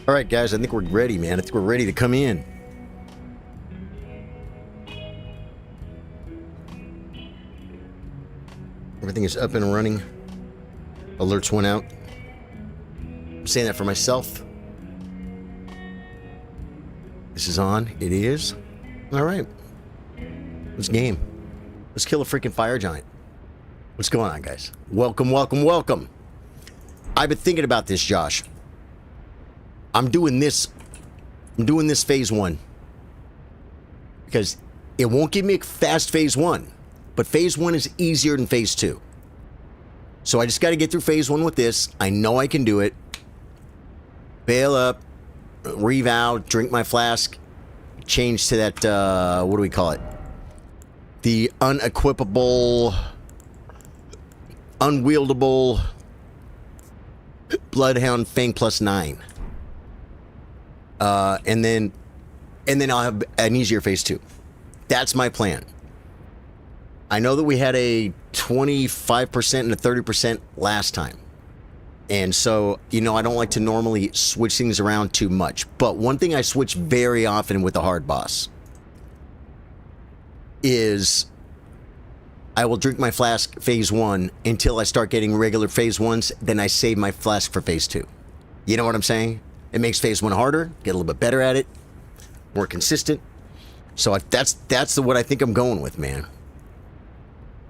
All right, guys, I think we're ready, man. I think we're ready to come in. Everything is up and running. Alerts went out. I'm saying that for myself. This is on. It is. All right. Let's game. Let's kill a freaking fire giant. What's going on, guys? Welcome, welcome, welcome. I've been thinking about this, Josh. I'm doing this phase 1. Because it won't give me a fast phase 1. But phase 1 is easier than phase 2. So I just got to get through phase 1 with this. I know I can do it. Bail up. Revow. Drink my flask. Change to that, what do we call it? The unequipable, unwieldable Bloodhound Fang +9. And then I'll have an easier phase 2. That's my plan. I know that we had a 25% and a 30% last time. And so, you know, I don't like to normally switch things around too much. But one thing I switch very often with the hard boss is I will drink my flask phase 1 until I start getting regular phase 1s. Then I save my flask for phase 2. You know what I'm saying? It makes phase 1 harder, get a little bit better at it, more consistent. So that's what I think I'm going with, man.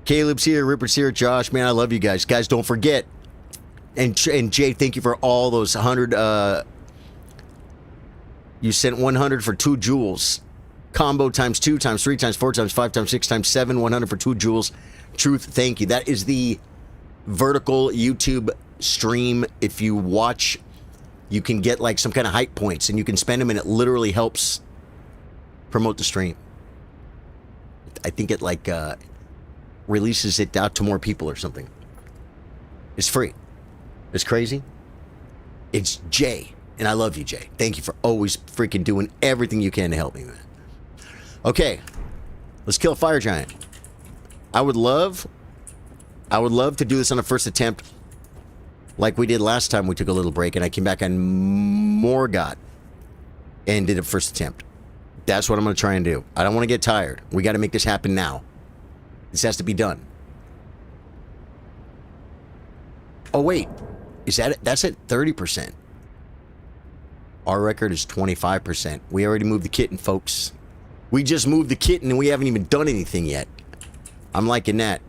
Caleb's here, Ripper's here, Josh, man, I love you guys. Guys, don't forget. And Jay, thank you for all those 100. You sent 100 for 2 jewels. Combo times 2 times 3 times 4 times 5 times 6 times 7, 100 for 2 jewels. Truth, thank you. That is the vertical YouTube stream. If you watch, you can get like some kind of hype points and you can spend them and it literally helps promote the stream. I think it like releases it out to more people or something. It's free. It's crazy. It's Jay. And I love you, Jay. Thank you for always freaking doing everything you can to help me, man. Okay. Let's kill a fire giant. I would love to do this on a first attempt like we did last time we took a little break and I came back on Morgott and did a first attempt. That's what I'm going to try and do. I don't want to get tired. We got to make this happen now. This has to be done. Oh, wait. Is that it? That's at 30%. Our record is 25%. We already moved the kitten, folks. We just moved the kitten and we haven't even done anything yet. I'm liking that.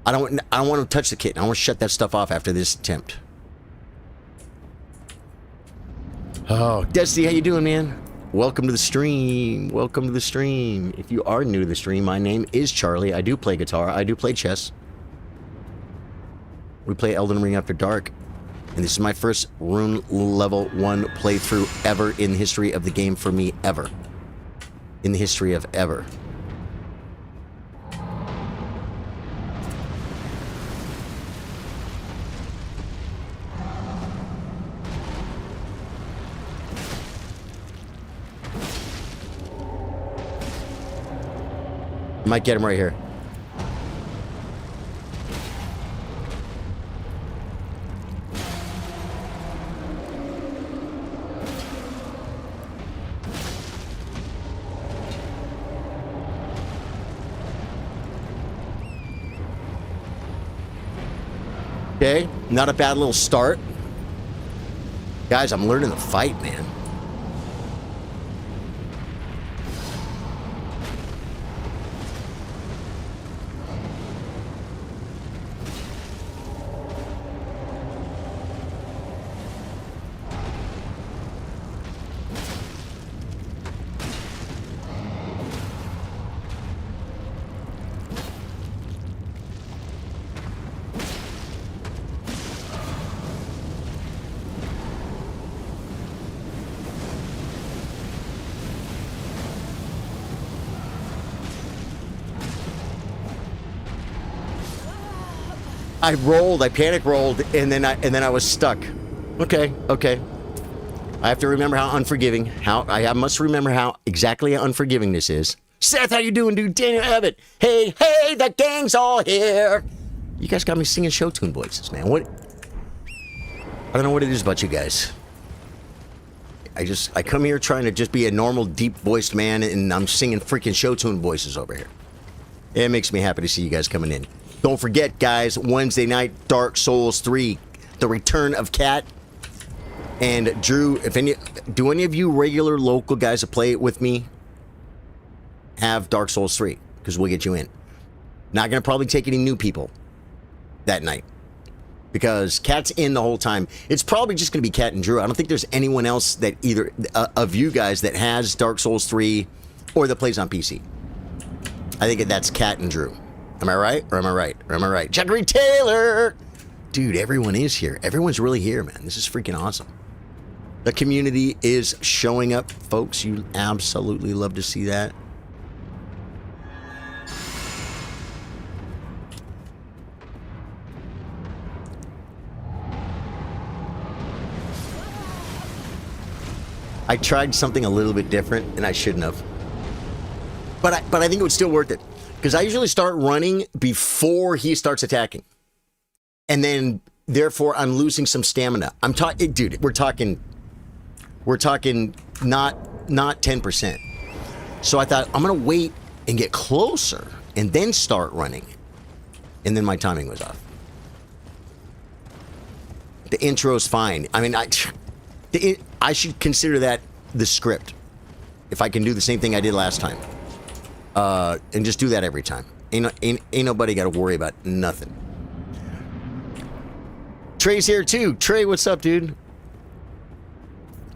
I don't want to touch the kitten. I want to shut that stuff off after this attempt. Oh, Destiny, how you doing, man? Welcome to the stream. Welcome to the stream. If you are new to the stream, my name is Charlie. I do play guitar. I do play chess. We play Elden Ring After Dark. And this is my first Rune Level 1 playthrough ever in the history of the game for me, ever. In the history of ever. Might get him right here. Okay, not a bad little start. Guys, I'm learning to fight, man. I panic rolled, and then I was stuck. Okay. I have to remember how unforgiving, I must remember how exactly unforgiving this is. Seth, how you doing, dude? Daniel Abbott. Hey, the gang's all here. You guys got me singing show tune voices, man. What? I don't know what it is about you guys. I come here trying to just be a normal, deep-voiced man, and I'm singing freaking show tune voices over here. It makes me happy to see you guys coming in. Don't forget, guys, Wednesday night, Dark Souls 3, The Return of Cat. And Drew, do any of you regular local guys that play it with me have Dark Souls 3? Because we'll get you in. Not going to probably take any new people that night. Because Cat's in the whole time. It's probably just going to be Cat and Drew. I don't think there's anyone else that either of you guys that has Dark Souls 3 or that plays on PC. I think that's Cat and Drew. Am I right? Or am I right? Or am I right? Jackery Taylor! Dude, everyone is here. Everyone's really here, man. This is freaking awesome. The community is showing up, folks. You absolutely love to see that. I tried something a little bit different, and I shouldn't have. But I think it was still worth it. Because I usually start running before he starts attacking. And then, therefore, I'm losing some stamina. I'm talking, dude, we're talking not 10%. So I thought, I'm going to wait and get closer and then start running. And then my timing was off. The intro's fine. I mean, I should consider that the script. If I can do the same thing I did last time. And just do that every time. Ain't nobody got to worry about nothing. Trey's here too. Trey, what's up, dude?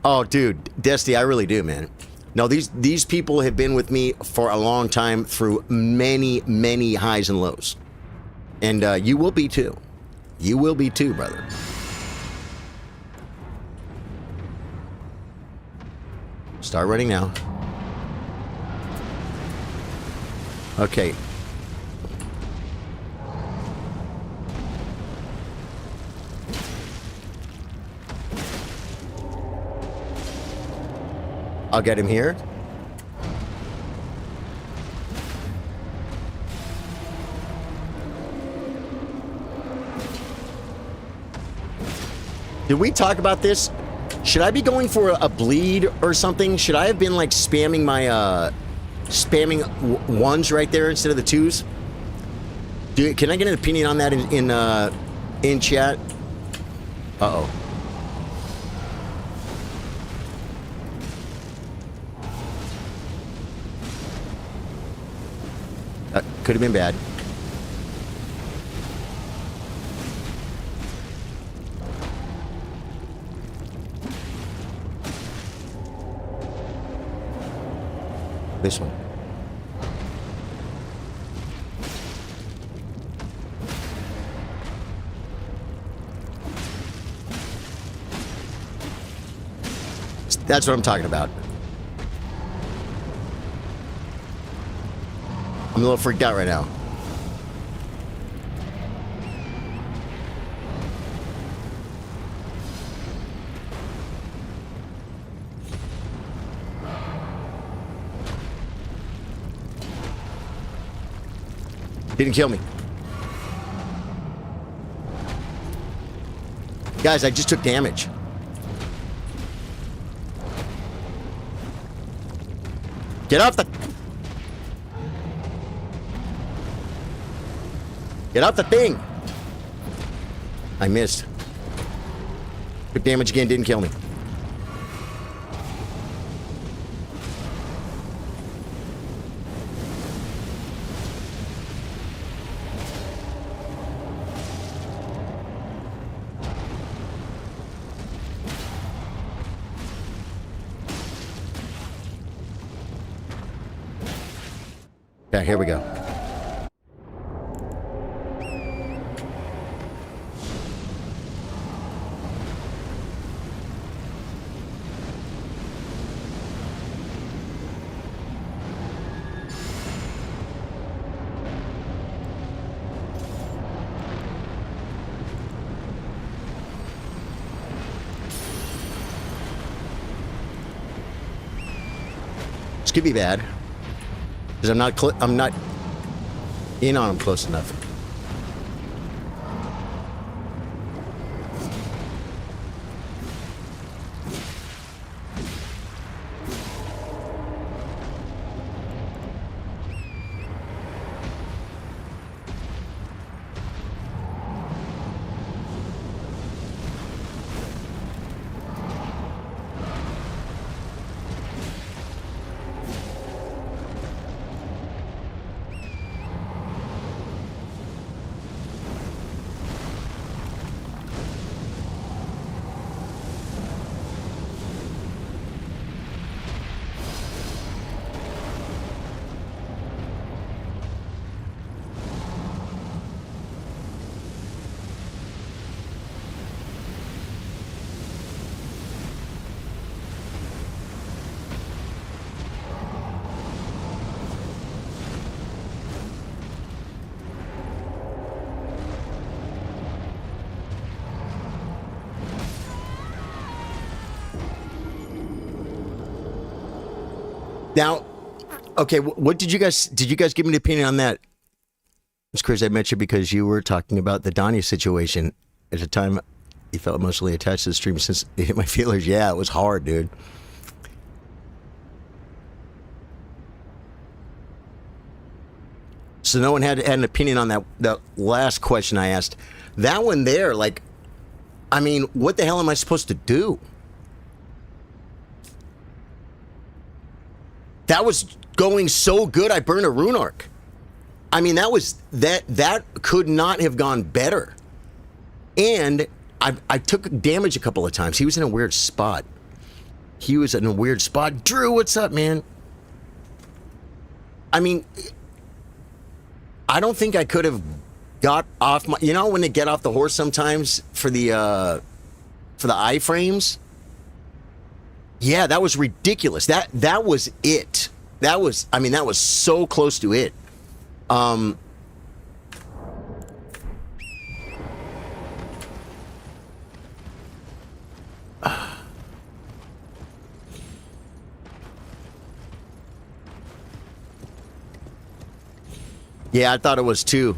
Oh, dude. Destiny, I really do, man. No, these people have been with me for a long time through many, many highs and lows. And you will be too. You will be too, brother. Start running now. Okay. I'll get him here. Did we talk about this? Should I be going for a bleed or something? Should I have been like spamming my spamming ones right there instead of the twos? Dude, can I get an opinion on that in chat? Uh-oh. Could have been bad. This one. That's what I'm talking about. I'm a little freaked out right now. Didn't kill me. Guys, I just took damage. Get off the... Get off the thing! I missed. Took damage again, didn't kill me. Yeah, here we go. This could be bad. Because I'm not in on him close enough. Now, okay, what did you guys give me an opinion on that? It's crazy I met you because you were talking about the Donnie situation at the time. You felt emotionally attached to the stream since it hit my feelers. Yeah, it was hard, dude. So no one had an opinion on that last question I asked. That one there, like, I mean, what the hell am I supposed to do? That was going so good, I burned a rune arc. I mean, that could not have gone better. And I took damage a couple of times. He was in a weird spot. Drew, what's up, man? I mean, I don't think I could have got off my... You know when they get off the horse sometimes for the iframes? Yeah, that was ridiculous. That was it. That was so close to it. Yeah, I thought it was too.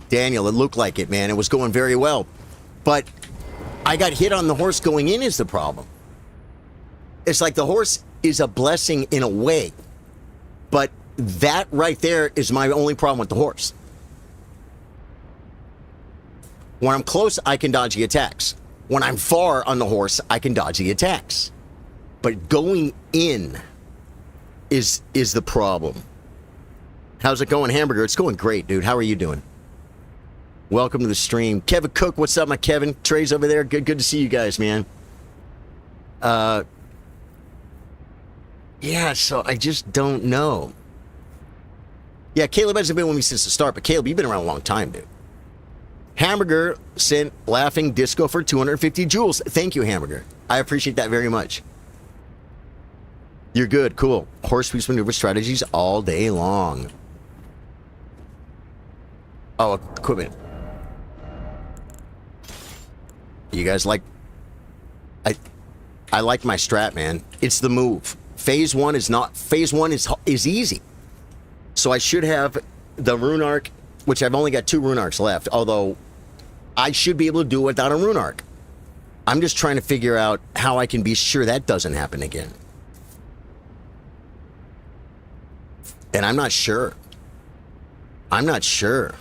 Daniel, it looked like it, man. It was going very well. But I got hit on the horse going in is the problem. It's like the horse is a blessing in a way. But that right there is my only problem with the horse. When I'm close, I can dodge the attacks. When I'm far on the horse, I can dodge the attacks. But going in is the problem. How's it going, Hamburger? It's going great, dude. How are you doing? Welcome to the stream. Kevin Cook, what's up, my Kevin? Trey's over there. Good to see you guys, man. Yeah, so I just don't know. Yeah, Caleb hasn't been with me since the start, but Caleb, you've been around a long time, dude. Hamburger sent Laughing Disco for 250 jewels. Thank you, Hamburger. I appreciate that very much. You're good. Cool. Horse sweeps maneuver strategies all day long. Oh, equipment. You guys like... I like my strat, man. It's the move. Phase 1 is not... Phase 1 is easy. So I should have the rune arc, which I've only got 2 rune arcs left, although I should be able to do it without a rune arc. I'm just trying to figure out how I can be sure that doesn't happen again. And I'm not sure. I'm not sure.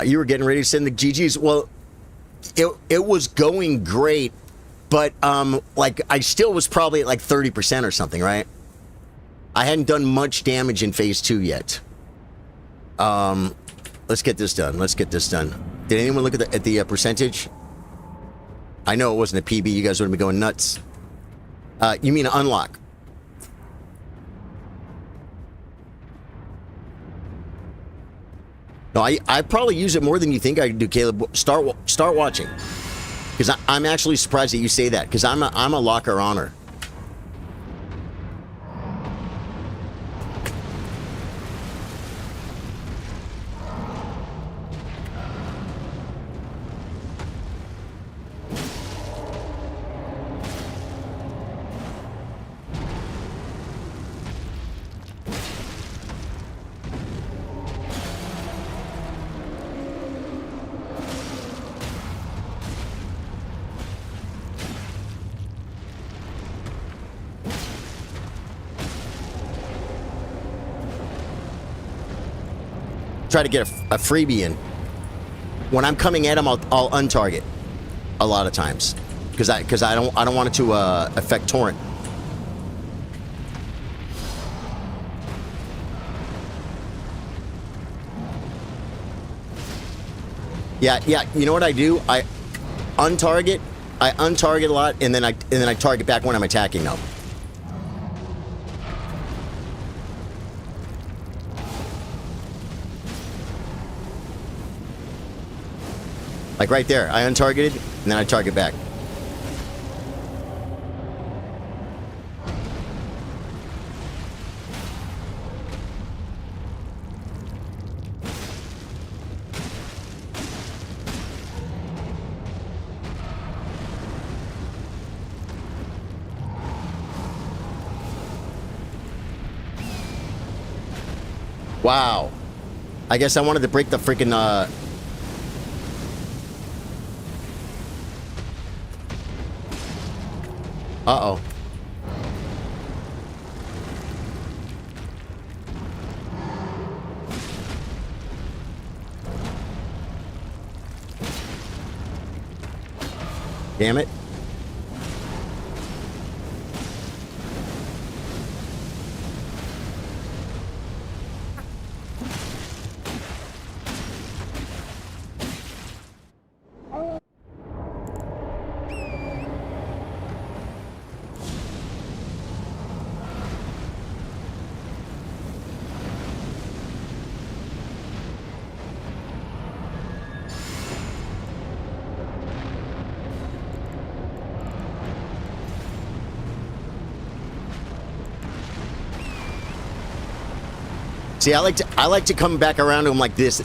You were getting ready to send the GGs. Well, it was going great, but like I still was probably at like 30% or something, right? I hadn't done much damage in phase 2 yet. Let's get this done. Let's get this done. Did anyone look at the percentage? I know it wasn't a PB. You guys would have been going nuts. You mean unlock? No, I probably use it more than you think I do, Caleb. Start watching, because I'm actually surprised that you say that, because I'm a locker honor. Try to get a freebie in. When I'm coming at him, I'll untarget a lot of times because I don't want it to affect torrent. Yeah. You know what I do? I untarget a lot, and then I target back when I'm attacking them. Like right there, I untargeted, and then I target back. Wow. I guess I wanted to break the freaking, Uh-oh. Damn it. See, I like to come back around to him like this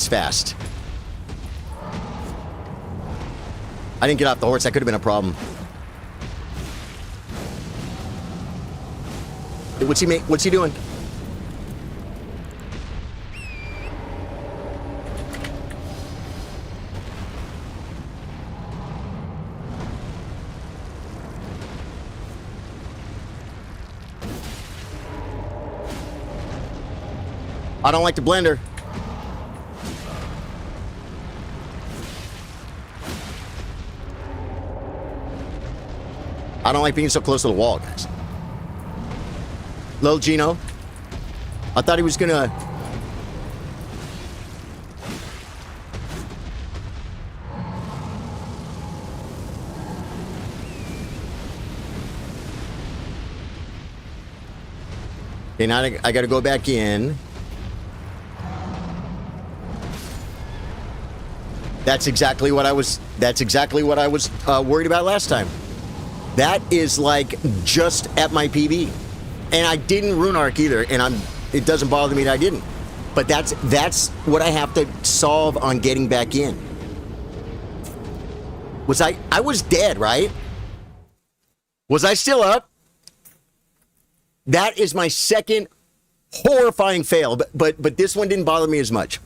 fast. I didn't get off the horse. That could have been a problem. What's he doing? I don't like the blender. I don't like being so close to the wall, guys. Little Gino. I thought he was gonna... Okay, now I gotta go back in. That's exactly what I was worried about last time. That is like just at my PB. And I didn't rune arc either, and it doesn't bother me that I didn't. But that's what I have to solve on getting back in. I was dead, right? Was I still up? That is my second horrifying fail, but this one didn't bother me as much.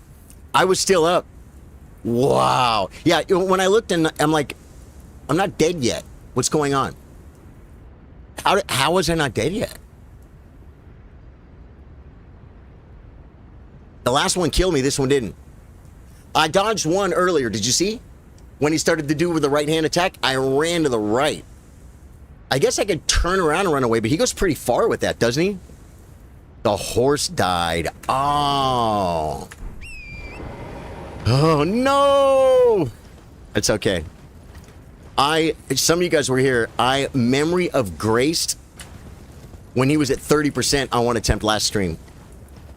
I was still up. Wow. Yeah, when I looked and I'm like, I'm not dead yet. What's going on? How was I not dead yet? The last one killed me, this one didn't. I dodged one earlier, did you see? When he started to do with the right hand attack, I ran to the right. I guess I could turn around and run away, but he goes pretty far with that, doesn't he? The horse died. Oh. Oh, no! It's okay. Some of you guys were here. Memory of Graced, when he was at 30% on one attempt last stream.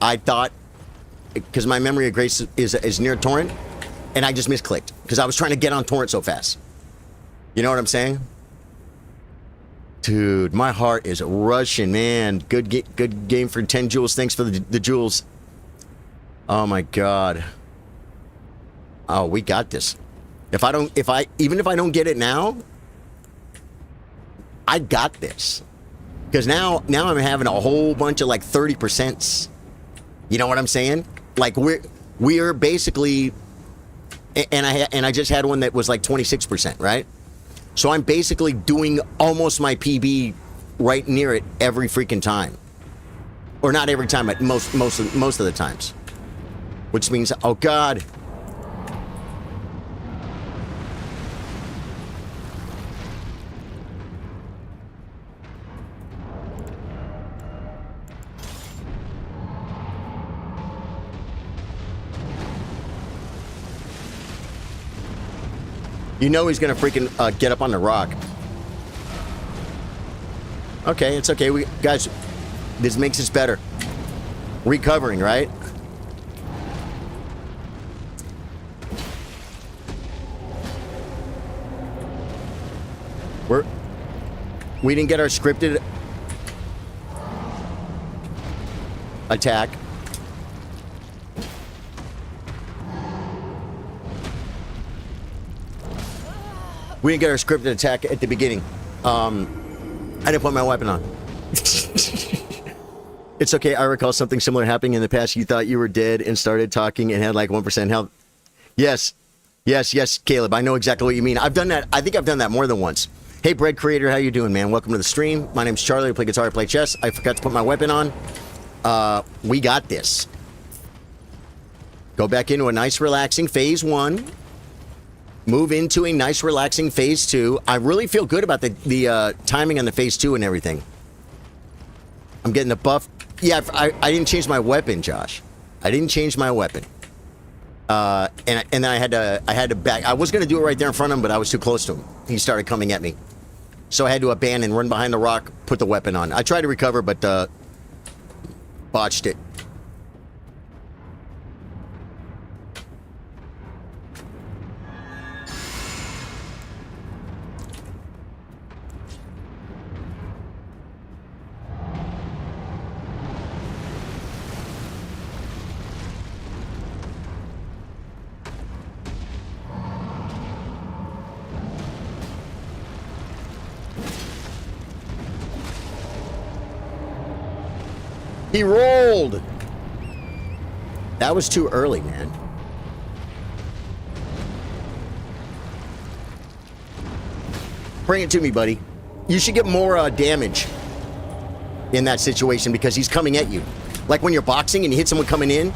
I thought, because my memory of Grace is near Torrent, and I just misclicked, because I was trying to get on Torrent so fast. You know what I'm saying? Dude, my heart is rushing, man. Good game for 10 jewels. Thanks for the jewels. Oh, my God. Oh, we got this. Even if I don't get it now, I got this. Because now I'm having a whole bunch of like 30%. You know what I'm saying? Like we're basically, and I just had one that was like 26%, right? So I'm basically doing almost my PB right near it every freaking time. Or not every time, but most of the times. Which means, oh God. You know he's gonna freaking get up on the rock. Okay, it's okay. Guys, this makes us better. Recovering, right? We didn't get our scripted attack. We didn't get our scripted attack at the beginning. I didn't put my weapon on. It's okay. I recall something similar happening in the past. You thought you were dead and started talking and had like 1% health. Yes. Yes, Caleb. I know exactly what you mean. I've done that. I think I've done that more than once. Hey, Bread Creator, how you doing, man? Welcome to the stream. My name's Charlie. I play guitar, I play chess. I forgot to put my weapon on. We got this. Go back into a nice, relaxing phase 1. Move into a nice, relaxing phase 2. I really feel good about the timing on the phase 2 and everything. I'm getting the buff. Yeah, I didn't change my weapon, Josh. I didn't change my weapon. And then I had to back. I was going to do it right there in front of him, but I was too close to him. He started coming at me. So I had to abandon, run behind the rock, put the weapon on. I tried to recover, but botched it. He rolled. That was too early, man. Bring it to me, buddy. You should get more damage in that situation because he's coming at you. Like when you're boxing and you hit someone coming in.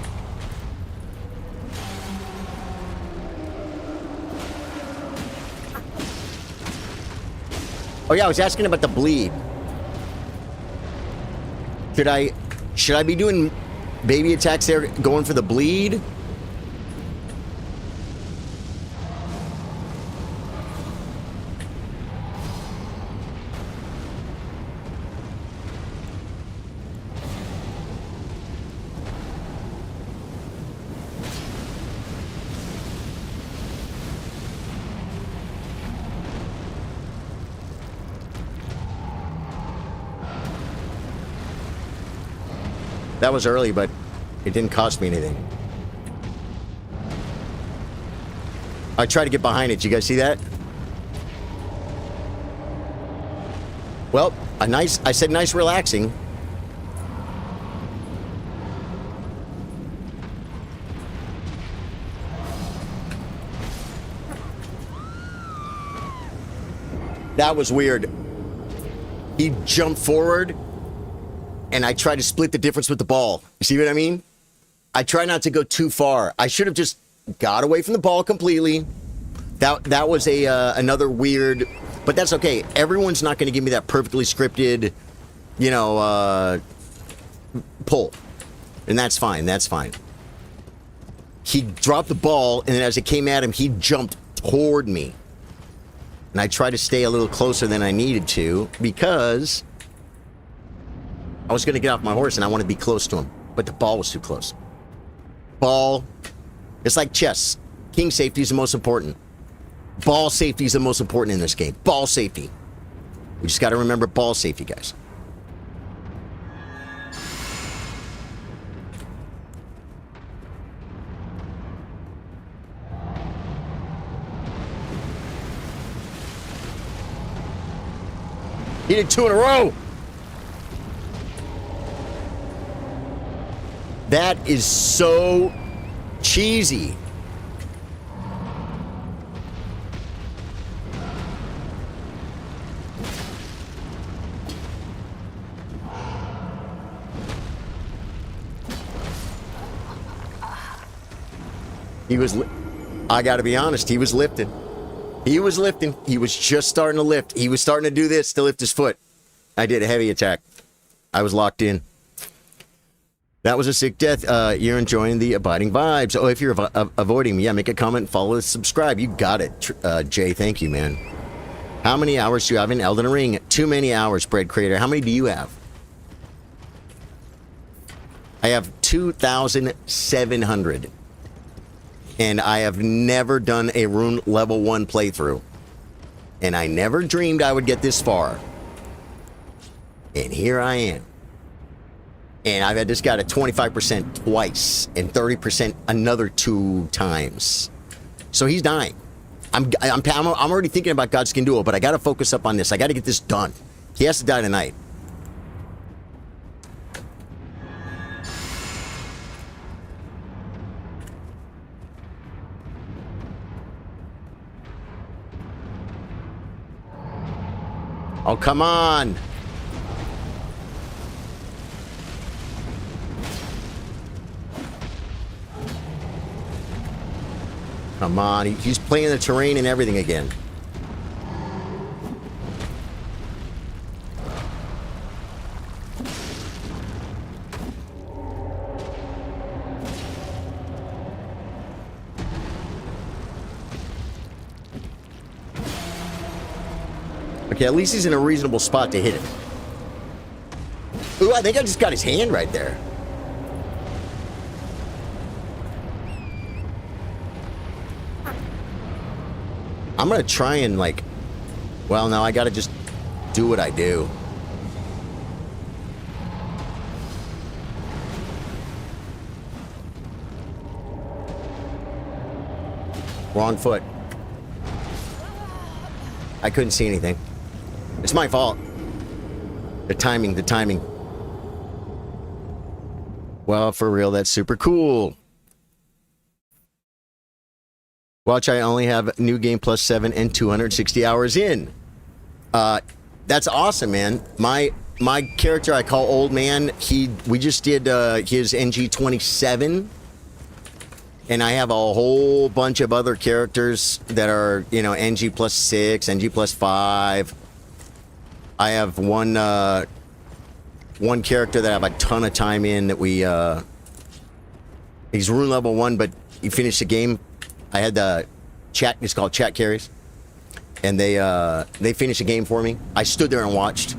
Oh yeah, I was asking about the bleed. Should I be doing baby attacks there, going for the bleed? That was early, but it didn't cost me anything. I tried to get behind it. You guys see that? Well, I said nice relaxing. That was weird. He jumped forward. And I try to split the difference with the ball. You see what I mean? I try not to go too far. I should have just got away from the ball completely. That was another weird, but that's okay. Everyone's not going to give me that perfectly scripted, pull. And that's fine. That's fine. He dropped the ball, and then as it came at him, he jumped toward me. And I tried to stay a little closer than I needed to because I was going to get off my horse and I wanted to be close to him, but the ball was too close. Ball, it's like chess. King safety is the most important. Ball safety is the most important in this game. Ball safety. We just got to remember ball safety, guys. He did 2 in a row. That is so cheesy. I gotta be honest, he was lifting. He was lifting. He was just starting to lift. He was starting to do this to lift his foot. I did a heavy attack. I was locked in. That was a sick death. You're enjoying the abiding vibes. Oh, if you're avoiding me, yeah, make a comment, follow, subscribe. You got it, Jay. Thank you, man. How many hours do you have in Elden Ring? Too many hours, Bread Creator. How many do you have? I have 2,700. And I have never done a rune level 1 playthrough. And I never dreamed I would get this far. And here I am. And I've had this guy at 25% twice and 30% another 2 times. So he's dying. I'm already thinking about Godskin Duo, but I got to focus up on this. I got to get this done. He has to die tonight. Oh, come on. Come on. He's playing the terrain and everything again. Okay, at least he's in a reasonable spot to hit it. Ooh, I think I just got his hand right there. I'm gonna try and, like... Well, no, I gotta just do what I do. Wrong foot. I couldn't see anything. It's my fault. The timing, the timing. Well, for real, that's super cool. Watch, I only have new game plus 7 and 260 hours in. That's awesome, man. My character I call Old Man, we just did his NG27. And I have a whole bunch of other characters that are, you know, NG plus 6, NG plus 5. I have one character that I have a ton of time in that he's rune level 1, but he finished the game. I had the chat, it's called chat carries. And they finished the game for me. I stood there and watched.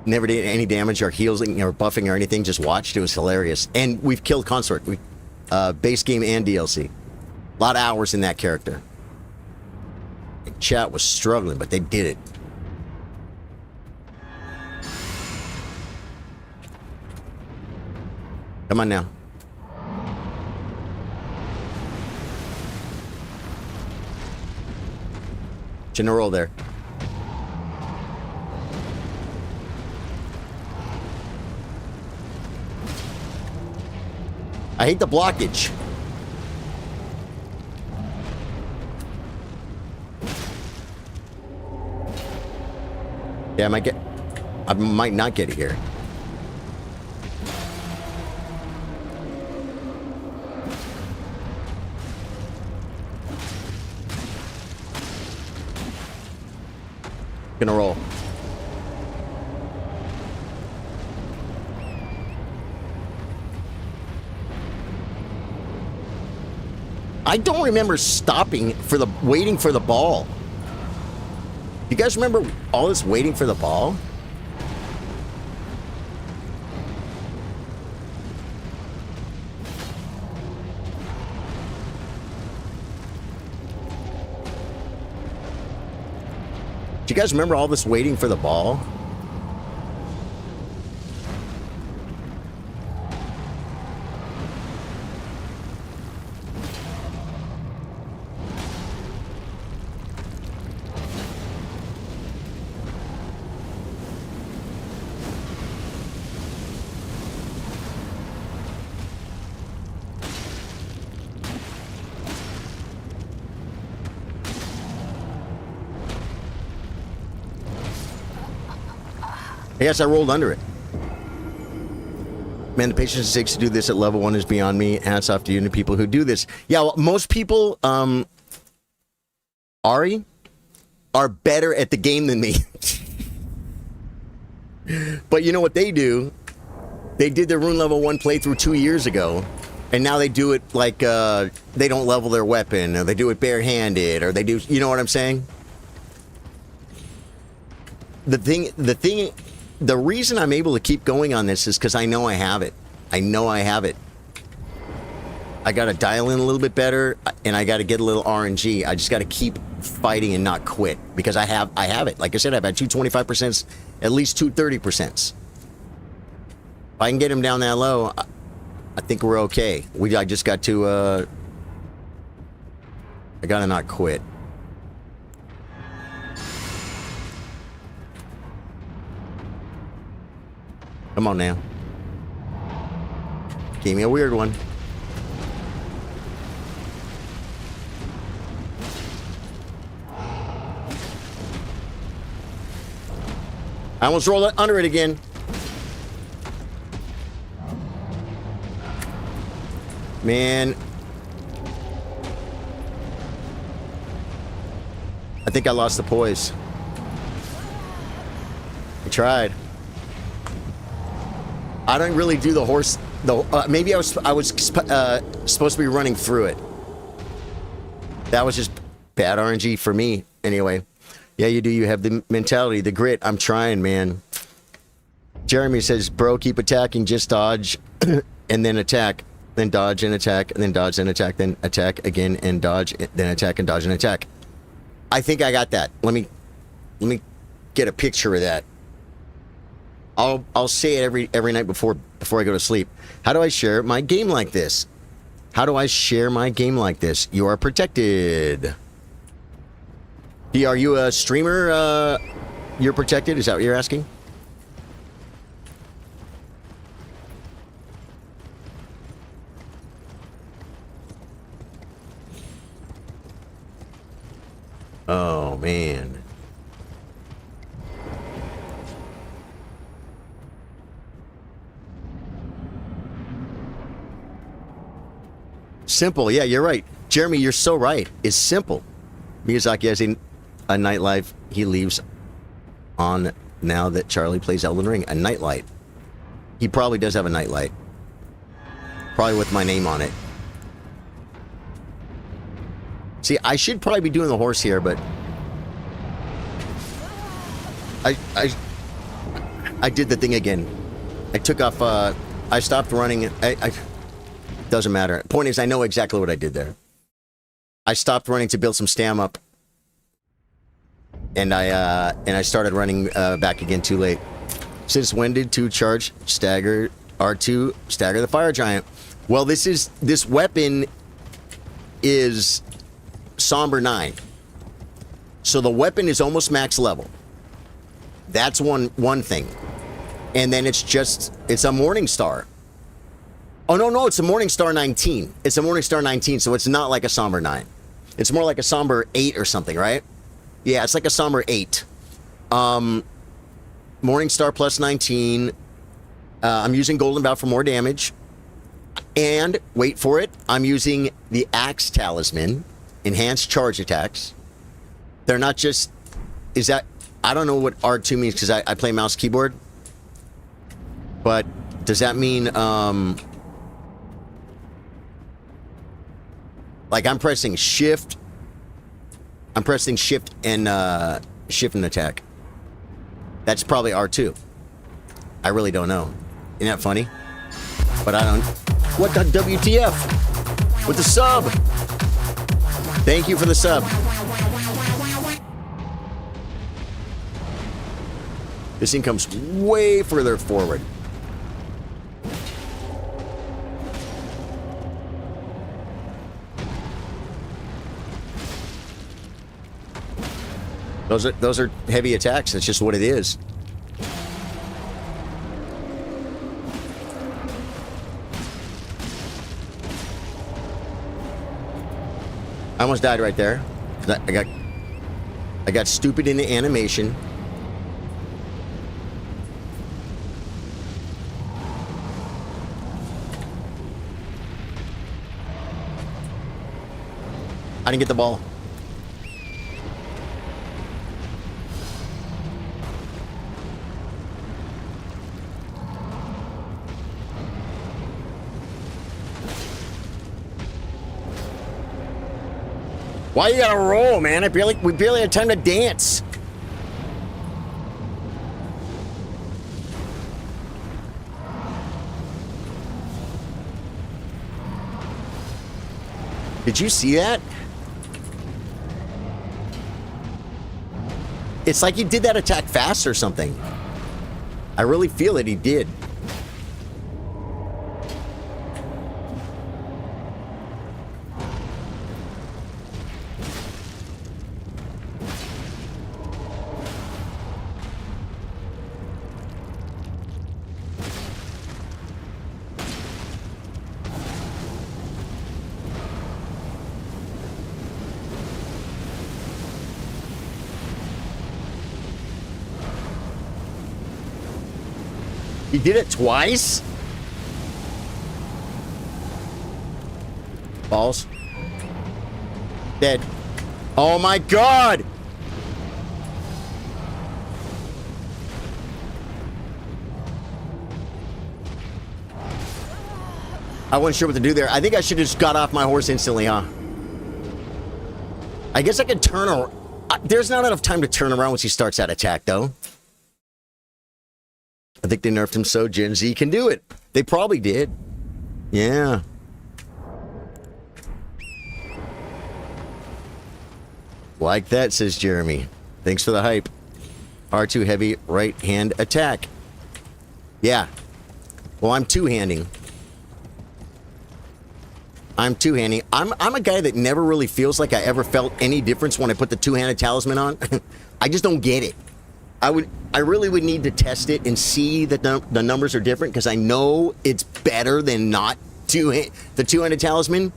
Never did any damage or healing or buffing or anything, just watched. It was hilarious. And we've killed Consort. Base game and DLC. A lot of hours in that character. And chat was struggling, but they did it. Come on now. General there. I hate the blockage. Yeah, I might not get it here. Gonna roll. I don't remember stopping waiting for the ball. You guys remember all this waiting for the ball? Do you guys remember all this waiting for the ball? Yes, I rolled under it. Man, the patience it takes to do this at level 1 is beyond me. Hats off to you and the people who do this. Yeah, well, most people, Ari, are better at the game than me. But you know what they do? They did their rune level 1 playthrough 2 years ago, and now they do it like they don't level their weapon, or they do it barehanded, or they do, you know what I'm saying? The reason I'm able to keep going on this is because I know I have it. I know I have it. I got to dial in a little bit better, and I got to get a little RNG. I just got to keep fighting and not quit because I have it. Like I said, I've had 225%, at least 230%. If I can get him down that low, I think we're okay. I just got to, I got to not quit. Come on now. Gave me a weird one. I almost rolled under it again. Man. I think I lost the poise. I tried. I don't really do the horse. Maybe I was supposed to be running through it. That was just bad RNG for me. Anyway, yeah, you do. You have the mentality, the grit. I'm trying, man. Jeremy says, "Bro, keep attacking. Just dodge, and then attack, then dodge and attack, and then dodge and attack, then attack again and dodge, then attack and dodge and attack." I think I got that. Let me get a picture of that. I'll say it every night before I go to sleep. How do I share my game like this? How do I share my game like this? You are protected. Are you a streamer? You're protected? Is that what you're asking? Oh, man. Simple. Yeah, you're right. Jeremy, you're so right. It's simple. Miyazaki has a nightlife he leaves on now that Charlie plays Elden Ring. A nightlight. He probably does have a nightlight. Probably with my name on it. See, I should probably be doing the horse here, but I did the thing again. I took off, I stopped running. Doesn't matter. Point is, I know exactly what I did there. I stopped running to build some stam up. And I started running back again too late. Since when did 2 charge stagger R2 stagger the fire giant? Well, this weapon is Somber 9. So the weapon is almost max level. That's one thing. And then it's a Morning Star. Oh, no, it's a Morning Star 19. It's a Morning Star 19, so it's not like a Somber 9. It's more like a Somber 8 or something, right? Yeah, it's like a Somber 8. Morning Star plus 19. I'm using Golden Bout for more damage. And, wait for it, I'm using the Axe Talisman. Enhanced charge attacks. They're not just... I don't know what R2 means because I play mouse keyboard. But does that mean... like I'm pressing shift. I'm pressing shift and attack. That's probably R2. I really don't know. Isn't that funny? But I don't... What the WTF? With the sub! Thank you for the sub. This thing comes way further forward. Those are heavy attacks. That's just what it is. I almost died right there. I got stupid in the animation. I didn't get the ball. Why you gotta roll, man? We barely had time to dance. Did you see that? It's like he did that attack fast or something. I really feel it, he did. He did it twice? Balls. Dead. Oh my god! I wasn't sure what to do there. I think I should have just got off my horse instantly, huh? I guess I could turn around. There's not enough time to turn around once he starts that attack, though. I think they nerfed him so Gen Z can do it. They probably did. Yeah. Like that, says Jeremy. Thanks for the hype. R2 heavy right hand attack. Yeah. Well, I'm two-handing. I'm two-handing. I'm a guy that never really feels like I ever felt any difference when I put the two-handed talisman on. I just don't get it. I really would need to test it and see that the numbers are different, because I know it's better than not the two-handed talisman.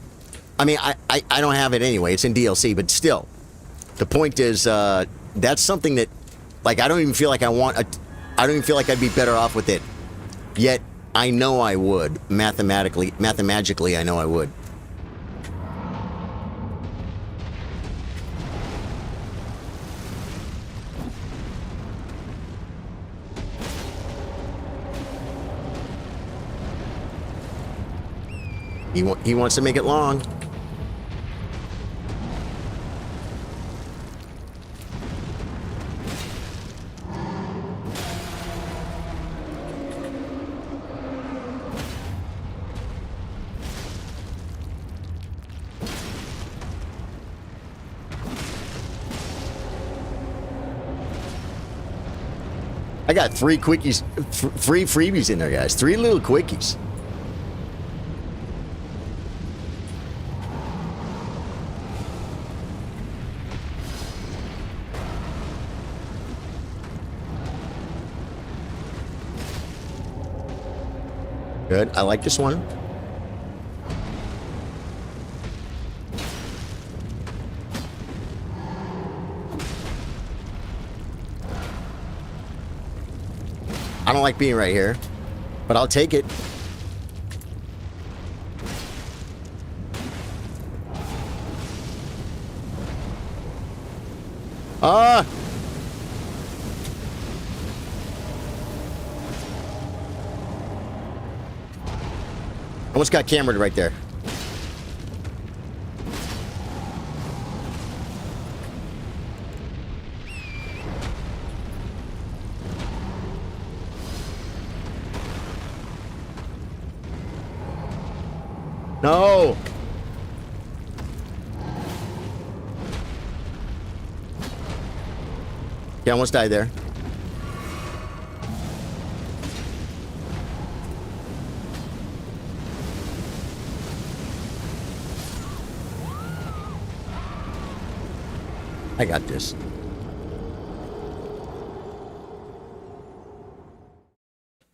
I mean, I don't have it anyway. It's in DLC, but still. The point is, that's something that, like, I don't even feel like I don't even feel like I'd be better off with it. Yet, I know I would. Mathematically, I know I would. He wants to make it long. I got 3 quickies, 3 freebies in there, guys. 3 little quickies. Good. I like this one. I don't like being right here, but I'll take it. Almost got cambered right there. No. Yeah, I almost died there. I got this.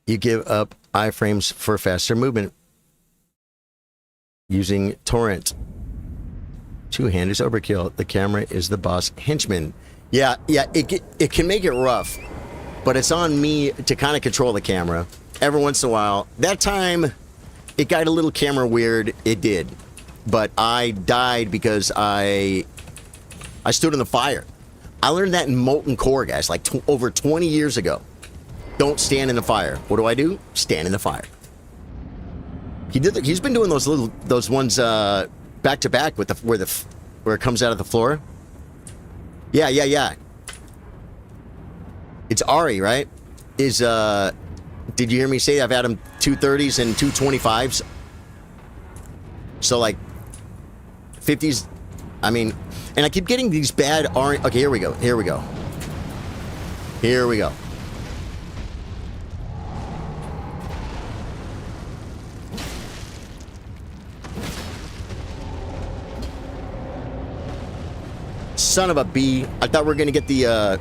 You give up iframes for faster movement using torrent. Two-hand is overkill. The camera is the boss henchman. Yeah, it can make it rough, but it's on me to kind of control the camera every once in a while. That time, it got a little camera weird. It did, but I died because I stood in the fire. I learned that in Molten Core, guys, like over 20 years ago. Don't stand in the fire. What do? Stand in the fire. He's been doing those ones back to back with where it comes out of the floor. Yeah. It's Ari, right? Did you hear me say I've had him 230s and 225s? So like 50s. I mean, and I keep getting these bad orange. Okay, here we go. Son of a bee. I thought we were going to get the...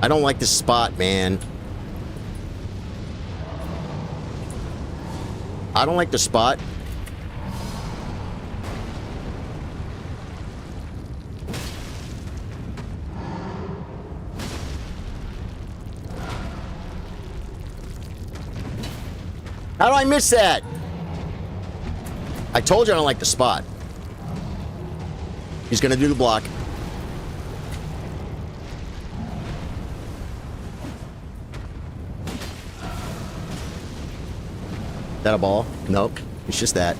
I don't like this spot, man. I don't like the spot. How do I miss that? I told you I don't like the spot. He's gonna do the block. Is that a ball? Nope. It's just that.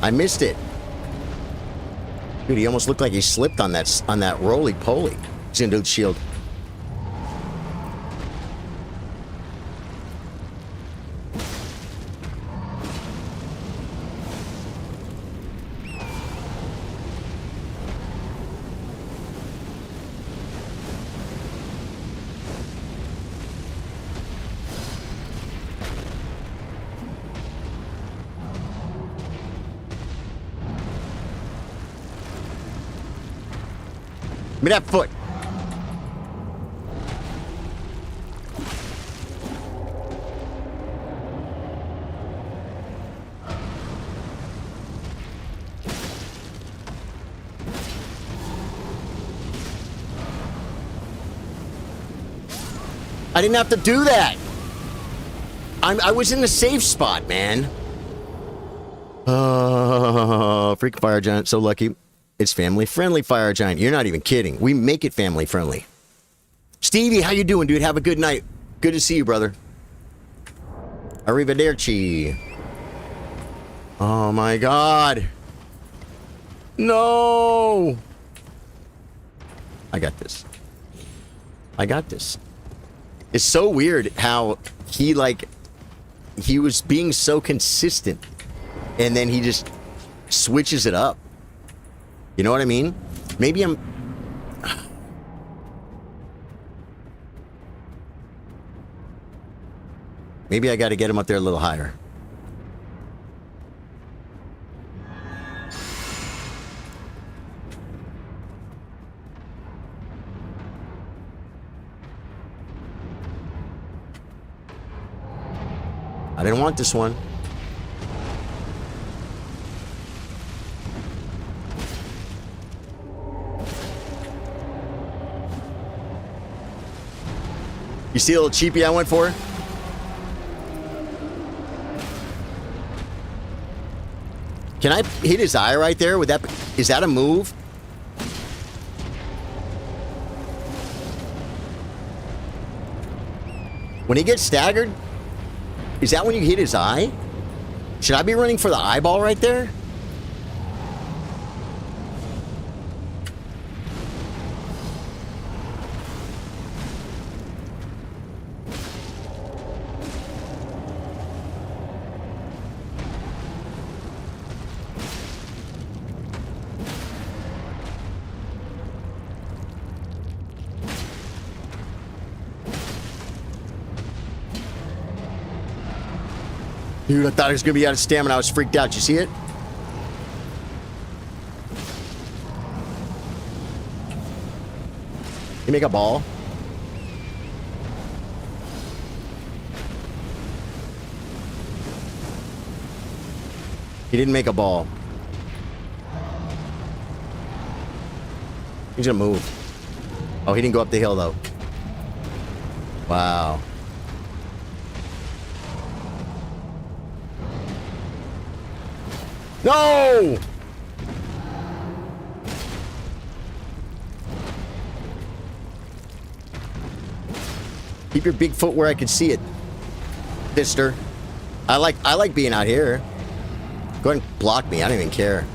I missed it. Dude, he almost looked like he slipped on that roly-poly. He's gonna do the shield. Give me that foot. I didn't have to do that. I was in the safe spot, man. Freaking Fire Giant, so lucky. It's family-friendly, Fire Giant. You're not even kidding. We make it family-friendly. Stevie, how you doing, dude? Have a good night. Good to see you, brother. Arrivederci. Oh, my God. No. I got this. I got this. It's so weird how he, like, he was being so consistent, and then he just switches it up. You know what I mean? Maybe I'm... Maybe I got to get him up there a little higher. I didn't want this one. You see a little cheapie I went for? Can I hit his eye right there? Would that be, is that a move? When he gets staggered, is that when you hit his eye? Should I be running for the eyeball right there? Dude, I thought he was going to be out of stamina. I was freaked out. You see it? You make a ball. He didn't make a ball. He's going to move. Oh, he didn't go up the hill, though. Wow. No! Keep your big foot where I can see it, sister. I like being out here. Go ahead and block me. I don't even care.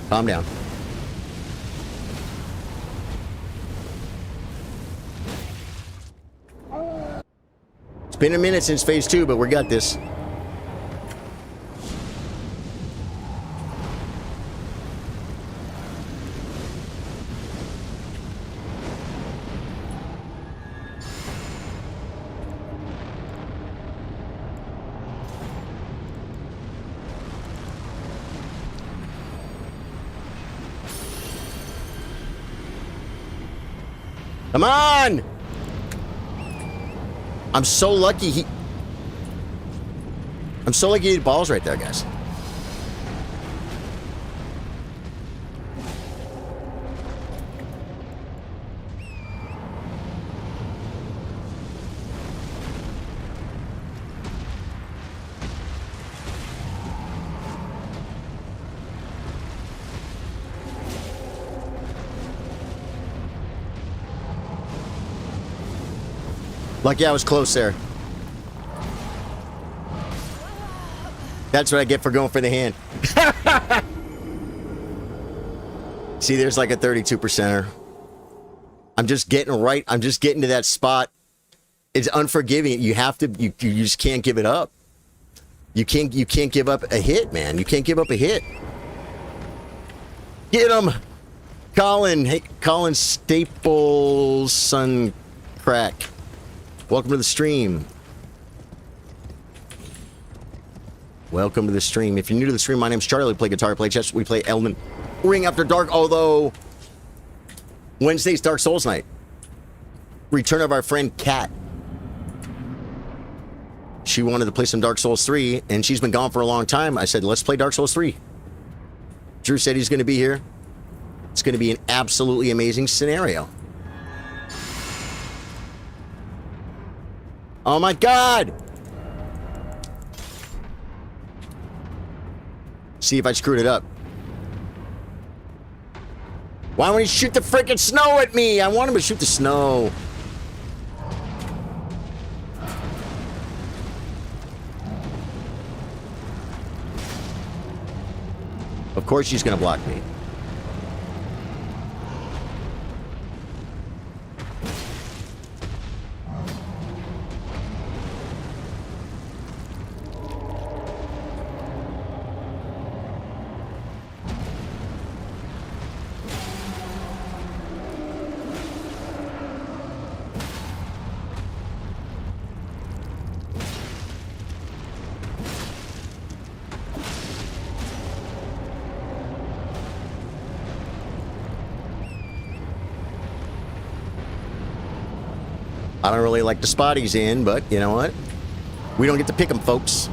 Calm down. It's been a minute since phase 2, but we got this. Come on! I'm so lucky he had balls right there, guys. Lucky I was close there. That's what I get for going for the hand. See, there's like a 32%er. I'm just getting right. I'm just getting to that spot. It's unforgiving. You have to. You just can't give it up. You can't give up a hit, man. You can't give up a hit. Get him, Colin. Hey, Colin Staples, Sun Crack. Welcome to the stream. Welcome to the stream. If you're new to the stream, my name's Charlie. We play guitar, play chess. We play Elden Ring After Dark. Although Wednesday's Dark Souls night. Return of our friend Kat. She wanted to play some Dark Souls 3, and she's been gone for a long time. I said, let's play Dark Souls 3. Drew said he's going to be here. It's going to be an absolutely amazing scenario. Oh my God! See if I screwed it up. Why don't he shoot the freaking snow at me? I want him to shoot the snow. Of course she's gonna block me. I don't really like the spot he's in, but you know what? We don't get to pick him, folks.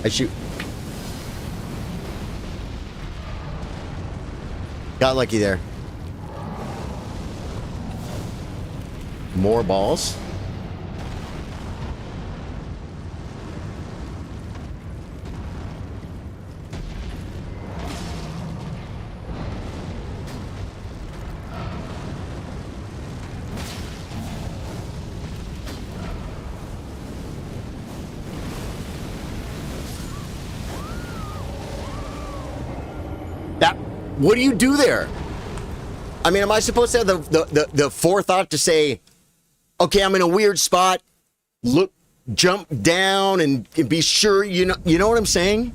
I shoot. Got lucky there. More balls. What do you do there? I mean, am I supposed to have the forethought to say, okay, I'm in a weird spot, look, jump down and be sure, you know what I'm saying?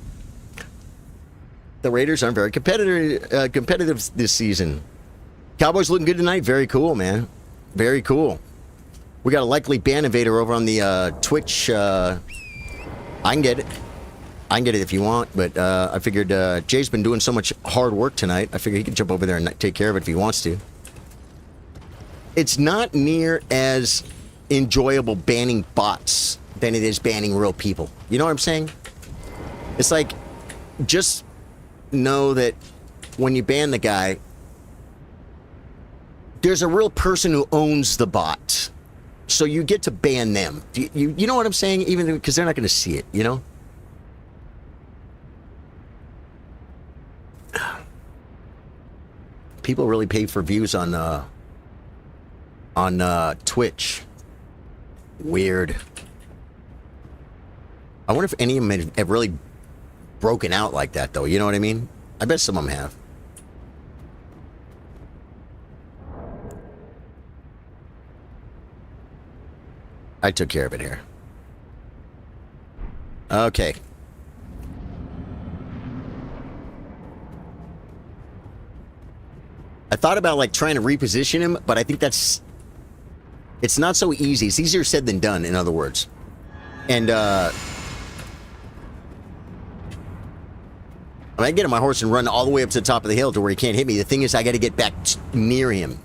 The Raiders aren't very competitive this season. Cowboys looking good tonight. Very cool, man. Very cool. We got a likely ban invader over on the Twitch. I can get it. I can get it if you want, but I figured Jay's been doing so much hard work tonight. I figured he could jump over there and take care of it if he wants to. It's not near as enjoyable banning bots than it is banning real people. You know what I'm saying? It's like, just know that when you ban the guy, there's a real person who owns the bot. So you get to ban them. You know what I'm saying? Even because they're not going to see it, you know? People really pay for views on Twitch. Weird. I wonder if any of them have really broken out like that, though. You know what I mean? I bet some of them have. I took care of it here. Okay. I thought about, like, trying to reposition him, but I think that's... It's not so easy. It's easier said than done, in other words. And, I might get on my horse and run all the way up to the top of the hill to where he can't hit me. The thing is, I got to get back near him.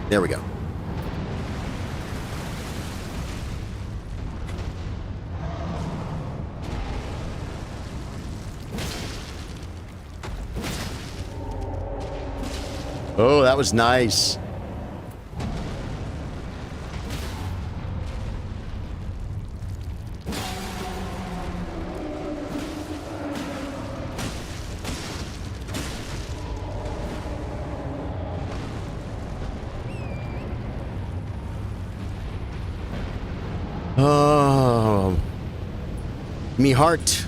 There we go. Oh, that was nice. Oh, me heart.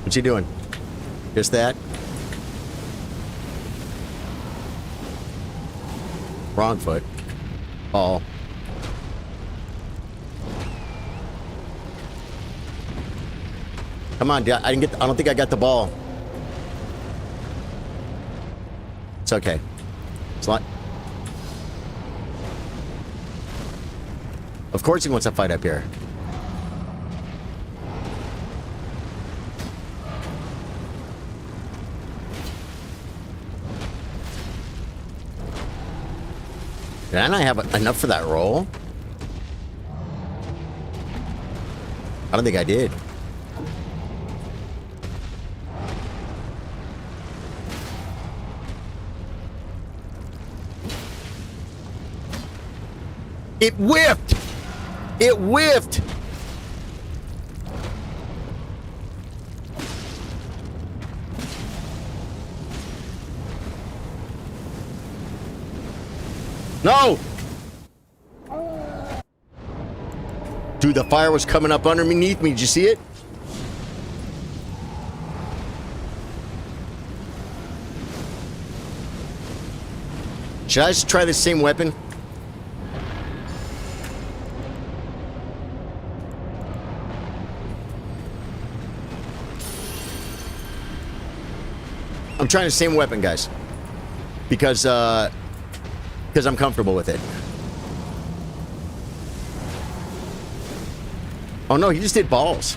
What's he doing? Just that? Wrong foot. Ball. Come on, I don't think I got the ball. It's okay. It's not. Of course he wants to fight up here. Did I not have enough for that roll? I don't think I did. It whiffed! It whiffed! No! Dude, the fire was coming up underneath me. Did you see it? Should I just try the same weapon? I'm trying the same weapon, guys. Because I'm comfortable with it. Oh no, he just did balls.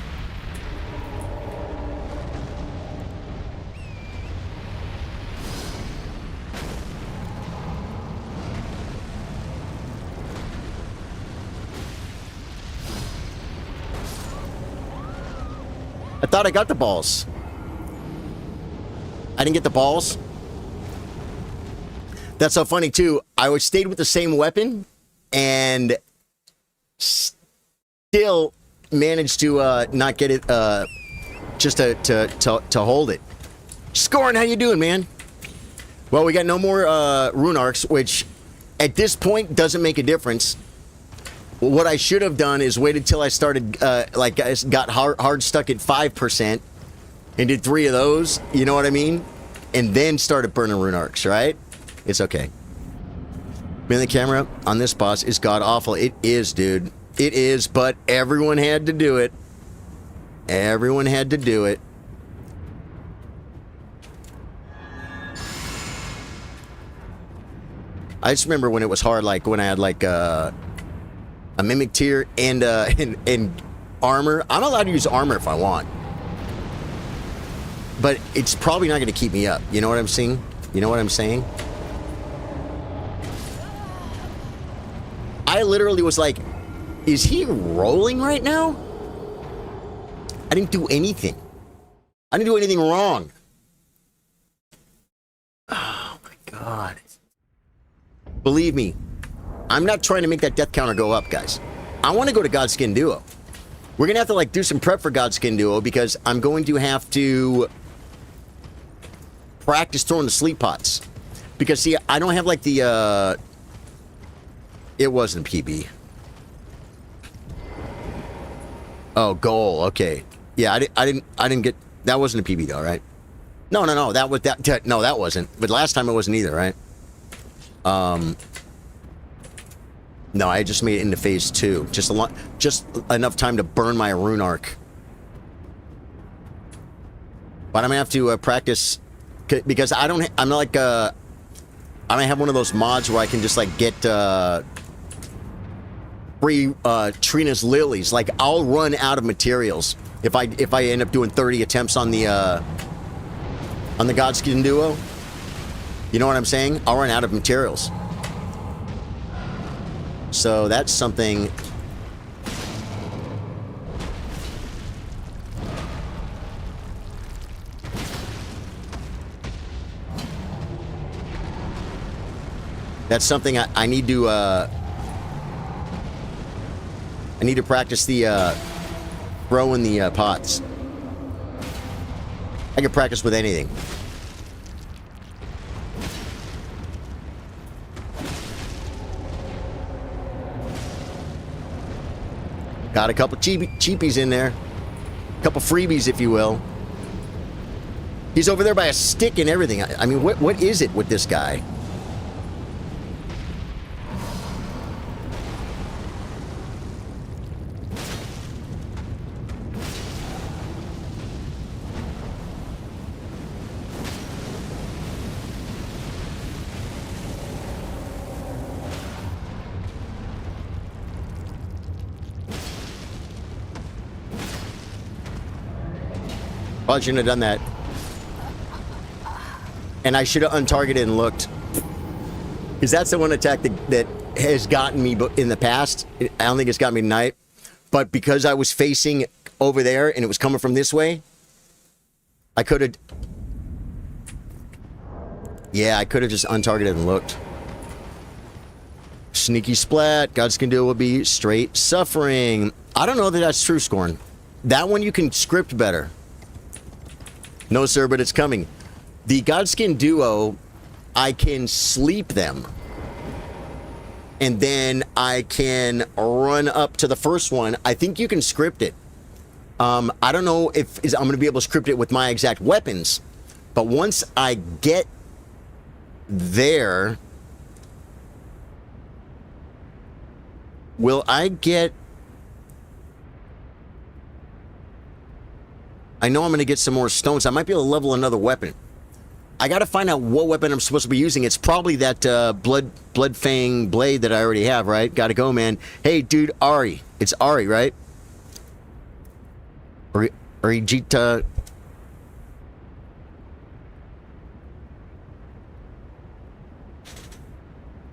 I thought I got the balls. I didn't get the balls. That's so funny too. I stayed with the same weapon and still managed to not get it just to hold it. Scoring, how you doing, man? Well, we got no more rune arcs, which at this point doesn't make a difference. What I should have done is waited till I started got hard stuck at 5% and did 3 of those, you know what I mean? And then started burning rune arcs, right? It's okay. Man, the camera on this boss is god-awful. It is, dude. It is, but everyone had to do it. Everyone had to do it. I just remember when it was hard, like when I had like a mimic tier and armor. I'm allowed to use armor if I want. But it's probably not going to keep me up. You know what I'm saying? You know what I'm saying? I literally was like, is he rolling right now? I didn't do anything. I didn't do anything wrong. Believe me, I'm not trying to make that death counter go up, guys. I want to go to Godskin Duo. We're going to have to, like, do some prep for Godskin Duo because I'm going to have to practice throwing the sleep pots. Because, see, I don't have, like, the, It wasn't PB. Oh, goal. Okay. Yeah, I didn't get... That wasn't a PB, though, right? No. That was... No, that wasn't. But last time it wasn't either, right? No, I just made it into phase 2. Just enough time to burn my rune arc. But I'm gonna have to practice because I'm not like I don't have one of those mods where I can just like get free Trina's lilies. Like I'll run out of materials if I end up doing 30 attempts on the Godskin Duo. You know what I'm saying? I'll run out of materials. So that's something. That's something I need to practice the throwing the pots. I can practice with anything. Got a couple cheapies in there. A couple freebies, if you will. He's over there by a stick and everything. I mean, what is it with this guy? Probably shouldn't have done that. And I should have untargeted and looked. Because that's the one attack that has gotten me in the past. I don't think it's gotten me tonight. But because I was facing over there and it was coming from this way, I could have... Yeah, I could have just untargeted and looked. Sneaky splat. Godskin Duo will be straight suffering. I don't know that that's true, Scorn. That one you can script better. No, sir, but it's coming. The Godskin Duo, I can sleep them. And then I can run up to the first one. I think you can script it. I don't know if I'm going to be able to script it with my exact weapons. But once I get there... Will I get... I know I'm going to get some more stones. I might be able to level another weapon. I got to find out what weapon I'm supposed to be using. It's probably that blood fang blade that I already have, right? Got to go, man. Hey, dude, Ari. It's Ari, right? Arijita.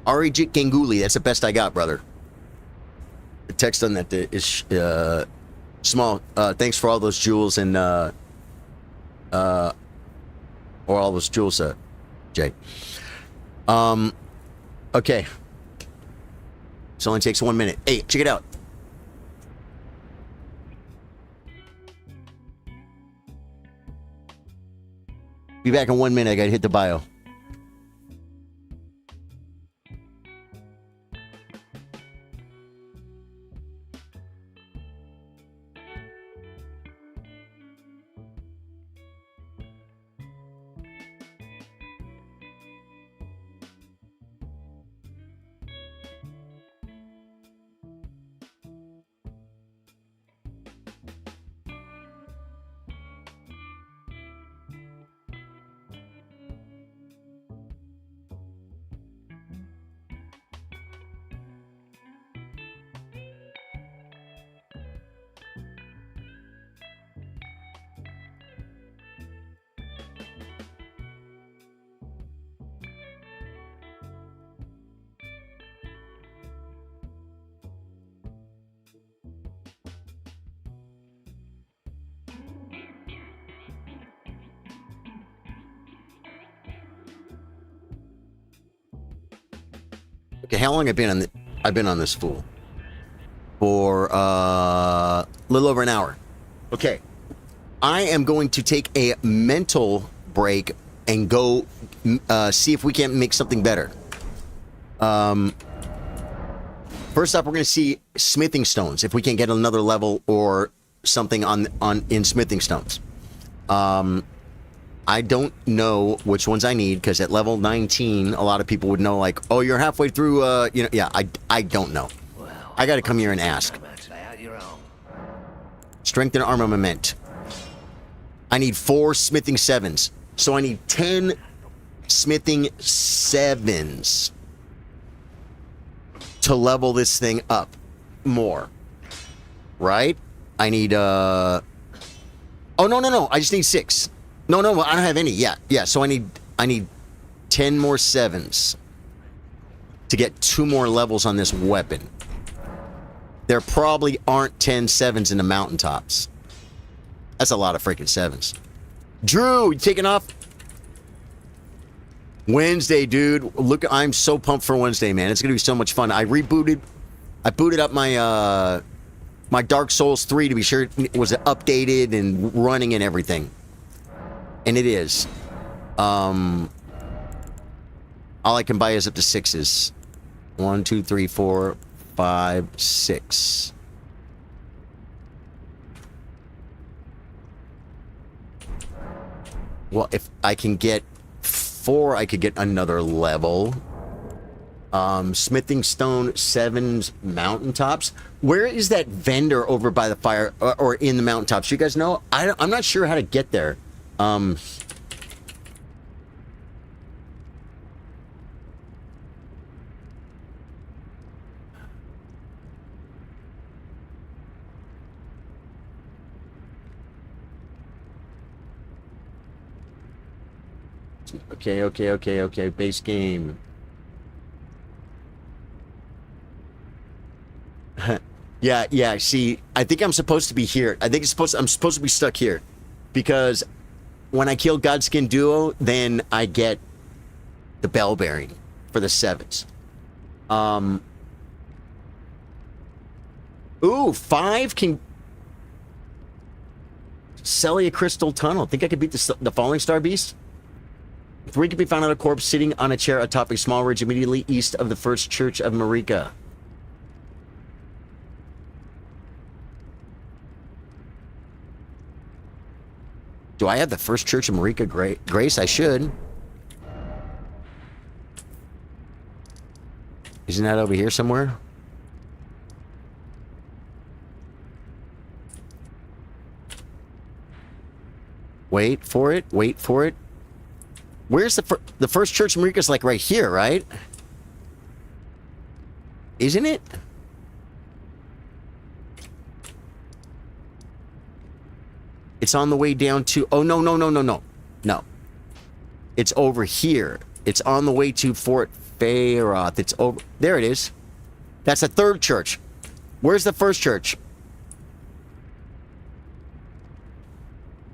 Arijit Ganguly. That's the best I got, brother. The text on that is... Small, thanks for all those jewels and, or all those jewels, Jay. Okay. This only takes 1 minute. Hey, check it out. Be back in 1 minute. I gotta hit the bio. Okay, how long I've been on this fool? For a little over an hour. Okay. I am going to take a mental break and go see if we can't make something better. First up, we're going to see smithing stones. If we can get another level or something in smithing stones. I don't know which ones I need because at level 19, a lot of people would know, like, oh, you're halfway through. Yeah, I don't know. I got to come here and ask. Strength and armament. I need 4 smithing 7s. So I need 10 smithing 7s to level this thing up more. Right? I need, oh, no. I just need 6. No, I don't have any. Yeah. So I need 10 more 7s to get 2 more levels on this weapon. There probably aren't 10 7s in the mountaintops. That's a lot of freaking 7s. Drew, you taking off? Wednesday, dude. Look, I'm so pumped for Wednesday, man. It's gonna be so much fun. I booted up my my Dark Souls 3 to be sure it was updated and running and everything. And it is. All I can buy is up to 6s. 1, 2, 3, 4, 5, 6. Well, if I can get 4, I could get another level. Smithing stone 7's mountaintops. Where is that vendor over by the fire or in the mountaintops? You guys know? I'm not sure how to get there. Okay. Base game. Yeah. See, I think I'm supposed to be here. I'm supposed to be stuck here. Because when I kill Godskin Duo, then I get the bell bearing for the 7s. Ooh, 5 can... Celia Crystal Tunnel. Think I could beat the Falling Star Beast? 3 can be found on a corpse sitting on a chair atop a small ridge immediately east of the First Church of Marika. Do I have the First Church of Marika Grace? I should. Isn't that over here somewhere? Wait for it. Where's the First Church of Marika? Is like right here, right? Isn't it? It's on the way down to... Oh, no. No. It's over here. It's on the way to Fort Feyroth. It's over... There it is. That's the 3rd church. Where's the 1st church?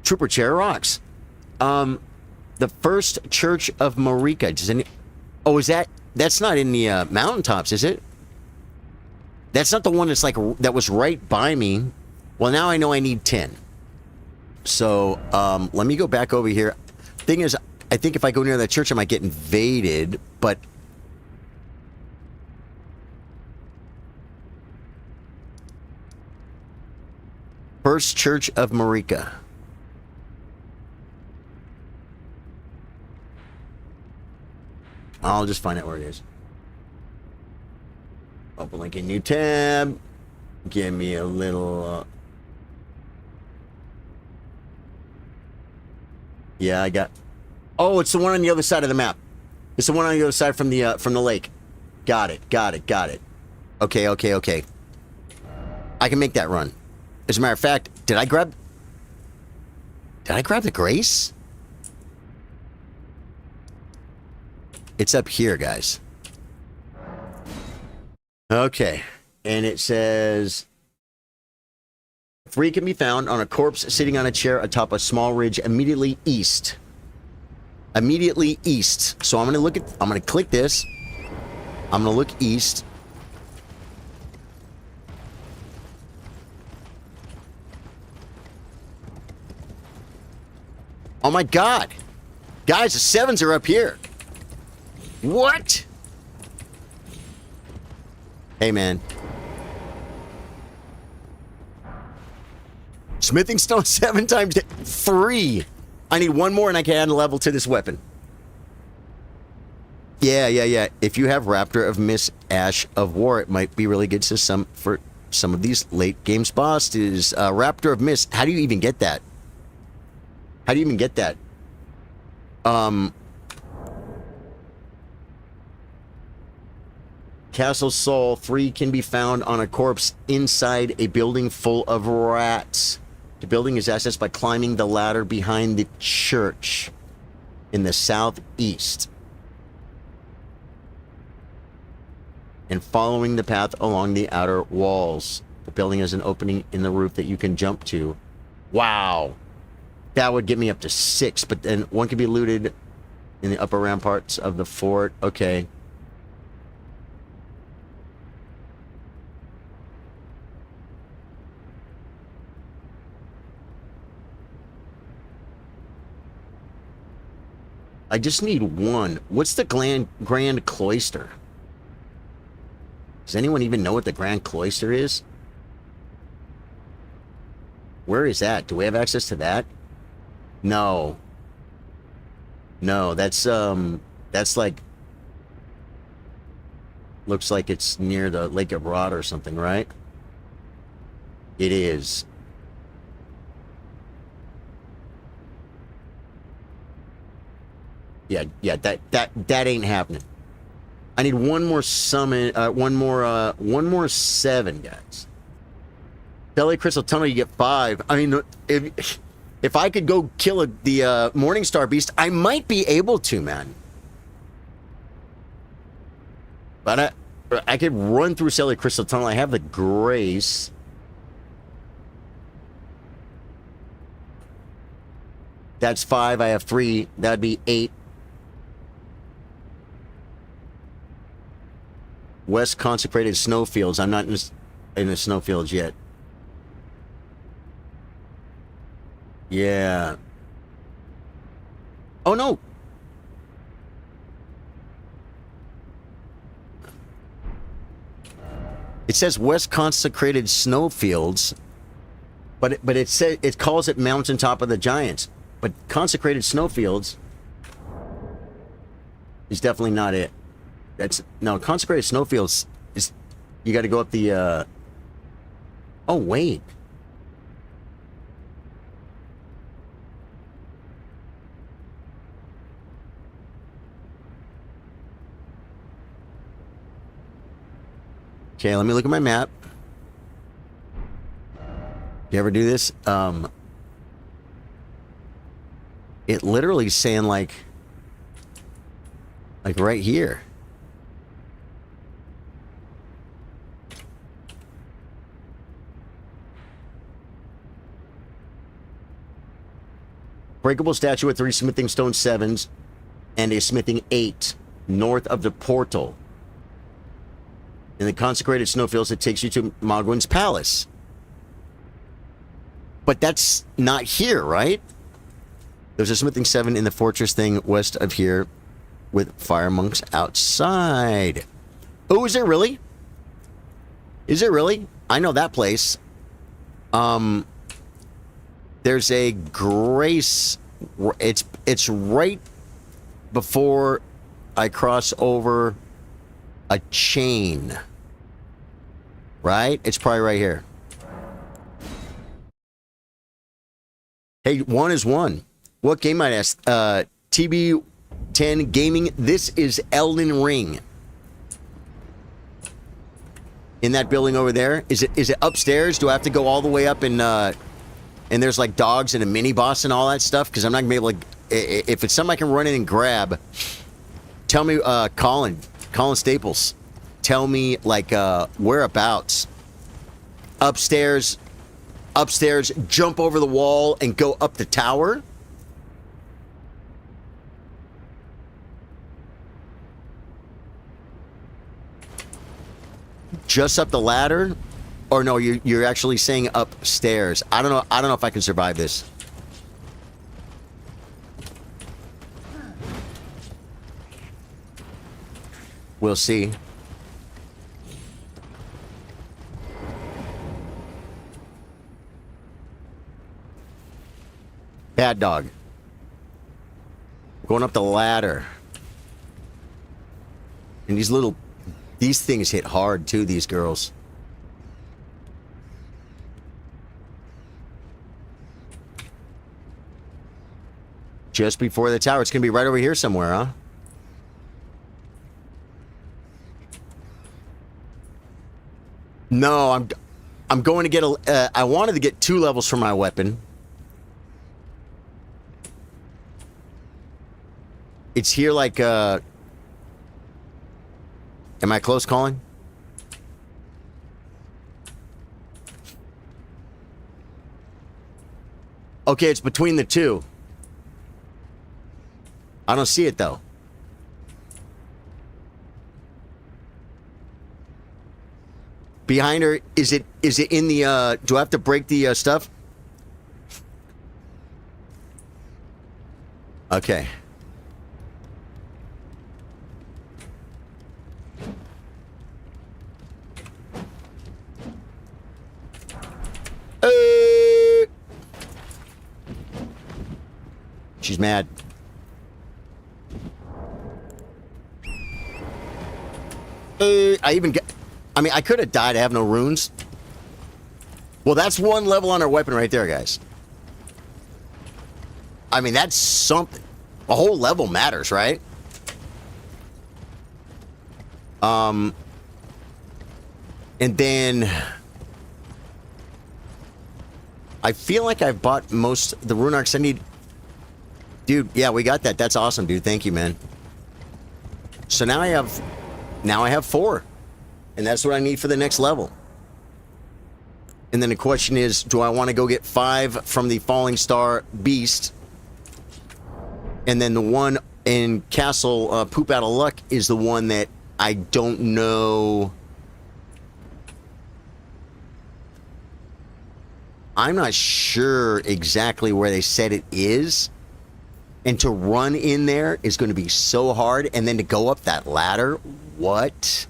Trooper Chair rocks. The First Church of Marika. Does any... Oh, is that... That's not in the mountaintops, is it? That's not the one that's like... That was right by me. Well, now I know I need 10. So, let me go back over here. Thing is, I think if I go near that church, I might get invaded, but... First Church of Marika. I'll just find out where it is. Open link a new tab. Give me a little... Yeah, I got... Oh, it's the one on the other side of the map. It's the one on the other side from the lake. Got it. Okay. I can make that run. As a matter of fact, did I grab the Grace? It's up here, guys. Okay. And it says... 3 can be found on a corpse sitting on a chair atop a small ridge immediately east. So I'm going to click this. I'm gonna look east. Oh my god! Guys, the 7s are up here. What? Hey, man. Smithing stone 7 times 3. I need one more and I can add a level to this weapon. Yeah. If you have Raptor of Miss Ash of War, it might be really good to for some of these late games bosses. Raptor of Miss, how do you even get that? How do you even get that? Castle Soul 3 can be found on a corpse inside a building full of rats. The building is accessed by climbing the ladder behind the church in the southeast and following the path along the outer walls. The building has an opening in the roof that you can jump to. Wow. That would get me up to 6, but then one could be looted in the upper ramparts of the fort. Okay. I just need one. What's the Grand Cloister? Does anyone even know what the Grand Cloister is? Where is that? Do we have access to that? No. No, that's like... Looks like it's near the Lake of Rod or something, right? It is. Yeah, that ain't happening. I need one more summon, one more 7, guys. Belly Crystal Tunnel, you get 5. I mean, if I could go kill the Morningstar Beast, I might be able to, man. But I could run through Selly Crystal Tunnel. I have the grace. That's 5. I have 3. That'd be 8. West Consecrated Snowfields. I'm not in the snowfields yet. Yeah. Oh, no. It says West Consecrated Snowfields, but it calls it Mountaintop of the Giants. But Consecrated Snowfields is definitely not it. No, Consecrated Snowfields is, you got to go up the, oh, wait. Okay, let me look at my map. You ever do this? It literally is saying like right here. Breakable statue with 3 smithing stone 7s and a smithing 8 north of the portal. In the consecrated snowfields, it takes you to Mogwin's palace. But that's not here, right? There's a smithing 7 in the fortress thing west of here with fire monks outside. Oh, is there really? Is there really? I know that place. There's a grace. It's right before I cross over a chain. Right? It's probably right here. Hey, 1 is 1. What game might I ask? TB10 Gaming. This is Elden Ring. In that building over there. Is it upstairs? Do I have to go all the way up and there's like dogs and a mini boss and all that stuff? Because I'm not gonna be able to. If it's something I can run in and grab, tell me, Colin Staples. Tell me like whereabouts. Upstairs, jump over the wall and go up the tower. Just up the ladder? Or no, you're actually saying upstairs. I don't know if I can survive this. We'll see. Bad dog. Going up the ladder. And these things hit hard too, these girls. Just before the tower. It's going to be right over here somewhere, huh? No, I'm going to get I wanted to get 2 levels for my weapon. It's here like, am I close calling? Okay, it's between the 2. I don't see it, though. Behind her, is it in the, do I have to break the, stuff? Okay. She's mad. I mean, I could have died. I have no runes. Well, that's 1 level on our weapon right there, guys. I mean, that's something. A whole level matters, right? And then I feel like I've bought most the rune arcs I need. Dude, yeah, we got that. That's awesome, dude. Thank you, man. So now I have 4. And that's what I need for the next level. And then the question is, do I want to go get 5 from the Falling Star Beast? And then the one in Castle Poop Out of Luck is the one that I don't know. I'm not sure exactly where they said it is. And to run in there is going to be so hard. And then to go up that ladder, what?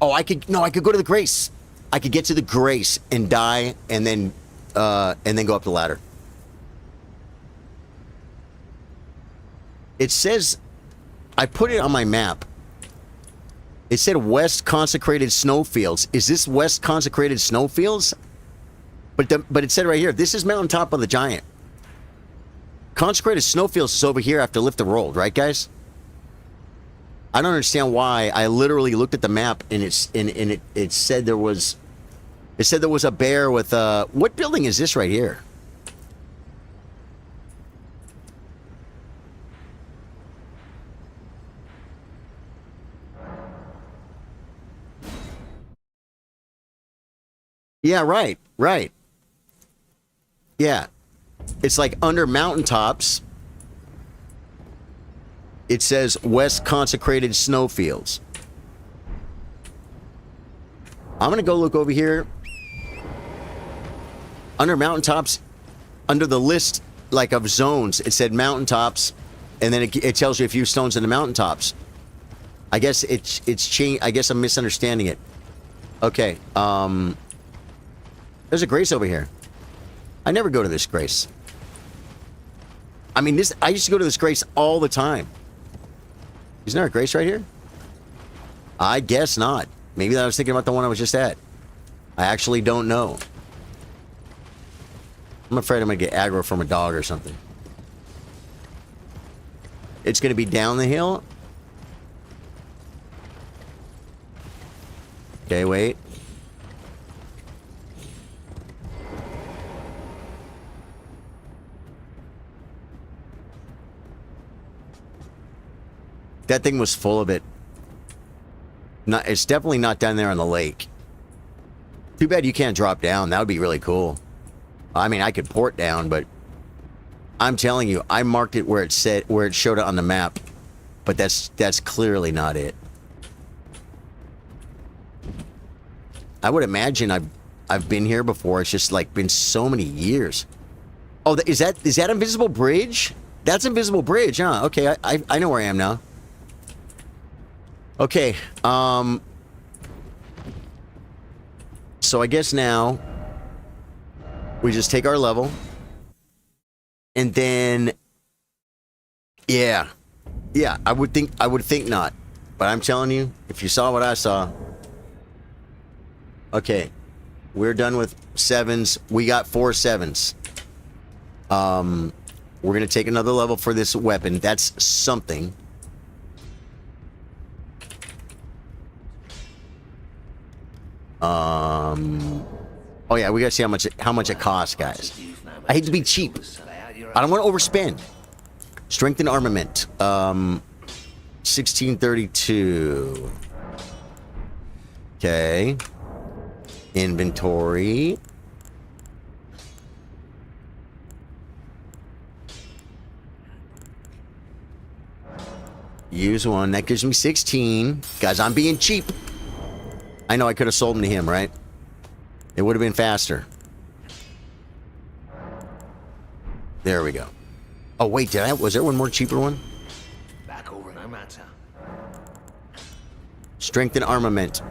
Oh, I could go to the Grace. I could get to the Grace and die and then go up the ladder. It says, I put it on my map. It said West Consecrated Snowfields. Is this West Consecrated Snowfields? But it said right here, this is Mountaintop of the Giant. Consecrated Snowfields is over here after Lift the Rolled, right, guys? I don't understand why. I literally looked at the map and it said there was a bear with what building is this right here? Yeah, right. Yeah. It's like under mountaintops. It says West Consecrated Snowfields. I'm going to go look over here. Under mountaintops, under the list like of zones, it said mountaintops, and then it tells you a few stones in the mountaintops. I guess it's changed. I guess I'm misunderstanding it. Okay. There's a Grace over here. I never go to this Grace. I mean, I used to go to this Grace all the time. Isn't there a Grace right here? I guess not. Maybe I was thinking about the one I was just at. I actually don't know. I'm afraid I'm going to get aggro from a dog or something. It's going to be down the hill. Okay, wait. That thing was full of it. It's definitely not down there on the lake. Too bad you can't drop down. That would be really cool. I mean, I could port down, but I'm telling you, I marked it where it showed it on the map, but that's clearly not it. I would imagine I've been here before. It's just like been so many years. Oh, is that Invisible Bridge? That's Invisible Bridge, huh? Okay, I know where I am now. Okay, so I guess now we just take our level and then yeah, I would think not. But I'm telling you, if you saw what I saw. Okay, we're done with 7s. We got 4 7s. We're gonna take another level for this weapon. That's something. Oh yeah, we gotta see how much it costs, guys. I hate to be cheap. I don't want to overspend. Strength and armament. 1632. Okay. Inventory. Use one. That gives me 16. Guys, I'm being cheap. I know I could have sold them to him, right? It would have been faster. There we go. Oh, wait, was there one more cheaper one? Back over no matter. Strength and armament.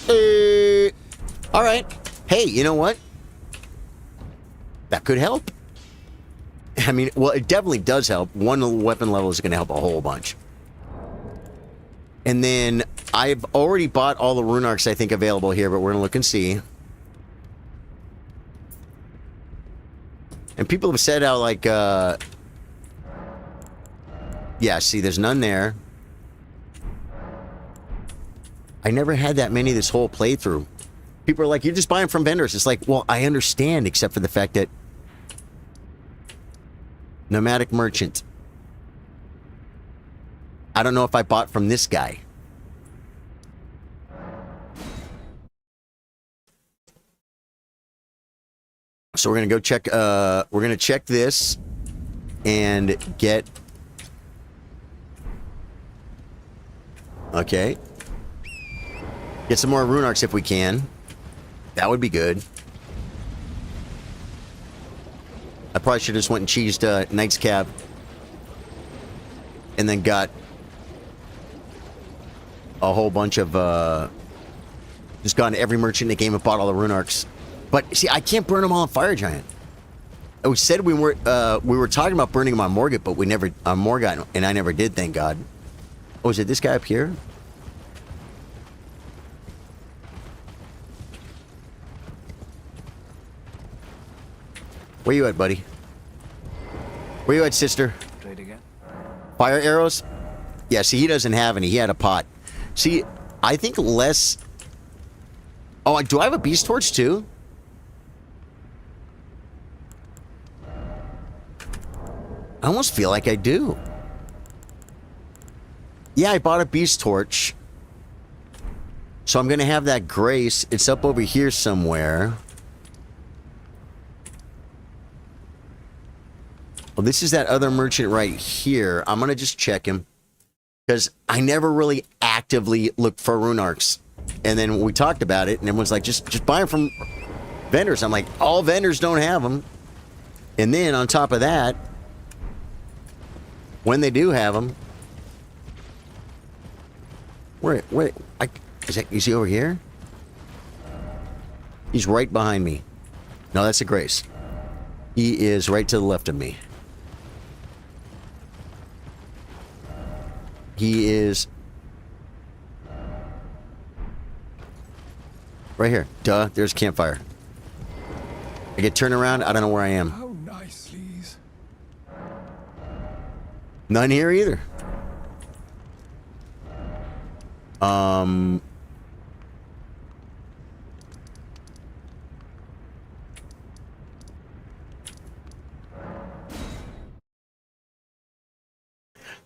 All right. Hey, you know what? That could help. I mean, well, it definitely does help. One weapon level is going to help a whole bunch. And then I've already bought all the rune arcs I think available here, but we're going to look and see. And people have said how, like, yeah, see, there's none there. I never had that many this whole playthrough. People are like, you're just buying from vendors. It's like, well, I understand, except for the fact that Nomadic Merchant. I don't know if I bought from this guy. So we're gonna go check. We're gonna check this and get. Okay. Get some more rune arcs if we can. That would be good. I probably should have just went and cheesed Knight's Cab. And then got a whole bunch of, just gone to every merchant in the game and bought all the rune arcs. But, see, I can't burn them all on Fire Giant. We said we were talking about burning them on Morgat, but we never, on Morgat, and I never did, thank God. Oh, is it this guy up here? Where you at, buddy? Where you at, sister? Trade again. Fire arrows? Yeah, see, he doesn't have any. He had a pot. See, I think less... Oh, do I have a beast torch, too? I almost feel like I do. Yeah, I bought a beast torch. So I'm going to have that grace. It's up over here somewhere. Well, this is that other merchant right here. I'm going to just check him. Because I never really actively looked for rune arcs. And then we talked about it, and everyone's like, just buy them from vendors. I'm like, all vendors don't have them. And then on top of that, when they do have them... Is he over here? He's right behind me. No, that's a grace. He is right to the left of me. He is right here. Duh, there's campfire. I get turned around, I don't know where I am. How nice, please. None here either.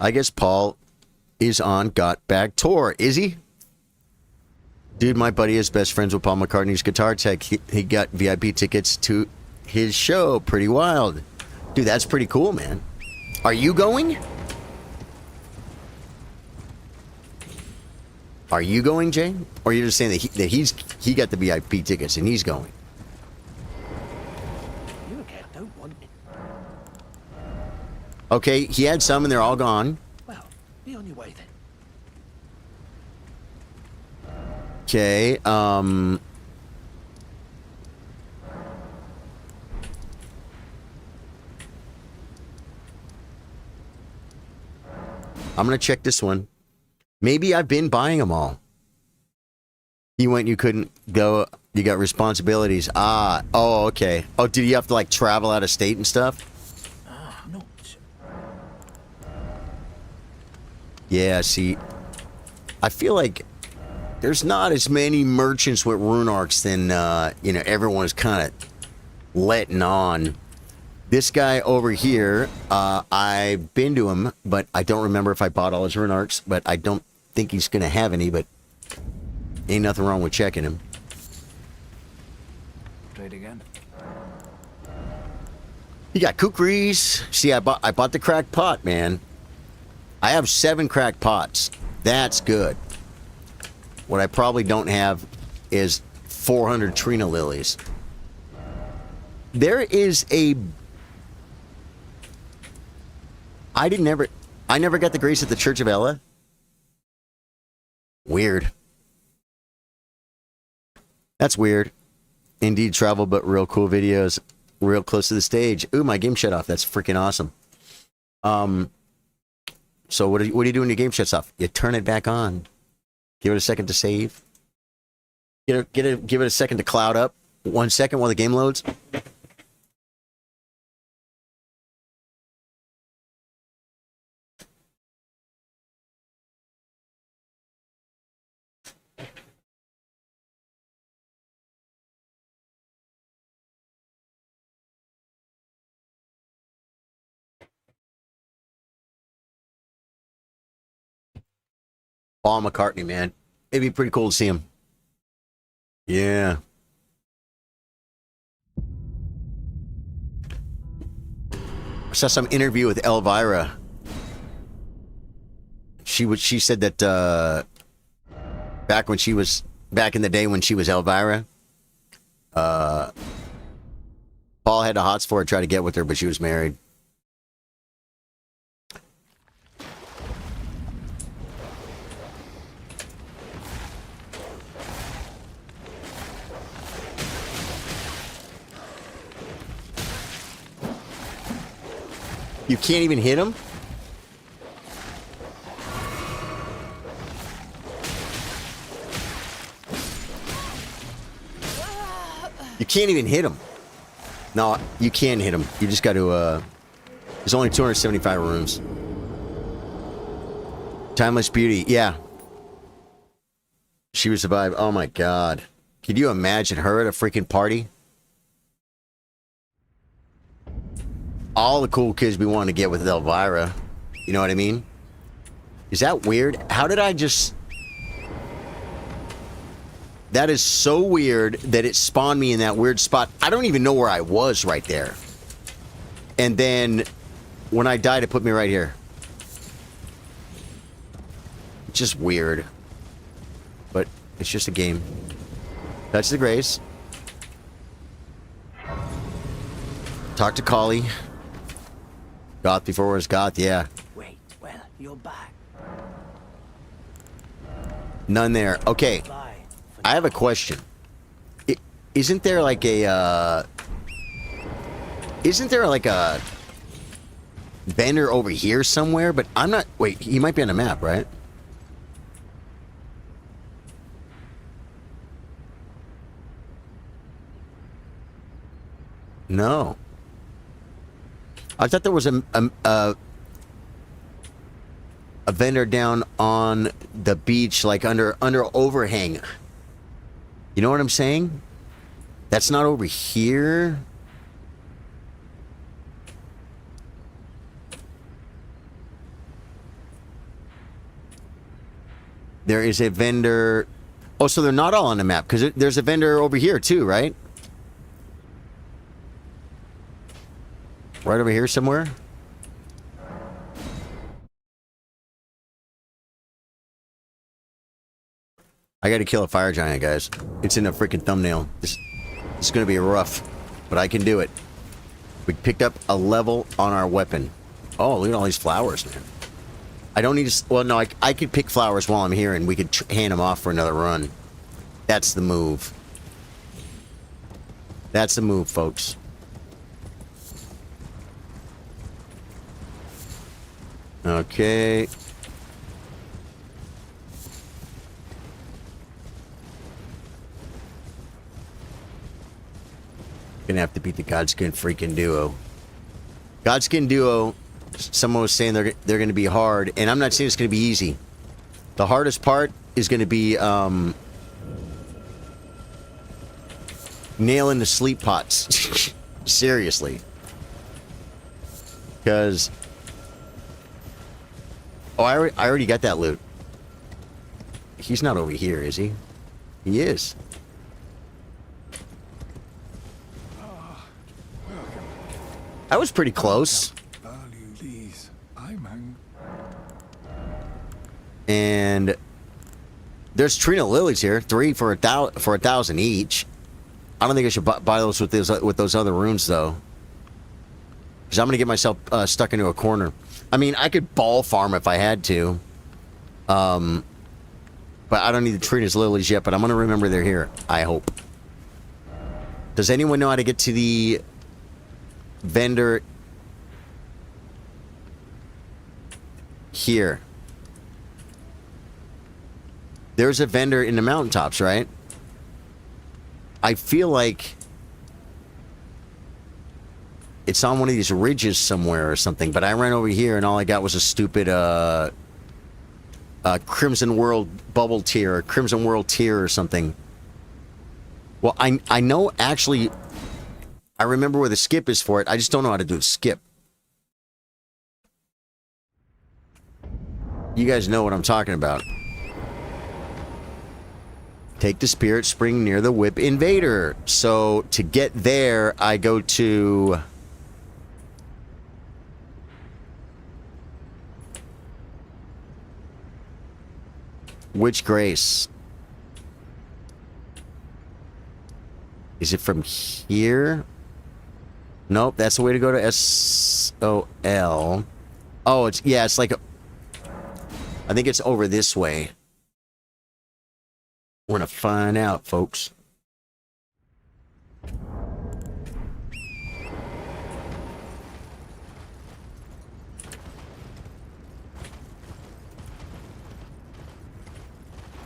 I guess Paul is on Got Back Tour. Is he? Dude, my buddy is best friends with Paul McCartney's guitar tech. He got VIP tickets to his show. Pretty wild. Dude, that's pretty cool, man. Are you going? Are you going, Jay? Or you're just saying that he got the VIP tickets and he's going? You again don't want it. Okay, he had some and they're all gone. Well, be on your way then. Okay, I'm gonna check this one. Maybe I've been buying them all. You went, you couldn't go, you got responsibilities. Ah, oh, okay. Oh, did you have to like travel out of state and stuff? Not. Yeah, see, I feel like there's not as many merchants with rune arcs than, you know, everyone is kind of letting on. This guy over here, I've been to him, but I don't remember if I bought all his rune arcs, but I don't think he's going to have any, but ain't nothing wrong with checking him. Trade again. You got kukris. See, I bought the cracked pot, man. I have 7 cracked pots. That's good. What I probably don't have is 400 Trina lilies. There is a... I never got the grace at the Church of Ella. Weird. That's weird. Indeed travel, but real cool videos. Real close to the stage. Ooh, my game shut off. That's freaking awesome. So what do you do when your game shuts off? You turn it back on. Give it a second to save. Give it a second to cloud up. 1 second while the game loads. Paul McCartney, man. It'd be pretty cool to see him. Yeah. I saw some interview with Elvira. She said that back in the day when she was Elvira, Paul had the hots for her, tried to get with her, but she was married. You can't even hit him? You can't even hit him. No, you can hit him. You just got to, there's only 275 rooms. Timeless Beauty, yeah. She would survive. Oh my god. Could you imagine her at a freaking party? All the cool kids we want to get with Elvira. You know what I mean? Is that weird? How did I just... That is so weird that it spawned me in that weird spot. I don't even know where I was right there. And then when I died, it put me right here. Just weird. But it's just a game. Touch the grace. Talk to Kali. Goth before it was Goth, yeah. Wait, well, you're back. None there. Okay. I have a question. Isn't there like a, Isn't there like a vendor over here somewhere? But I'm not... Wait, he might be on the map, right? No. I thought there was a vendor down on the beach, like under overhang. You know what I'm saying? That's not over here. There is a vendor. Oh, so they're not all on the map because there's a vendor over here too, right? Right over here somewhere. I gotta kill a fire giant, guys. It's in a freaking thumbnail. This is gonna be rough, but I can do it. We picked up a level on our weapon. Oh, look at all these flowers, man. I don't need to... Well, no, I could pick flowers while I'm here, and we could hand them off for another run. That's the move. That's the move, folks. Okay. Gonna have to beat the Godskin freaking Duo. Godskin Duo, someone was saying they're gonna be hard, and I'm not saying it's gonna be easy. The hardest part is gonna be nailing the sleep pots. Seriously. Because oh, I already got that loot. He's not over here, is he? He is. That was pretty close. And there's Trina lilies here, 3 for $1,000 each. I don't think I should buy those with those other runes though, because I'm gonna get myself stuck into a corner. I mean, I could ball farm if I had to, but I don't need the Trina's lilies yet. But I'm gonna remember they're here. I hope. Does anyone know how to get to the vendor here? There's a vendor in the mountaintops, right? I feel like it's on one of these ridges somewhere or something, but I ran over here and all I got was a stupid Crimson World bubble tier, or Crimson World tier or something. Well, I know actually, I remember where the skip is for it. I just don't know how to do a skip. You guys know what I'm talking about. Take the Spirit Spring near the Whip Invader. So to get there, I go to... Witch Grace. Is it from here? Nope, that's the way to go to S-O-L. Oh, it's... Yeah, it's like... I think it's over this way. We're gonna find out, folks.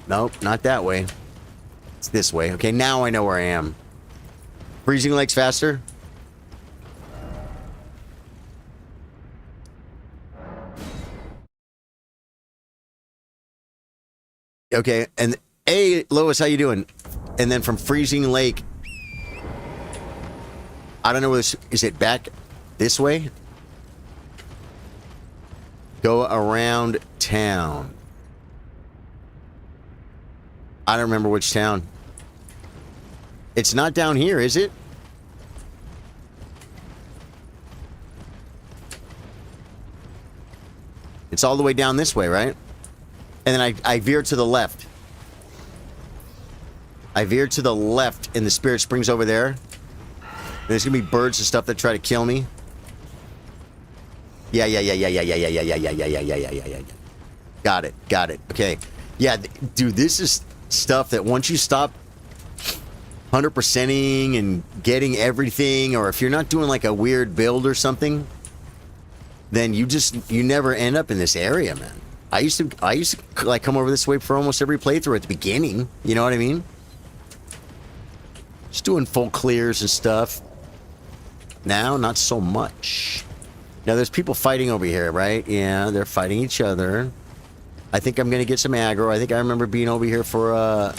Nope, not that way. It's this way. Okay, now I know where I am. Freezing Lake's faster? Okay, and... Hey, Lois, how you doing? And then from Freezing Lake, I don't know where this... Is it back this way? Go around town. I don't remember which town. It's not down here, is it? It's all the way down this way, right? And then I veer to the left. I veered to the left, and the Spirit Spring's over there. And there's gonna be birds and stuff that try to kill me. Yeah. Got it. Okay. Yeah, dude, this is stuff that once you stop 100%ing and getting everything, or if you're not doing like a weird build or something, then you never end up in this area, man. I used to like come over this way for almost every playthrough at the beginning. You know what I mean? Just doing full clears and stuff. Now, not so much. Now, there's people fighting over here, right? Yeah, they're fighting each other. I think I'm going to get some aggro. I think I remember being over here for,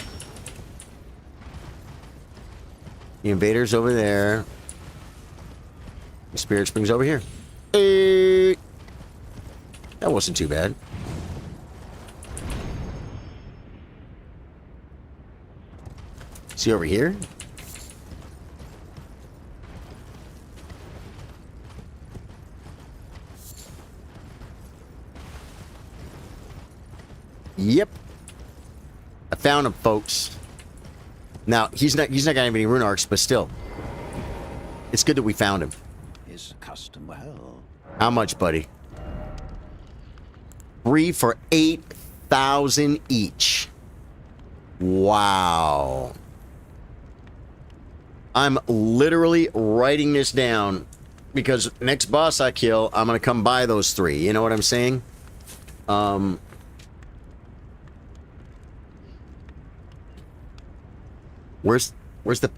the invaders over there. The Spirit Spring's over here. Hey. That wasn't too bad. See over here? Yep. I Found him, folks. Now, he's not gonna have any rune arcs, but still. It's good that we found him. His custom well. How much, buddy? 3 for 8,000 each. Wow. I'm literally writing this down because next boss I kill, I'm gonna come buy those 3. You know what I'm saying? Where's the...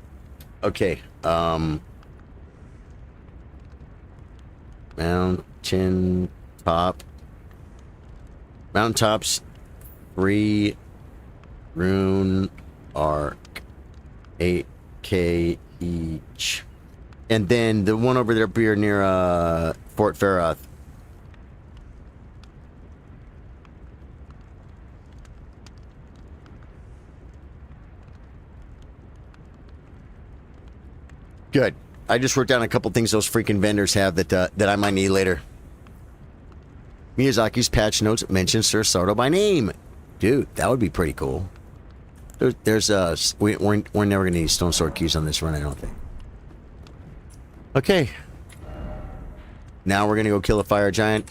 Okay, mountain top. Mountain tops, 3 rune arc, 8k each. And then the one over there near Fort Faroth. Good. I just wrote down a couple things those freaking vendors have that I might need later. Miyazaki's patch notes mention Sir Sardo by name. Dude, that would be pretty cool. There's we're never gonna need stone sword keys on this run, I don't think. Okay. Now we're gonna go kill a fire giant.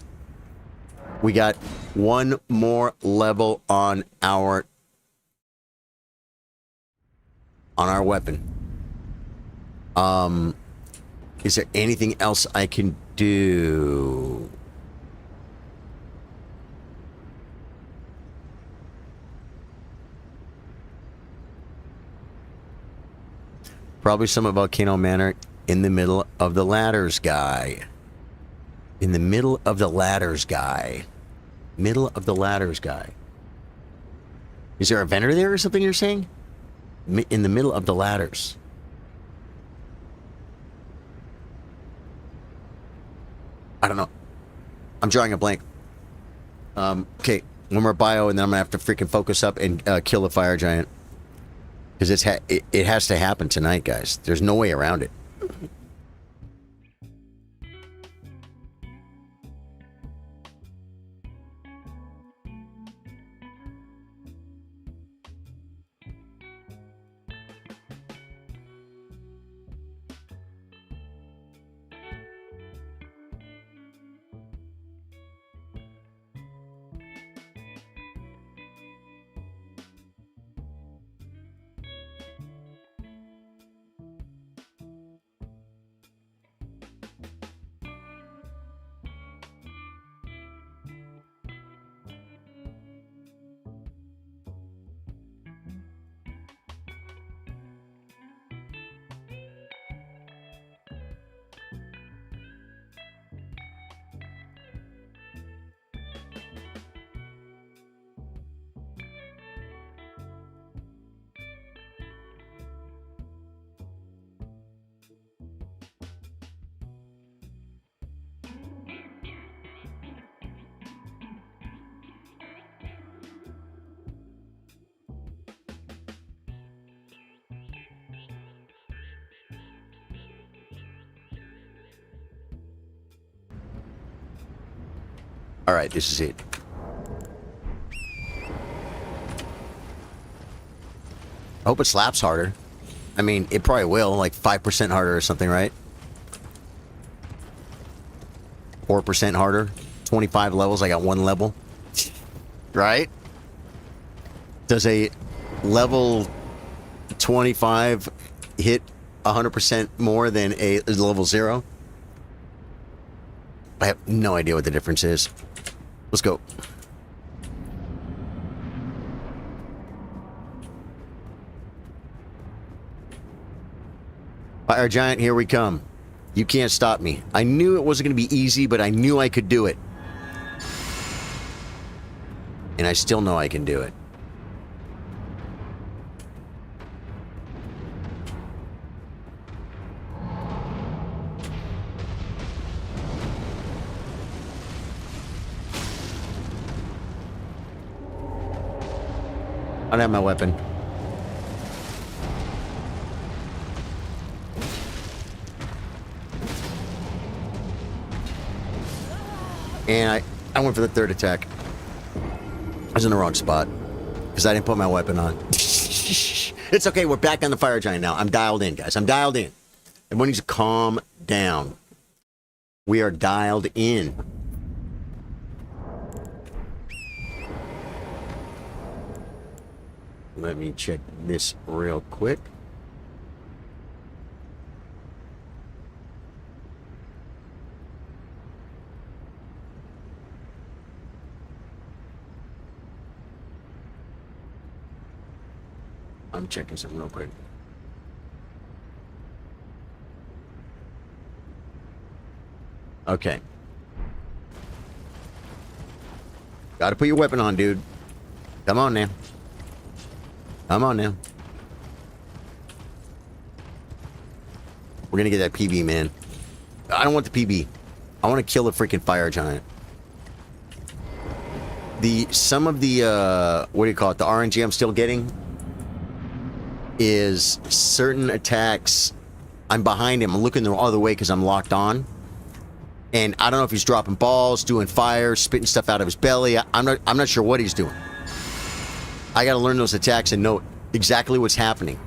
We got one more level on our weapon. Is there anything else I can do? Probably some of Volcano Manor in the middle of the ladders guy. In the middle of the ladders guy. Middle of the ladders guy. Is there a vendor there or something you're saying? In the middle of the ladders. I don't know. I'm drawing a blank. Okay, one more bio and then I'm gonna have to freaking focus up and kill the fire giant. Because it has to happen tonight, guys. There's no way around it. Alright, this is it. I hope it slaps harder. I mean, it probably will, like 5% harder or something, right? 4% harder. 25 levels, I got 1 level. Right? Does a level 25 hit 100% more than a level 0? I have no idea what the difference is. Let's go. Fire Giant, here we come. You can't stop me. I knew it wasn't going to be easy, but I knew I could do it. And I still know I can do it. I don't have my weapon. And I went for the 3rd attack. I was in the wrong spot because I didn't put my weapon on. It's okay. We're back on the Fire Giant now. I'm dialed in, guys. I'm dialed in. Everyone needs to calm down. We are dialed in. Let me check this real quick. I'm checking something real quick. Okay. Gotta put your weapon on, dude. Come on now. Come on now. We're gonna get that PB, man. I don't want the PB. I want to kill the freaking Fire Giant. Some of the, what do you call it? The RNG I'm still getting is certain attacks. I'm behind him. I'm looking the other way because I'm locked on. And I don't know if he's dropping balls, doing fire, spitting stuff out of his belly. I'm not sure what he's doing. I got to learn those attacks and know exactly what's happening.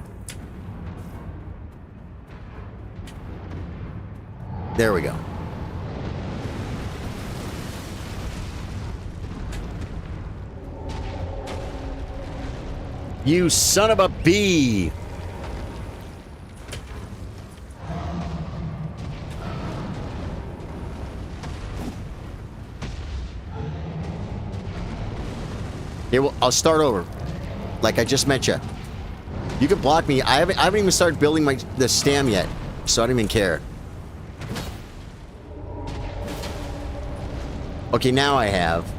There we go. You son of a bee! Here, well, I'll start over. Like I just met you. You can block me. I haven't even started building the stam yet, so I don't even care. Okay, now I have.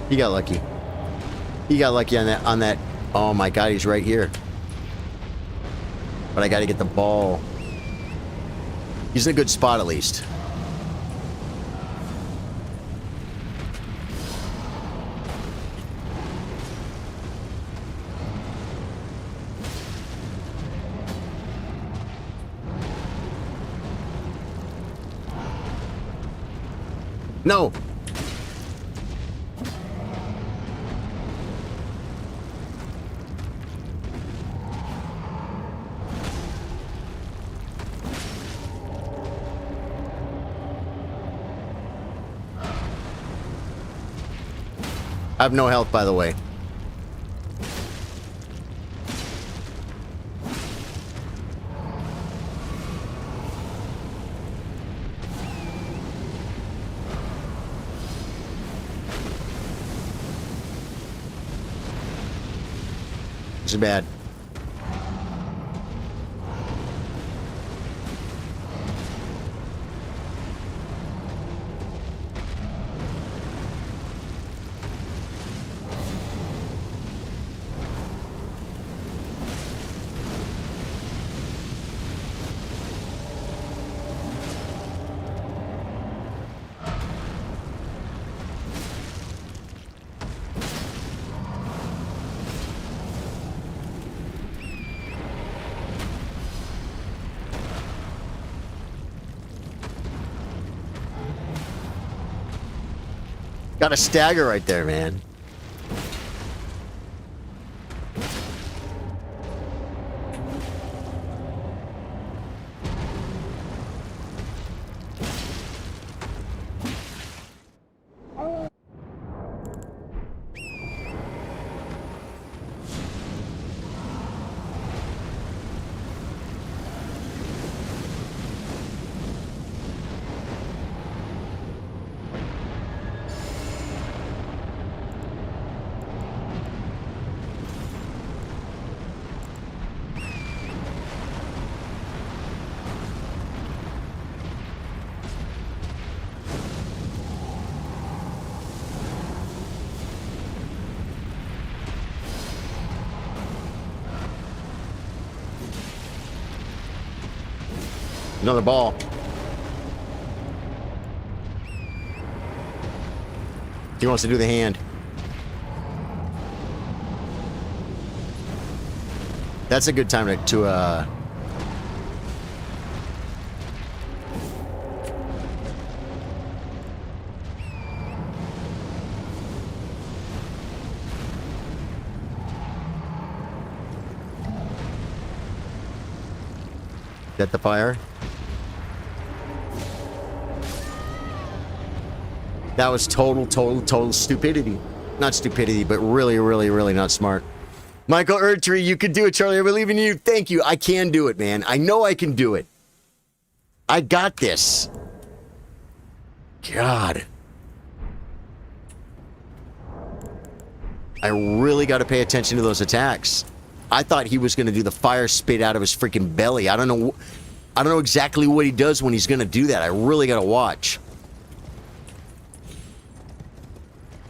He got lucky. He got lucky on that. Oh my god, he's right here. But I gotta get the ball. He's in a good spot at least. No! I have no health, by the way. This is bad. Got a stagger right there, man. Another ball. He wants to do the hand. That's a good time to set the fire. That was total stupidity. Not stupidity, but really not smart. Michael Ertree, you could do it, Charlie. I believe in you. Thank you. I can do it, man. I know I can do it. I got this. God. I really got to pay attention to those attacks. I thought he was going to do the fire spit out of his freaking belly. I don't know exactly what he does when he's going to do that. I really got to watch.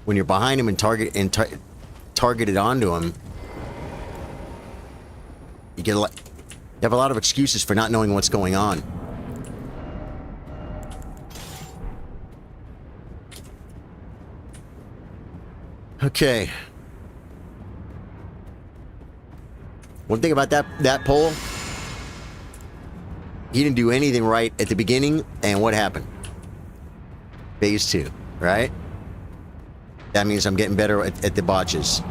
When you're behind him and targeted onto him, you have a lot of excuses for not knowing what's going on. Okay. One thing about that pole, he didn't do anything right at the beginning, and what happened? Phase 2, right? That means I'm getting better at the botches.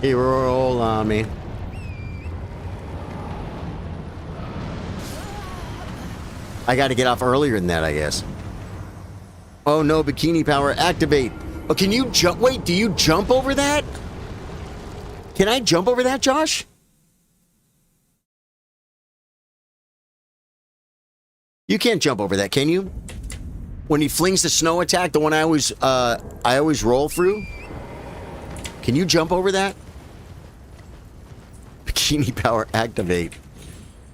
He roll on me. I got to get off earlier than that, I guess. Oh no, bikini power, activate. Oh, can you jump? Wait, do you jump over that? Can I jump over that, Josh? You can't jump over that, can you? When he flings the snow attack, the one I always roll through. Can you jump over that? Bikini power, activate.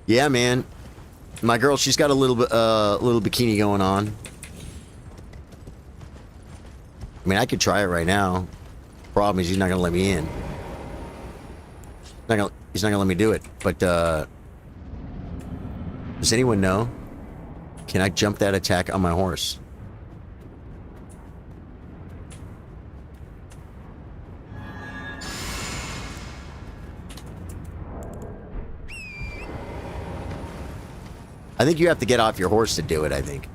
Yeah, man. My girl, she's got a little bikini going on. I mean, I could try it right now. Problem is, he's not gonna let me in. He's not gonna let me do it. But does anyone know? Can I jump that attack on my horse? I think you have to get off your horse to do it, I think.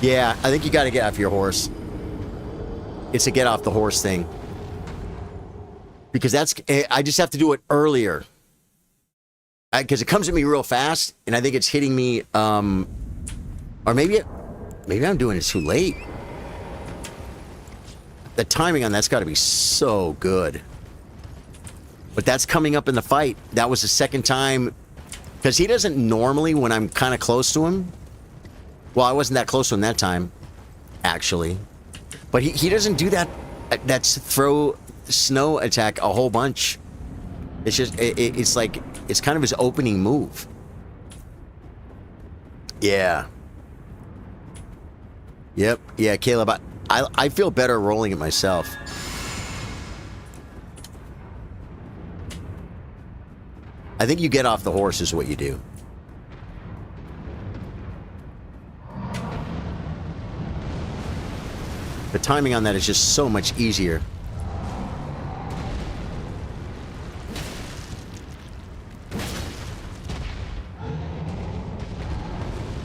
Yeah, I think you got to get off your horse. It's a get off the horse thing. Because that's... I just have to do it earlier. Because it comes at me real fast, and I think it's hitting me... or maybe I'm doing it too late. The timing on that's got to be so good. But that's coming up in the fight. That was the second time. Because he doesn't normally, when I'm kind of close to him... Well, I wasn't that close to him that time, actually. But he doesn't do that. That's throw snow attack a whole bunch. It's just, it's like, it's kind of his opening move. Yeah. Yep. Yeah, Caleb, I feel better rolling it myself. I think you get off the horse is what you do. The timing on that is just so much easier.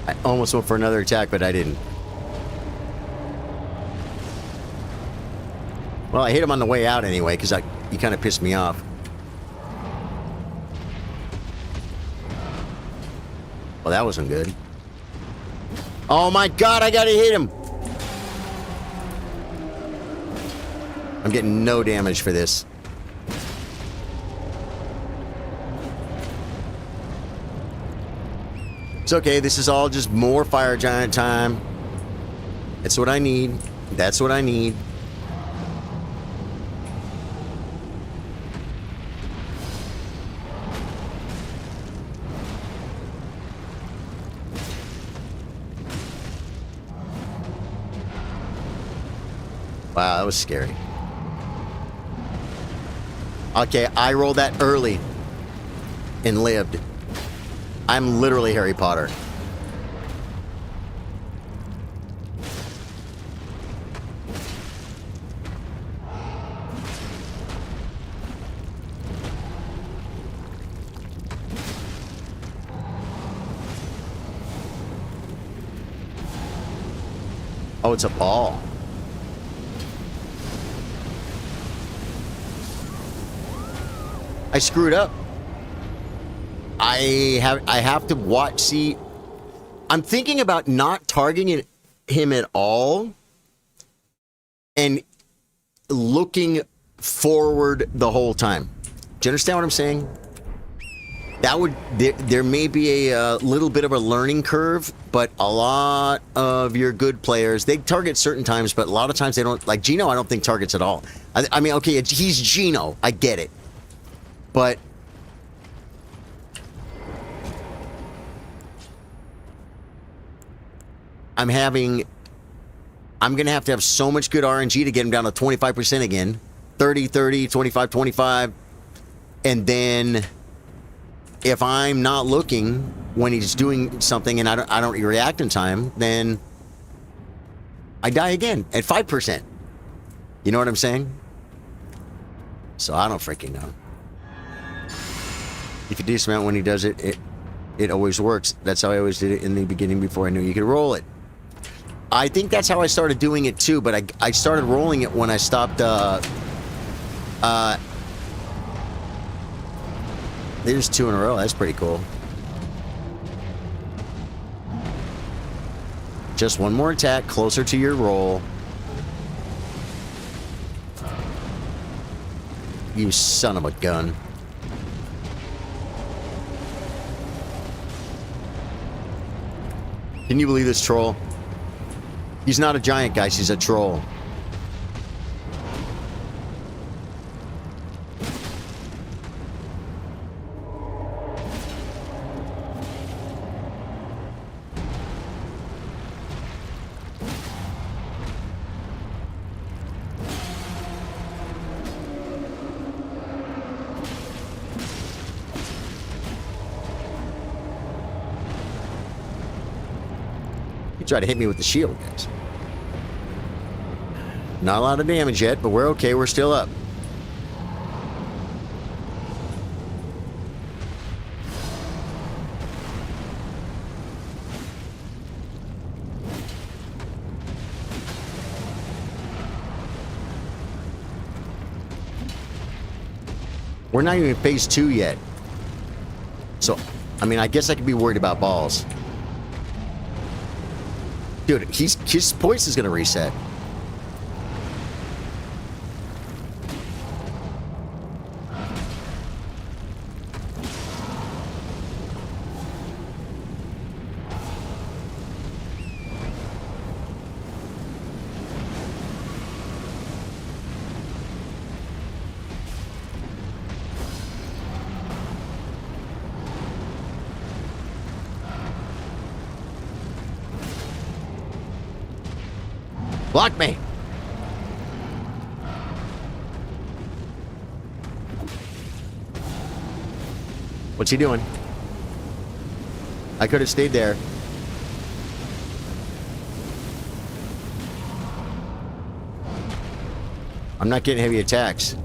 I almost went for another attack, but I didn't. Well, I hit him on the way out anyway, because he kind of pissed me off. Well, that wasn't good. Oh my god, I gotta hit him! I'm getting no damage for this. It's okay, this is all just more Fire Giant time. That's what I need. That's what I need. Wow, that was scary. Okay, I rolled that early and lived. I'm literally Harry Potter. Oh, it's a ball. I screwed up. I have to watch. See, I'm thinking about not targeting him at all and looking forward the whole time. Do you understand what I'm saying? That would there may be a little bit of a learning curve, but a lot of your good players, they target certain times, but a lot of times they don't. Like Gino, I don't think targets at all. I mean, okay, he's Gino, I get it, but I'm gonna have to have so much good RNG to get him down to 25% again, 30, 30, 25, 25, and then if I'm not looking when he's doing something and I don't react in time, then I die again at 5%. You know what I'm saying? So I don't freaking know. If you dismount when he does it, it always works. That's how I always did it in the beginning before I knew you could roll it. I think that's how I started doing it too, but I started rolling it when I stopped there's 2 in a row. That's pretty cool. Just one more attack closer to your roll. You son of a gun. Can you believe this troll? He's not a giant, guys. He's a troll. Try to hit me with the shield, guys. Not a lot of damage yet, but we're okay. We're still up. We're not even in phase 2 yet. So, I mean, I guess I could be worried about balls. Dude, his poise is going to reset. Block me. What's he doing? I could have stayed there. I'm not getting heavy attacks.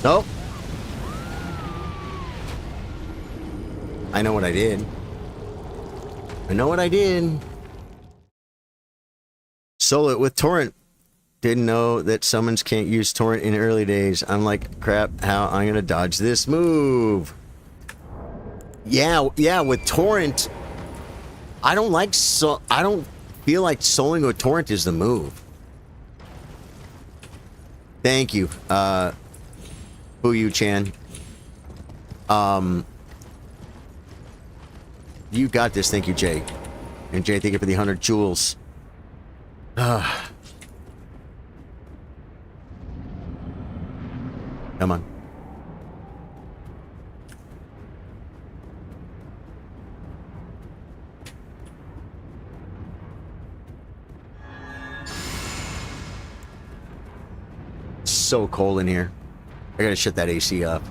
Nope. I know what I did. I know what I did. Solo it with torrent. Didn't know that summons can't use torrent in early days. I'm like, crap, how I'm gonna dodge this move. Yeah, with torrent, I don't feel like soloing with torrent is the move. Thank you, Boo-Yu-chan. You got this. Thank you, Jake. And Jay, thank you for the 100 jewels. Come on. So cold in here. I gotta shut that AC up.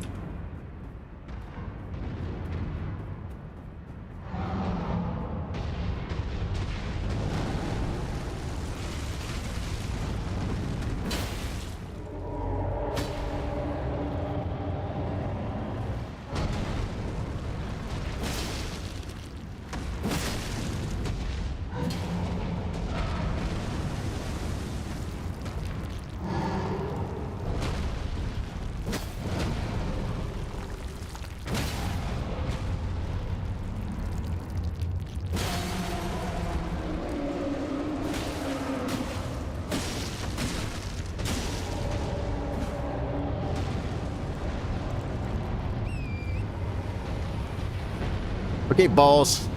Okay, balls.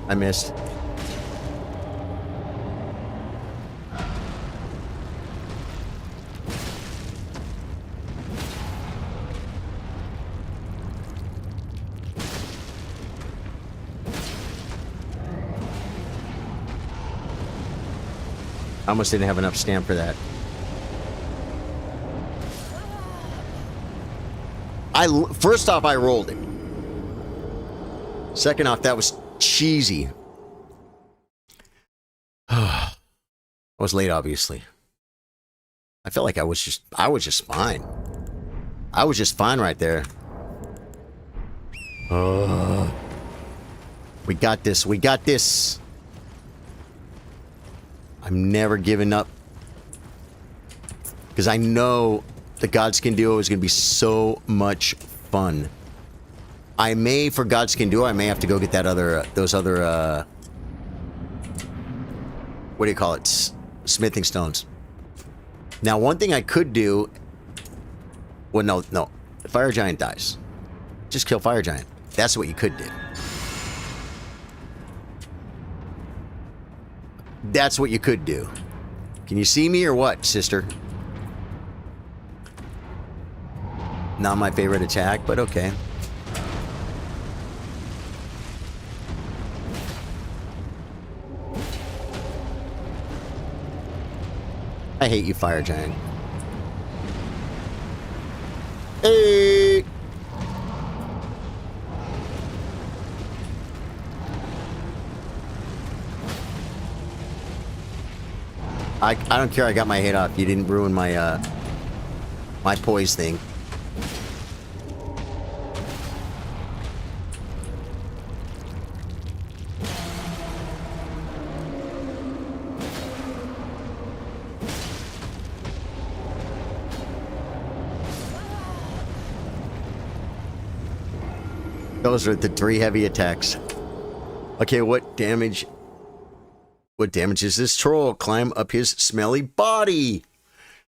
I missed. I almost didn't have enough stamp for that. First off, I rolled it. Second off, that was cheesy. I was late, obviously. I felt like I was just fine. I was just fine right there. We got this. We got this. I'm never giving up. Because I know the Godskin Duo is going to be so much fun. I may, for Godskin Duo, I may have to go get that other, those other, what do you call it? Smithing stones. Now, one thing I could do... Well, no. The Fire Giant dies. Just kill Fire Giant. That's what you could do. That's what you could do. Can you see me or what, sister? Not my favorite attack, but okay. I hate you, Fire Giant. Hey! I don't care. I got my head off. You didn't ruin my my poise thing. Those are the 3 heavy attacks. Okay, what damage? What damages this troll? Climb up his smelly body.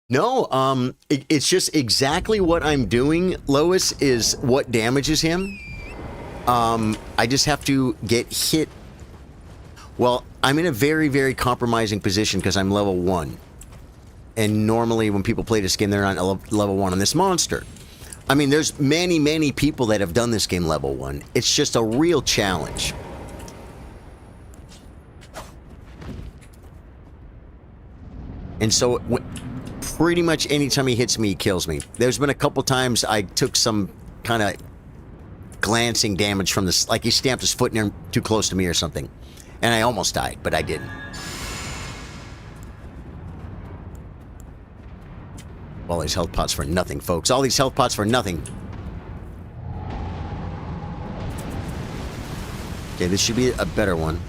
No, it's just exactly what I'm doing, Lois, is what damages him. I just have to get hit. Well, I'm in a very, very compromising position because I'm level 1. And normally when people play this game, they're not level 1 on this monster. I mean, there's many, many people that have done this game level 1. It's just a real challenge. And so, pretty much anytime he hits me, he kills me. There's been a couple times I took some kind of glancing damage from this, like he stamped his foot near too close to me or something. And I almost died, but I didn't. All these health pots for nothing, folks. All these health pots for nothing. Okay, this should be a better one.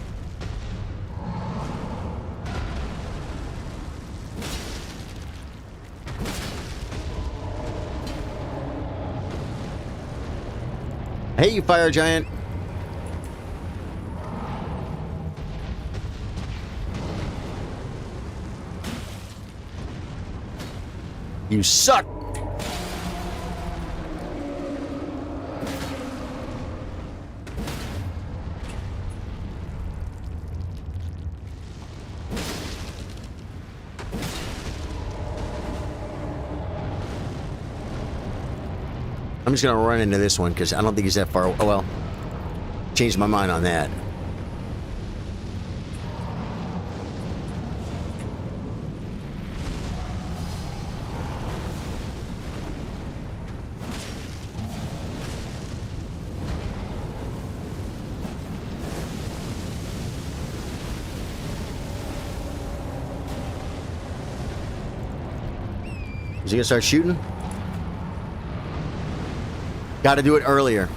Hey, you Fire Giant. You suck! I'm just gonna run into this one because I don't think he's that far. Oh well. Changed my mind on that. Is he gonna start shooting? Gotta do it earlier.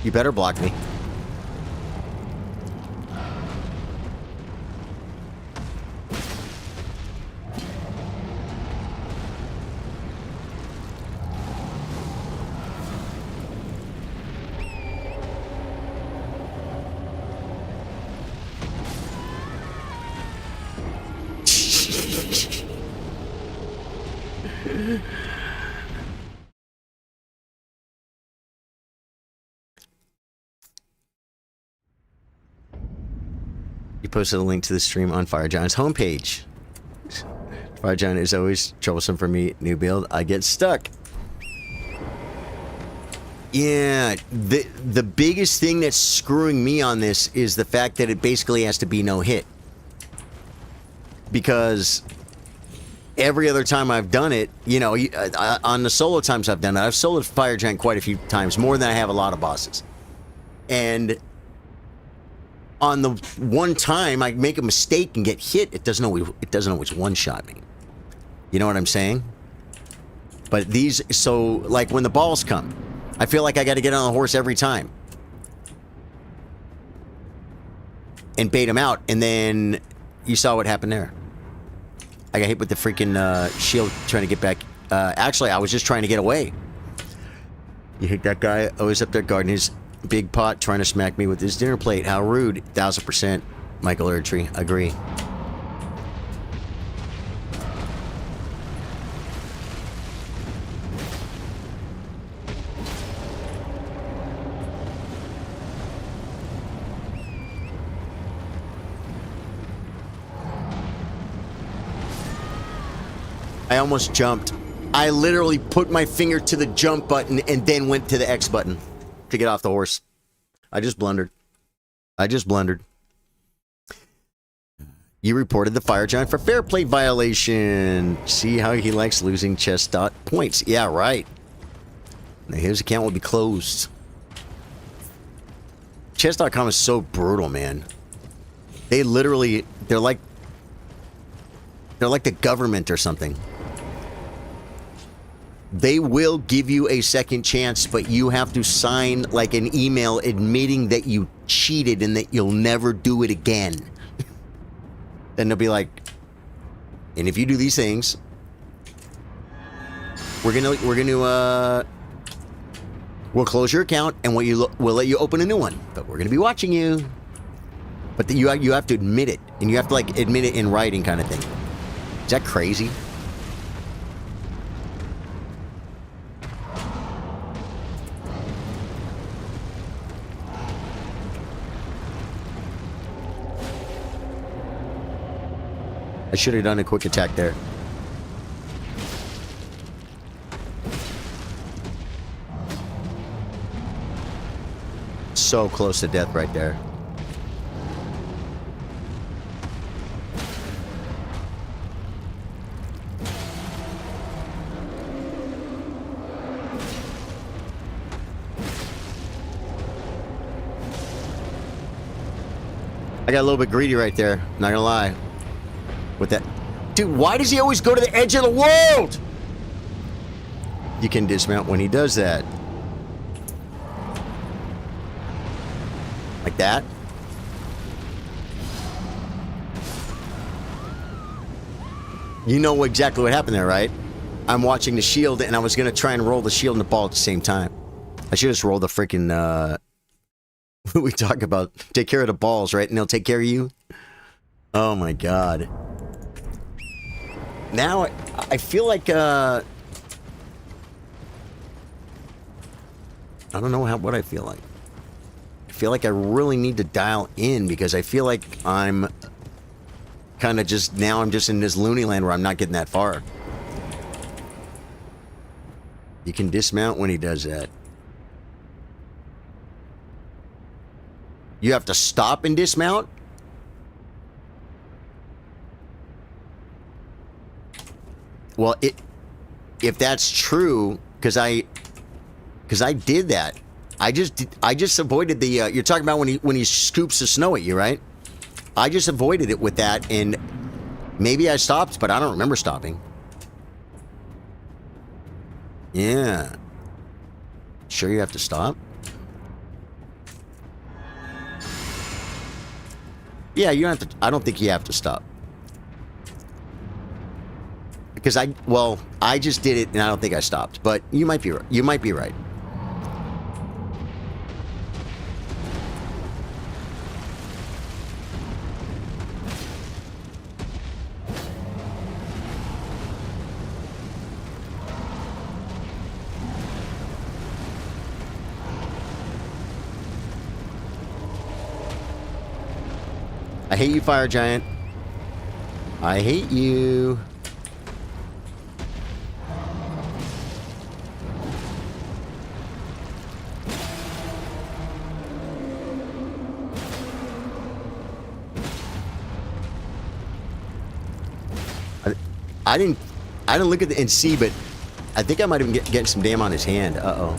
You better block me. You posted a link to the stream on Fire Giant's homepage. Fire Giant is always troublesome for me. New build, I get stuck. Yeah, the biggest thing that's screwing me on this is the fact that it basically has to be no hit. Because every other time I've done it, you know, on the solo times I've done it, I've soloed Fire Giant quite a few times, more than I have a lot of bosses. And on the one time I make a mistake and get hit, it doesn't always one-shot me. You know what I'm saying? But these, so like when the balls come, I feel like I got to get on the horse every time and bait them out, and then you saw what happened there. I got hit with the freaking shield trying to get back. Actually, I was just trying to get away. You hit that guy always up there guarding his big pot, trying to smack me with his dinner plate. How rude. 1000%. Michael Ertree. Agree. I almost jumped. I literally put my finger to the jump button and then went to the X button to get off the horse. I just blundered. You reported the Fire Giant for fair play violation. See how he likes losing chest dot points. Yeah, right. Now his account will be closed. Chess.com is so brutal, man. They literally, they're like the government or something. They will give you a second chance, but you have to sign like an email admitting that you cheated and that you'll never do it again. Then they'll be like, and if you do these things, we'll close your account and we'll let you open a new one. But we're gonna be watching you. But you have to admit it, and you have to like admit it in writing, kind of thing. Is that crazy? I should have done a quick attack there. So close to death right there. I got a little bit greedy right there, not gonna lie. With that. Dude, why does he always go to the edge of the world? You can dismount when he does that. Like that. You know exactly what happened there, right? I'm watching the shield, and I was going to try and roll the shield and the ball at the same time. I should just roll the freaking We talk about take care of the balls, right? And they'll take care of you. Oh my god. Now I feel like I don't know what I feel like. I feel like I really need to dial in because I feel like I'm kind of just now I'm just in this loony land where I'm not getting that far. You can dismount when he does that. You have to stop and dismount? Well, if that's true, because I did that. I just avoided the you're talking about when he scoops the snow at you, right? I just avoided it with that, and maybe I stopped, but I don't remember stopping. Yeah. Sure you have to stop? Yeah, you don't have to. I don't think you have to stop. Because I just did it and I don't think I stopped. But you might be right. You might be right. I hate you, Fire Giant. I hate you. I didn't look at the and see, but I think I might have been getting some damn on his hand. Uh-oh.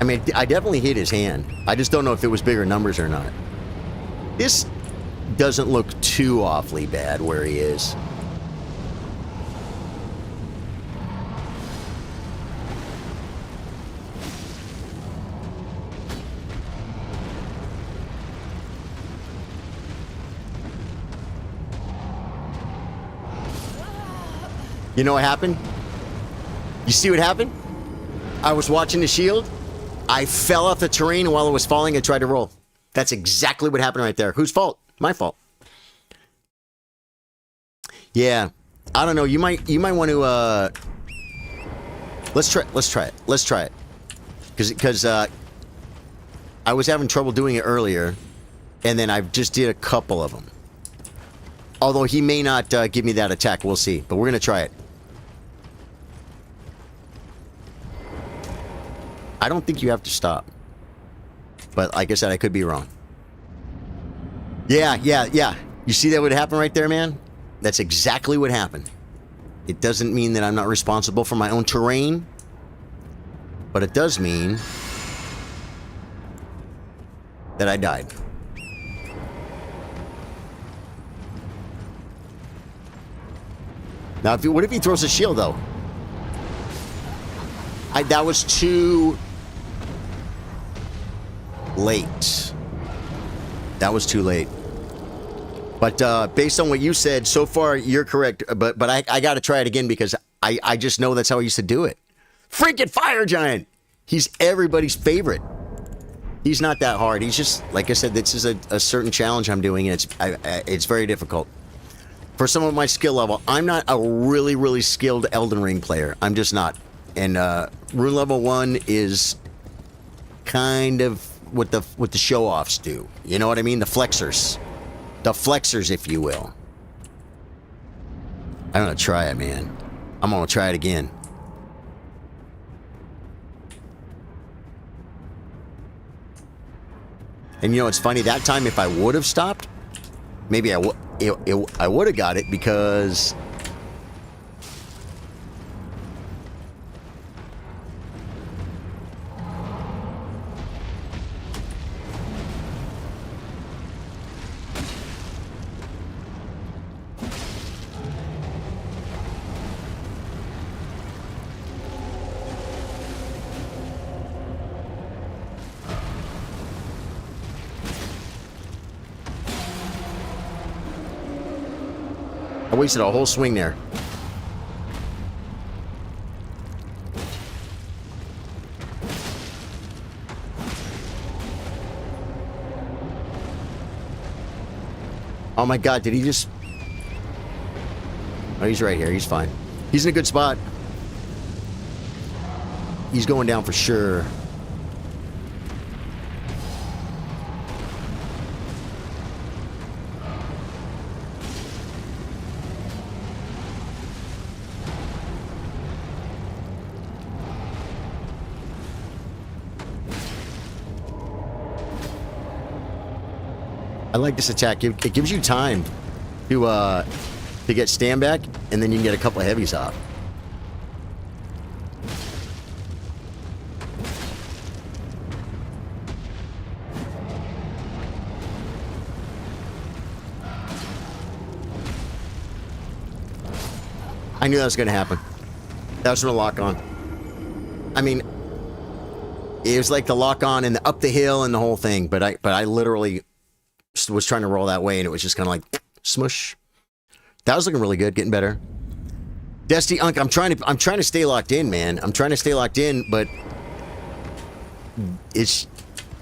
I mean, I definitely hit his hand. I just don't know if it was bigger numbers or not. This doesn't look too awfully bad where he is. You know what happened? You see what happened? I was watching the shield. I fell off the terrain, and while it was falling, I tried to roll. That's exactly what happened right there. Whose fault? My fault. Yeah. I don't know. You might want to let's try it. Let's try it. Cuz I was having trouble doing it earlier, and then I just did a couple of them. Although he may not give me that attack. We'll see. But we're going to try it. I don't think you have to stop. But like I said, I could be wrong. Yeah. You see that would happen right there, man? That's exactly what happened. It doesn't mean that I'm not responsible for my own terrain. But it does mean that I died. Now, what if he throws a shield, though? That was too late. That was too late. But based on what you said, so far, you're correct. But I got to try it again because I just know that's how I used to do it. Freaking Fire Giant! He's everybody's favorite. He's not that hard. He's just, like I said, this is a certain challenge I'm doing, and it's very difficult. For some of my skill level, I'm not a really, really skilled Elden Ring player. I'm just not. And rune level 1 is kind of what the show-offs do. You know what I mean? The flexors. The flexors, if you will. I'm going to try it, man. I'm going to try it again. And you know, it's funny. That time, if I would have stopped, maybe I would have got it because... I wasted a whole swing there. Oh my god, did he just... Oh, he's right here. He's fine. He's in a good spot. He's going down for sure. I like this attack. It gives you time to get stand back, and then you can get a couple of heavies off. I knew that was going to happen. That was going to lock on. I mean, it was like the lock on and the up the hill and the whole thing, but I literally was trying to roll that way, and it was just kind of like smush. That was looking really good, getting better. Dusty Unk, I'm trying to stay locked in, man. I'm trying to stay locked in, but it's,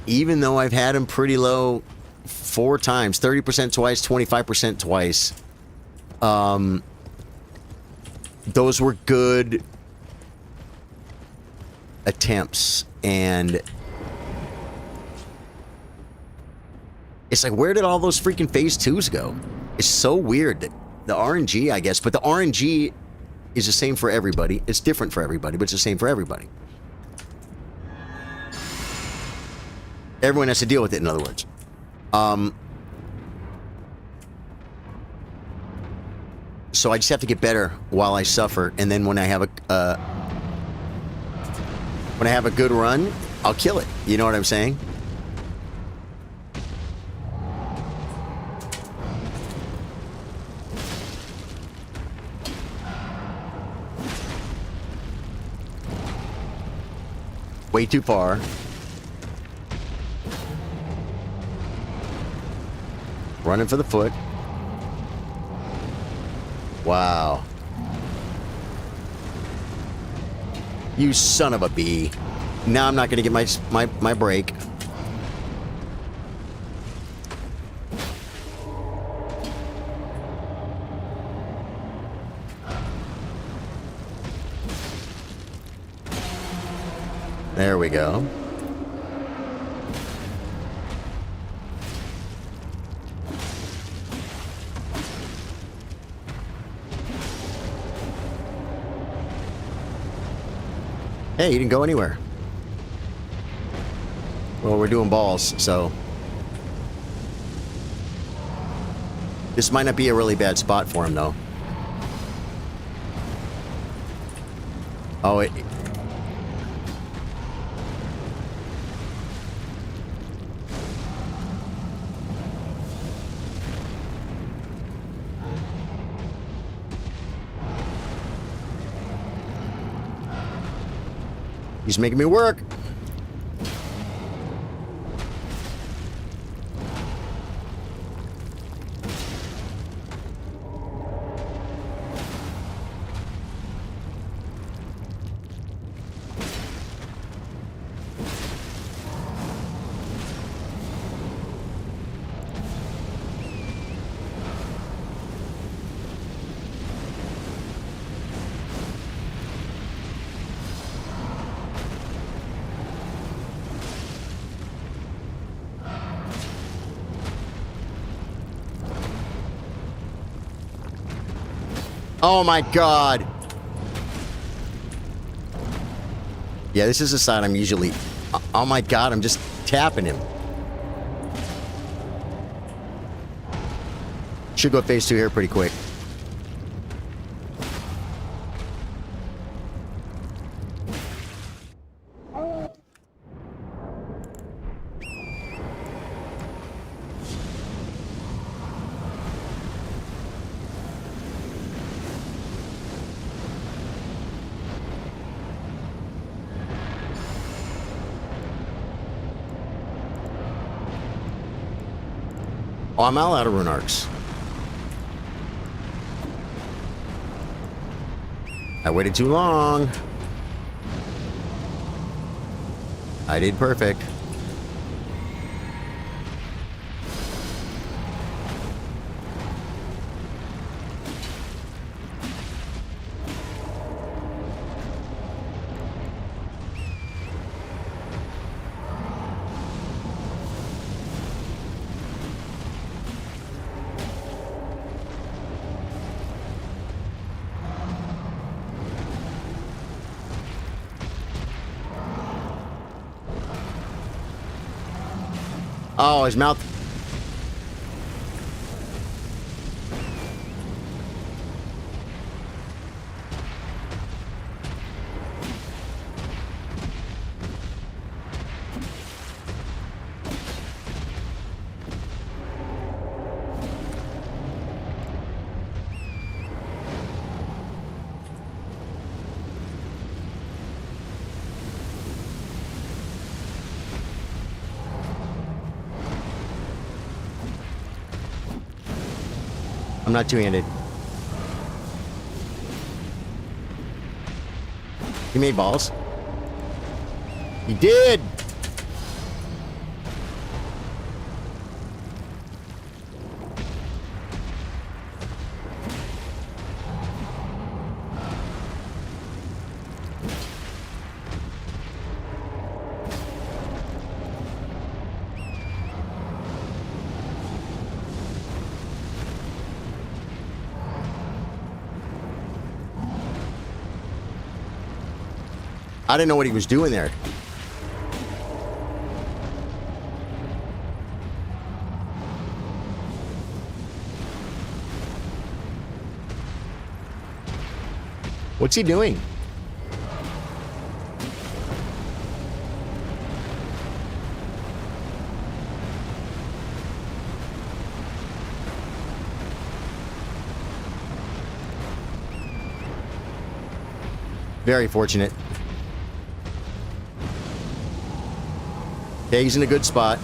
even though I've had him pretty low 4 times, 30% twice, 25% twice. Those were good attempts, and it's like, where did all those freaking phase 2s go? It's so weird that the RNG, I guess, but the RNG is the same for everybody. It's different for everybody, but it's the same for everybody. Everyone has to deal with it, in other words. So I just have to get better while I suffer, and then when I have a good run, I'll kill it. You know what I'm saying? Way too far. Running for the foot. Wow. You son of a bee. Now I'm not going to get my break. There we go. Hey, you didn't go anywhere. Well, we're doing balls, so this might not be a really bad spot for him, though. Oh, it... He's making me work. Oh my god. Yeah, this is the side I'm usually... Oh my god, I'm just tapping him. Should go phase 2 here pretty quick. Oh, I'm all out of rune arcs. I waited too long. I did perfect. Oh, his mouth. I'm not two-handed. He made balls. He did! I didn't know what he was doing there. What's he doing? Very fortunate. Okay, he's in a good spot.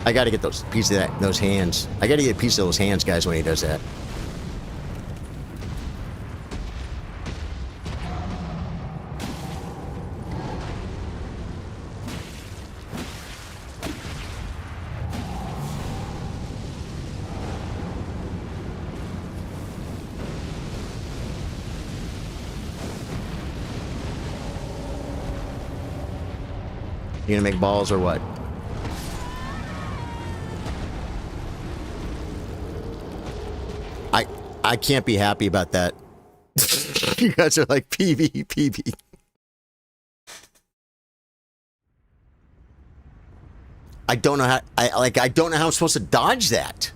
I gotta get those piece of those hands. I gotta get a piece of those hands, guys, when he does that. You gonna make balls or what? I can't be happy about that. You guys are like PB, PB. I don't know how. I don't know how I'm supposed to dodge that.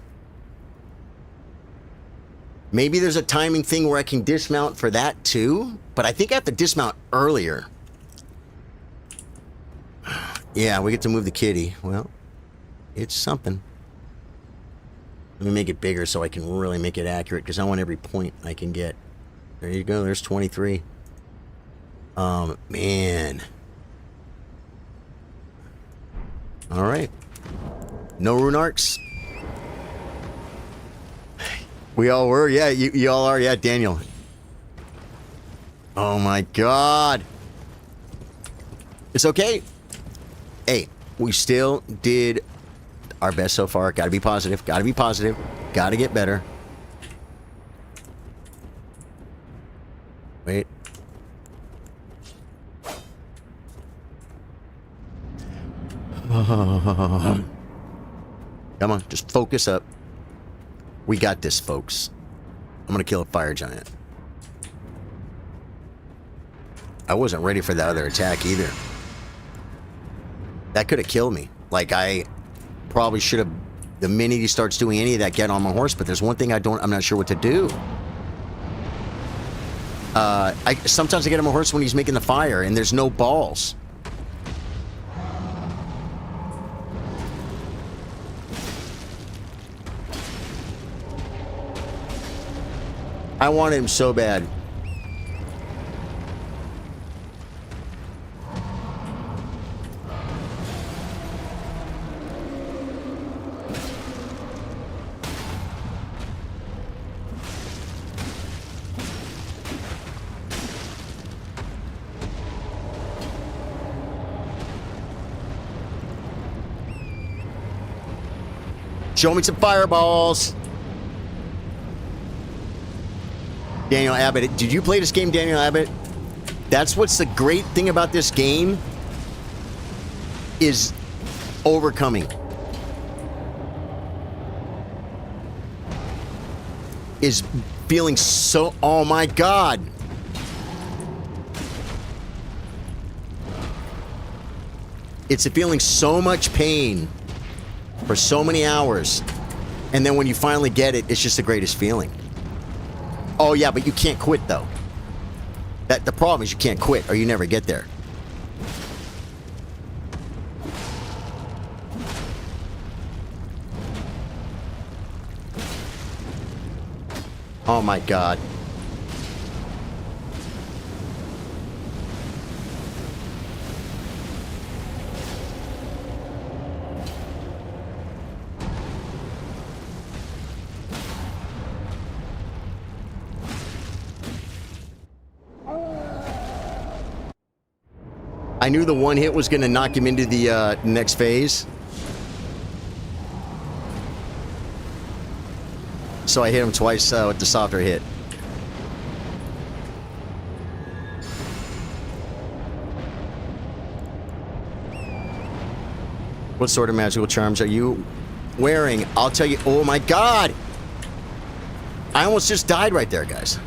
Maybe there's a timing thing where I can dismount for that too, but I think I have to dismount earlier. Yeah, we get to move the kitty. Well, it's something. Let me make it bigger so I can really make it accurate, because I want every point I can get. There you go. There's 23. Man. All right. No rune arcs. We all were. Yeah, you all are. Yeah, Daniel. Oh, my God. It's okay. Hey, we still did our best so far. Gotta be positive. Gotta be positive. Gotta get better. Wait. Come on, just focus up. We got this, folks. I'm gonna kill a fire giant. I wasn't ready for that other attack either. That could have killed me. Like, I probably should have, the minute he starts doing any of that, get on my horse. But there's one thing I'm not sure what to do. Sometimes I get on my horse when he's making the fire and there's no balls. I wanted him so bad. Show me some fireballs. Daniel Abbott. Did you play this game, Daniel Abbott? That's what's the great thing about this game is overcoming. Is feeling so... Oh my God. It's feeling so much pain for so many hours. And then when you finally get it, it's just the greatest feeling. Oh yeah, but you can't quit though. The problem is you can't quit or you never get there. Oh my God. I knew the one hit was going to knock him into the next phase. So I hit him twice with the softer hit. What sort of magical charms are you wearing? I'll tell you. Oh my God! I almost just died right there, guys.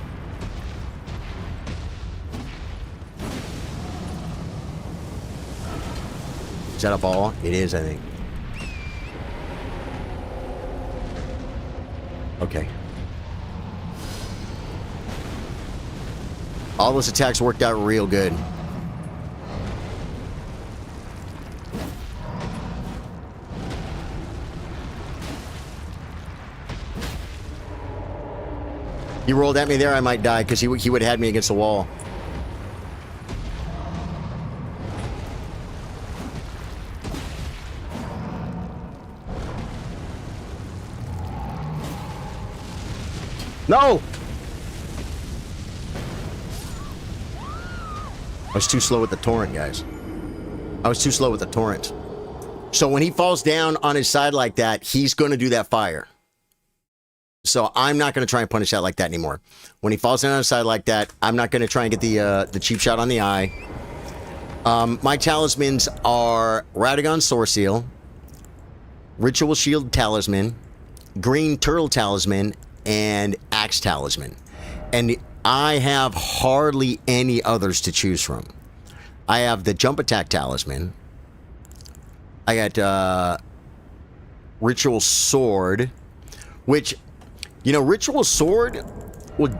Is that a ball? It is, I think. Okay. All those attacks worked out real good. He rolled at me there, I might die because he would have had me against the wall. No! I was too slow with the torrent, guys. I was too slow with the torrent. So when he falls down on his side like that, he's going to do that fire. So I'm not going to try and punish that like that anymore. When he falls down on his side like that, I'm not going to try and get the cheap shot on the eye. My talismans are Radagon Sword Seal, Ritual Shield Talisman, Green Turtle Talisman, and Axe Talisman. And I have hardly any others to choose from. I have the Jump Attack Talisman. I got Ritual Sword, which, you know, Ritual Sword would...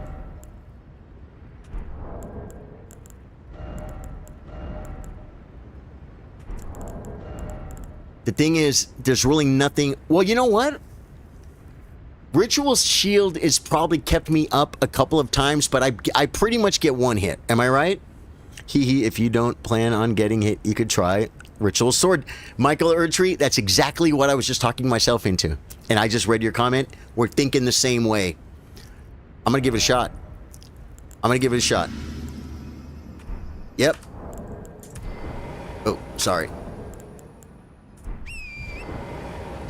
The thing is, there's really nothing... Well, you know what? Ritual Shield has probably kept me up a couple of times, but I pretty much get one hit. Am I right? If you don't plan on getting hit, you could try Ritual Sword. Michael Erdtree, that's exactly what I was just talking myself into. And I just read your comment. We're thinking the same way. I'm going to give it a shot. I'm going to give it a shot. Yep. Oh, sorry.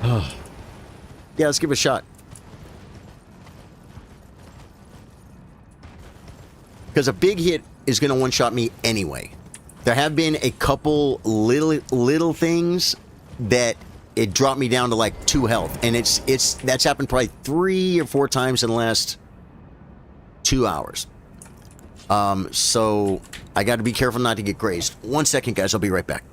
Yeah, let's give it a shot. Because a big hit is going to one-shot me anyway. There have been a couple little things that it dropped me down to like 2 health. And that's happened probably 3 or 4 times in the last 2 hours. So I got to be careful not to get grazed. 1 second, guys. I'll be right back.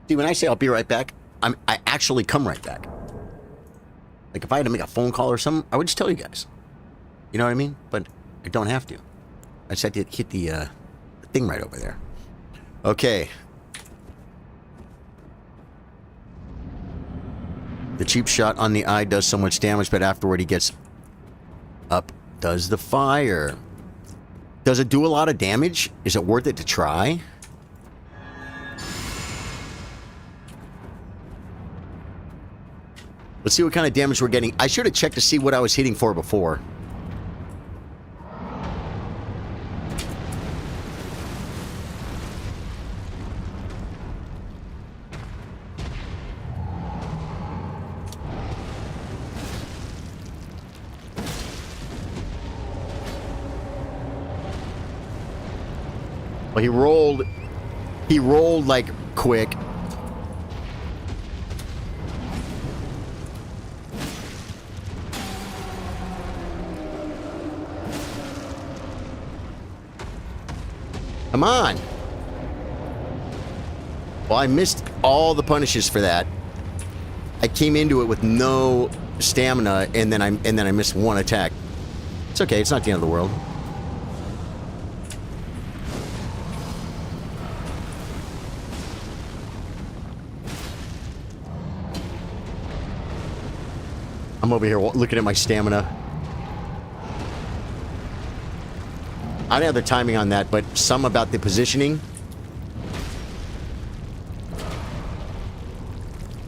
See, when I say I'll be right back, I actually come right back. Like, if I had to make a phone call or something, I would just tell you guys. You know what I mean? But I don't have to. I just had to hit the thing right over there. Okay. The cheap shot on the eye does so much damage, but afterward he gets up. Does the fire. Does it do a lot of damage? Is it worth it to try? Let's see what kind of damage we're getting. I should have checked to see what I was hitting for before. Well, he rolled like quick. Come on. Well, I missed all the punishes for that. I came into it with no stamina, and then I missed one attack. It's okay. It's not the end of the world. I'm over here looking at my stamina. I don't have the timing on that, but some about the positioning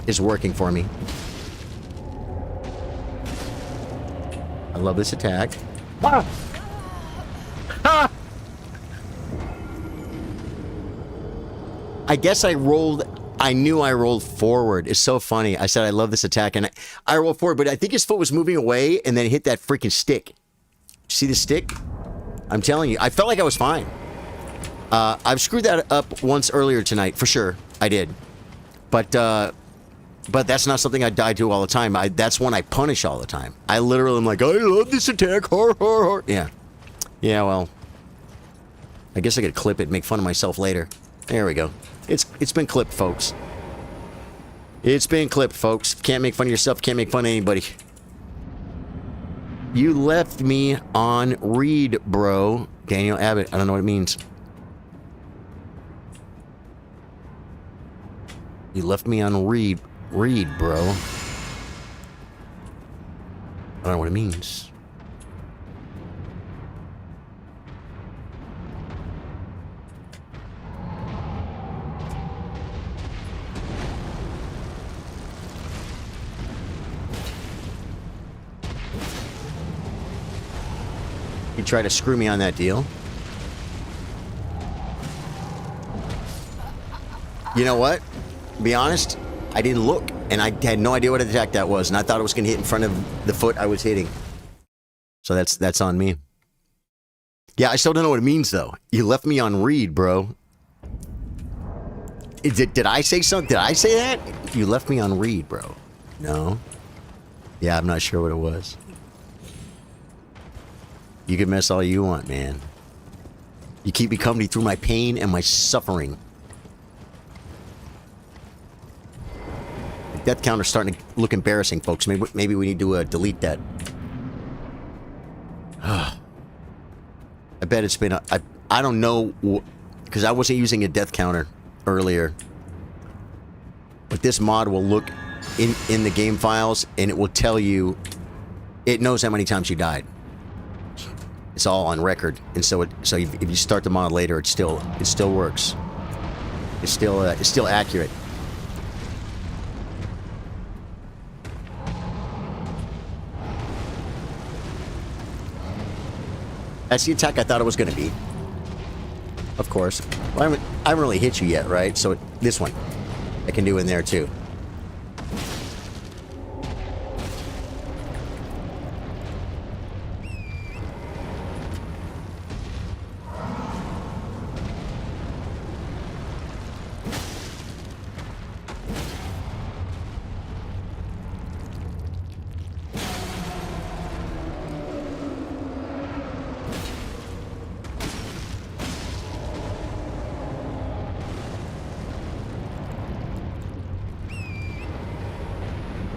is working for me. I love this attack. Ah! Ah! I guess I knew I rolled forward. It's so funny. I said I love this attack, and I rolled forward, but I think his foot was moving away, and then hit that freaking stick. See the stick? I'm telling you, I felt like I was fine. I've screwed that up once earlier tonight, for sure. I did. But that's not something I die to all the time. That's one I punish all the time. I literally am like, I love this attack. Har, har, har. Yeah. Yeah, well. I guess I could clip it and make fun of myself later. There we go. It's been clipped, folks. It's been clipped, folks. Can't make fun of yourself, can't make fun of anybody. You left me on read, bro. Daniel Abbott. I don't know what it means. You left me on read, bro. I don't know what it means. He tried to screw me on that deal. You know what? To be honest, I didn't look, and I had no idea what attack that was, and I thought it was going to hit in front of the foot I was hitting. So that's on me. Yeah, I still don't know what it means, though. You left me on read, bro. Did I say something? Did I say that? You left me on read, bro. No. Yeah, I'm not sure what it was. You can mess all you want, man. You keep me company through my pain and my suffering. The death counter's starting to look embarrassing, folks. Maybe we need to delete that. I bet it's been I don't know, because I wasn't using a death counter earlier. But this mod will look in the game files, and it will tell you, it knows how many times you died. It's all on record, and so if you start the mod later, it still works. It's still accurate. That's the attack I thought it was going to be. Of course. Well, I haven't really hit you yet, right? So this one, I can do in there too.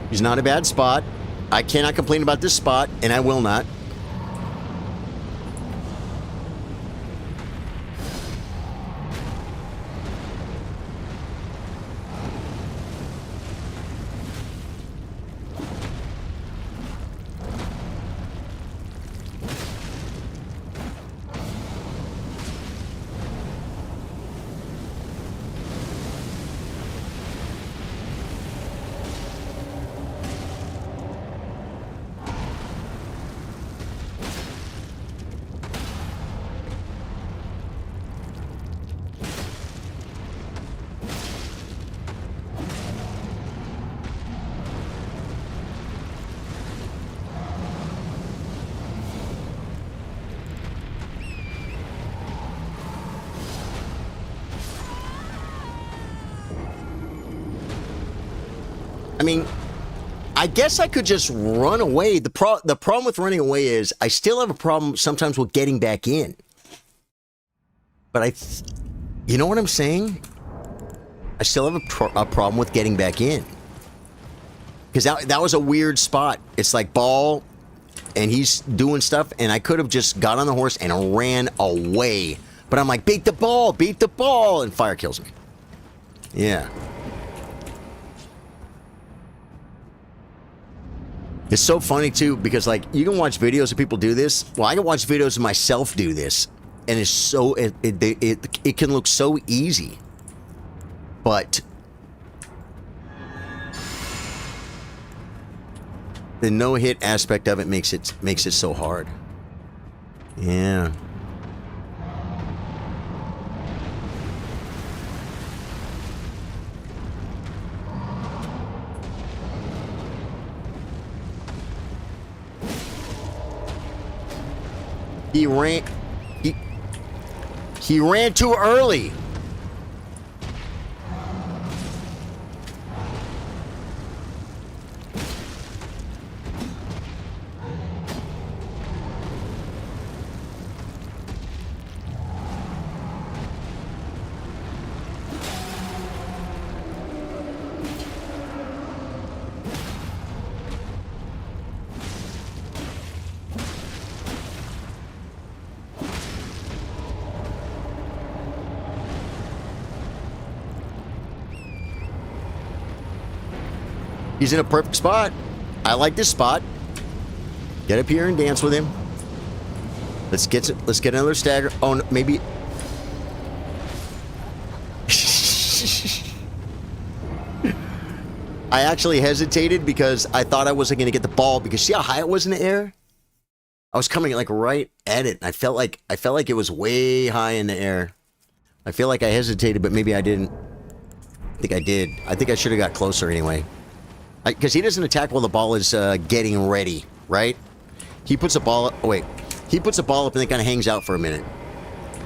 He's not a bad spot. I cannot complain about this spot, and I will not. I mean, I guess I could just run away. The problem with running away is I still have a problem sometimes with getting back in. But you know what I'm saying? I still have a problem with getting back in. Because that was a weird spot. It's like ball, and he's doing stuff, and I could have just got on the horse and ran away. But I'm like, beat the ball, and fire kills me. Yeah. It's so funny, too, because, like, you can watch videos of people do this. Well, I can watch videos of myself do this, and it's so... It can look so easy. But... the no-hit aspect of it makes it so hard. Yeah. He ran too early. He's in a perfect spot. I like this spot. Get up here and dance with him. Let's get another stagger. Oh, no, maybe. I actually hesitated because I thought I wasn't going to get the ball because see how high it was in the air? I was coming like right at it. I felt like it was way high in the air. I feel like I hesitated, but maybe I didn't. I think I did. I think I should have got closer anyway. Because he doesn't attack while the ball is getting ready, right? He puts a ball up. Oh, wait. He puts a ball up and then kind of hangs out for a minute.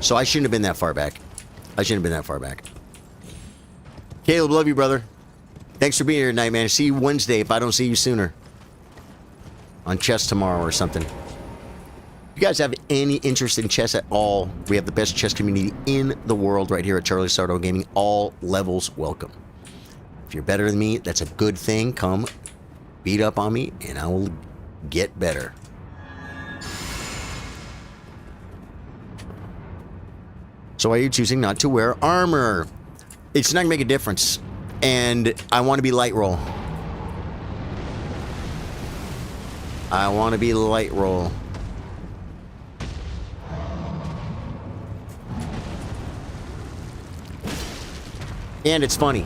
So I shouldn't have been that far back. Caleb, love you, brother. Thanks for being here tonight, man. See you Wednesday if I don't see you sooner. On chess tomorrow or something. If you guys have any interest in chess at all, we have the best chess community in the world right here at Charlie Sardo Gaming. All levels welcome. If you're better than me, that's a good thing. Come beat up on me, and I will get better. So why are you choosing not to wear armor? It's not going to make a difference. And I want to be light roll. And it's funny.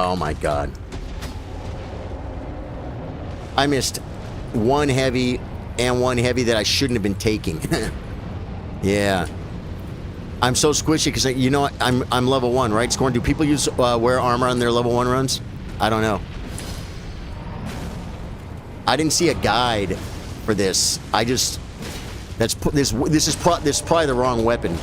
Oh my god. I missed one heavy and one heavy that I shouldn't have been taking. Yeah. I'm so squishy because you know I'm level 1, right? Scorn, do people wear armor on their level 1 runs? I don't know. I didn't see a guide for this. I just this is probably the wrong weapon.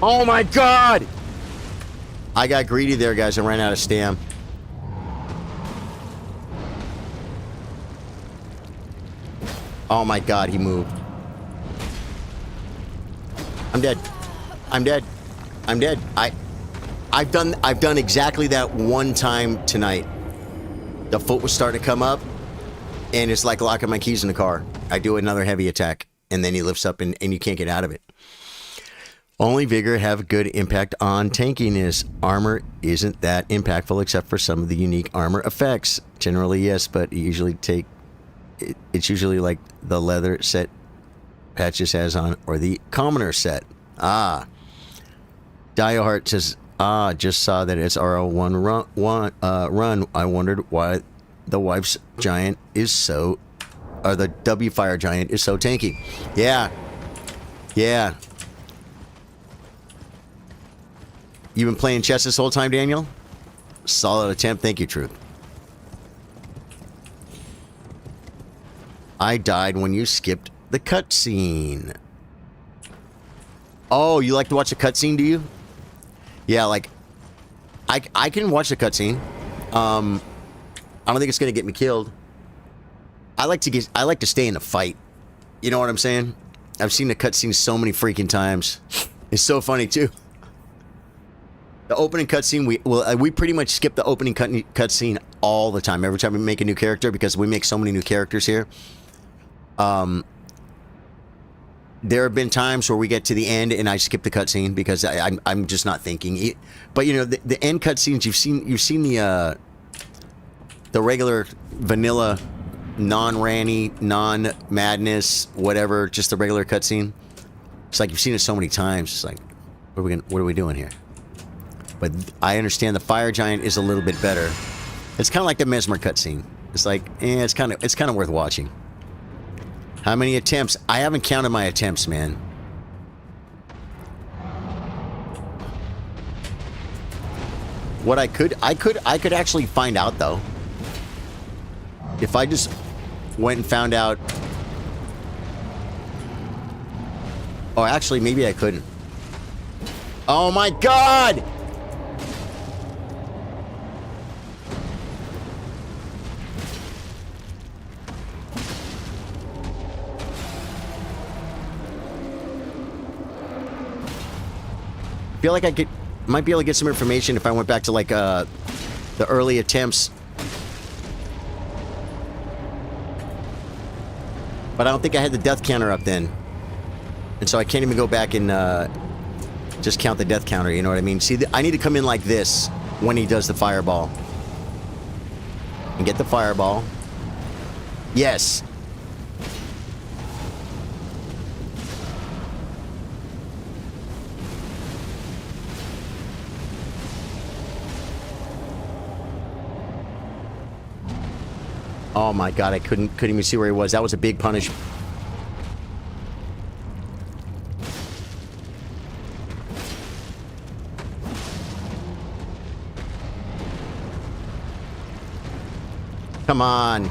Oh my god! I got greedy there, guys. I ran out of stam. Oh my god, he moved. I'm dead. I'm dead. I'm dead. I've done exactly that one time tonight. The foot was starting to come up, and it's like locking my keys in the car. I do another heavy attack, and then he lifts up, and you can't get out of it. Only vigor have good impact on tankiness. Armor isn't that impactful except for some of the unique armor effects. Generally, yes, but it's usually like the leather set Patches has on, or the commoner set. Ah. Dioheart says, just saw that it's RL1 run. I wondered why the wife's giant is so, or the W Fire Giant is so tanky. Yeah. Yeah. You been playing chess this whole time, Daniel? Solid attempt. Thank you, Truth. I died when you skipped the cutscene. Oh, you like to watch a cutscene, do you? Yeah, like, I can watch the cutscene. I don't think it's gonna get me killed. I like to stay in the fight. You know what I'm saying? I've seen the cutscene so many freaking times. It's so funny too. The opening cutscene, we pretty much skip the opening cutscene all the time. Every time we make a new character, because we make so many new characters here. There have been times where we get to the end and I skip the cutscene because I'm just not thinking. But you know, the end cutscenes you've seen the regular vanilla, non-ranny, non-madness, whatever, just the regular cutscene. It's like you've seen it so many times. It's like, what are we doing here? But I understand the Fire Giant is a little bit better. It's kind of like the Mesmer cutscene. It's like, it's kind of worth watching. How many attempts? I haven't counted my attempts, man. What I could actually find out though. If I just went and found out. Oh, actually, maybe I couldn't. Oh my God! I feel like I might be able to get some information if I went back to like the early attempts. But I don't think I had the death counter up then. And so I can't even go back and just count the death counter, you know what I mean? See, I need to come in like this when he does the fireball. And get the fireball. Yes. Oh my God, I couldn't even see where he was. That was a big punish. Come on.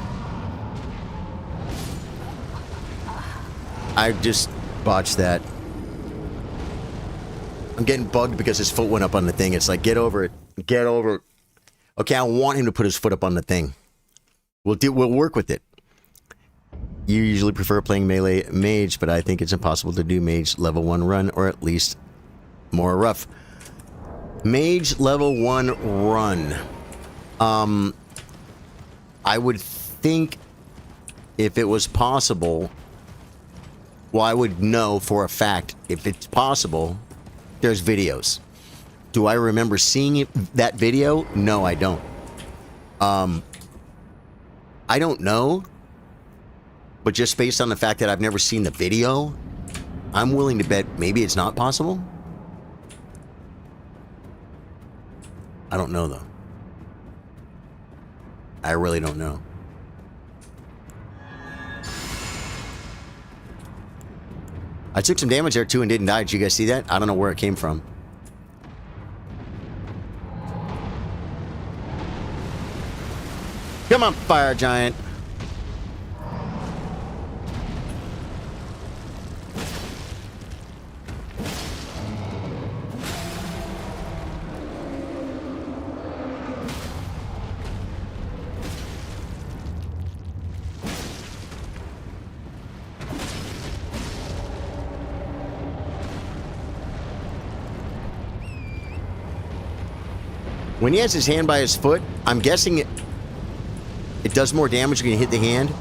I just botched that. I'm getting bugged because his foot went up on the thing. It's like, get over it. Get over it. Okay, I want him to put his foot up on the thing. We'll work with it. You usually prefer playing melee mage, but I think it's impossible to do mage level 1 run, or at least more rough. Mage level 1 run. I would think if it was possible, well, I would know for a fact if it's possible, there's videos. Do I remember seeing that video? No, I don't. I don't know, but just based on the fact that I've never seen the video, I'm willing to bet maybe it's not possible. I don't know, though. I really don't know. I took some damage there, too, and didn't die. Did you guys see that? I don't know where it came from. Come on, Fire Giant. When he has his hand by his foot, I'm guessing it does more damage when you hit the hand.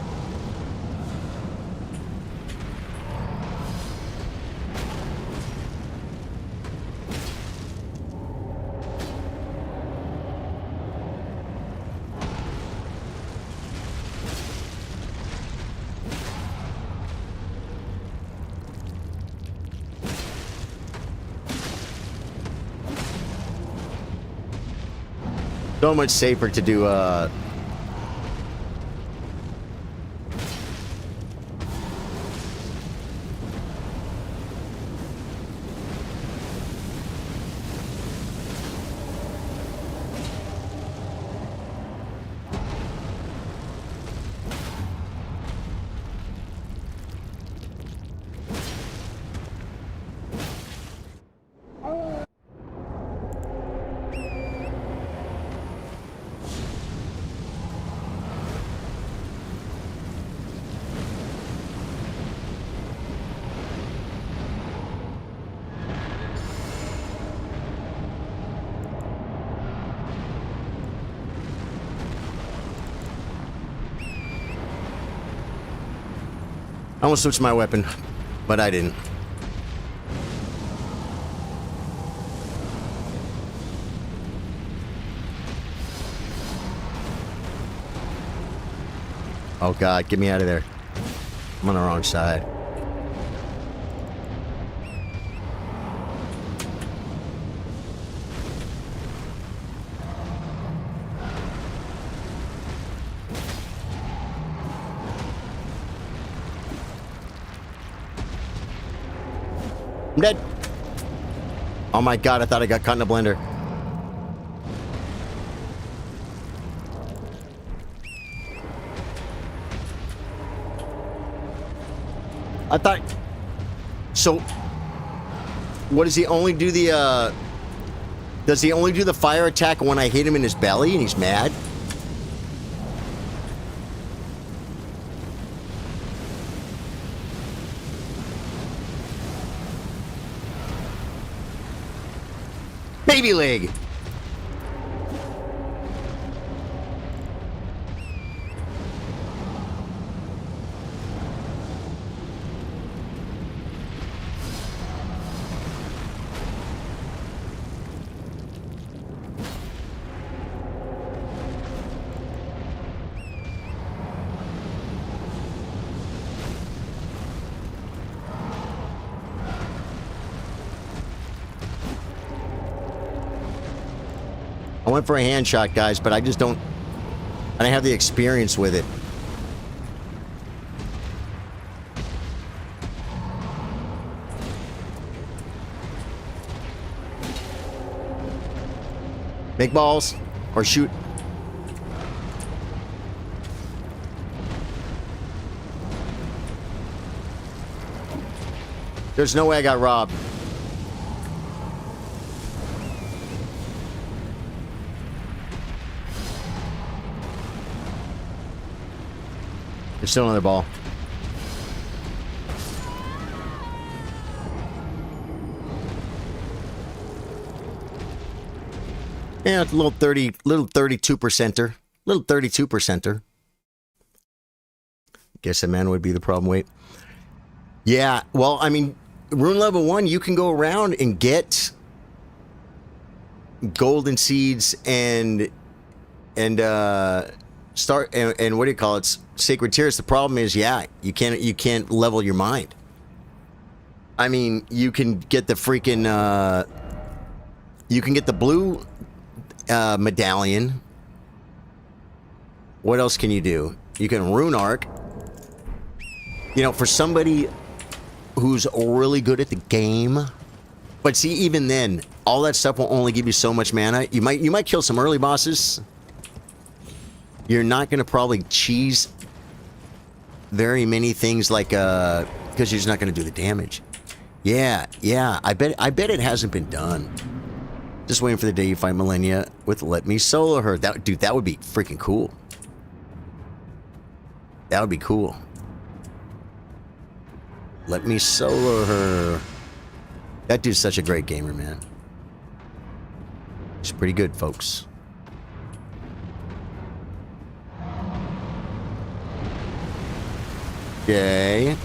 So much safer to do, I almost switched my weapon, but I didn't. Oh God, get me out of there. I'm on the wrong side. I'm dead. Oh my God, I thought I got caught in a blender. I thought... So... What does he only do the, Does he only do the fire attack when I hit him in his belly and he's mad? Baby leg. I went for a hand shot, guys, but I just don't... I don't have the experience with it. Make balls. Or shoot. There's no way I got robbed. There's still another ball. Yeah, it's a little 32%er. Little 32%er. Guess a man would be the problem. Wait. Yeah, well, I mean, rune level 1, you can go around and get golden seeds and start and what do you call it? Sacred tears. The problem is, yeah, you can't level your mind. I mean, you can get the freaking you can get the blue medallion. What else can you do? You can rune arc. You know, for somebody who's really good at the game, but see, even then, all that stuff will only give you so much mana. You might kill some early bosses. You're not going to probably cheese very many things like because you're just not going to do the damage. Yeah, I bet it hasn't been done. Just waiting for the day you fight Millennia with Let Me Solo Her. Dude, that would be freaking cool. That would be cool. Let me solo her. That dude's such a great gamer, man. He's pretty good, folks. Okay.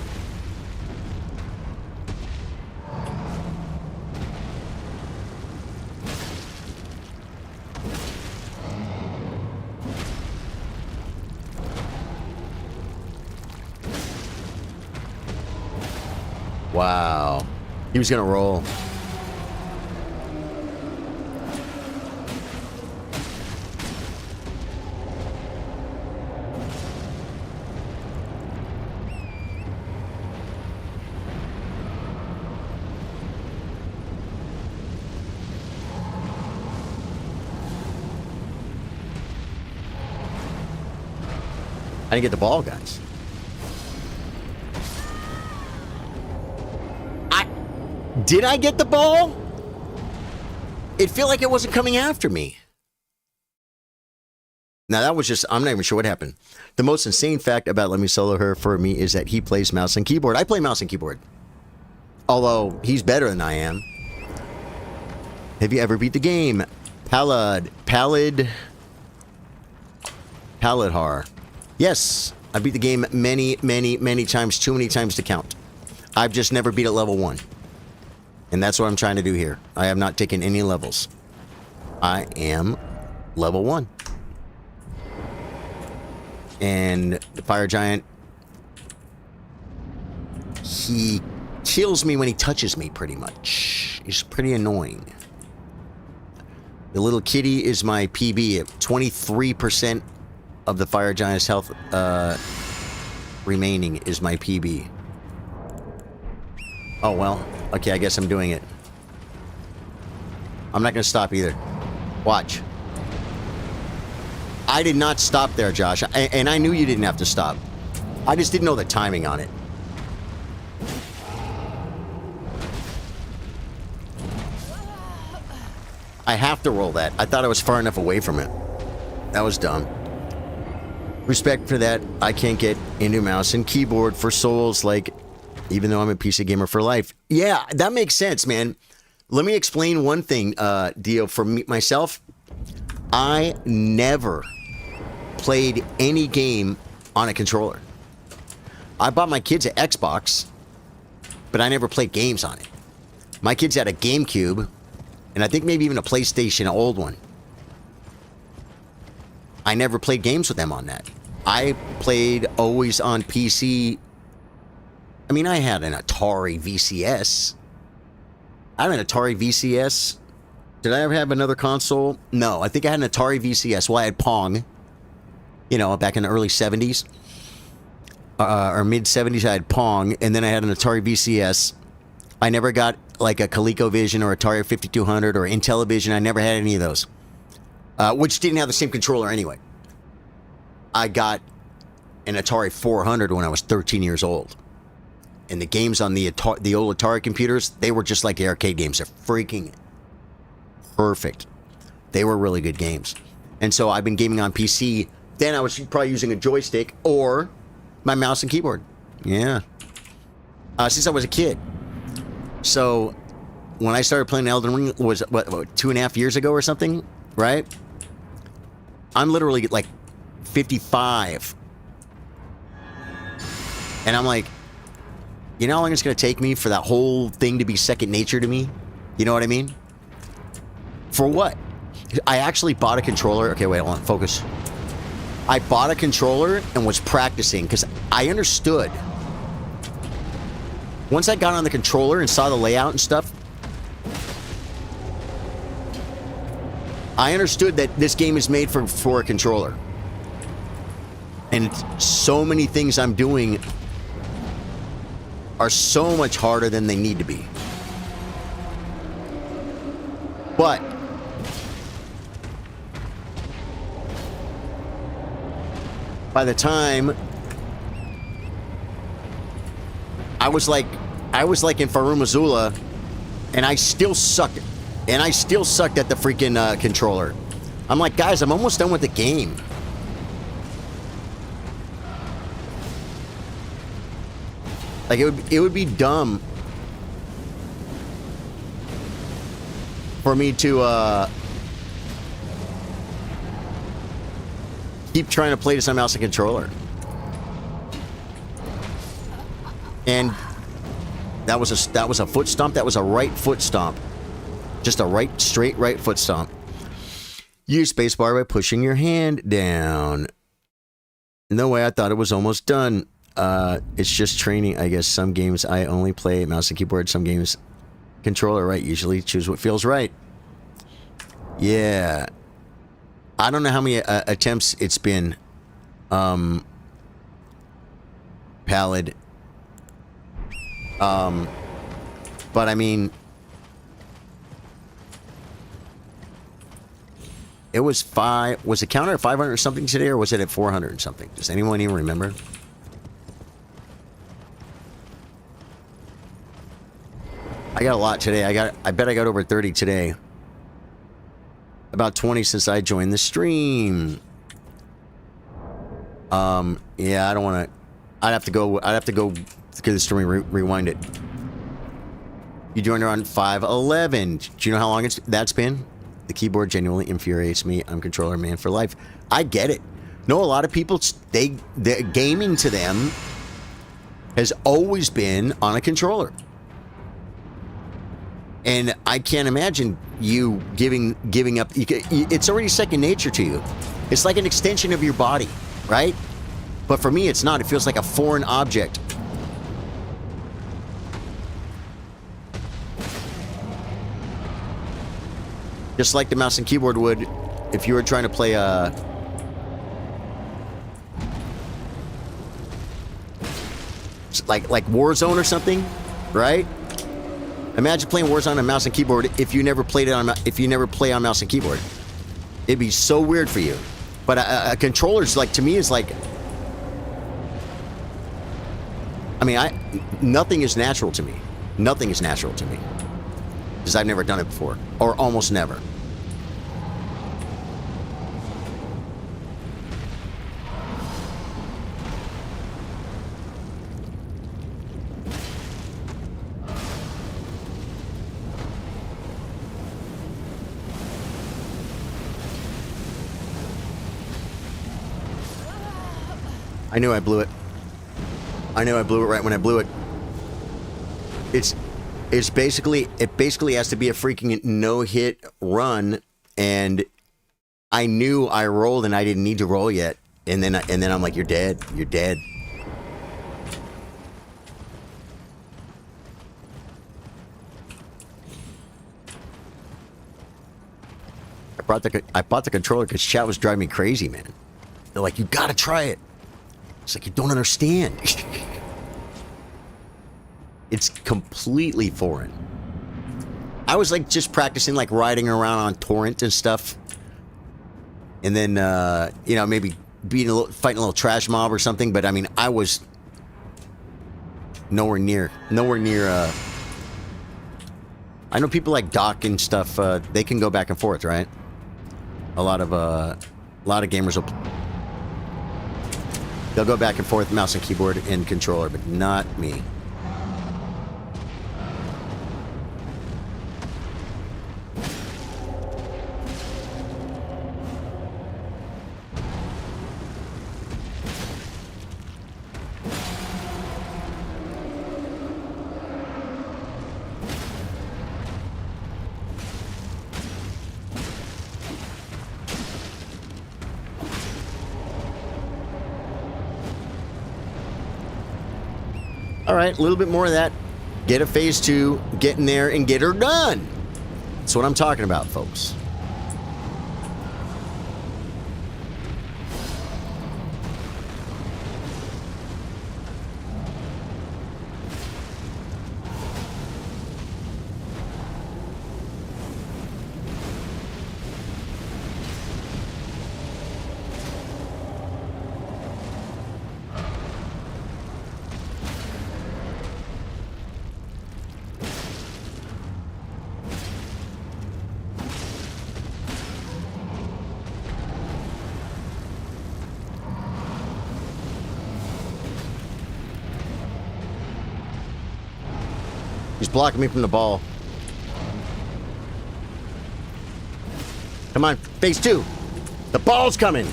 Wow. He was gonna roll. I didn't get the ball, guys. Did I get the ball? It felt like it wasn't coming after me. Now that was just, I'm not even sure what happened. The most insane fact about Let Me Solo Her for me is that he plays mouse and keyboard. I play mouse and keyboard. Although, he's better than I am. Have you ever beat the game? Palladhar. Yes, I beat the game many times, too many times to count. I've just never beat at level 1. And that's what I'm trying to do here. I have not taken any levels. I am level 1. And the Fire Giant, he kills me when he touches me, pretty much. He's pretty annoying. The little kitty is my PB. 23% of the Fire Giant's health remaining is my PB. Oh, well. Okay, I guess I'm doing it. I'm not going to stop either. Watch. I did not stop there, Josh. And I knew you didn't have to stop. I just didn't know the timing on it. I have to roll that. I thought I was far enough away from it. That was dumb. Respect for that. I can't get into mouse and keyboard for Souls, like, even though I'm a PC gamer for life. Yeah, that makes sense, man. Let me explain one thing, Dio. For me, myself, I never played any game on a controller. I bought my kids an Xbox, but I never played games on it. My kids had a GameCube, and I think maybe even a PlayStation, an old one. I never played games with them on that. I played always on PC. I mean, I had an Atari VCS. I had an Atari VCS. Did I ever have another console? No, I think I had an Atari VCS. Well, I had Pong. You know, back in the early 70s. Or mid-70s, I had Pong. And then I had an Atari VCS. I never got, like, a ColecoVision or Atari 5200 or Intellivision. I never had any of those. Which didn't have the same controller anyway. I got an Atari 400 when I was 13 years old. And the games on the old Atari computers, they were just like the arcade games. They're freaking perfect. They were really good games. And so I've been gaming on PC. Then I was probably using a joystick or my mouse and keyboard. Yeah. Since I was a kid. So when I started playing Elden Ring, was what 2.5 years ago or something, right? I'm literally like 55. And I'm like, you know how long it's going to take me for that whole thing to be second nature to me? You know what I mean? For what? I actually bought a controller. Okay, wait, hold on. Focus. I bought a controller and was practicing because I understood. Once I got on the controller and saw the layout and stuff, I understood that this game is made for a controller. And so many things I'm doing are so much harder than they need to be. But by the time I was like in Farum Azula, and I still sucked. And I still sucked at the freaking controller. I'm like, guys, I'm almost done with the game. Like, it would be dumb for me to keep trying to play this on mouse and controller. And that was a foot stomp. That was a right foot stomp. Just a straight right foot stomp. Use spacebar by pushing your hand down. No way, I thought it was almost done. It's just training, I guess. Some games I only play mouse and keyboard. Some games controller, right? Usually choose what feels right. Yeah. I don't know how many attempts it's been. Pallid. But I mean, it was was the counter at 500 or something today, or was it at 400 and something? Does anyone even remember? I got a lot today. I bet I got over 30 today. About 20 since I joined the stream. Yeah, I don't want to. I'd have to go through the stream, rewind it. You joined around 5:11. Do you know how long that's been? The keyboard genuinely infuriates me. I'm controller man for life. I get it. No, a lot of people, the gaming to them has always been on a controller. And I can't imagine you giving up. It's already second nature to you. It's like an extension of your body, right? But for me, it's not. It feels like a foreign object. Just like the mouse and keyboard would if you were trying to play like Warzone or something, right? Imagine playing Warzone on mouse and keyboard if you never played it on play on mouse and keyboard. It'd be so weird for you. But a controller's like, to me, is like, I mean, nothing is natural to me. Nothing is natural to me. Because I've never done it before. Or almost never. I knew I blew it. I knew I blew it right when I blew it. It basically has to be a freaking no-hit run, and I knew I rolled and I didn't need to roll yet, and then I'm like, you're dead. You're dead. I bought the controller because chat was driving me crazy, man. They're like, you gotta try it. It's like, you don't understand. It's completely foreign. I was like just practicing, like riding around on torrent and stuff, and then you know, maybe fighting a little trash mob or something. But I mean, I was nowhere near. I know people like Doc and stuff. They can go back and forth, right? A lot of gamers will. They'll go back and forth, mouse and keyboard and controller, but not me. Alright, a little bit more of that. Get a phase 2, get in there, and get her done. That's what I'm talking about, folks. He's blocking me from the ball. Come on, phase 2. The ball's coming.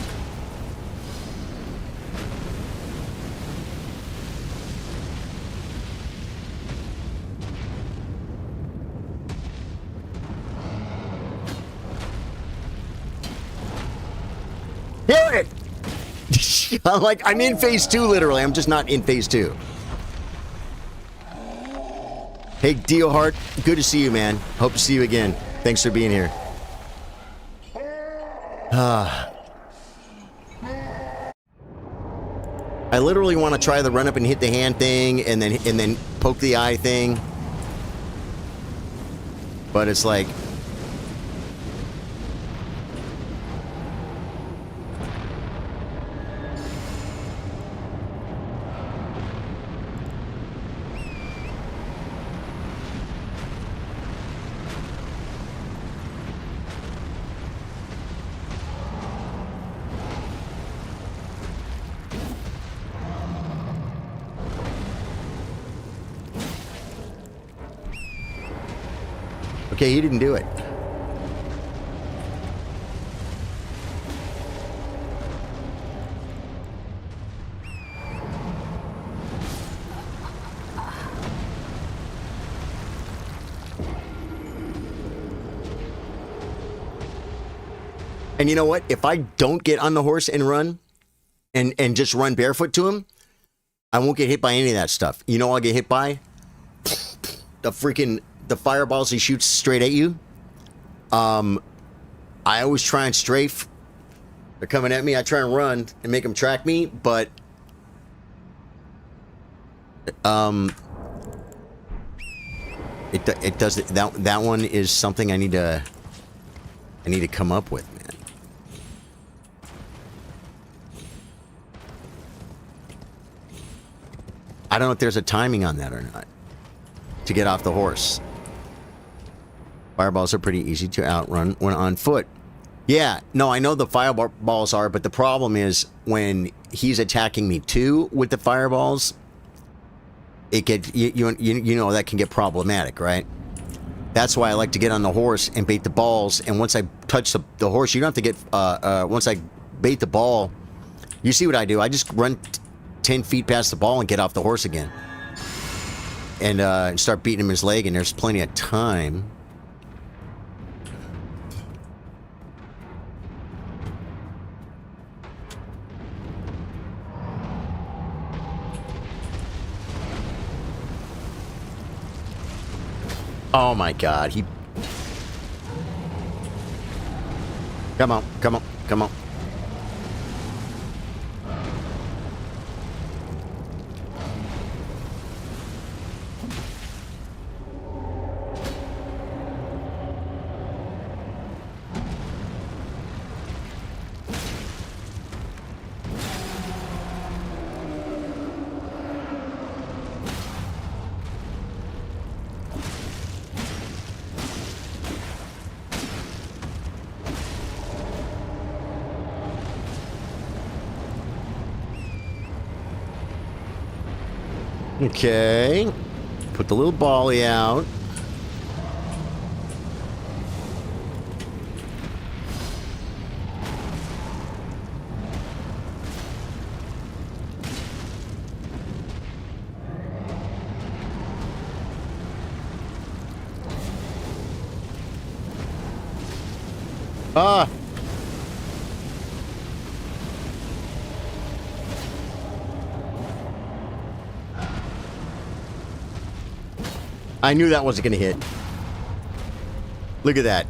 Hear it! I'm like, I'm in phase 2, literally. I'm just not in phase 2. Hey, Dio Hart, good to see you, man. Hope to see you again. Thanks for being here. I literally want to try the run up and hit the hand thing, and then poke the eye thing. But it's like, okay, he didn't do it. And you know what? If I don't get on the horse and run, and just run barefoot to him, I won't get hit by any of that stuff. You know what I'll get hit by? The fireballs he shoots straight at you. I always try and strafe. They're coming at me. I try and run and make them track me, but it does that one is something I need to come up with, man. I don't know if there's a timing on that or not to get off the horse. Fireballs are pretty easy to outrun when on foot. Yeah, no, I know the fireballs are, but the problem is when he's attacking me too with the fireballs, it get you know that can get problematic, right? That's why I like to get on the horse and bait the balls. And once I touch the horse, you don't have to get. Once I bait the ball, you see what I do? I just run 10 feet past the ball and get off the horse again, and start beating him his leg. And there's plenty of time. Oh my God, he... Come on, come on, come on. Okay. Put the little bally out. Ah! I knew that wasn't going to hit. Look at that.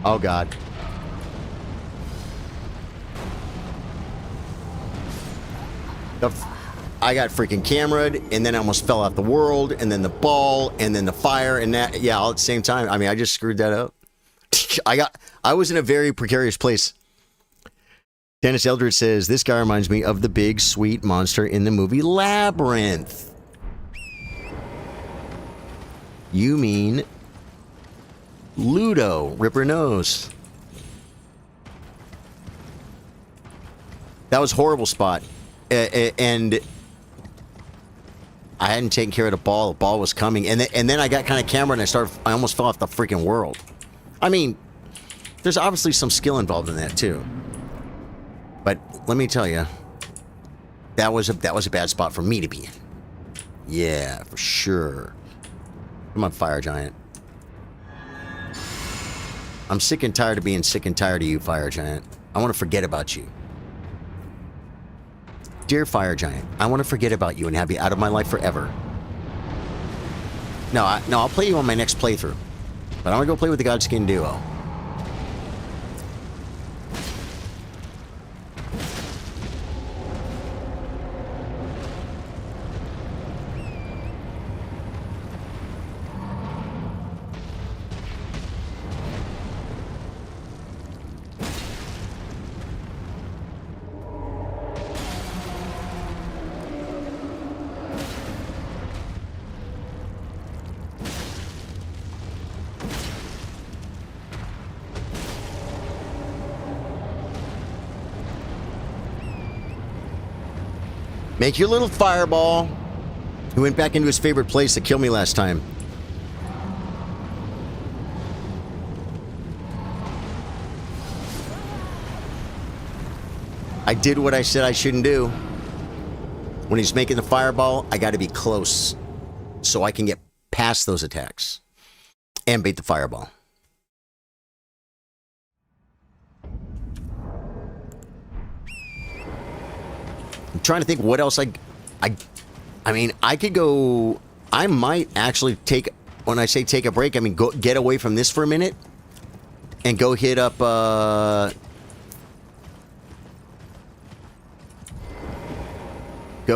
Oh, God. I got freaking cameraed, and then I almost fell off the world, and then the ball, and then the fire, and that, yeah, all at the same time. I mean, I just screwed that up. I was in a very precarious place. Dennis Eldridge says, this guy reminds me of the big, sweet monster in the movie Labyrinth. You mean Ludo, Ripper Nose. That was a horrible spot. And I hadn't taken care of the ball. The ball was coming. And then I got kind of camera, and I almost fell off the freaking world. I mean, there's obviously some skill involved in that, too. But let me tell you, that was a bad spot for me to be in. Yeah, for sure. Come on, Fire Giant. I'm sick and tired of being sick and tired of you, Fire Giant. I want to forget about you. Dear Fire Giant, I want to forget about you and have you out of my life forever. No, I'll play you on my next playthrough. But I want to go play with the Godskin Duo. Make your little fireball. He went back into his favorite place to kill me last time. I did what I said I shouldn't do. When he's making the fireball, I got to be close so I can get past those attacks and bait the fireball. I'm trying to think what else I mean, I could go. I might actually take. When I say take a break, I mean go get away from this for a minute and go hit up. Go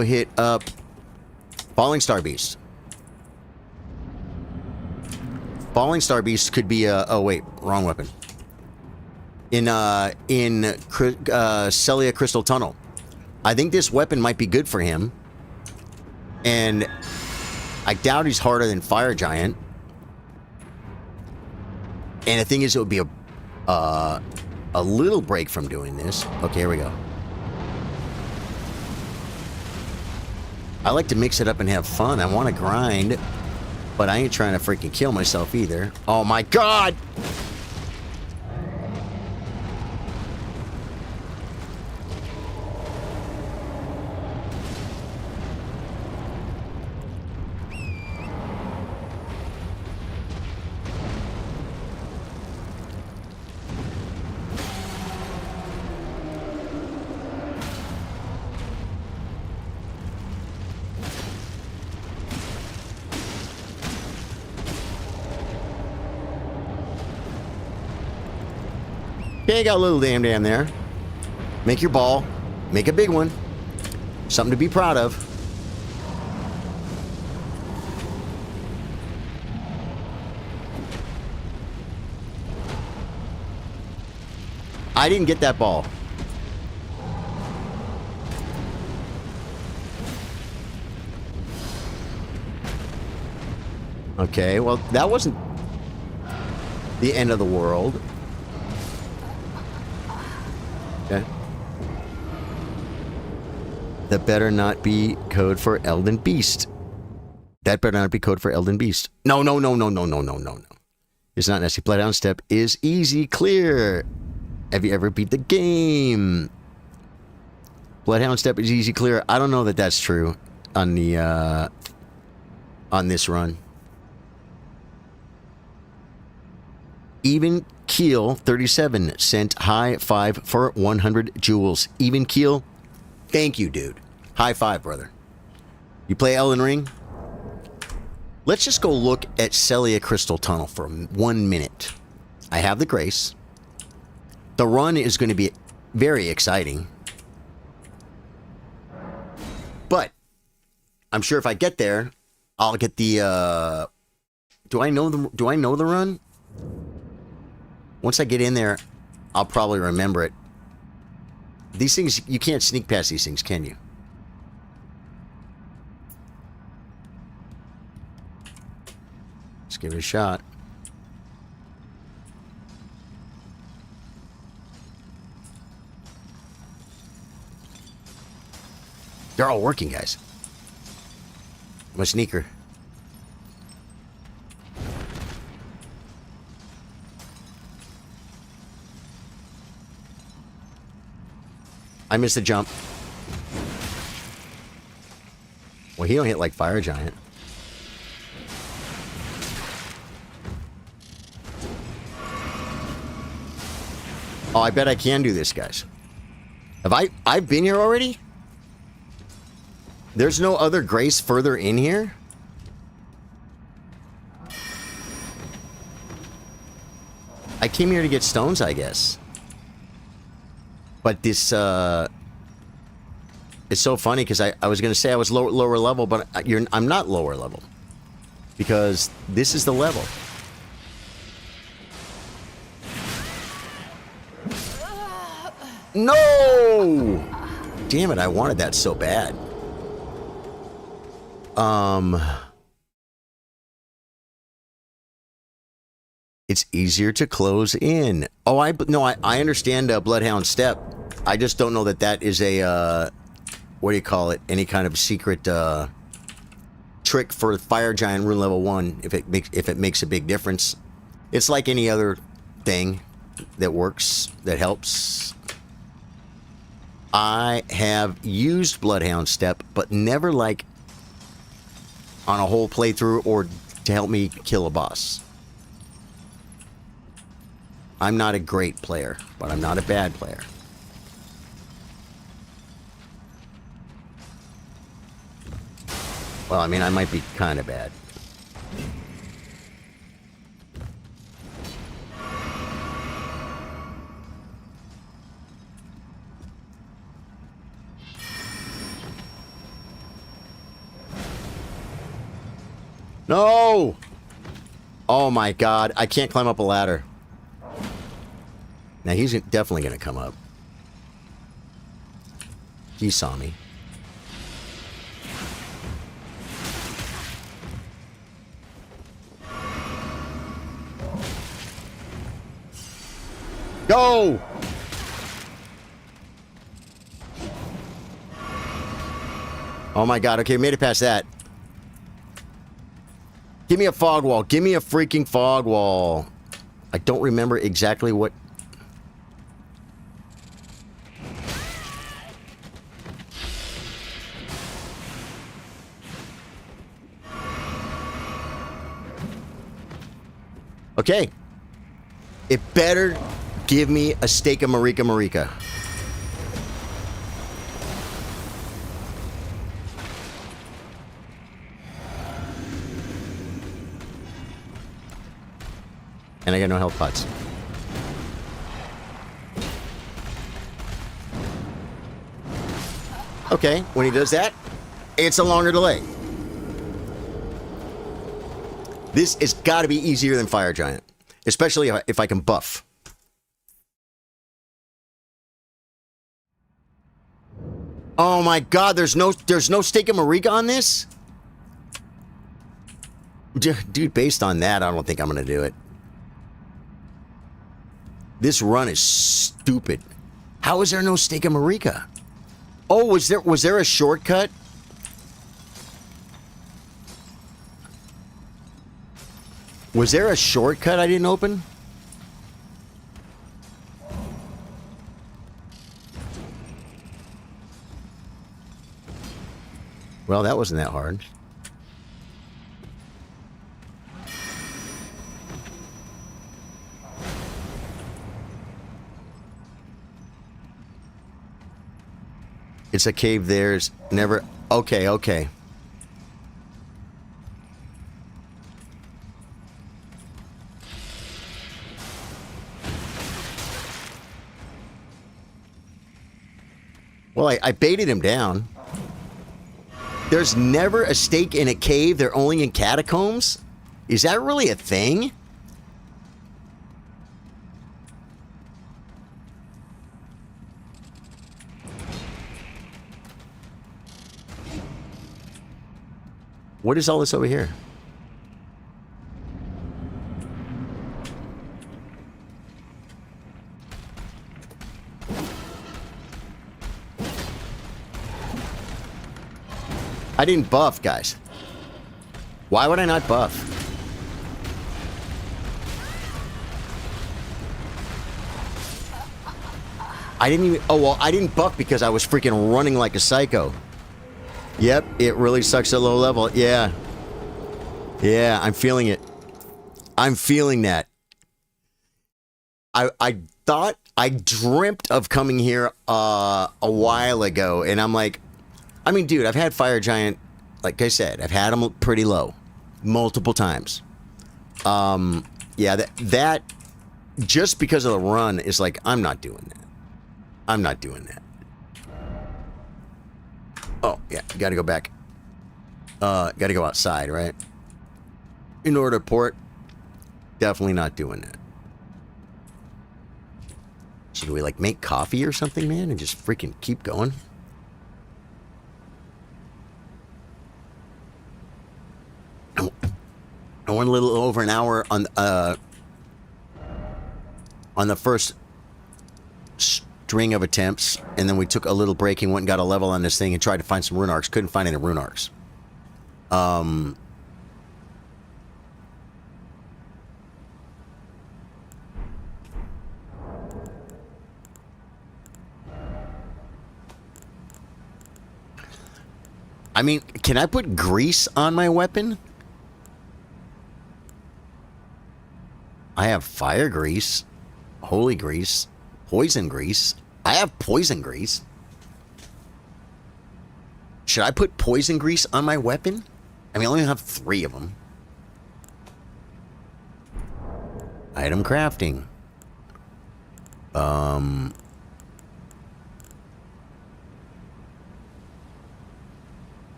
hit up Falling Star Beast. Falling Star Beast could be a. Oh wait, wrong weapon. In Celia Crystal Tunnel. I think this weapon might be good for him. And I doubt he's harder than Fire Giant. And the thing is, it would be a little break from doing this. Okay, here we go. I like to mix it up and have fun. I want to grind, but I ain't trying to freaking kill myself either. Oh my god! Okay, got a little damn there. Make your ball. Make a big one. Something to be proud of. I didn't get that ball. Okay, well, that wasn't the end of the world. Okay. That better not be code for Elden Beast. That better not be code for Elden Beast. No. It's not nasty. Bloodhound Step is easy clear. Have you ever beat the game? Bloodhound Step is easy clear. I don't know that that's true on the on this run. Even Keel 37 sent high five for 100 jewels. Even Keel, thank you, dude. High five, brother. You play Elden Ring? Let's just go look at Celia Crystal Tunnel for 1 minute. I have the grace. The run is going to be very exciting. But I'm sure if I get there, I'll get the do I know the run? Once I get in there, I'll probably remember it. These things, you can't sneak past these things, can you? Let's give it a shot. They're all working, guys. I'm a sneaker. I missed the jump. Well, he don't hit like Fire Giant. Oh, I bet I can do this, guys. Have I've been here already? There's no other grace further in here? I came here to get stones, I guess. But this, it's so funny because I was going to say I was lower level, but I'm not lower level. Because this is the level. No! Damn it, I wanted that so bad. It's easier to close in. Oh, I understand Bloodhound Step. I just don't know that that is a, what do you call it? Any kind of secret, trick for Fire Giant Rune Level 1, if it makes a big difference. It's like any other thing that works, that helps. I have used Bloodhound Step, but never like on a whole playthrough or to help me kill a boss. I'm not a great player, but I'm not a bad player. Well, I mean, I might be kind of bad. No! Oh my god, I can't climb up a ladder. Now he's definitely going to come up. He saw me. Go! Oh my god, okay, made it past that. Give me a fog wall. Give me a freaking fog wall. I don't remember exactly what... Okay. It better give me a steak of Marika Marika. And I got no health pots. Okay, when he does that, it's a longer delay. This has got to be easier than Fire Giant. Especially if I can buff. Oh my god, there's no steak and Marika on this? Dude, based on that, I don't think I'm going to do it. This run is stupid. How is there no steak and Marika? Oh, was there a shortcut? Was there a shortcut I didn't open? Well, that wasn't that hard. It's a cave there's never... Okay, okay. Well, I baited him down. There's never a stake in a cave. They're only in catacombs? Is that really a thing? What is all this over here? I didn't buff, guys. Why would I not buff? I didn't even... Oh, well, I didn't buff because I was freaking running like a psycho. Yep, it really sucks at low level. Yeah. Yeah, I'm feeling it. I'm feeling that. I thought I dreamt of coming here a while ago, and I'm like, I mean, dude, I've had Fire Giant, like I said, I've had them pretty low, multiple times. Yeah, that just because of the run is like, I'm not doing that. I'm not doing that. Oh yeah, got to go back. Got to go outside, right? In order to port, definitely not doing that. Should we like make coffee or something, man, and just freaking keep going? I went a little over an hour on the first string of attempts, and then we took a little break and went and got a level on this thing and tried to find some rune arcs. Couldn't find any rune arcs. I mean, can I put grease on my weapon? I have fire grease, holy grease, poison grease. I have poison grease. Should I put poison grease on my weapon? I mean, I only have 3 of them. Item crafting.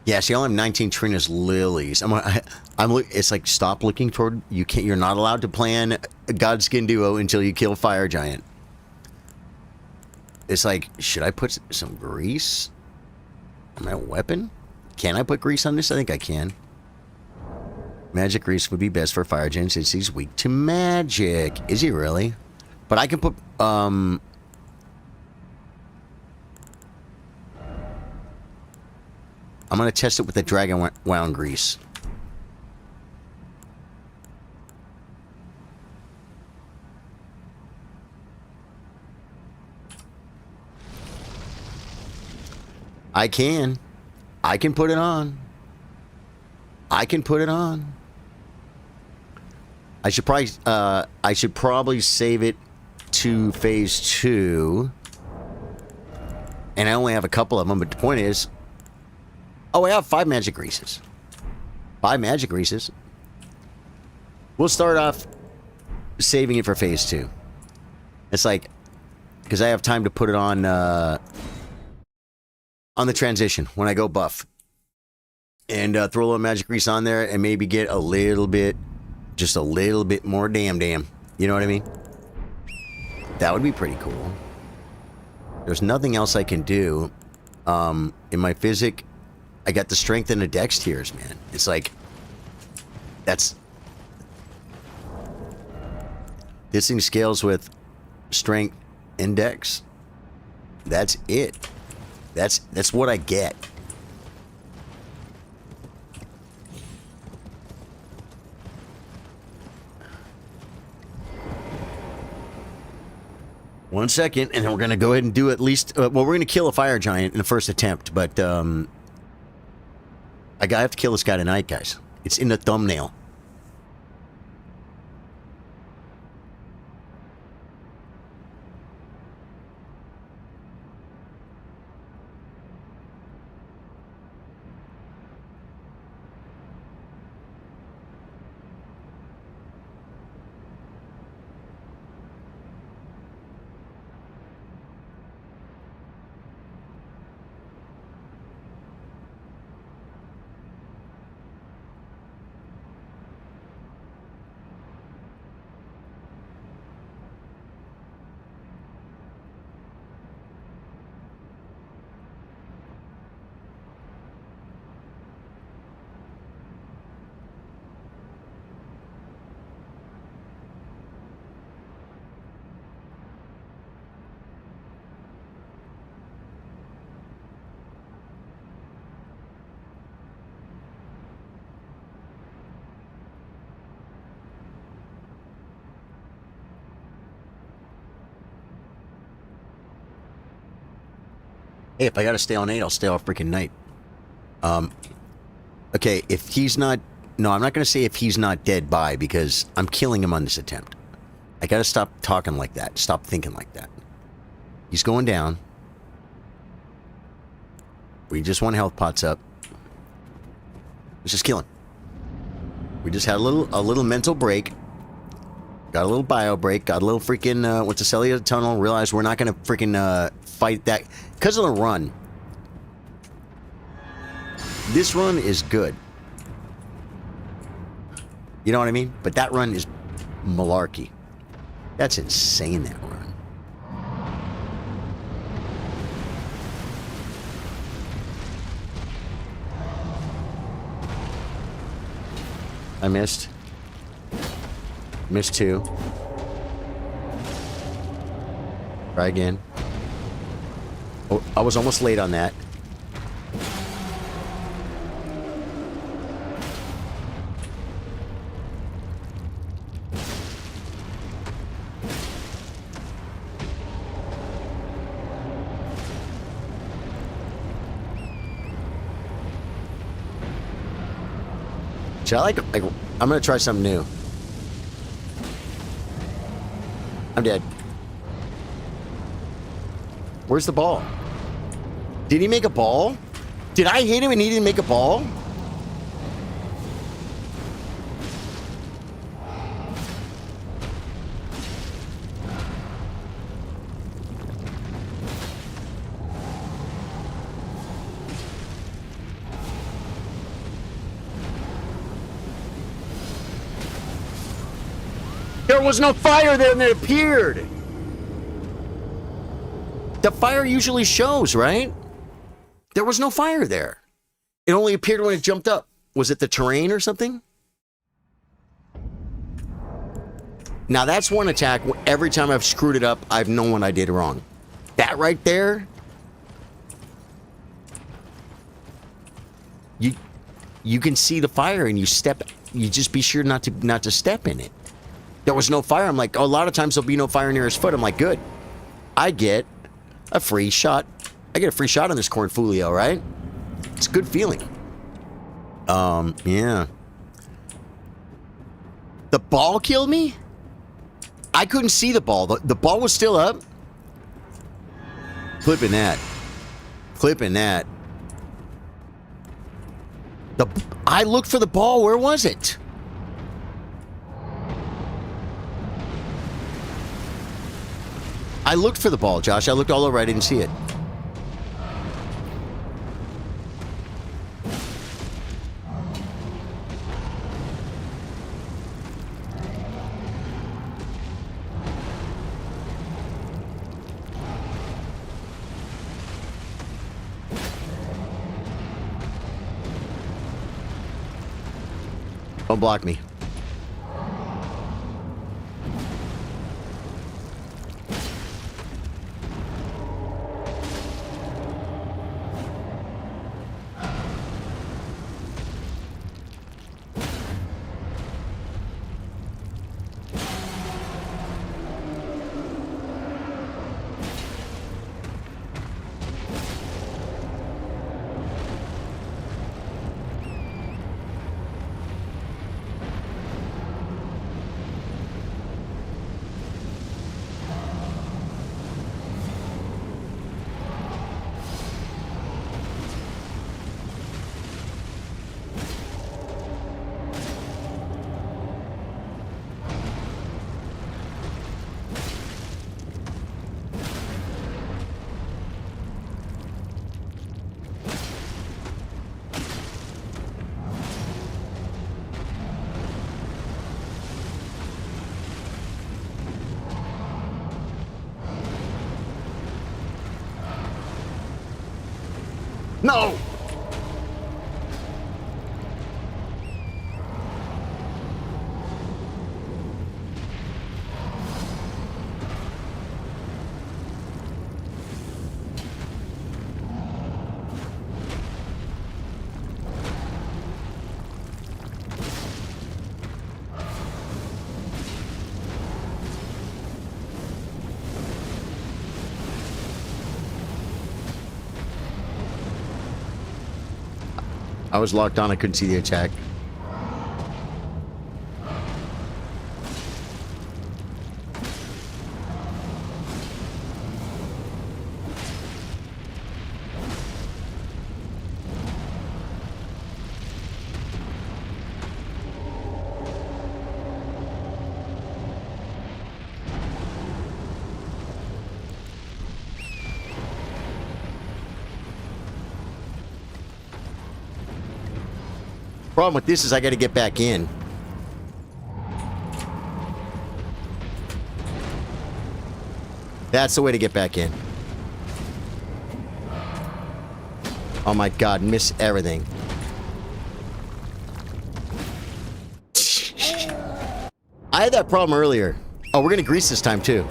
Yeah, see, I only have 19 Trina's lilies. It's like, stop looking toward, you're not allowed to plan a Godskin Duo until you kill Fire Giant. It's like, should I put some grease on my weapon? Can I put grease on this? I think I can. Magic grease would be best for Fire Giant since he's weak to magic. Is he really? But I can put, I'm going to test it with the dragon wound grease. I can put it on. I can put it on. I should probably save it to phase 2. And I only have a couple of them, but the point is, oh, I have 5 magic greases. 5 magic greases. We'll start off saving it for phase 2. It's like, because I have time to put it on the transition when I go buff. And throw a little magic grease on there and maybe get a little bit, just a little bit more damn. You know what I mean? That would be pretty cool. There's nothing else I can do. In my physic, I got the strength and the dex tiers, man. It's like, this thing scales with strength and dex. That's it. That's what I get. One second, and then we're going to go ahead and do at least... well, we're going to kill a Fire Giant in the first attempt, but I have to kill this guy tonight, guys. It's in the thumbnail. Hey, if I gotta stay all night, I'll stay all freaking night. Okay, if he's not... No, I'm not gonna say if he's not dead by, because I'm killing him on this attempt. I gotta stop talking like that. Stop thinking like that. He's going down. We just want health pots up. Let's just kill him. We just had a little mental break. Got a little bio break. Got a little freaking went to cellular tunnel. Realized we're not gonna freaking fight that because of the run. This run is good. You know what I mean? But that run is malarkey. That's insane, that run. I missed. Missed 2. Try again. Oh, I was almost late on that. Should I like I'm gonna try something new. I'm dead. Where's the ball? Did he make a ball? Did I hit him and he didn't make a ball? There was no fire there and it appeared. The fire usually shows, right? There was no fire there. It only appeared when it jumped up. Was it the terrain or something? Now that's one attack. Every time I've screwed it up, I've known what I did wrong. That right there. You can see the fire and you just be sure not to step in it. There was no fire. I'm like, oh, a lot of times there'll be no fire near his foot. I'm like, good. I get a free shot. I get a free shot on this cornfolio, right? It's a good feeling. Yeah. The ball killed me? I couldn't see the ball. The ball was still up. Clipping that. Clipping that. I looked for the ball. Where was it? I looked for the ball, Josh. I looked all over. I didn't see it. Don't block me. No! I was locked on. I couldn't see the attack. Problem with this is I got to get back in. That's the way to get back in. Oh my god, miss everything. I had that problem earlier. Oh, we're gonna grease this time too.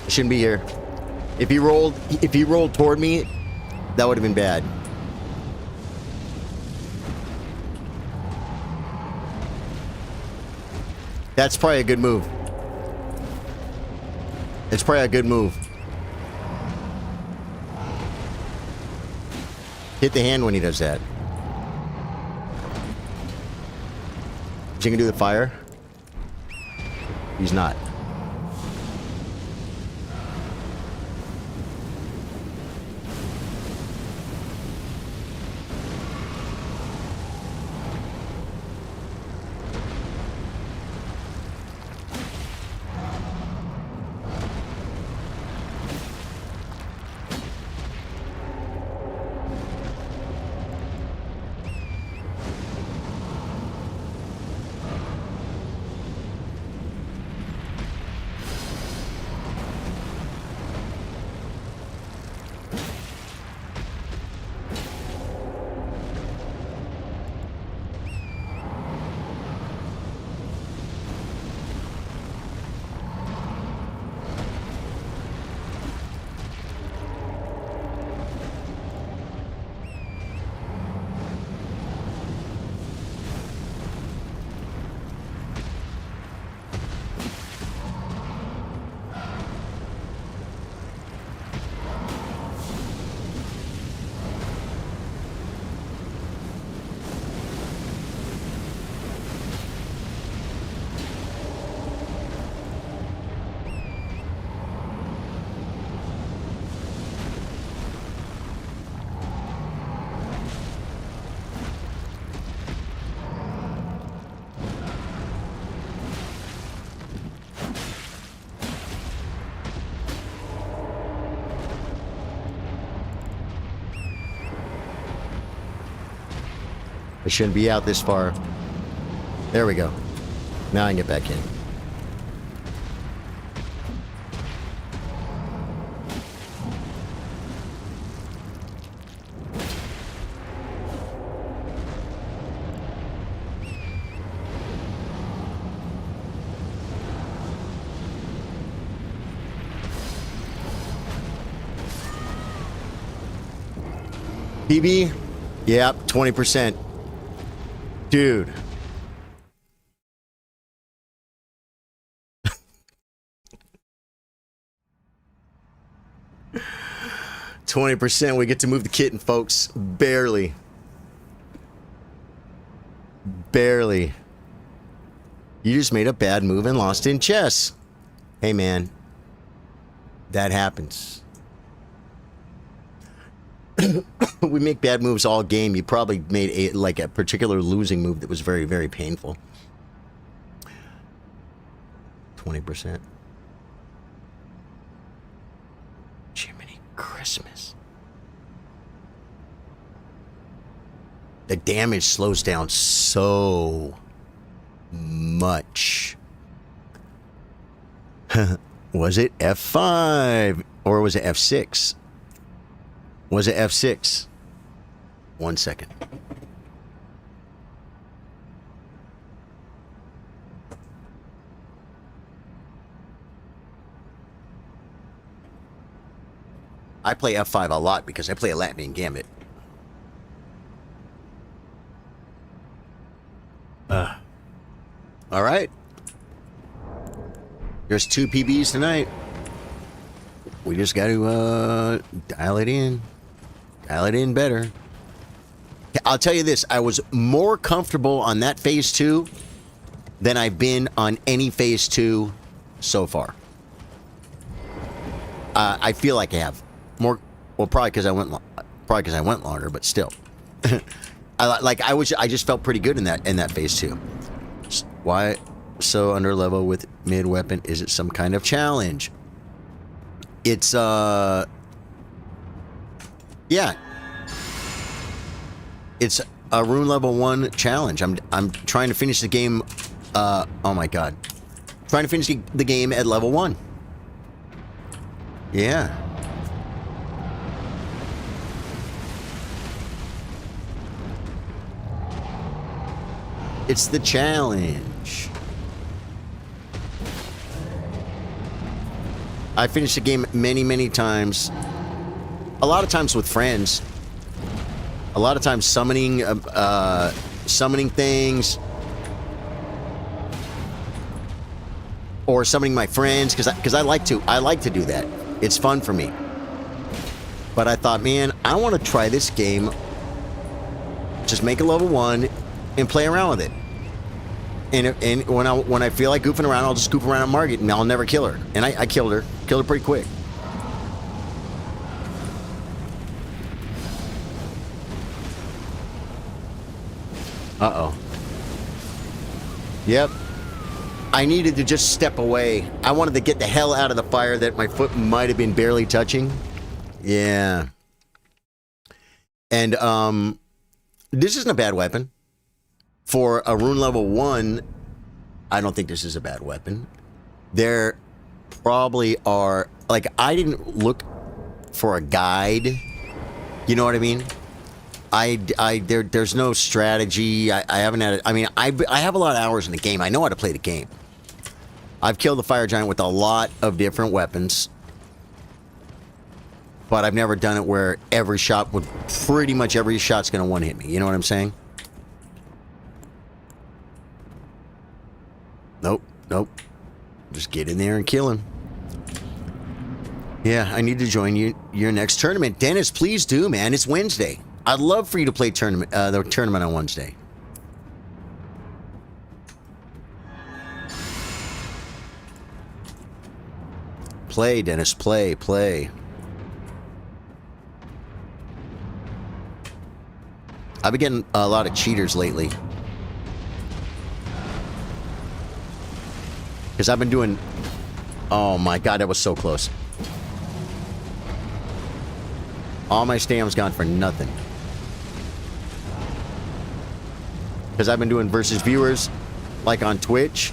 Shouldn't be here. If he rolled toward me, that would have been bad. That's probably a good move. It's probably a good move. Hit the hand when he does that. Is he gonna do the fire? He's not. I shouldn't be out this far. There we go. Now I can get back in. PB? Yep, 20%. Dude. %. We get to move the kitten, folks. Barely. Barely. You just made a bad move and lost in chess. Hey, man. That happens. We make bad moves all game. You probably made a particular losing move that was very, very painful. 20%. Jiminy Christmas. The damage slows down so much. Was it F5 or was it F6? Was it F6? 1 second. I play F5 a lot because I play a Latvian Gambit. All right. There's 2 PBs tonight. We just got to dial it in. Dial it in better. I'll tell you this. I was more comfortable on that phase 2 than I've been on any phase 2 so far. I feel like I have more. Well, probably because I went longer, but still. I just felt pretty good in that phase 2. Why so under level with mid weapon? Is it some kind of challenge? It's yeah. It's a rune level 1 challenge. I'm trying to finish the game. Oh my god, trying to finish the game at level 1. Yeah. It's the challenge. I finished the game many, many times. A lot of times with friends. A lot of times summoning things. Or summoning my friends, because I like to do that. It's fun for me. But I thought, man, I want to try this game. Just make a level 1 and play around with it. And when I feel like goofing around, I'll just goof around and mark it, and I'll never kill her. And I killed her. Killed her pretty quick. Uh-oh. Yep. I needed to just step away. I wanted to get the hell out of the fire that my foot might have been barely touching. Yeah. And, this isn't a bad weapon. For a rune level 1, I don't think this is a bad weapon. There probably are... Like, I didn't look for a guide. You know what I mean? There's no strategy. I haven't had it. I mean, I have a lot of hours in the game. I know how to play the game. I've killed the Fire Giant with a lot of different weapons. But I've never done it where every shot would... Pretty much every shot's going to one-hit me. You know what I'm saying? Nope. Just get in there and kill him. Yeah, I need to join your next tournament. Dennis, please do, man. It's Wednesday. I'd love for you to play the tournament on Wednesday. Play, Dennis. Play. I've been getting a lot of cheaters lately. Because I've been doing... Oh my god, that was so close. All my stam's gone for nothing. Because I've been doing versus viewers, like on Twitch.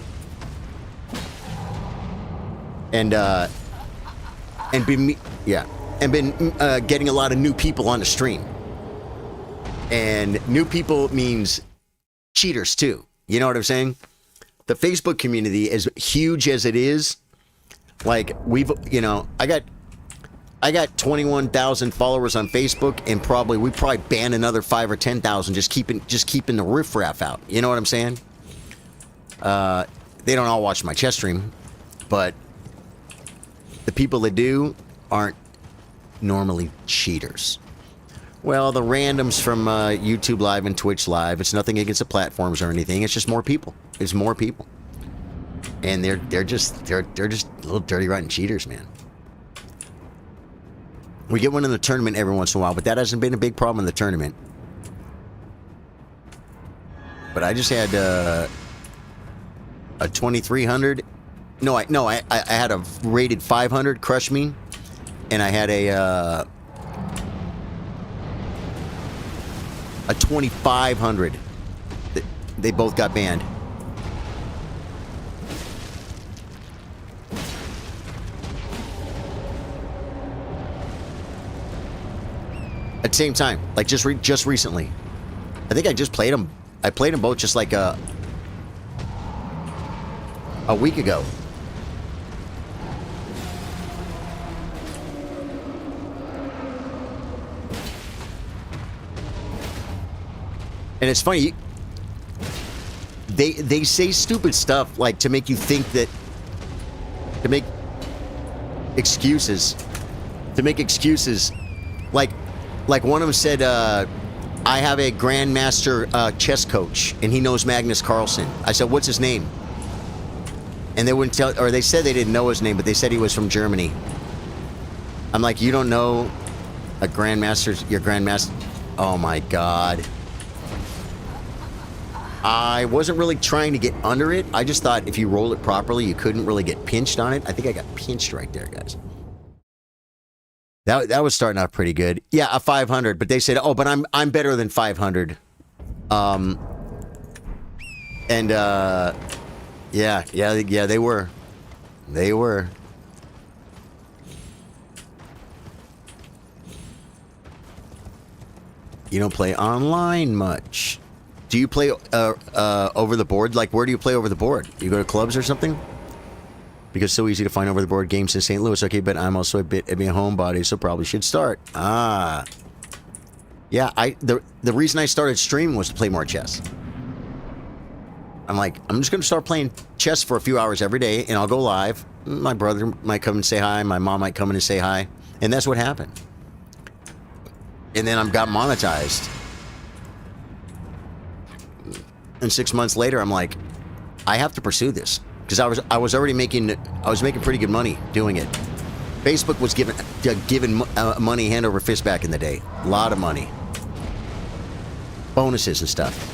And been getting a lot of new people on the stream. And new people means cheaters too. You know what I'm saying? The Facebook community, as huge as it is, like I got 21,000 followers on Facebook, and we probably ban another 5 or 10,000 just keeping the riffraff out. You know what I'm saying? They don't all watch my chess stream, but the people that do aren't normally cheaters. Well, the randoms from YouTube Live and Twitch Live, it's nothing against the platforms or anything. It's just more people. It's more people. And they're just little dirty rotten cheaters, man. We get one in the tournament every once in a while, but that hasn't been a big problem in the tournament. But I just had a 2300. I had a rated 500 crush me, and I had a a 2500. They both got banned. At the same time, like just recently. I think I just played them. I played them both just like a week ago. And it's funny, they say stupid stuff like to make you think that, to make excuses, like one of them said, I have a grandmaster chess coach and he knows Magnus Carlsen. I said, what's his name? And they wouldn't tell, or they said they didn't know his name, but they said he was from Germany. I'm like, you don't know a grandmaster, your grandmaster? Oh my God. I wasn't really trying to get under it. I just thought if you roll it properly, you couldn't really get pinched on it. I think I got pinched right there, guys. That was starting out pretty good. Yeah, a 500, but they said, "Oh, but I'm better than 500." Yeah, they were. They were. You don't play online much. Do you play over the board? Like, where do you play over the board? You go to clubs or something? Because it's so easy to find over the board games in St. Louis. Okay, but I'm also a bit of a homebody, so probably should start. Ah. Yeah, the reason I started streaming was to play more chess. I'm like, I'm just going to start playing chess for a few hours every day, and I'll go live. My brother might come and say hi. My mom might come in and say hi. And that's what happened. And then I got monetized. And 6 months later, I'm like, I have to pursue this. Because I was already making pretty good money doing it. Facebook was giving money hand over fist back in the day. A lot of money. Bonuses and stuff.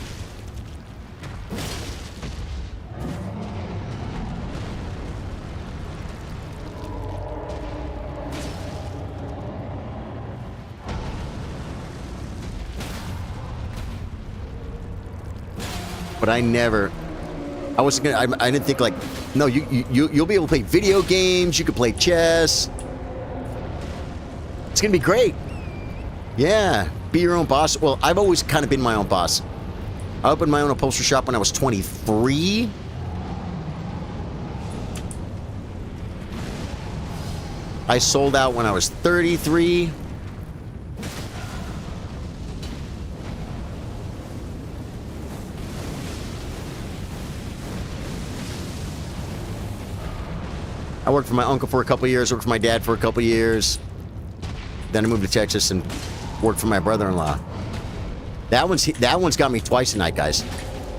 But I wasn't gonna. I didn't think like, no, you'll be able to play video games. You can play chess. It's gonna be great. Yeah, be your own boss. Well, I've always kind of been my own boss. I opened my own upholstery shop when I was 23. I sold out when I was 33. I worked for my uncle for a couple years, worked for my dad for a couple years. Then I moved to Texas and worked for my brother-in-law. That one's got me twice tonight, guys.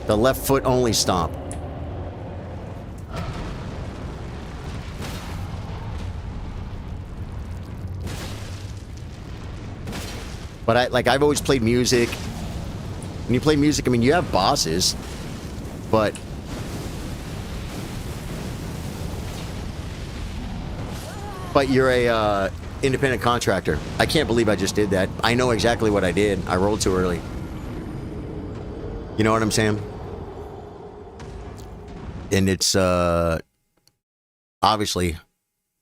The left foot only stomp. But I've always played music. When you play music, I mean, you have bosses, but you're a independent contractor. I can't believe I just did that. I know exactly what I did. I rolled too early. You know what I'm saying? And it's obviously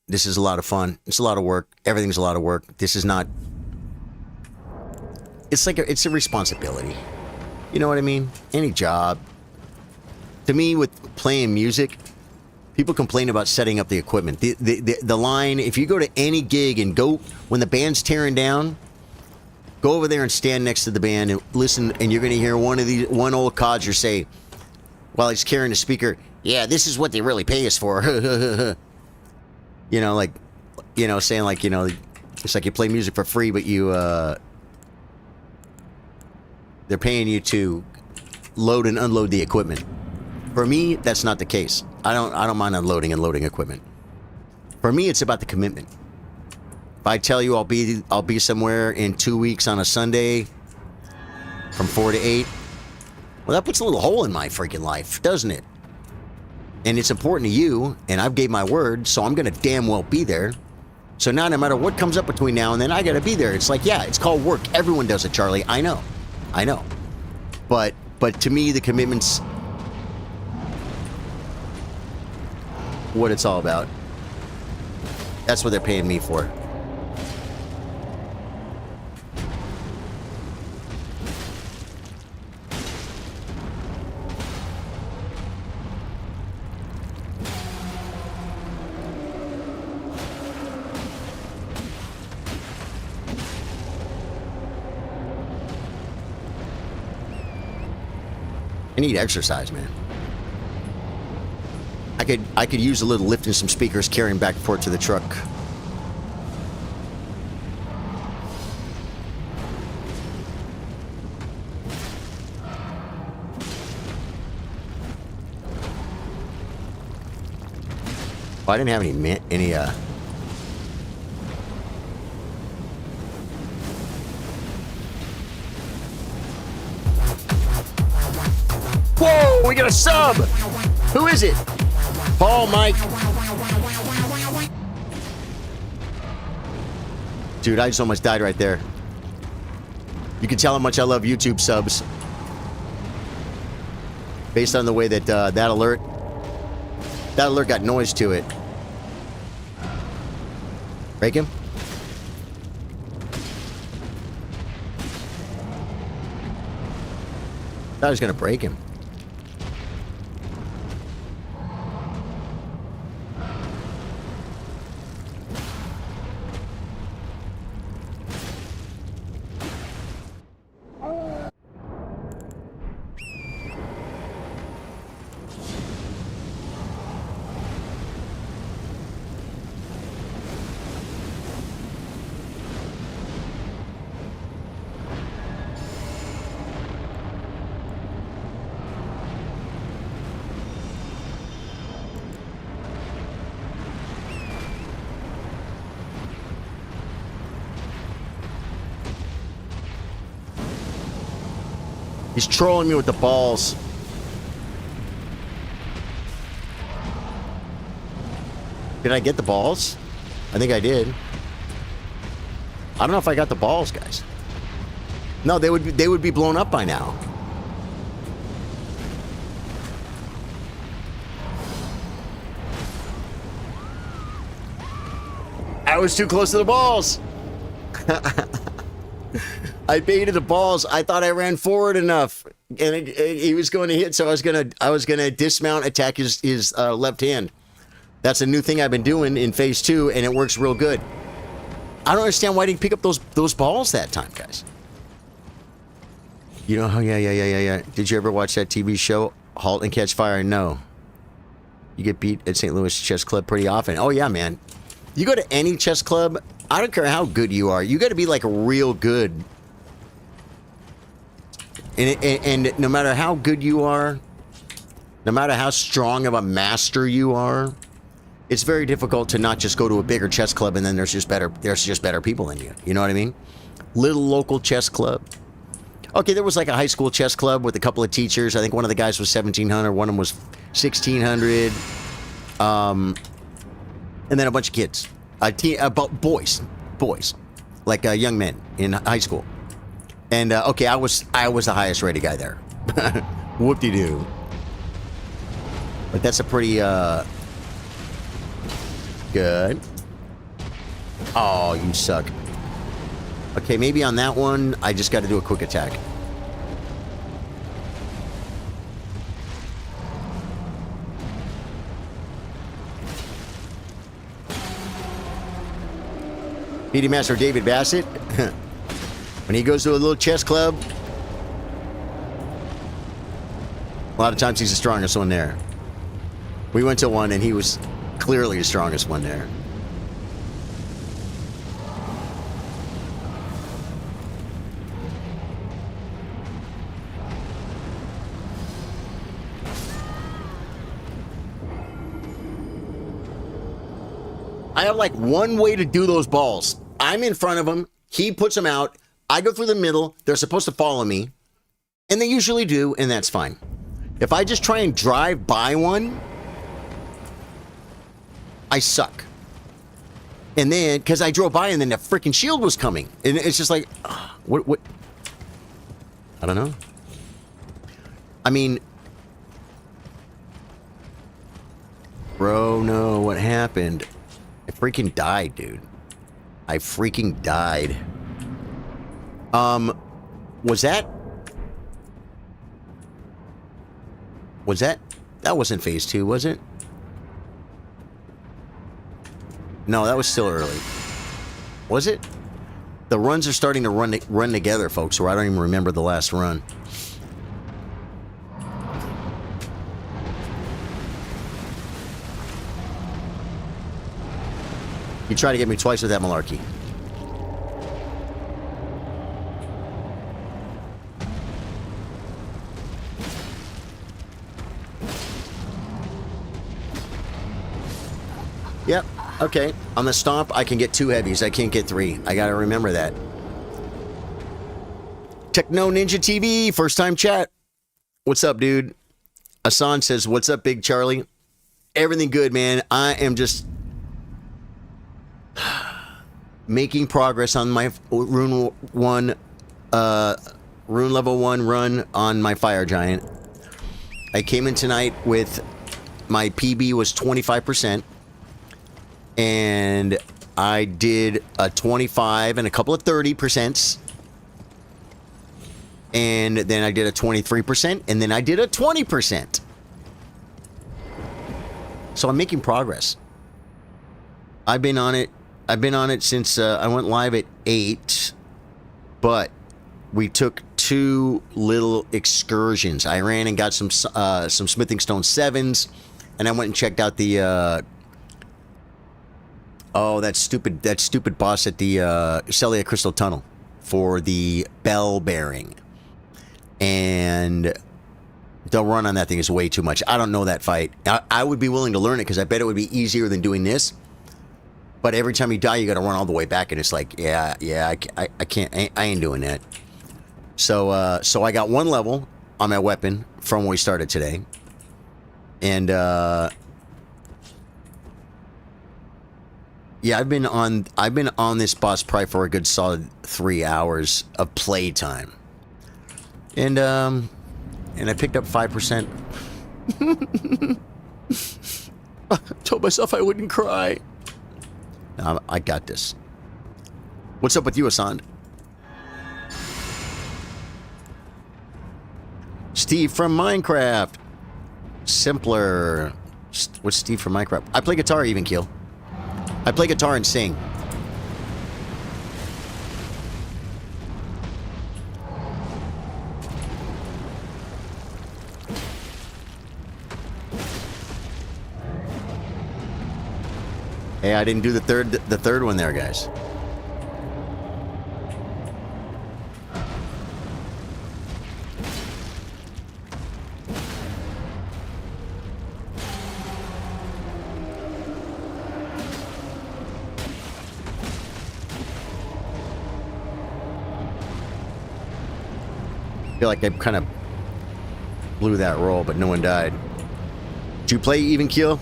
this is a lot of fun. It's a lot of work. Everything's a lot of work. This is not. It's like it's a responsibility. You know what I mean? Any job. To me, with playing music, people complain about setting up the equipment. The line, if you go to any gig and go, when the band's tearing down, go over there and stand next to the band and listen, and you're going to hear one old codger say, while he's carrying the speaker, yeah, this is what they really pay us for. You know, like, you know, saying like, you know, it's like you play music for free, but you, they're paying you to load and unload the equipment. For me, that's not the case. I don't mind unloading and loading equipment. For me, it's about the commitment. If I tell you I'll be somewhere in 2 weeks on a Sunday from 4 to 8, well, that puts a little hole in my freaking life, doesn't it? And it's important to you, and I've gave my word, so I'm gonna damn well be there. So now, no matter what comes up between now and then, I gotta be there. It's like, yeah, it's called work. Everyone does it, Charlie. I know. I know. But to me, the commitment's what it's all about. That's what they're paying me for. I need exercise, man. I could use a little lifting some speakers, carrying back and forth to the truck. Well, I didn't have any Whoa, we got a sub! Who is it? Paul, Mike. Dude, I just almost died right there. You can tell how much I love YouTube subs. Based on the way that that alert got noise to it. Break him? Thought I was gonna break him. He's trolling me with the balls. Did I get the balls? I think I did. I don't know if I got the balls, guys. No, they would be blown up by now. I was too close to the balls. I baited the balls. I thought I ran forward enough, and he was going to hit. So I was gonna dismount, attack his left hand. That's a new thing I've been doing in phase 2, and it works real good. I don't understand why I didn't pick up those balls that time, guys. You know how? Yeah. Did you ever watch that TV show, Halt and Catch Fire? No. You get beat at St. Louis Chess Club pretty often. Oh yeah, man. You go to any chess club, I don't care how good you are. You got to be like real good. And no matter how good you are, no matter how strong of a master you are, it's very difficult to not just go to a bigger chess club and then there's just better people than you. You know what I mean? Little local chess club. Okay, there was like a high school chess club with a couple of teachers. I think one of the guys was 1,700, one of them was 1,600. And then a bunch of kids, boys, like young men in high school. And okay, I was the highest rated guy there. Whoop-de-doo. But that's a pretty good. Oh, you suck. Okay, maybe on that one, I just got to do a quick attack. PD Master David Bassett. When he goes to a little chess club, a lot of times he's the strongest one there. We went to one and he was clearly the strongest one there. I have like one way to do those balls. I'm in front of him. He puts them out. I go through the middle. They're supposed to follow me. And they usually do, and that's fine. If I just try and drive by one, I suck. And then, because I drove by and then the freaking shield was coming. And it's just like, what? I don't know. I mean... Bro, no, what happened? I freaking died, dude. I freaking died. Was that... Was that... That wasn't phase 2, was it? No, that was still early. Was it? The runs are starting to run together, folks, or I don't even remember the last run. You try to get me twice with that malarkey. Yep. Okay. On the stomp, I can get 2 heavies. I can't get 3. I gotta remember that. Techno Ninja TV, first time chat. What's up, dude? Asan says, what's up, Big Charlie? Everything good, man. I am just making progress on my rune level 1 run on my Fire Giant. I came in tonight with my PB was 25%. And I did a 25 and a couple of 30%. And then I did a 23%. And then I did a 20%. So I'm making progress. I've been on it. I've been on it since I went live at 8. But we took 2 little excursions. I ran and got some smithing stone 7s. And I went and checked out the... Oh, that stupid boss at the Celia Crystal Tunnel for the bell bearing. And the run on that thing is way too much. I don't know that fight. I would be willing to learn it because I bet it would be easier than doing this. But every time you die, you got to run all the way back, and it's like, yeah, I can't. I ain't doing that. So I got 1 level on my weapon from when we started today, and yeah, I've been on this boss probably for a good solid 3 hours of playtime. And I picked up 5%. I told myself I wouldn't cry. No, I got this. What's up with you, Asand? Steve from Minecraft. Simpler. What's Steve from Minecraft? I play guitar, even keel. I play guitar and sing. Hey, I didn't do the third one there, guys. I feel like I kind of blew that roll, but no one died. Did you play even keel?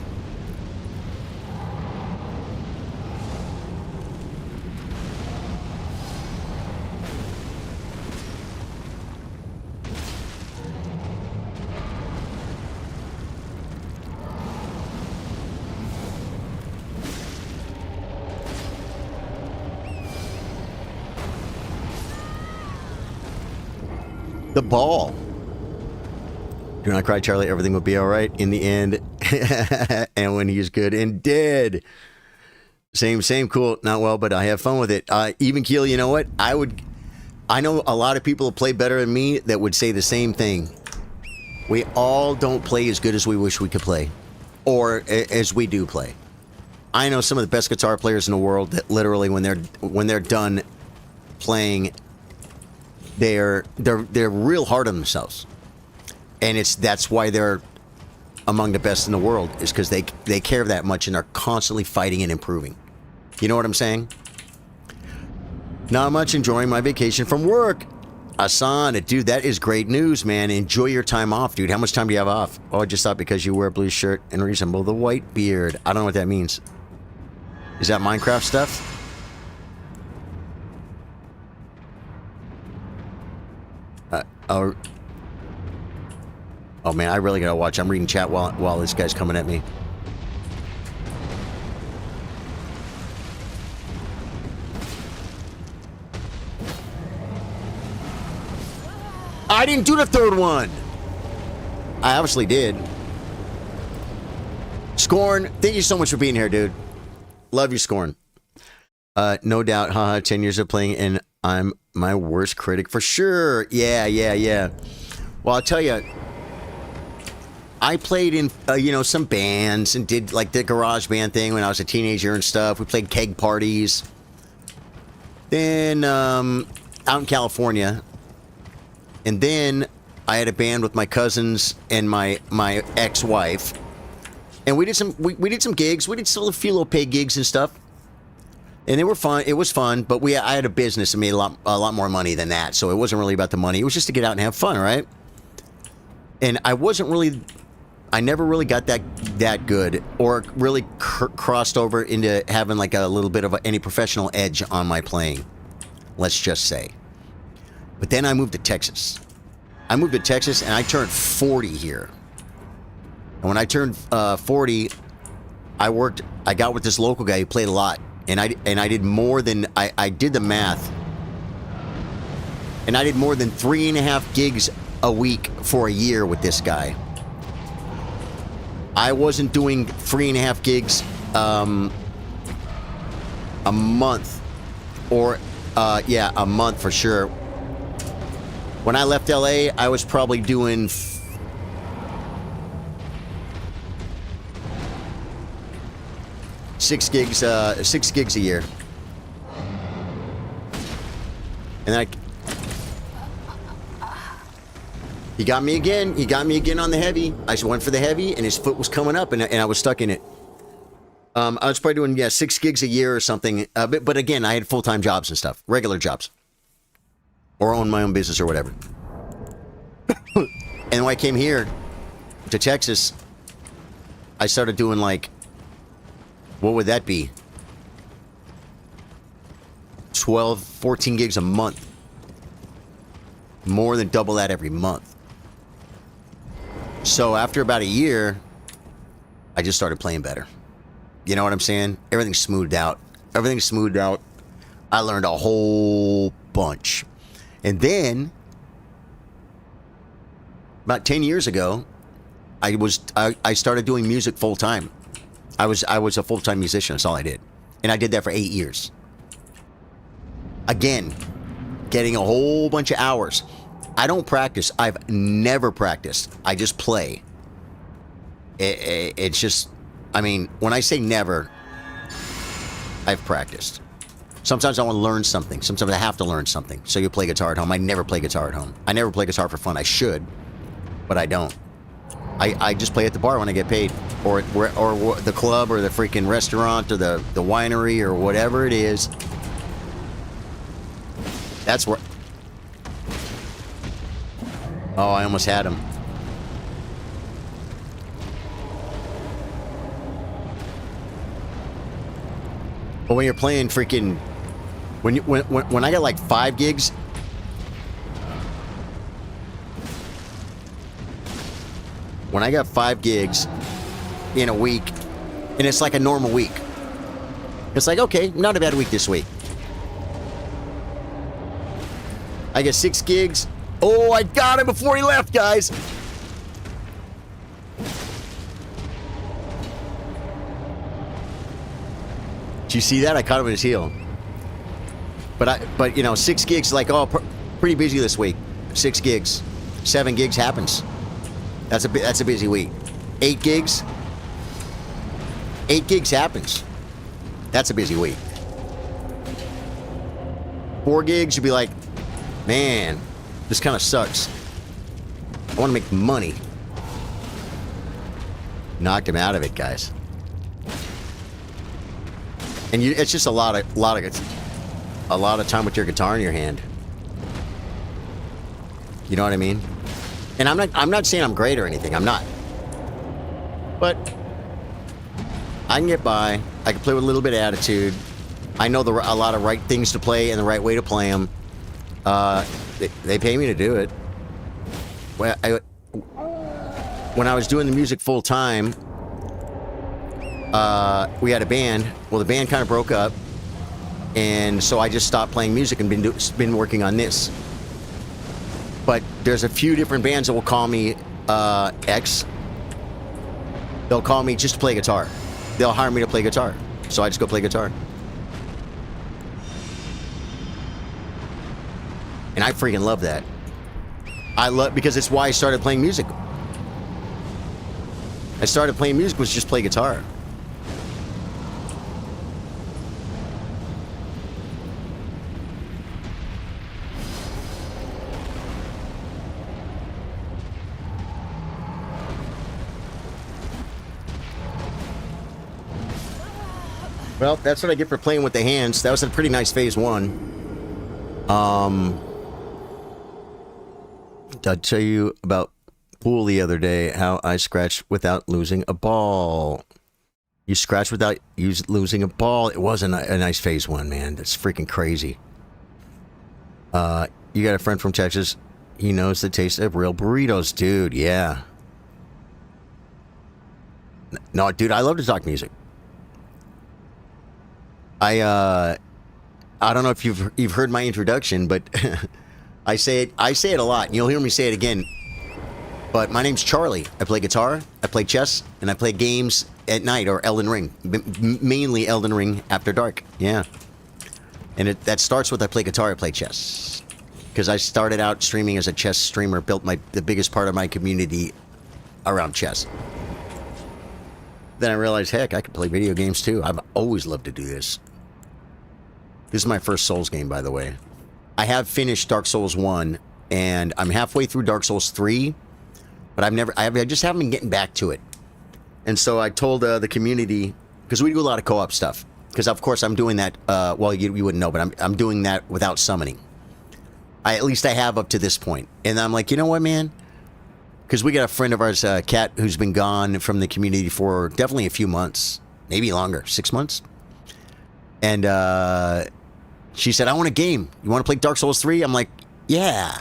The ball. Do not cry, Charlie. Everything will be all right in the end. And when he's good and dead. Same, cool. Not well, but I have fun with it. Even keel, you know what? I know a lot of people who play better than me that would say the same thing. We all don't play as good as we wish we could play. Or as we do play. I know some of the best guitar players in the world that literally when they're done playing, they're real hard on themselves, and that's why they're among the best in the world, is because they care that much and are constantly fighting and improving. You know what I'm saying? Not much. Enjoying my vacation from work. Asan, dude, that is great news, man. Enjoy your time off, dude. How much time do you have off? Oh, I just thought because you wear a blue shirt and resemble the white beard. I don't know what that means. Is that Minecraft stuff? Oh man, I really gotta watch. I'm reading chat while this guy's coming at me. I didn't do the third one. I obviously did. Scorn, thank you so much for being here, dude. Love you, Scorn. No doubt, haha, 10 years of playing, and I'm my worst critic for sure. Yeah. Well, I'll tell you, I played in, some bands and did, like, the garage band thing when I was a teenager and stuff. We played keg parties. Then, out in California. And then I had a band with my cousins and my ex-wife. And we did some gigs. We did still a few little paid gigs and stuff. And they were fun. It was fun, but I had a business and made a lot more money than that. So it wasn't really about the money. It was just to get out and have fun, right? And I never really got that good or really crossed over into having like a little bit of any professional edge on my playing. Let's just say. But then I moved to Texas. And I turned 40 here. And when I turned 40, I got with this local guy who played a lot. And I did more than, I did the math. And I did more than 3.5 gigs a week for a year with this guy. I wasn't doing 3.5 gigs a month. Or, a month for sure. When I left LA, I was probably doing 6 gigs a year. And then he got me again. He got me again on the heavy. I just went for the heavy, and his foot was coming up, and I was stuck in it. I was probably doing 6 gigs a year or something. But again, I had full-time jobs and stuff, regular jobs. Or own my own business or whatever. And when I came here to Texas, I started doing like, what would that be? 12, 14 gigs a month. More than double that every month. So after about a year, I just started playing better. You know what I'm saying? Everything's smoothed out. I learned a whole bunch. And then, about 10 years ago, I started doing music full time. I was a full-time musician. That's all I did. And I did that for 8 years. Again, getting a whole bunch of hours. I don't practice. I've never practiced. I just play. It's just, I mean, when I say never, I've practiced. Sometimes I want to learn something. Sometimes I have to learn something. So you play guitar at home. I never play guitar at home. I never play guitar for fun. I should, but I don't. I just play at the bar when I get paid, or the club, or the freaking restaurant, or the winery, or whatever it is. That's where. Oh, I almost had him. But when you're playing freaking, when I got like 5 gigs. When I got 5 gigs in a week, and it's like a normal week. It's like, okay, not a bad week this week. I get 6 gigs. Oh, I got him before he left, guys. Did you see that? I caught him in his heel. But you know, 6 gigs, like, oh, pretty busy this week. 6 gigs. 7 gigs happens. That's a busy week. 8 gigs. 8 gigs happens. That's a busy week. 4 gigs, you'd be like, man, this kind of sucks. I want to make money. Knocked him out of it, guys. And it's just a lot of time with your guitar in your hand. You know what I mean? And I'm not saying I'm great or anything. I'm not. But I can get by. I can play with a little bit of attitude. I know a lot of right things to play and the right way to play them. They pay me to do it. Well, when I was doing the music full time, we had a band. Well, the band kind of broke up, and so I just stopped playing music and been working on this. But there's a few different bands that will call me X. They'll call me just to play guitar. They'll hire me to play guitar, so I just go play guitar. And I freaking love that. Because it's why I started playing music. I started playing music was just play guitar. Well, that's what I get for playing with the hands. That was a pretty nice phase 1. Did I tell you about pool the other day, how I scratched without losing a ball? You scratch without losing a ball. It was a nice phase 1, man. That's freaking crazy. You got a friend from Texas. He knows the taste of real burritos, dude. Yeah. No, dude, I love to talk music. I don't know if you've heard my introduction, but I say it a lot, and you'll hear me say it again. But my name's Charlie. I play guitar, I play chess, and I play games at night, or Elden Ring. Mainly Elden Ring After Dark. Yeah. And that starts with I play guitar, I play chess. Because I started out streaming as a chess streamer, built the biggest part of my community around chess. Then I realized, heck, I could play video games too. I've always loved to do this. This is my first Souls game, by the way. I have finished Dark Souls 1, and I'm halfway through Dark Souls 3, but I just haven't been getting back to it. And so I told the community, because we do a lot of co-op stuff, because of course I'm doing that, well, you wouldn't know, but I'm doing that without summoning. At least I have up to this point. And I'm like, you know what, man? Because we got a friend of ours, Kat, who's been gone from the community for definitely a few months, maybe longer, 6 months. And she said, I want a game. You want to play Dark Souls 3? I'm like, yeah.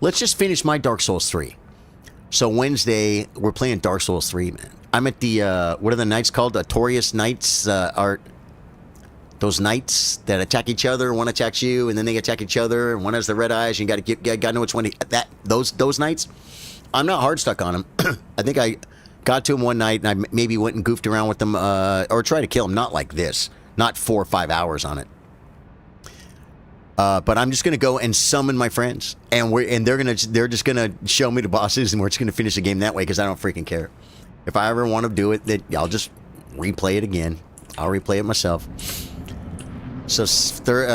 Let's just finish my Dark Souls 3. So Wednesday, we're playing Dark Souls 3, man. I'm at the, what are the knights called? Autorius Knights are those knights that attack each other. One attacks you, and then they attack each other, and one has the red eyes, and you got to know which one. Those knights. I'm not hard stuck on them. I think I got to them one night, and I maybe went and goofed around with them, or tried to kill them. Not like this. Not 4 or 5 hours on it. But I'm just gonna go and summon my friends, and they're just gonna show me the bosses, and we're just gonna finish the game that way because I don't freaking care. If I ever want to do it, then I'll just replay it again. I'll replay it myself. So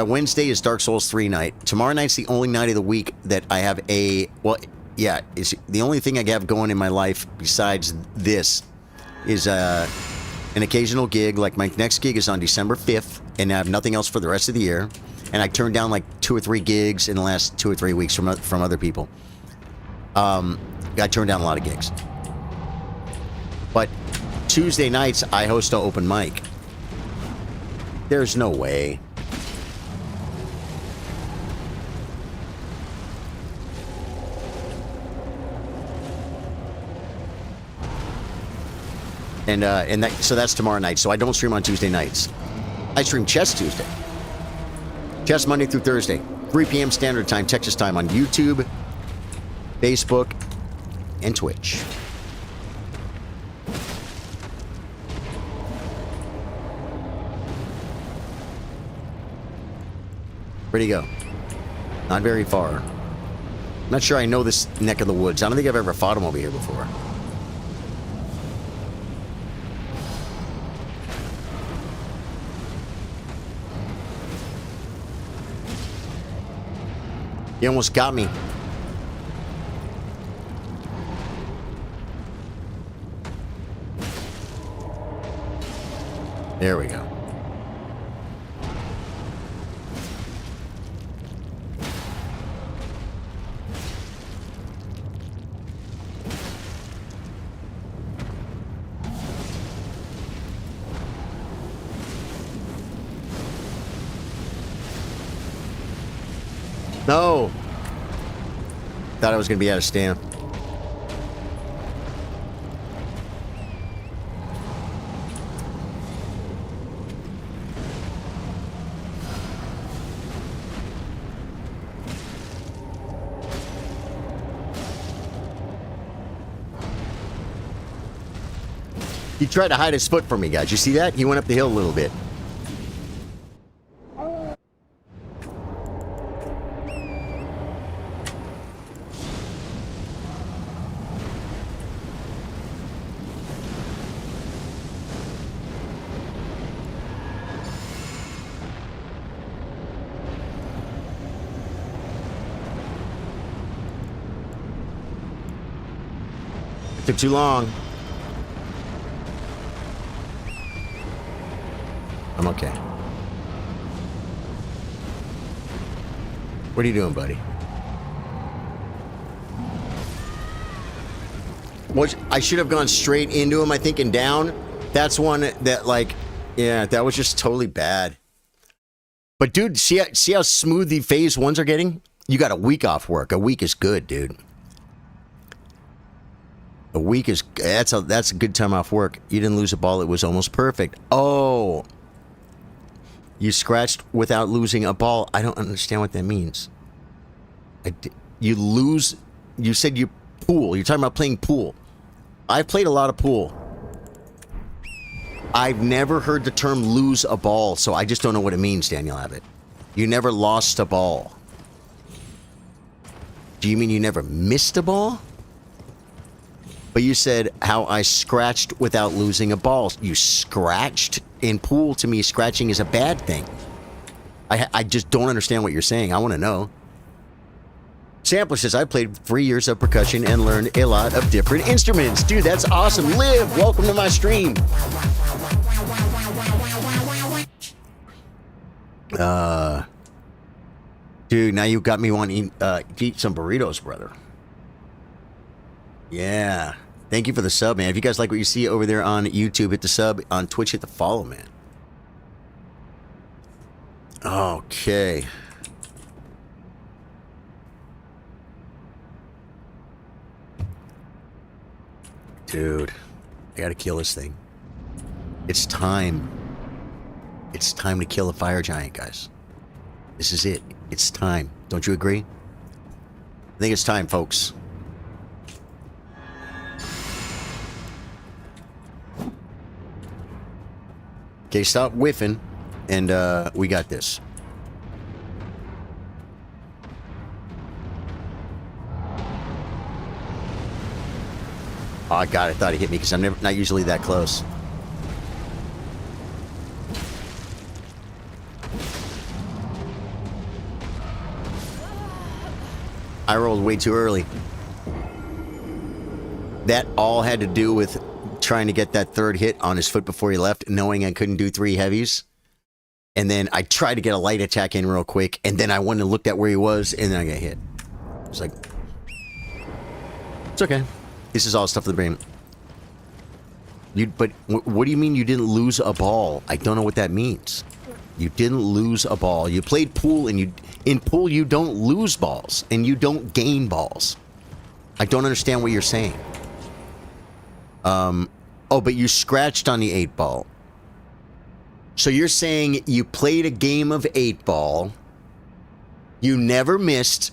Wednesday is Dark Souls 3 night. Tomorrow night's the only night of the week that I have yeah, it's the only thing I have going in my life besides this is an occasional gig. Like my next gig is on December 5th, and I have nothing else for the rest of the year. And I turned down like 2 or 3 gigs in the last 2 or 3 weeks from other people. I turned down a lot of gigs. But Tuesday nights, I host an open mic. There's no way. So that's tomorrow night. So I don't stream on Tuesday nights. I stream Chess Tuesday. Chess Monday through Thursday, 3 p.m. Standard Time, Texas time on YouTube, Facebook, and Twitch. Where'd he go? Not very far. I'm not sure I know this neck of the woods. I don't think I've ever fought him over here before. He almost got me. There we go. No. Thought I was going to be out of stamina. He tried to hide his foot from me, guys. You see that? He went up the hill a little bit. It took too long. I'm okay. What are you doing, buddy? I should have gone straight into him, I think, and down. That's one that, like, yeah, that was just totally bad. But, dude, see how smooth the phase ones are getting? You got a week off work. A week is good, dude. A week is... That's a good time off work. You didn't lose a ball. It was almost perfect. Oh... You scratched without losing a ball. I don't understand what that means. You lose... You said you pool. You're talking about playing pool. I've played a lot of pool. I've never heard the term lose a ball, so I just don't know what it means, Daniel Abbott. You never lost a ball. Do you mean you never missed a ball? But you said how I scratched without losing a ball. You scratched? In pool, to me, scratching is a bad thing. I just don't understand what you're saying. I want to know. Sampler says, I played 3 years of percussion and learned a lot of different instruments. Dude, that's awesome. Liv, welcome to my stream. Dude, now you got me wanting to eat some burritos, brother. Yeah. Thank you for the sub, man. If you guys like what you see over there on YouTube, hit the sub. On Twitch, hit the follow, man. Okay. Dude, I gotta kill this thing. It's time. It's time to kill a fire giant, guys. This is it. It's time. Don't you agree? I think it's time, folks. Okay, stop whiffing, and we got this. Oh, God, I thought he hit me because I'm not usually that close. I rolled way too early. That all had to do with trying to get that third hit on his foot before he left, knowing I couldn't do 3 heavies. And then I tried to get a light attack in real quick, and then I went and looked at where he was, and then I got hit. It's like... It's okay. This is all stuff for the brain. But what do you mean you didn't lose a ball? I don't know what that means. You didn't lose a ball. You played pool, and in pool you don't lose balls, and you don't gain balls. I don't understand what you're saying. Oh, but you scratched on the 8-ball. So you're saying you played a game of 8-ball, you never missed,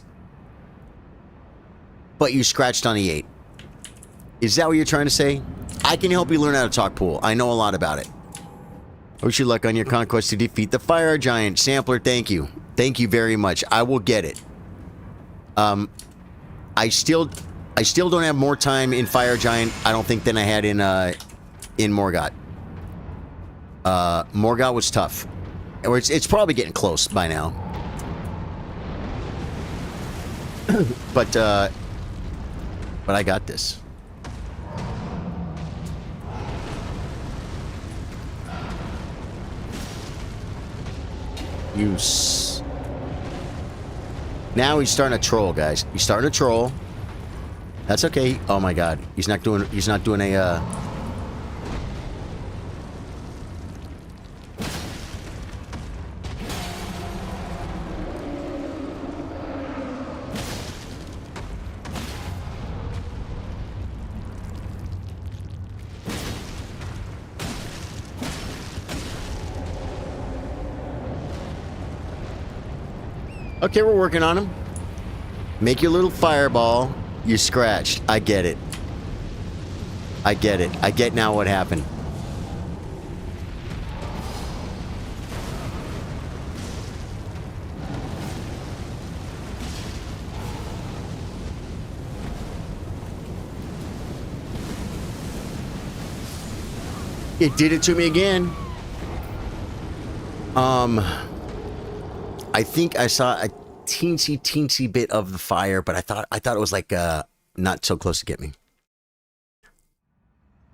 but you scratched on the 8. Is that what you're trying to say? I can help you learn how to talk pool. I know a lot about it. Wish you luck on your conquest to defeat the fire giant. Sampler, thank you. Thank you very much. I will get it. I still don't have more time in Fire Giant, I don't think, than I had in Morgott. Morgott was tough. It's probably getting close by now. But I got this. Now he's starting to troll, guys. He's starting to troll. That's okay. Oh my God, he's not doing a. Okay, we're working on him. Make your little fireball. You scratched. I get it. I get it. I get now what happened. It did it to me again. I think I saw a teensy bit of the fire, but I thought it was like not so close to get me.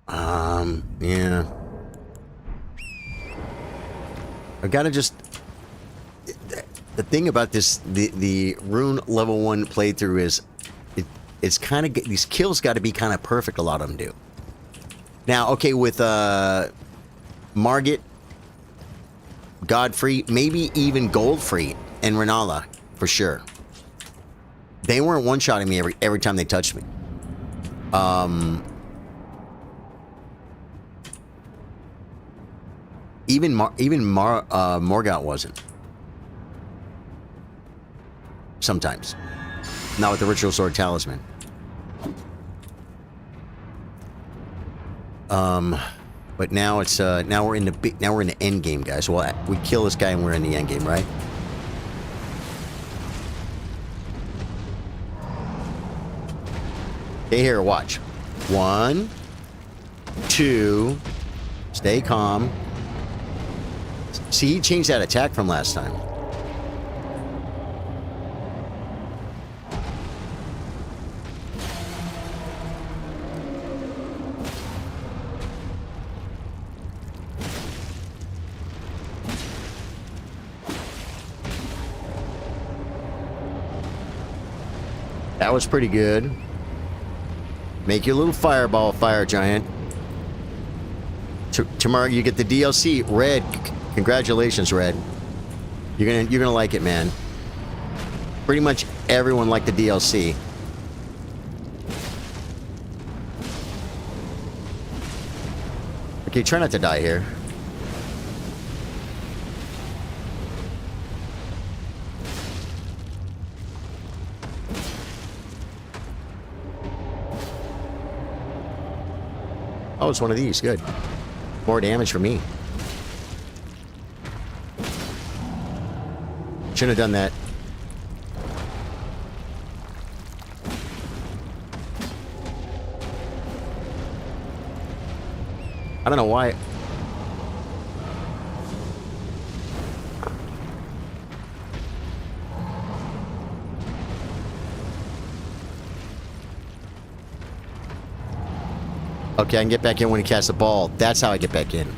Yeah. I gotta just. The thing about this, the rune level 1 playthrough is, it's kind of, these kills got to be kind of perfect. A lot of them do. Now, okay, with Margit, Godfrey, maybe even Goldfrey and Renala, for sure. They weren't one-shotting me every time they touched me. Even Morgott wasn't. Sometimes. Not with the Ritual Sword Talisman. But now it's now we're in the end game, guys. Well, we kill this guy and we're in the end game, right? Okay, here, watch. 1, 2. Stay calm. See, he changed that attack from last time. That was pretty good. Make your little fireball, Fire Giant. Tomorrow you get the DLC. Red, congratulations, Red. You're gonna like it, man. Pretty much everyone liked the DLC. Okay, try not to die here. Oh, it's one of these. Good. More damage for me. Shouldn't have done that. I don't know why. Okay, I can get back in when he casts the ball. That's how I get back in.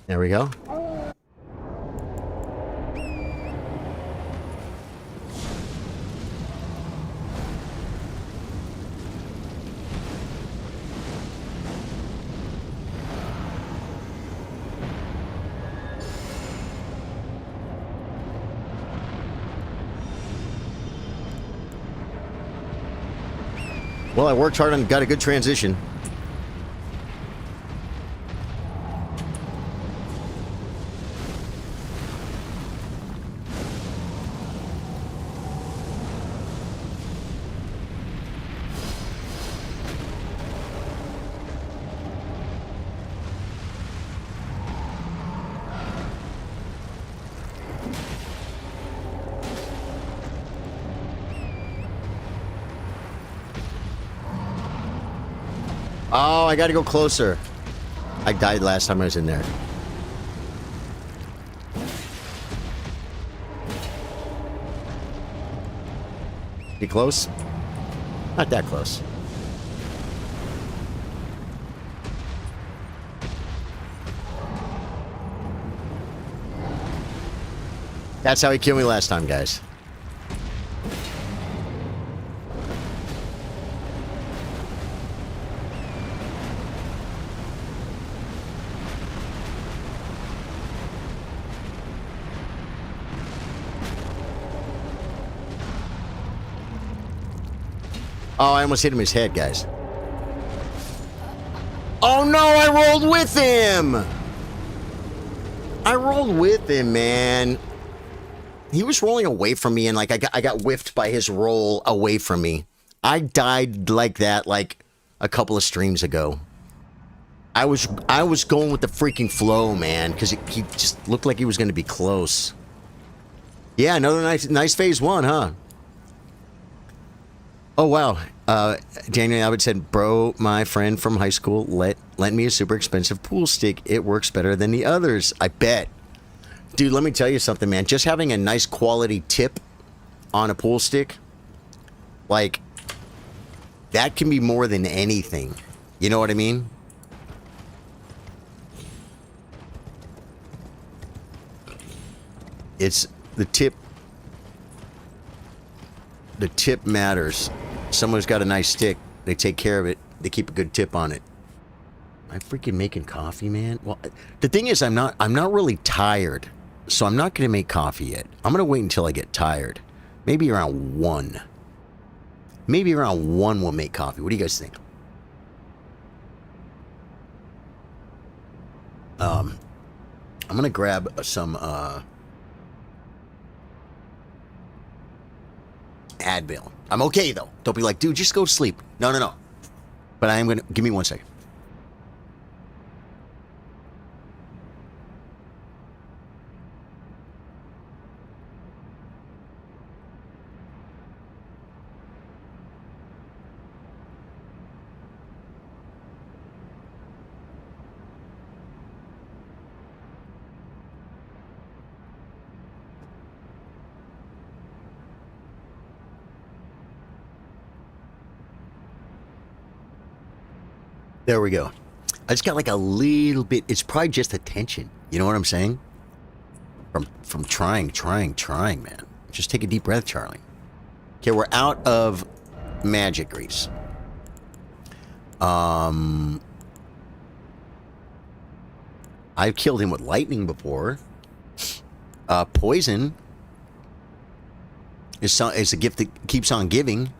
There we go. Well, I worked hard and got a good transition. Oh, I gotta go closer. I died last time I was in there. Be close? Not that close. That's how he killed me last time, guys. Oh, I almost hit him in his head, guys. Oh no, I rolled with him! I rolled with him, man. He was rolling away from me, and like I got whiffed by his roll away from me. I died like that like a couple of streams ago. I was going with the freaking flow, man, because he just looked like he was going to be close. Yeah, another nice phase 1, huh? Oh wow, Daniel Abbott said, "Bro, my friend from high school lent me a super expensive pool stick. It works better than the others. I bet." Dude, let me tell you something, man. Just having a nice quality tip on a pool stick, like, that can be more than anything. You know what I mean? It's the tip. The tip matters. Someone's got a nice stick. They take care of it. They keep a good tip on it. Am I freaking making coffee, man? Well, the thing is, I'm not really tired. So I'm not going to make coffee yet. I'm going to wait until I get tired. Maybe around 1. Maybe around 1 we'll make coffee. What do you guys think? I'm going to grab some Advil. I'm okay, though. Don't be like, dude, just go to sleep. No. But I am going to... Give me 1 second. There we go. I just got like a little bit. It's probably just the tension. You know what I'm saying? From trying, man. Just take a deep breath, Charlie. Okay, we're out of magic grease. I've killed him with lightning before. Poison is a gift that keeps on giving.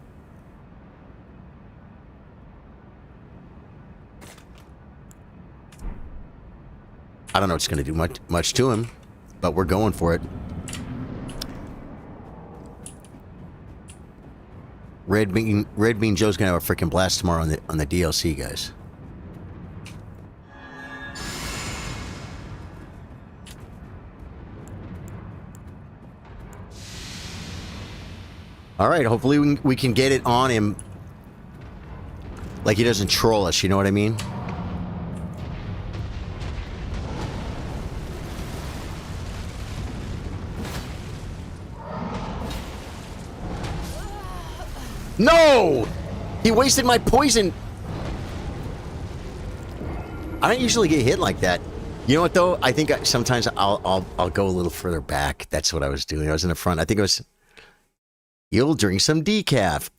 I don't know what's going to do much to him, but we're going for it. Red Bean Joe's going to have a freaking blast tomorrow on the DLC, guys. All right, hopefully we can get it on him like he doesn't troll us, you know what I mean? No! He wasted my poison. I don't usually get hit like that. You know what though? I think sometimes I'll go a little further back. That's what I was doing. I was in the front. I think it was. You'll drink some decaf.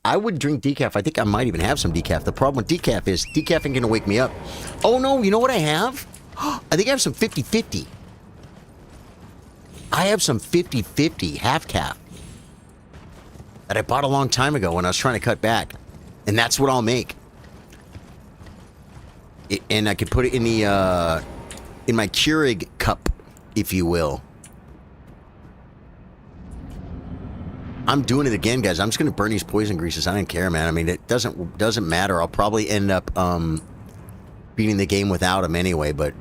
I would drink decaf. I think I might even have some decaf. The problem with decaf is decaf ain't gonna wake me up. Oh no! You know what I have? I think I have some 50-50. I have some 50-50 half calf that I bought a long time ago when I was trying to cut back. And that's what I'll make. And I could put it in the, in my Keurig cup, if you will. I'm doing it again, guys. I'm just going to burn these poison greases. I don't care, man. I mean, it doesn't matter. I'll probably end up, beating the game without them anyway, but...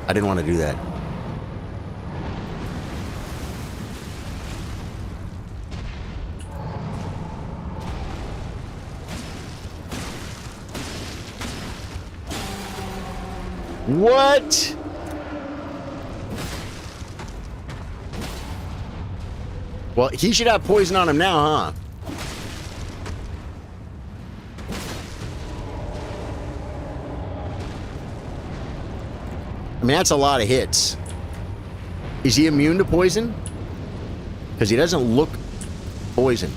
I didn't want to do that. What? Well, he should have poison on him now, huh? I mean, that's a lot of hits. Is he immune to poison? Because he doesn't look poisoned.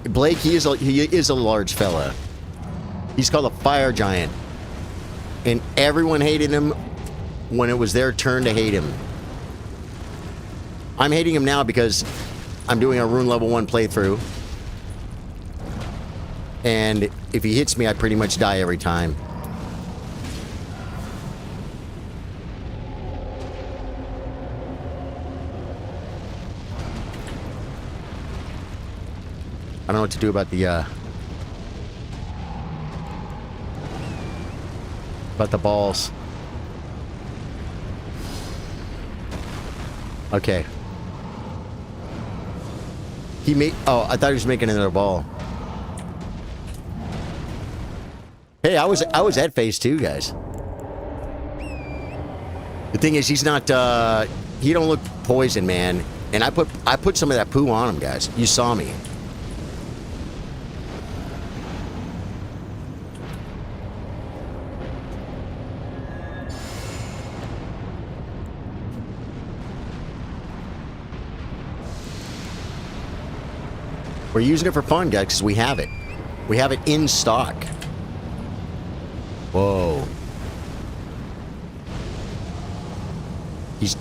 Blake, he is a large fella. He's called a fire giant. And everyone hated him when it was their turn to hate him. I'm hating him now because I'm doing a rune level 1 playthrough. And if he hits me, I pretty much die every time. I don't know what to do about the balls. Okay. He made... Oh, I thought he was making another ball. Hey, I was at phase 2, guys. The thing is, he's not... he don't look poison, man. And I put some of that poo on him, guys. You saw me. We're using it for fun, guys, because we have it. We have it in stock. Whoa. He's...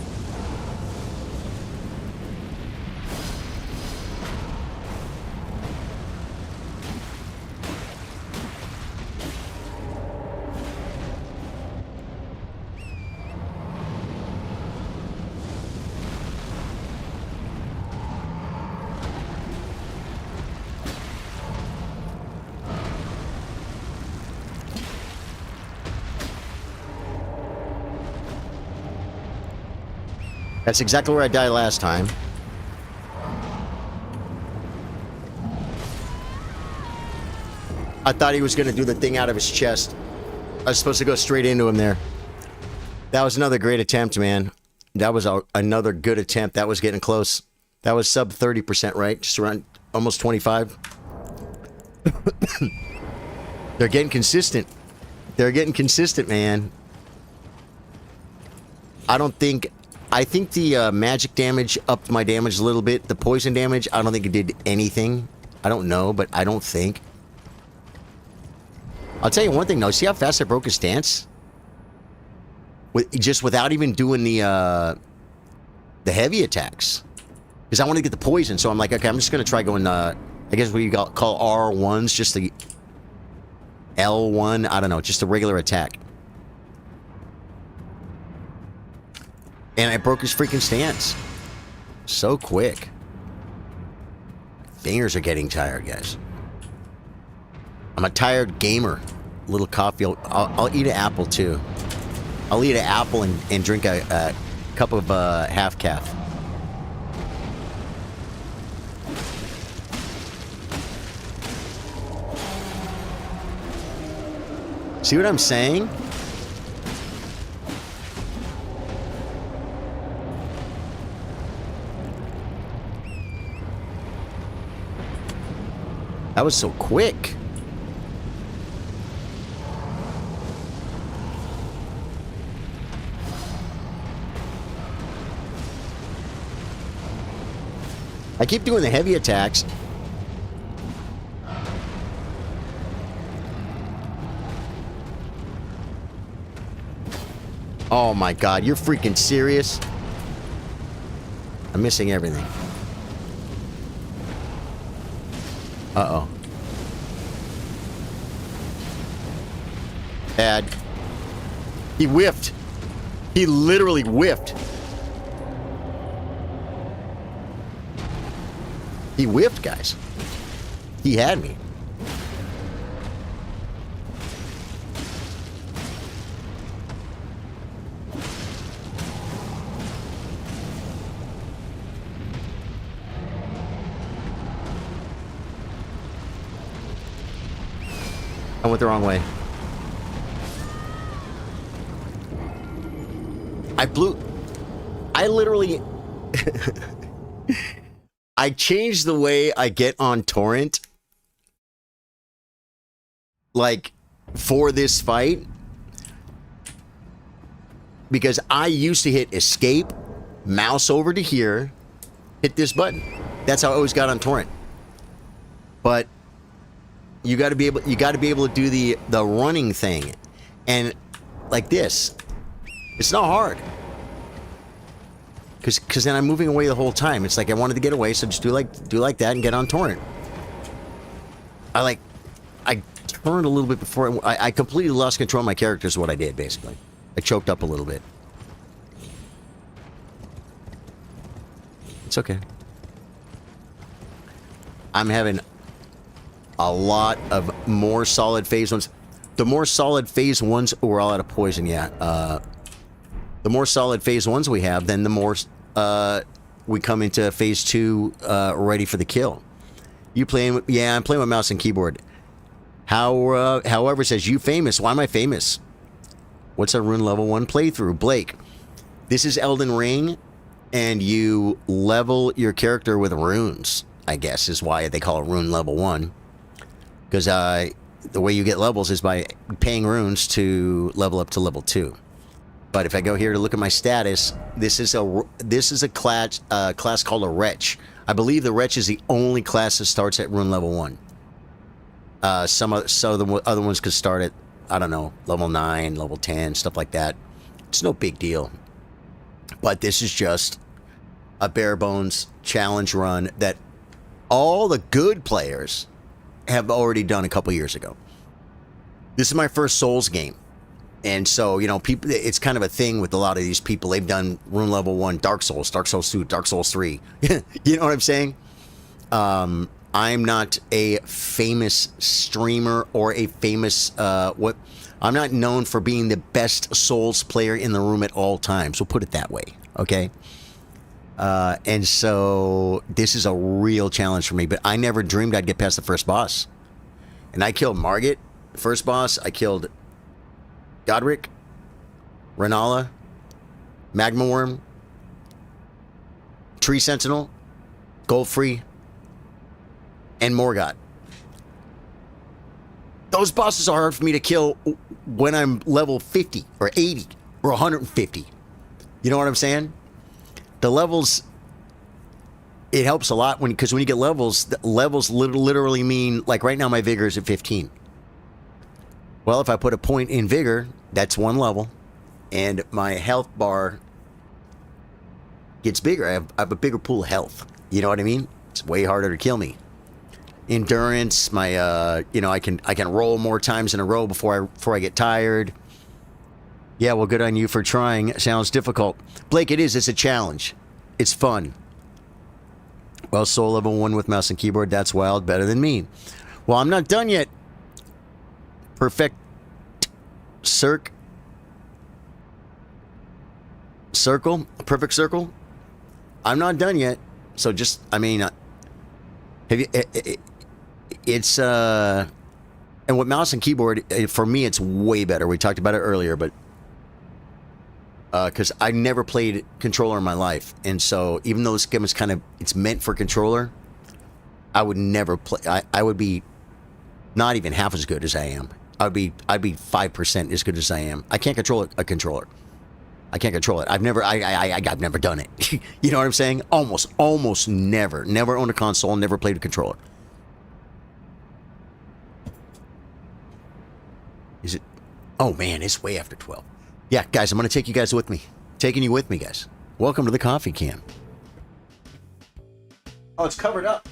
That's exactly where I died last time. I thought he was going to do the thing out of his chest. I was supposed to go straight into him there. That was another great attempt, man. That was another good attempt. That was getting close. That was sub 30%, right? Just around almost 25. They're getting consistent. They're getting consistent, man. I think the magic damage upped my damage a little bit. The poison damage, I don't think it did anything. I don't know, but I don't think. I'll tell you one thing, though. See how fast I broke his stance? Just without even doing the heavy attacks. Because I want to get the poison, so I'm like, okay, I'm just going to try going, I guess what you call R1s, just the L1, I don't know, just a regular attack. And I broke his freaking stance. So quick. Fingers are getting tired, guys. I'm a tired gamer. A little coffee. I'll eat an apple, too. I'll eat an apple and drink a cup of half-calf. See what I'm saying? That was so quick. I keep doing the heavy attacks. Oh my god, you're freaking serious? I'm missing everything. Uh-oh. Bad. He whiffed. He literally whiffed. He whiffed, guys. He had me. I went the wrong way. I literally... I changed the way I get on torrent. Like, for this fight. Because I used to hit escape, mouse over to here, hit this button. That's how I always got on torrent. but you got to be able to do the running thing, and like this, it's not hard. Because then I'm moving away the whole time. It's like I wanted to get away, so just do like that and get on torrent. I turned a little bit before I completely lost control of my character is what I did, basically. I choked up a little bit. It's okay. I'm having a lot of more solid phase ones. The more solid phase ones, we're all out of poison, yeah. The more solid phase ones we have, then the more we come into phase 2 ready for the kill. You playing with, yeah, I'm playing with mouse and keyboard. However, says, you famous. Why am I famous? What's a rune level 1 playthrough? Blake, this is Elden Ring, and you level your character with runes, I guess, is why they call it rune level 1. Because the way you get levels is by paying runes to level up to level 2. But if I go here to look at my status, this is a class called a Wretch. I believe the Wretch is the only class that starts at rune level 1. Some of the other ones could start at, I don't know, level 9, level 10, stuff like that. It's no big deal. But this is just a bare bones challenge run that all the good players have already done a couple years ago. This is my first Souls game. And so, you know, people, it's kind of a thing with a lot of these people. They've done rune level 1, Dark Souls 2, Dark Souls 3. You know what I'm saying? I'm not a famous streamer or a famous, I'm not known for being the best Souls player in the room at all times. We'll put it that way, okay? And so this is a real challenge for me, but I never dreamed I'd get past the first boss. And I killed Margit, the first boss. I killed Godric, Renala, Magma Worm, Tree Sentinel, Goldfree, and Morgott. Those bosses are hard for me to kill when I'm level 50 or 80 or 150. You know what I'm saying? The levels, it helps a lot because when you get levels literally mean, like right now my vigor is at 15. Well, if I put a point in vigor, that's 1 level, and my health bar gets bigger. I have a bigger pool of health. You know what I mean? It's way harder to kill me. Endurance, my I can roll more times in a row before I get tired. Yeah, well, good on you for trying. It sounds difficult. Blake, it is. It's a challenge. It's fun. Well, soul level 1 with mouse and keyboard. That's wild. Better than me. Well, I'm not done yet. Perfect circle. Perfect circle. I'm not done yet. So just, I mean, have you? It's and with mouse and keyboard, for me, it's way better. We talked about it earlier, but because I never played controller in my life, and so even though this game is it's meant for controller, I would never play. I would be not even half as good as I am. I'd be 5% as good as I am. I can't control a controller. I can't control it. I've never done it. You know what I'm saying? Almost never owned a console. Never played a controller. Is it? Oh man, it's way after 12. Yeah, guys, I'm gonna take you guys with me. Taking you with me, guys. Welcome to the coffee can. Oh, it's covered up.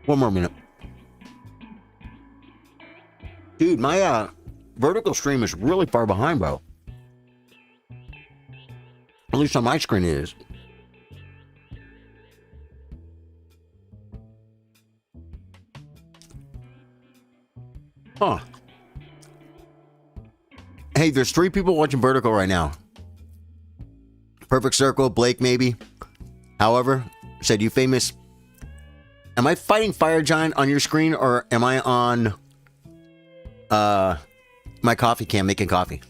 One more minute. Dude, my vertical stream is really far behind, bro. At least on my screen it is. Huh. Hey, there's 3 people watching vertical right now. Perfect Circle, Blake maybe. However, said you famous. Am I fighting Fire Giant on your screen or am I on my coffee can making coffee?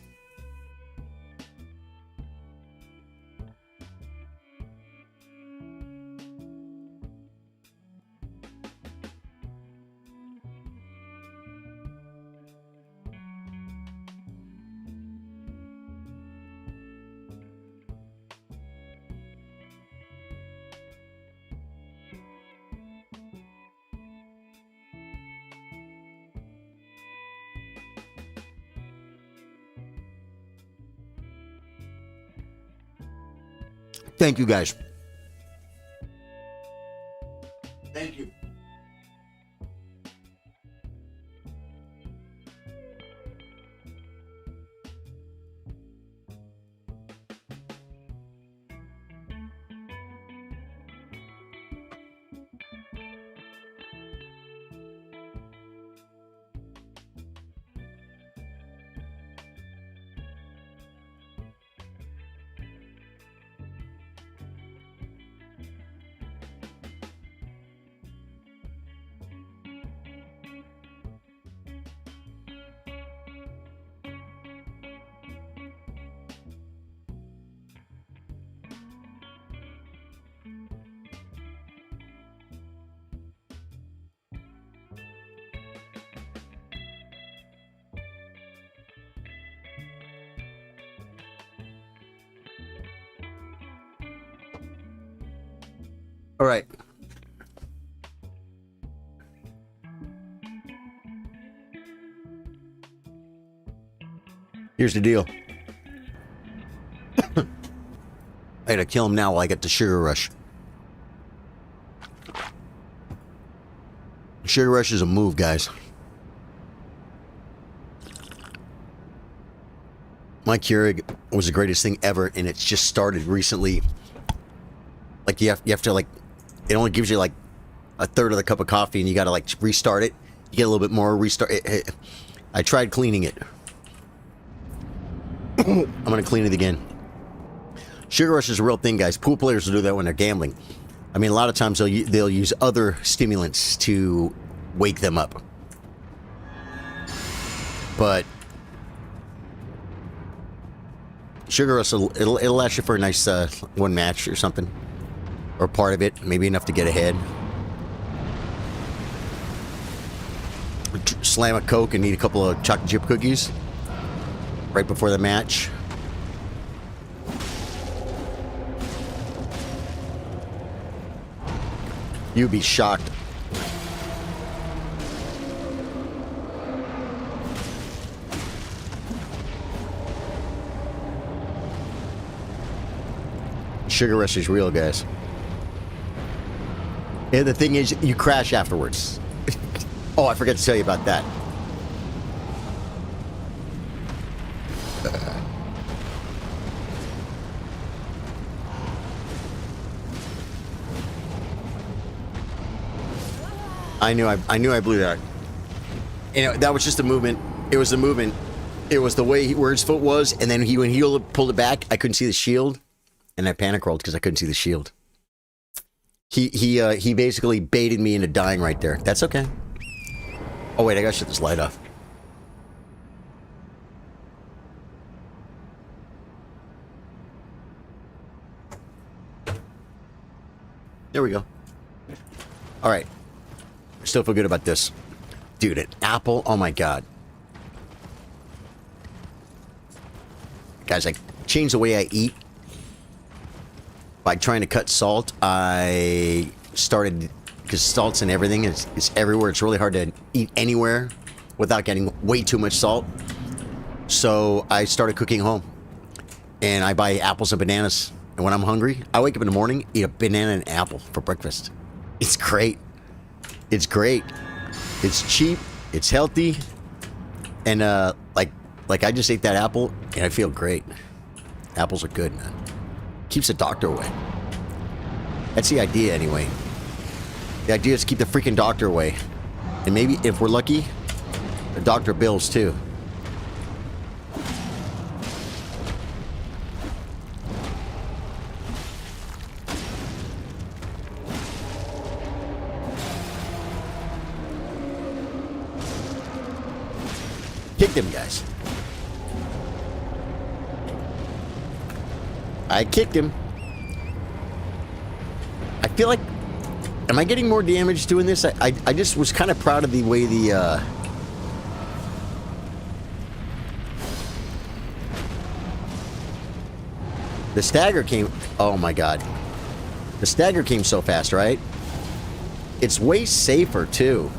Thank you, guys. Thank you. All right. Here's the deal. I gotta kill him now while I get the sugar rush. Sugar rush is a move, guys. My Keurig was the greatest thing ever, and it's just started recently. Like you have to like, it only gives you like a third of the cup of coffee, and you gotta like restart it. You get a little bit more restart. I tried cleaning it. I'm gonna clean it again. Sugar rush is a real thing, guys. Pool players will do that when they're gambling. I mean, a lot of times they'll use other stimulants to wake them up. But sugar rush, it'll last you for a nice one match or something, or part of it, maybe enough to get ahead. Slam a Coke and eat a couple of chocolate chip cookies right before the match. You'd be shocked. Sugar rush is real, guys. And the thing is, you crash afterwards. Oh, I forgot to tell you about that. I knew I blew that. And that was just a movement. It was the movement. It was the way where his foot was, and then when he pulled it back, I couldn't see the shield, and I panic rolled because I couldn't see the shield. He basically baited me into dying right there. That's okay. Oh wait, I gotta shut this light off. There we go. All right. Still feel good about this. Dude, an apple, oh my god. Guys, I changed the way I eat. By trying to cut salt, I started, because salt's in everything, it's everywhere. It's really hard to eat anywhere without getting way too much salt. So I started cooking home. And I buy apples and bananas. And when I'm hungry, I wake up in the morning, eat a banana and apple for breakfast. It's great. It's great. It's cheap. It's healthy. And like I just ate that apple and I feel great. Apples are good, man. Keeps the doctor away. That's the idea anyway. The idea is to keep the freaking doctor away. And maybe if we're lucky, the doctor bills too. Kick them guys. I kicked him. I feel like... Am I getting more damage doing this? I just was kind of proud of the way the... The stagger came... Oh my god. The stagger came so fast, right? It's way safer, too.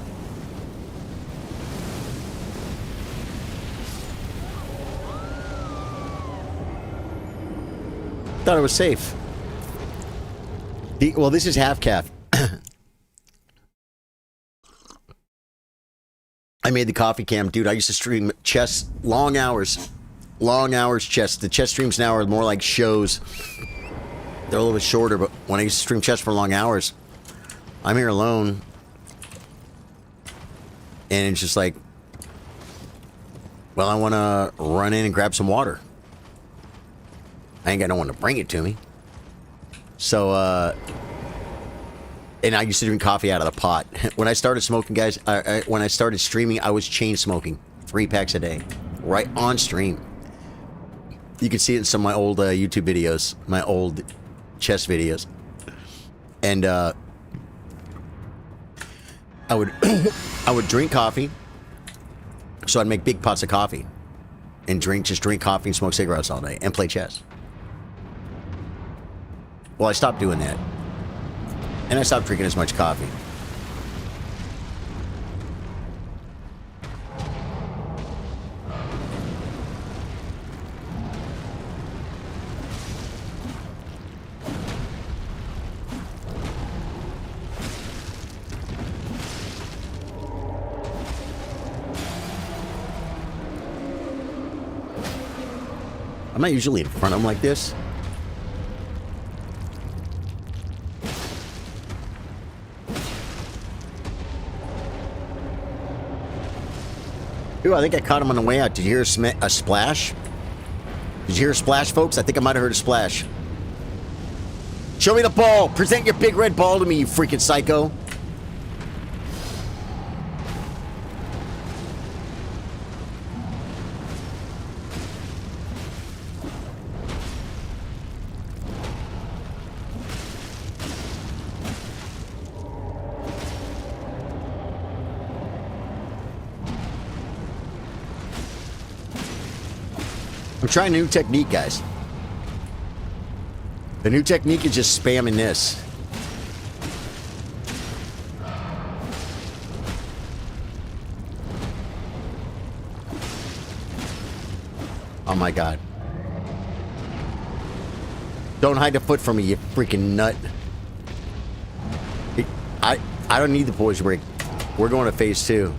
Thought it was safe. Well, this is half calf. I made the coffee cam, dude. I used to stream chess, long hours chess. The chess streams now are more like shows. They're a little bit shorter, but when I used to stream chess for long hours, I'm here alone, and it's just like, well, I want to run in and grab some water. I ain't got no one to bring it to me. So, and I used to drink coffee out of the pot. When I started smoking, guys, when I started streaming, I was chain smoking 3 packs a day, right on stream. You can see it in some of my old YouTube videos, my old chess videos. And I would I would drink coffee, so I'd make big pots of coffee and just drink coffee and smoke cigarettes all day and play chess. Well, I stopped doing that. And I stopped drinking as much coffee. I'm not usually in front of them like this. Ooh, I think I caught him on the way out. Did you hear a splash? Did you hear a splash, folks? I think I might have heard a splash. Show me the ball. Present your big red ball to me, you freaking psycho. I'm trying a new technique, guys. The new technique is just spamming this. Oh my god. Don't hide a foot from me, you freaking nut. I don't need the poison break. We're going to phase 2.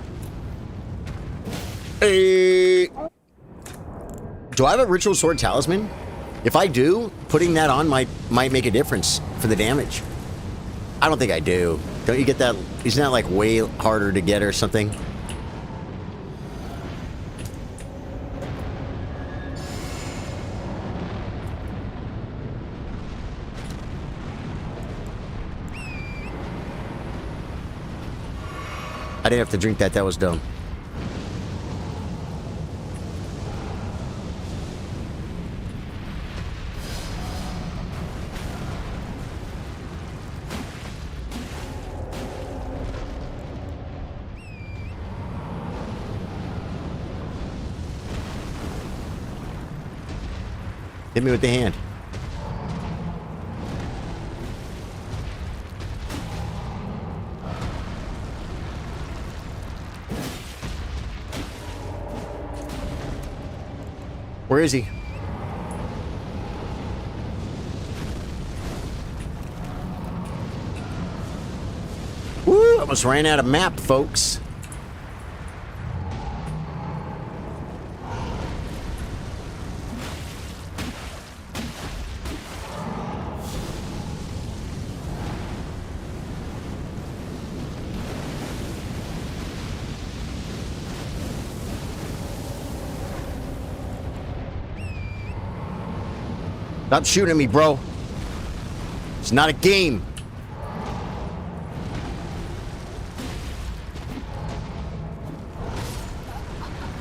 Hey. Do I have a ritual sword talisman? If I do, putting that on might make a difference for the damage. I don't think I do. Don't you get that? Isn't that like way harder to get or something? I didn't have to drink that. That was dumb. Hit me with the hand. Where is he? Woo! almost ran out of map, folks. Stop shooting at me, bro. It's not a game.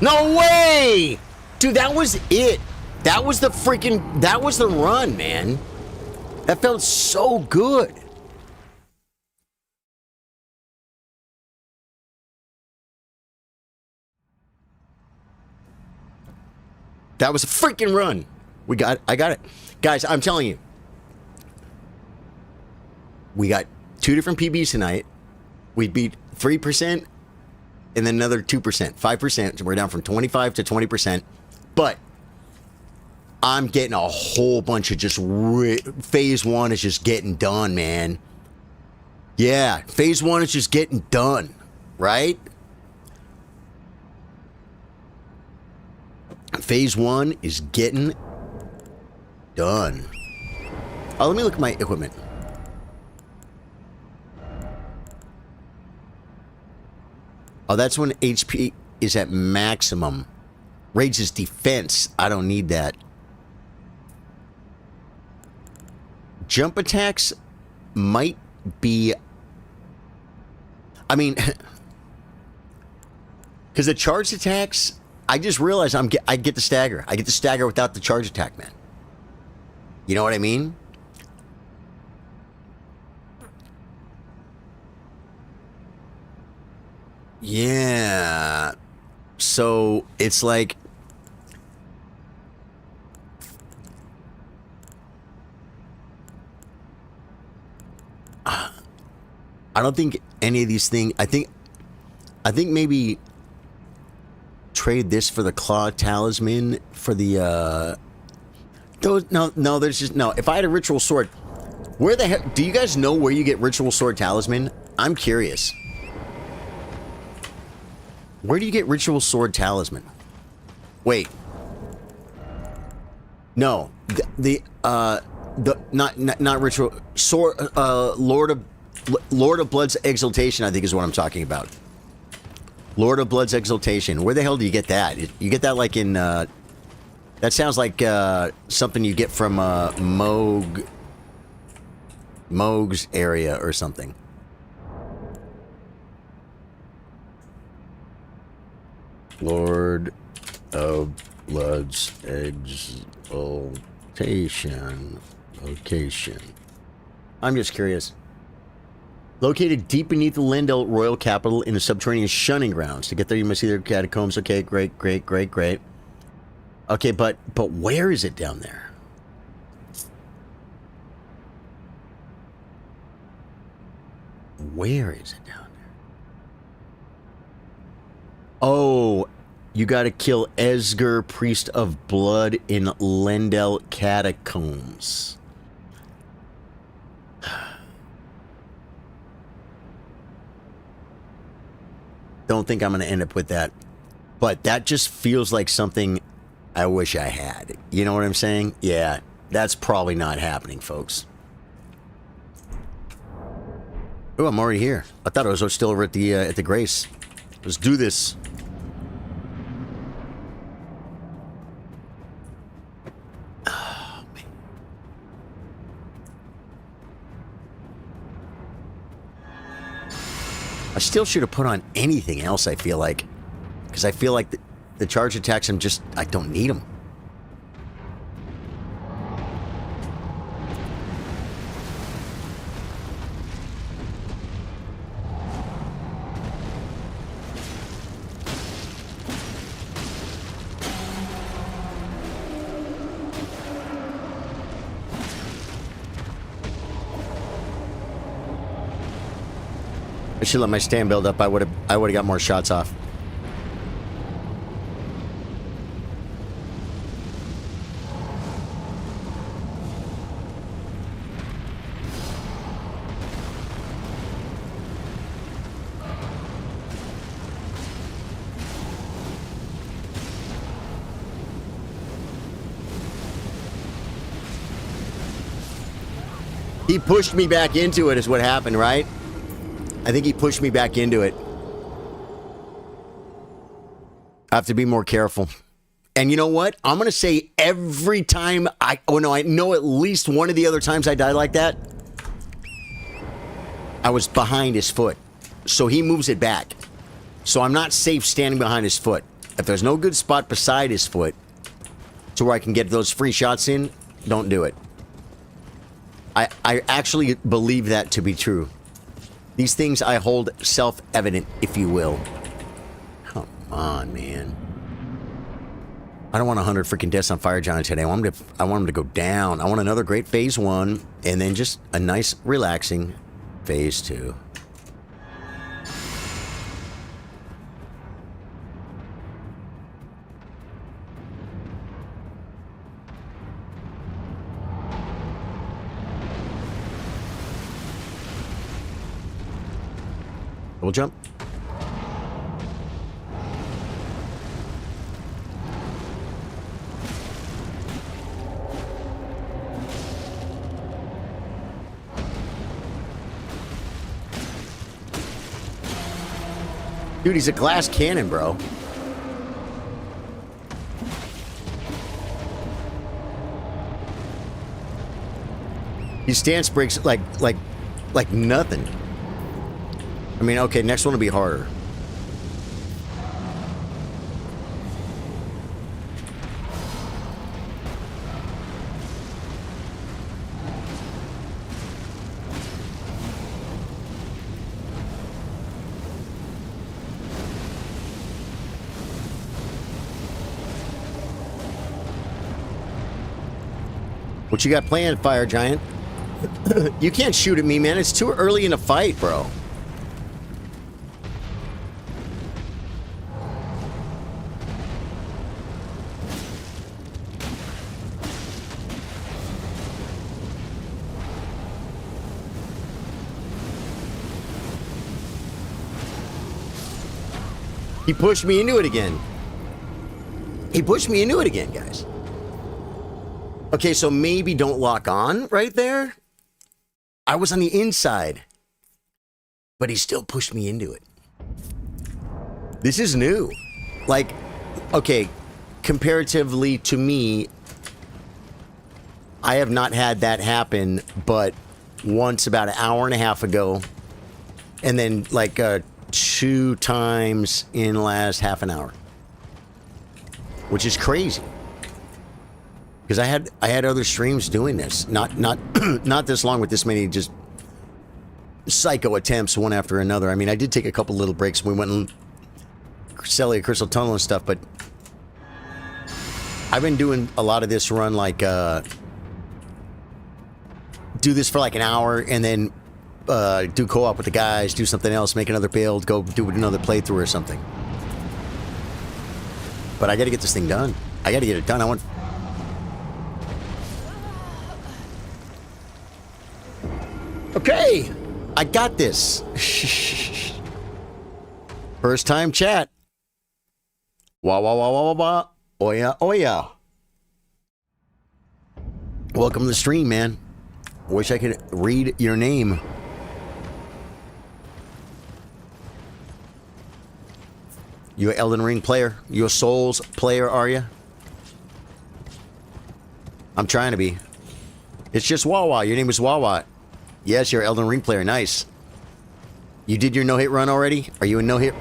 No way! Dude, that was it. That was the freaking... That was the run, man. That felt so good. That was a freaking run. I got it. Guys, I'm telling you. We got 2 different PBs tonight. We beat 3% and then another 2%. 5%. We're down from 25 to 20%. But I'm getting a whole bunch of just... Phase 1 is just getting done, man. Yeah, Phase 1 is just getting done. Right? Phase 1 is getting done. Oh, let me look at my equipment. Oh, that's when HP is at maximum. Raises defense. I don't need that. Jump attacks might be... I mean... Because the charge attacks... I just realized I get the stagger. I get the stagger without the charge attack, man. You know what I mean? Yeah. So it's like... I don't think any of these things... I think maybe... Trade this for the claw talisman for the no, there's just no. If I had a ritual sword, where the heck do you guys know where you get ritual sword talisman? I'm curious. Where do you get ritual sword talisman? Wait. No, not ritual sword. Lord of Blood's exaltation, I think, is what I'm talking about. Lord of Blood's exaltation. Where the hell do you get that? You get that like in... that sounds like something you get from Moog's area or something. Lord of Blood's exaltation. Location. I'm just curious. Located deep beneath the Lendel royal capital in the subterranean shunning grounds. To get there, you must see their catacombs. Okay, great. Okay, but where is it down there? Where is it down there? Oh, you got to kill Esger, priest of blood in Lendel catacombs. Don't think I'm going to end up with that. But that just feels like something I wish I had. You know what I'm saying? Yeah, that's probably not happening, folks. Oh, I'm already here. I thought I was still over at the Grace. Let's do this. Oh, man. I still should have put on anything else, I feel like. Because I feel like the charge attacks, I don't need them. I should let my stand build up. I would have got more shots off. He pushed me back into it is what happened, right? I think he pushed me back into it. I have to be more careful. And you know what? I'm going to say every time I know at least one of the other times I died like that, I was behind his foot. So he moves it back. So I'm not safe standing behind his foot. If there's no good spot beside his foot to where I can get those free shots in, don't do it. I actually believe that to be true. These things I hold self-evident, if you will. Come on, man. I don't want 100 freaking deaths on Fire Giant today. I want him to go down. I want another great phase 1, and then just a nice, relaxing phase 2. Double jump. Dude, he's a glass cannon, bro. His stance breaks like nothing. I mean, okay, next one will be harder. What you got planned, Fire Giant? You can't shoot at me, man. It's too early in the fight, bro. He pushed me into it again. He pushed me into it again, guys. Okay, so maybe don't lock on right there. I was on the inside, but he still pushed me into it. This is new. Like, okay, comparatively to me, I have not had that happen, but once about an hour and a half ago, and then like 2 times in the last half an hour, which is crazy. Because I had other streams doing this, not this long with this many just psycho attempts one after another. I mean, I did take a couple little breaks. We went and Celia Crystal Tunnel and stuff, but I've been doing a lot of this run like do this for like an hour and then do co-op with the guys, do something else, make another build, go do another playthrough or something. But I got to get this thing done. I got to get it done. I want. Okay, I got this. First time chat. Wah, wah, wah, wah, wah, wah. Oh yeah, oh yeah. Welcome to the stream, man. Wish I could read your name. You an Elden Ring player? You a Souls player, are you? I'm trying to be. It's just Wawa. Your name is Wawa. Yes, you're an Elden Ring player. Nice. You did your no-hit run already? Are you a no-hit?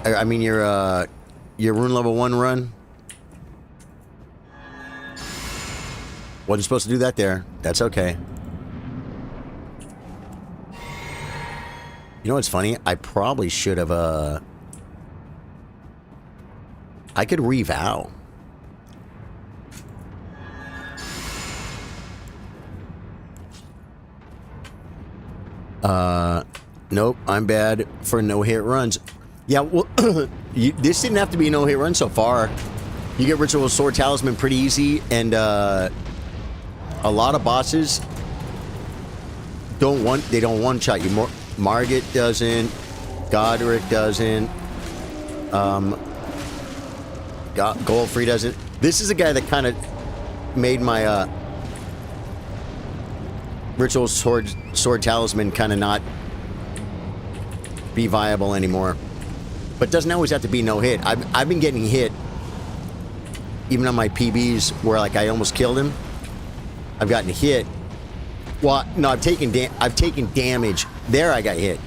I mean, your rune level 1 run? Wasn't supposed to do that there. That's okay. You know what's funny? I probably should have, I could revow. Nope, I'm bad for no-hit runs. Yeah, well, this didn't have to be a no-hit run so far. You get Ritual Sword Talisman pretty easy, and a lot of bosses don't one-shot you. Margit doesn't, Godric doesn't, Goldfrey doesn't. This is a guy that kind of made my Ritual sword talisman kind of not be viable anymore. But doesn't always have to be no hit. I've been getting hit even on my PBs where like I almost killed him. I've gotten hit. Well, no, I've taken damage. There I got hit.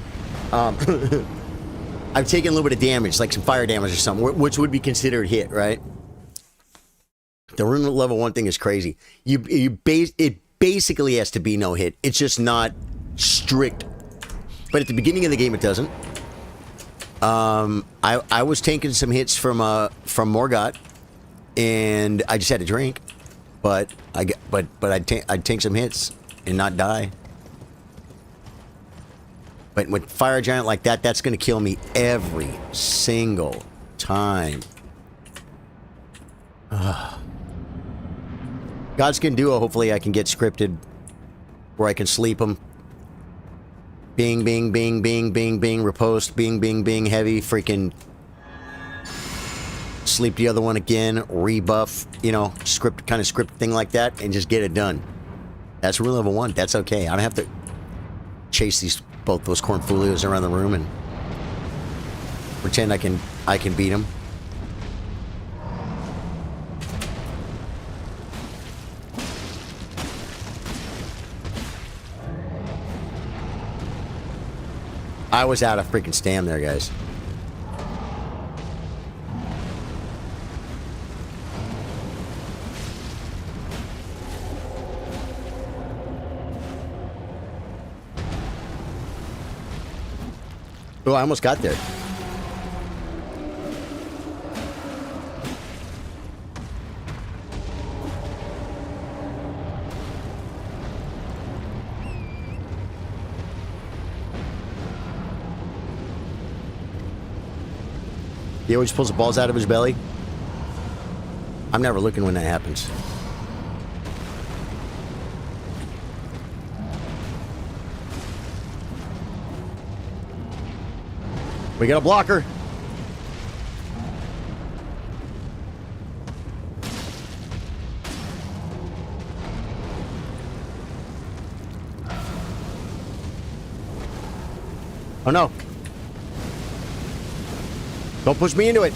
I've taken a little bit of damage, like some fire damage or something, which would be considered hit, right? The rune level 1 thing is crazy. It basically has to be no hit. It's just not strict. But at the beginning of the game, it doesn't. I was taking some hits from Morgott, and I just had to drink. But I'd take some hits and not die. But with Fire Giant like that, that's going to kill me every single time. Godskin Duo, hopefully I can get scripted where I can sleep them. Bing, bing, bing, bing, bing, bing, riposte, bing, bing, bing, heavy, freaking sleep the other one again, rebuff, you know, script thing like that, and just get it done. That's rule level 1. That's okay. I don't have to chase both those cornfolios around the room and pretend I can beat them. I was out of freaking stam there, guys. Oh, I almost got there. He always pulls the balls out of his belly. I'm never looking when that happens. We got a blocker. Oh no. Don't push me into it.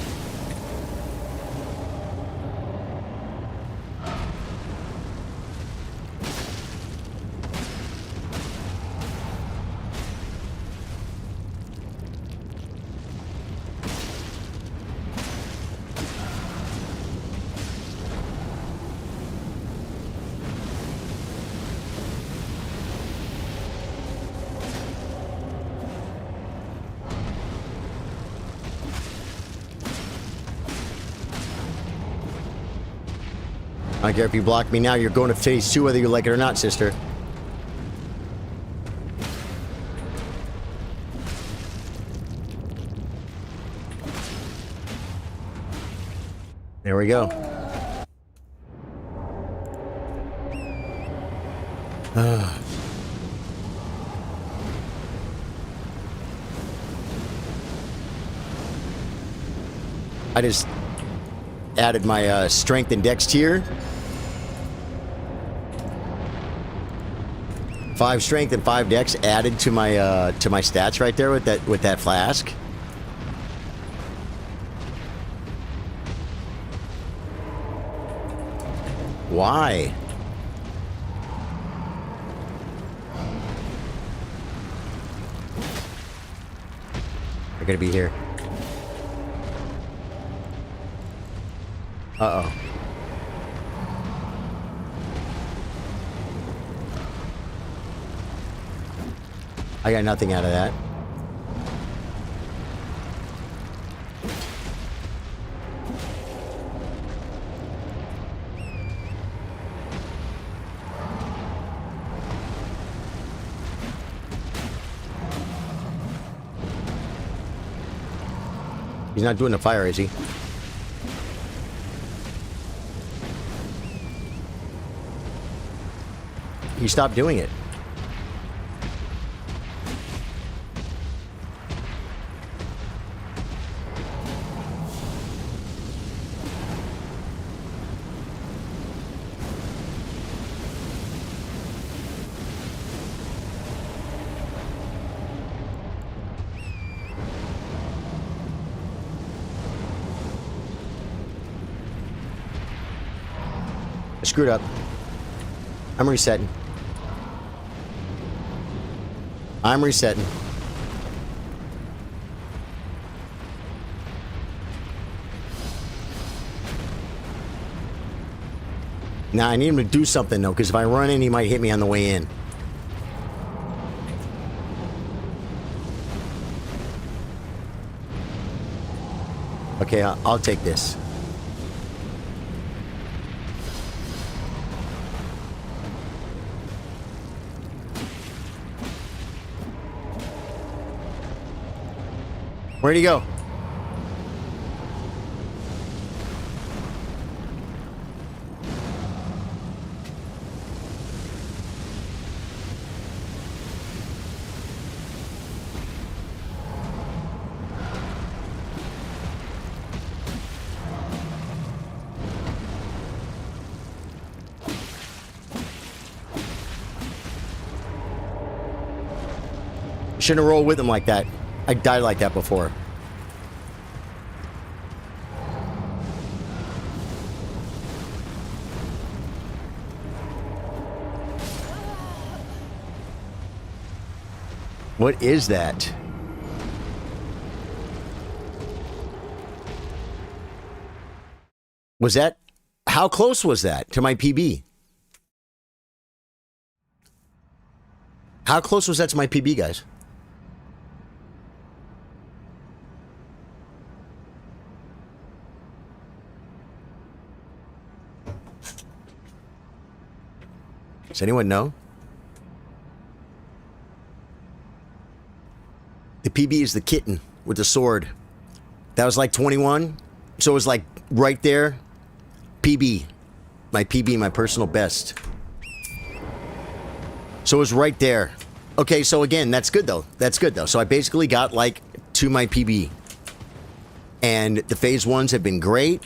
I don't care if you block me now, you're going to phase 2 whether you like it or not, sister. There we go. I just added my strength and dex tier. 5 strength and 5 dex added to my stats right there with that flask. Why? They're gonna be here. Uh-oh. I got nothing out of that. He's not doing the fire, is he? He stopped doing it. I screwed up. I'm resetting. I'm resetting. Now, I need him to do something, though, because if I run in, he might hit me on the way in. Okay, I'll take this. Where'd he go? Shouldn't have rolled with him like that. I died like that before. What is that? Was that... How close was that to my PB? How close was that to my PB, guys? Does anyone know? The PB is the kitten with the sword. That was like 21. So it was like right there. PB. My PB, my personal best. So it was right there. Okay, so again, that's good though. That's good though. So I basically got like to my PB. And the phase 1s have been great.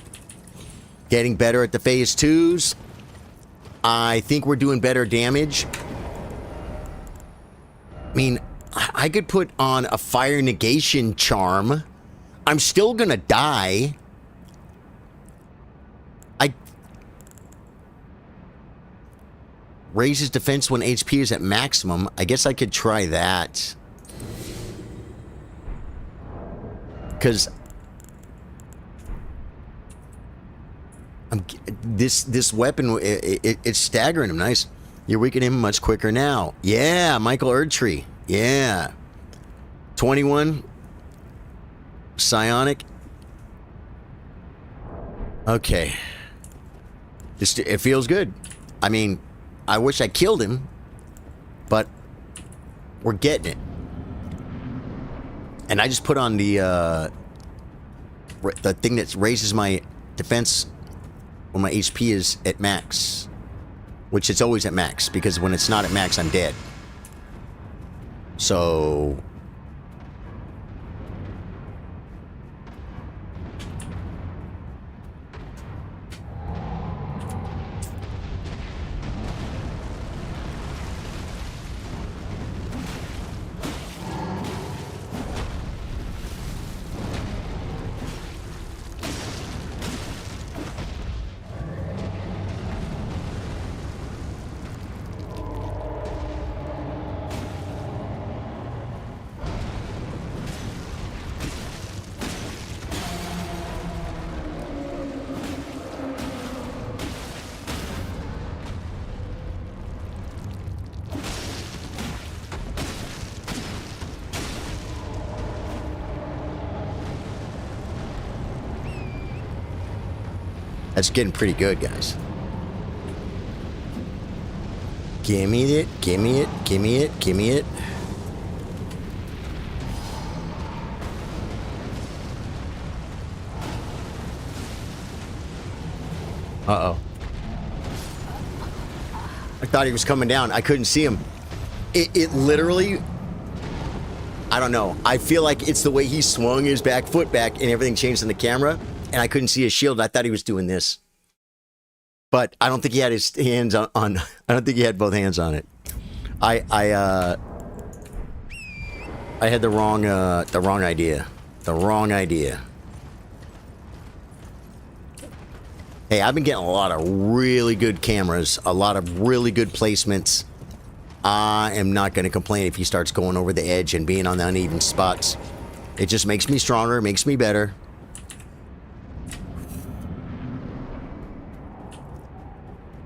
Getting better at the phase 2s. I think we're doing better damage. I mean, I could put on a fire negation charm. I'm still gonna die. Raises defense when HP is at maximum. I guess I could try that. Because this weapon, it's staggering him. Nice. You're weakening him much quicker now. Yeah, Michael Erdtree. Yeah. 21. Psionic. Okay. It feels good. I mean, I wish I killed him, but we're getting it. And I just put on the thing that raises my defense when my HP is at max. Which it's always at max, because when it's not at max, I'm dead. So... That's getting pretty good, guys. Give me it, give me it, give me it, give me it. Uh-oh. I thought he was coming down. I couldn't see him. It literally... I don't know. I feel like it's the way he swung his back foot back and everything changed in the camera. And I couldn't see his shield. I thought he was doing this. But I don't think he had his hands on I don't think he had both hands on it. I had the wrong idea. The wrong idea. Hey, I've been getting a lot of really good cameras, a lot of really good placements. I am not going to complain if he starts going over the edge and being on the uneven spots. It just makes me stronger, makes me better.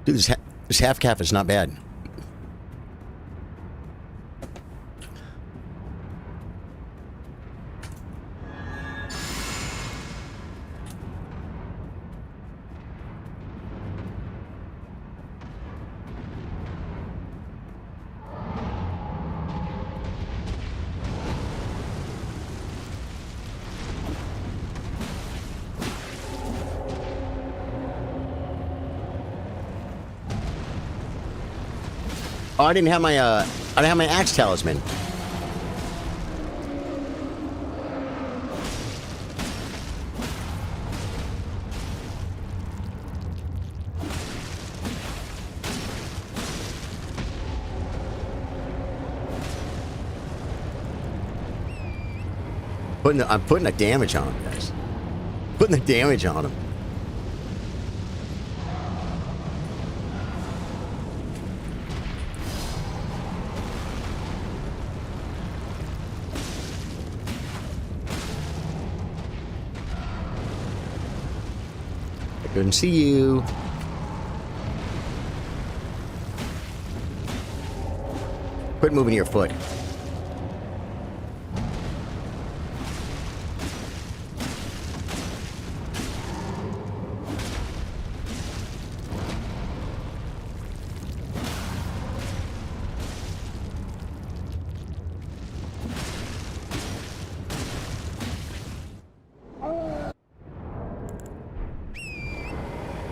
Dude, this half calf is not bad. Oh, I didn't have my axe talisman. I'm putting the damage on him, guys. Putting the damage on him. Couldn't see you. Quit moving your foot.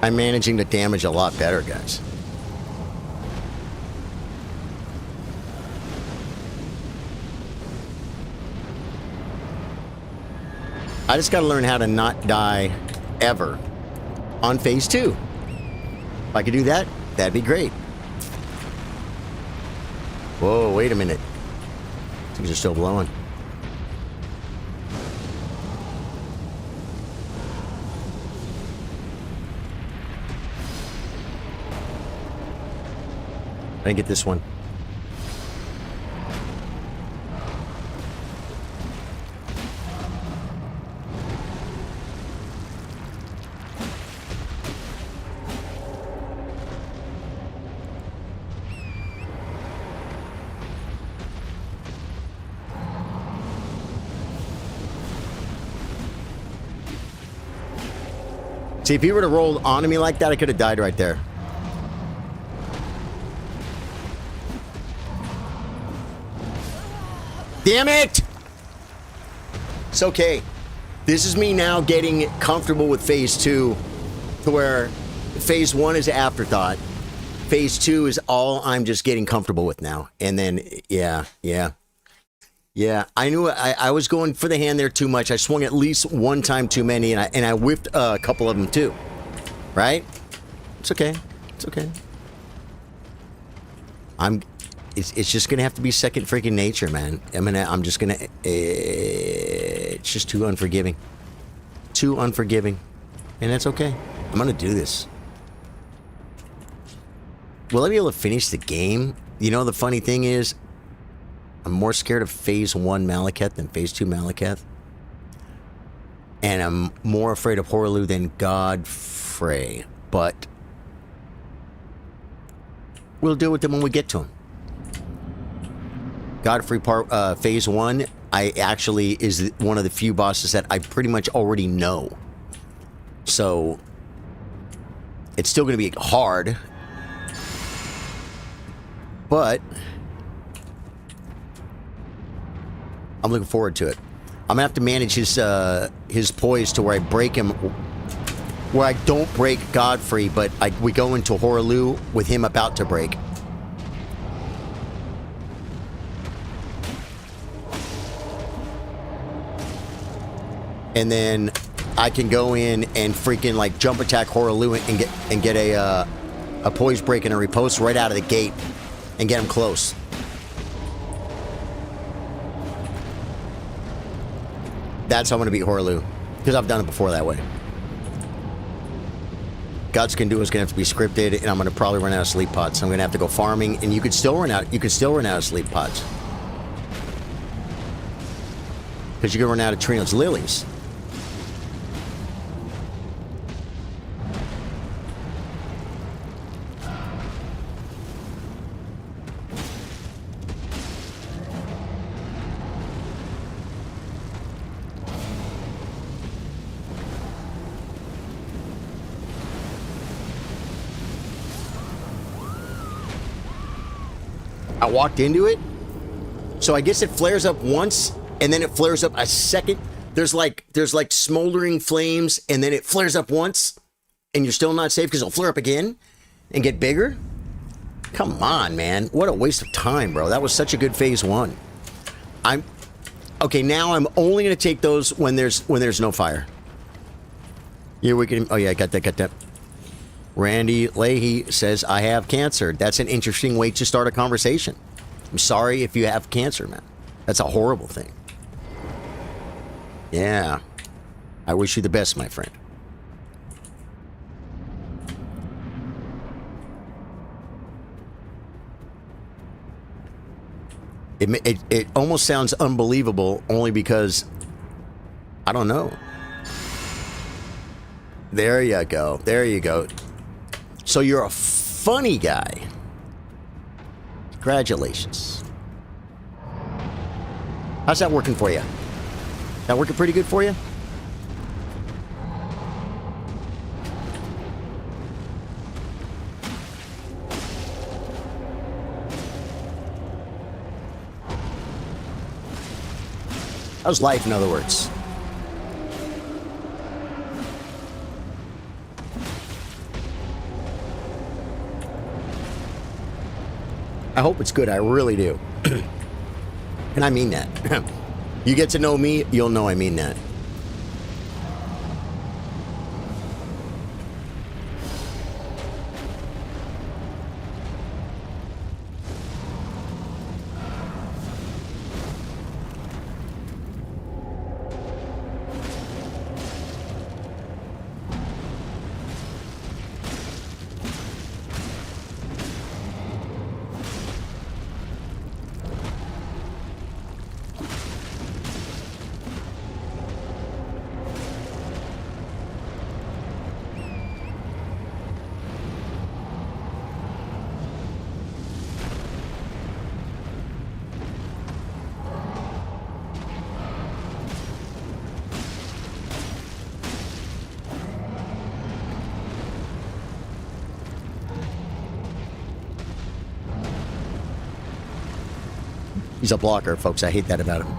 I'm managing the damage a lot better, guys. I just got to learn how to not die ever on phase 2. If I could do that, that'd be great. Whoa, wait a minute. Things are still blowing. I didn't get this one. See, if he were to roll onto me like that, I could have died right there. Damn it! It's okay. This is me now getting comfortable with phase 2 to where phase 1 is an afterthought. Phase 2 is all I'm just getting comfortable with now. And then, yeah. I knew I was going for the hand there too much. I swung at least one time too many, and I whipped a couple of them too. Right? It's okay. It's okay. It's just gonna have to be second freaking nature, man. I'm just gonna. It's just too unforgiving. Too unforgiving, and that's okay. I'm gonna do this. Will I be able to finish the game? You know, the funny thing is, I'm more scared of phase 1 Malekith than phase 2 Malekith, and I'm more afraid of Horlu than Godfrey. But we'll deal with them when we get to them. Godfrey phase 1, I actually is one of the few bosses that I pretty much already know. So it's still going to be hard, but I'm looking forward to it. I'm gonna have to manage his poise to where I break him, where I don't break Godfrey, but we go into Horlu with him about to break. And then I can go in and freaking like jump attack Horlu and get a poise break and a riposte right out of the gate and get him close. That's how I'm going to beat Horlu, because I've done it before that way. Godskin Duo is going to have to be scripted, and I'm going to probably run out of sleep pods. So I'm going to have to go farming, and you could still run out. You could still run out of sleep pods because you can run out of Trino's lilies. I walked into it, so I guess it flares up once, and then it flares up a second. There's like smoldering flames, and then it flares up once, and you're still not safe because it'll flare up again and get bigger. Come on, man! What a waste of time, bro. That was such a good phase one. Okay. Now I'm only gonna take those when there's no fire. Yeah, we can. Oh yeah, I got that. Randy Leahy says, I have cancer. That's an interesting way to start a conversation. I'm sorry if you have cancer, man. That's a horrible thing. Yeah. I wish you the best, my friend. It almost sounds unbelievable only because, I don't know. There you go. There you go. So you're a funny guy. Congratulations. How's that working for you? That working pretty good for you? How's life, in other words? I hope it's good. I really do. And I mean that. You get to know me, you'll know I mean that. He's a blocker, folks. I hate that about him.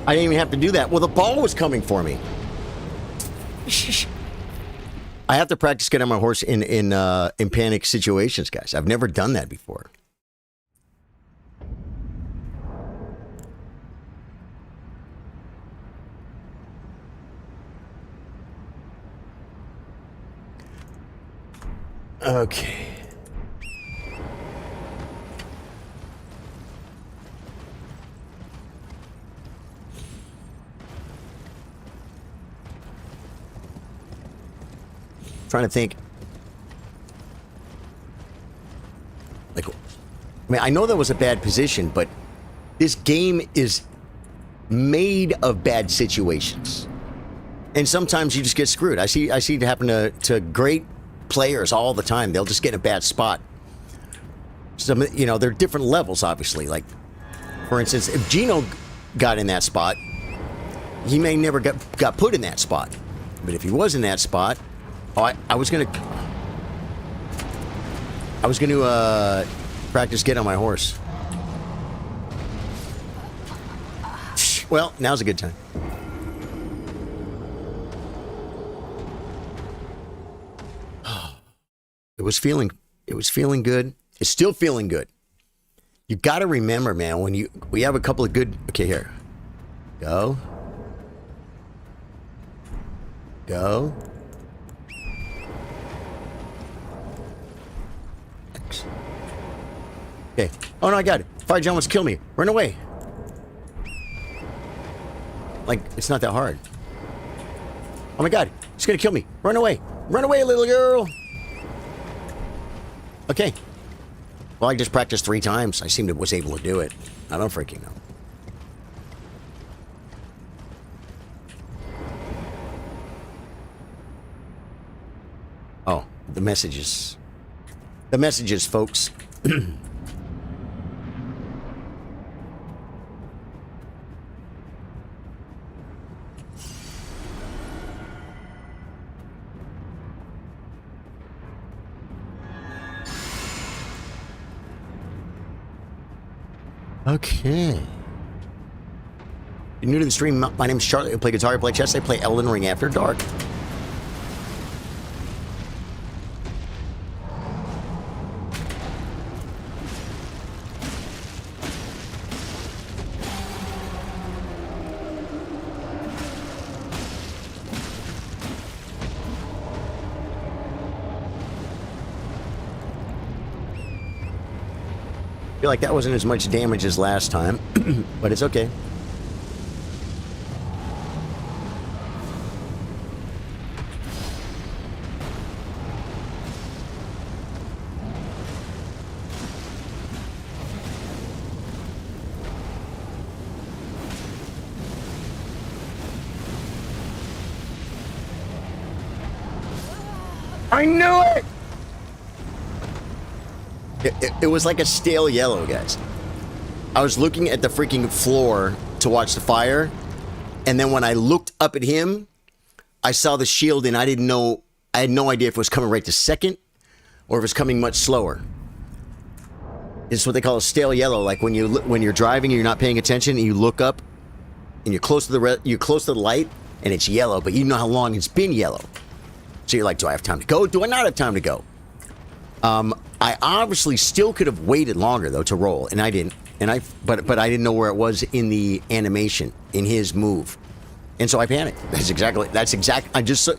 I didn't even have to do that. Well, the ball was coming for me. I have to practice getting on my horse in panic situations, guys. I've never done that before. Okay. Trying to think. Like, I mean, I know that was a bad position, but this game is made of bad situations. And sometimes you just get screwed. I see it happen to great players all the time. They'll just get in a bad spot. Some, you know, there are different levels, obviously. Like, for instance, if Gino got in that spot, he may never got put in that spot. But if he was in that spot, I was gonna practice get on my horse. Well, now's a good time. It was feeling good. It's still feeling good. You got to remember, man, when we have a couple of good. Okay, here. Go. Okay. Oh, no, I got it. Fire Giant wants to kill me. Run away. Like, it's not that hard. Oh, my God. He's going to kill me. Run away. Run away, little girl. Okay. Well, I just practiced 3 times. I was able to do it. I don't freaking know. Oh, the messages. The messages, folks. Okay. If you're new to the stream, my name's Charlie. I play guitar, I play chess, I play Elden Ring After Dark. I feel like that wasn't as much damage as last time, but it's okay. I knew it! It was like a stale yellow, guys. I was looking at the freaking floor to watch the fire, and then when I looked up at him, I saw the shield, and I had no idea if it was coming right to second, or if it was coming much slower. It's what they call a stale yellow, like when you're driving and you're not paying attention, and you look up, and you're close to the light, and it's yellow, but you know how long it's been yellow. So you're like, do I have time to go? Do I not have time to go? I obviously still could have waited longer though to roll, and I didn't. But I didn't know where it was in the animation in his move, and so I panicked. I just,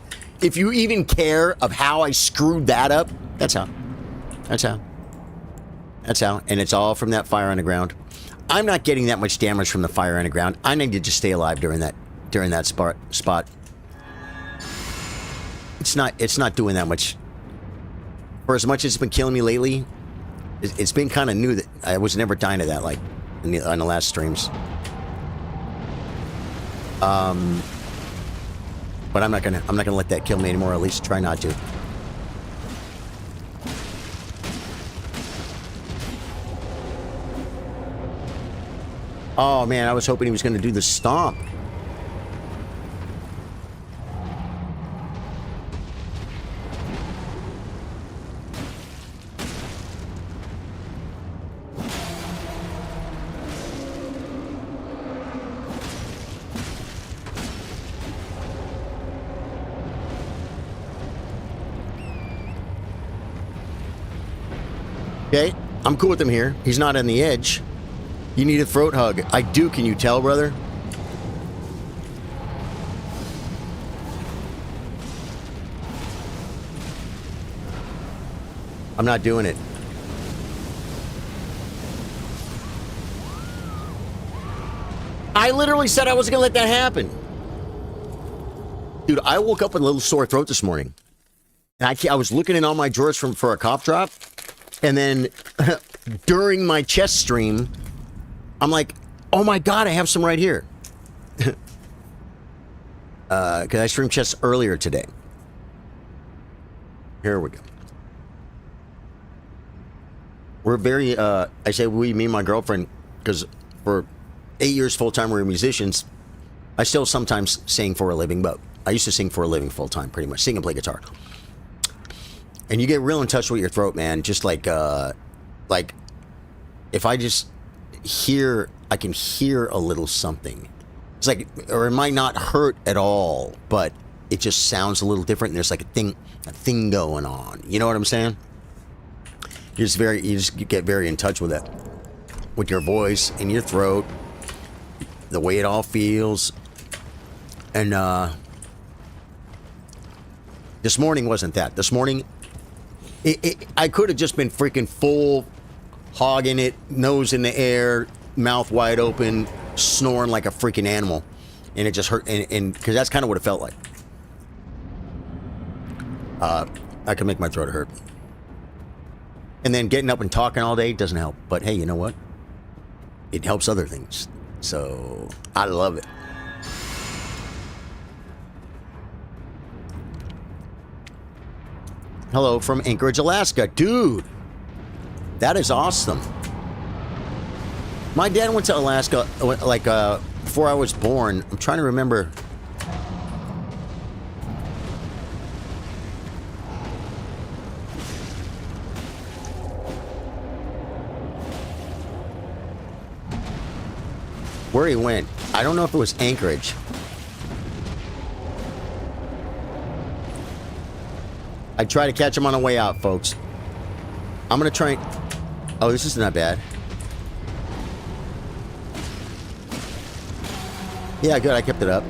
if you even care of how I screwed that up, that's how, and it's all from that fire on the ground. I'm not getting that much damage from the fire on the ground. I need to just stay alive during that spot. It's not doing that much. For as much as it's been killing me lately, it's been kind of new that I was never dying to that, like on the last streams. But I'm not gonna let that kill me anymore. At least try not to. Oh man, I was hoping he was gonna do the stomp. Okay, I'm cool with him here. He's not on the edge. You need a throat hug. I do, can you tell, brother? I'm not doing it. I literally said I wasn't gonna let that happen. Dude, I woke up with a little sore throat this morning. And I was looking in all my drawers for a cough drop. And then during my chess stream, I'm like, oh my God, I have some right here. Because I streamed chess earlier today. Here we go. We're very, I say we, me and my girlfriend, because for 8 years full-time we were musicians. I still sometimes sing for a living, but I used to sing for a living full-time, pretty much. Sing and play guitar. And you get real in touch with your throat, man. Just like if I just hear, I can hear a little something. It's like, or it might not hurt at all, but it just sounds a little different. And there's like a thing going on. You know what I'm saying? You just get very in touch with it, with your voice and your throat, the way it all feels. And this morning wasn't that. This morning, I could have just been freaking full hogging it, nose in the air, mouth wide open, snoring like a freaking animal. And it just hurt, and because that's kind of what it felt like. I can make my throat hurt. And then getting up and talking all day doesn't help. But hey, you know what? It helps other things. So, I love it. Hello from Anchorage, Alaska. Dude, that is awesome. My dad went to Alaska, like, before I was born. I'm trying to remember. Where he went. I don't know if it was Anchorage. I try to catch him on the way out, folks. I'm gonna try. Oh, this is not bad. Yeah, good. I kept it up.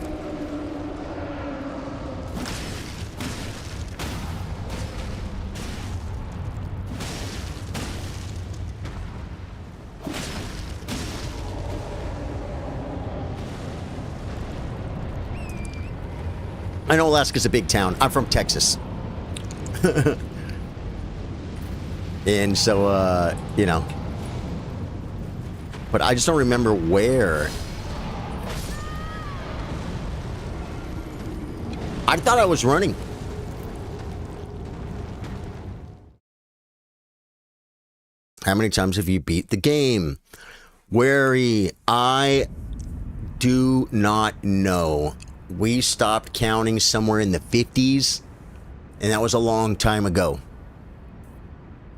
I know Alaska's a big town. I'm from Texas. And so, you know. But I just don't remember where. I thought I was running. How many times have you beat the game? Wary, I do not know. We stopped counting somewhere in the 50s, and that was a long time ago.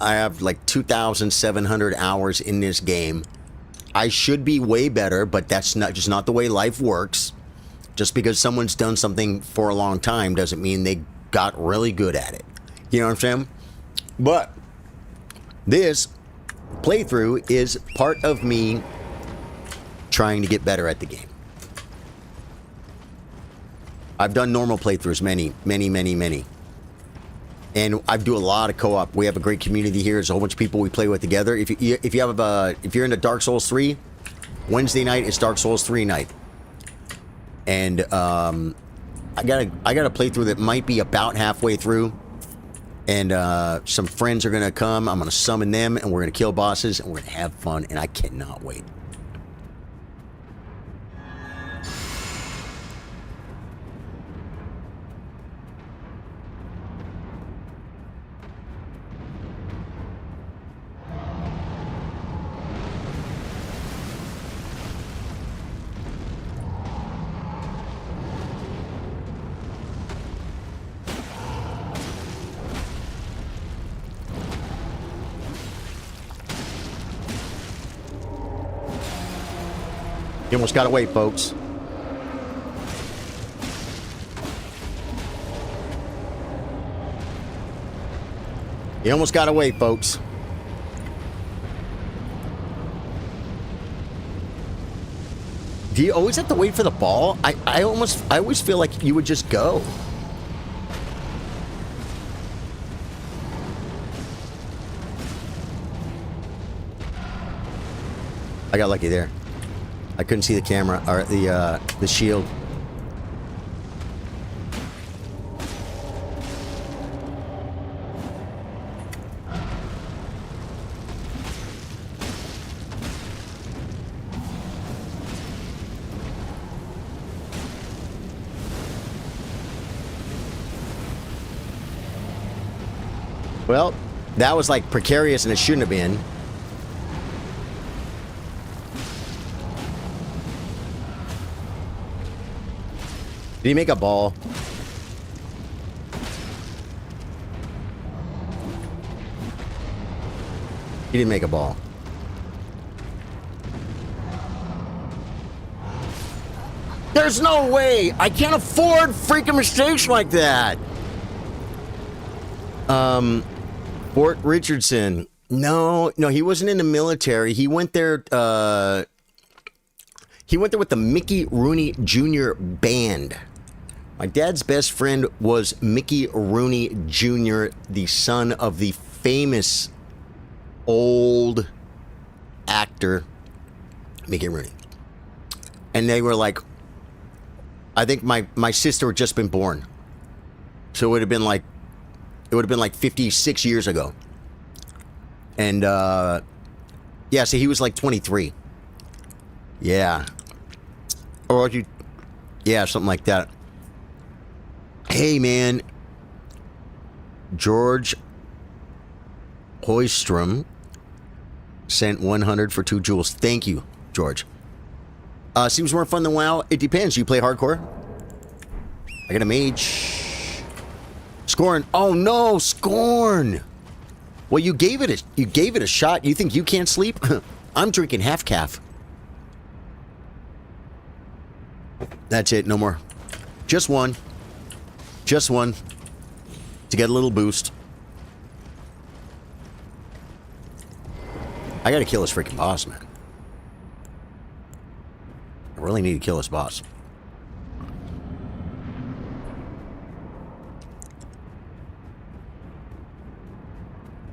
I have like 2,700 hours in this game. I should be way better, but that's not the way life works. Just because someone's done something for a long time doesn't mean they got really good at it. You know what I'm saying? But this playthrough is part of me trying to get better at the game. I've done normal playthroughs, many. And I do a lot of co-op. We have a great community here. There's a whole bunch of people we play with together. If you're into Dark Souls 3, Wednesday night is Dark Souls 3 night. And I got a playthrough that might be about halfway through. And some friends are gonna come. I'm gonna summon them, and we're gonna kill bosses, and we're gonna have fun. And I cannot wait. You almost got to wait, folks. You almost got to wait, folks. Do you always have to wait for the ball? I always feel like you would just go. I got lucky there. I couldn't see the camera or the shield. Well, that was like precarious, and it shouldn't have been. Did he make a ball? He didn't make a ball. There's no way! I can't afford freaking mistakes like that! Fort Richardson. No, he wasn't in the military. He went there, with the Mickey Rooney Jr. band. My dad's best friend was Mickey Rooney Jr., the son of the famous old actor, Mickey Rooney. And they were like, I think my sister had just been born. So it would have been like 56 years ago. And yeah, so he was like 23. Yeah. Or you, yeah, something like that. Hey man, George Hoystrom sent 100 for 2 jewels. Thank you, George. Seems more fun than WoW. It depends. You play hardcore? I got a mage. Scorn. Oh no, Scorn. Well, you gave it a shot. You think you can't sleep? I'm drinking half calf. That's it. No more. Just one. Just one. To get a little boost. I gotta kill this freaking boss, man. I really need to kill this boss.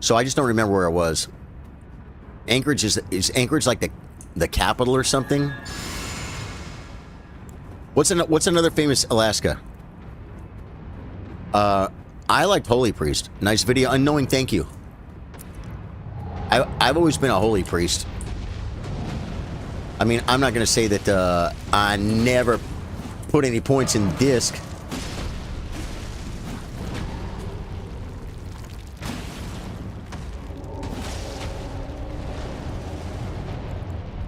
So I just don't remember where I was. Anchorage is Anchorage like the capital or something? What's another famous Alaska? I liked Holy Priest. Nice video. Unknowing, thank you. I've always been a Holy Priest. I mean, I'm not going to say that I never put any points in disc.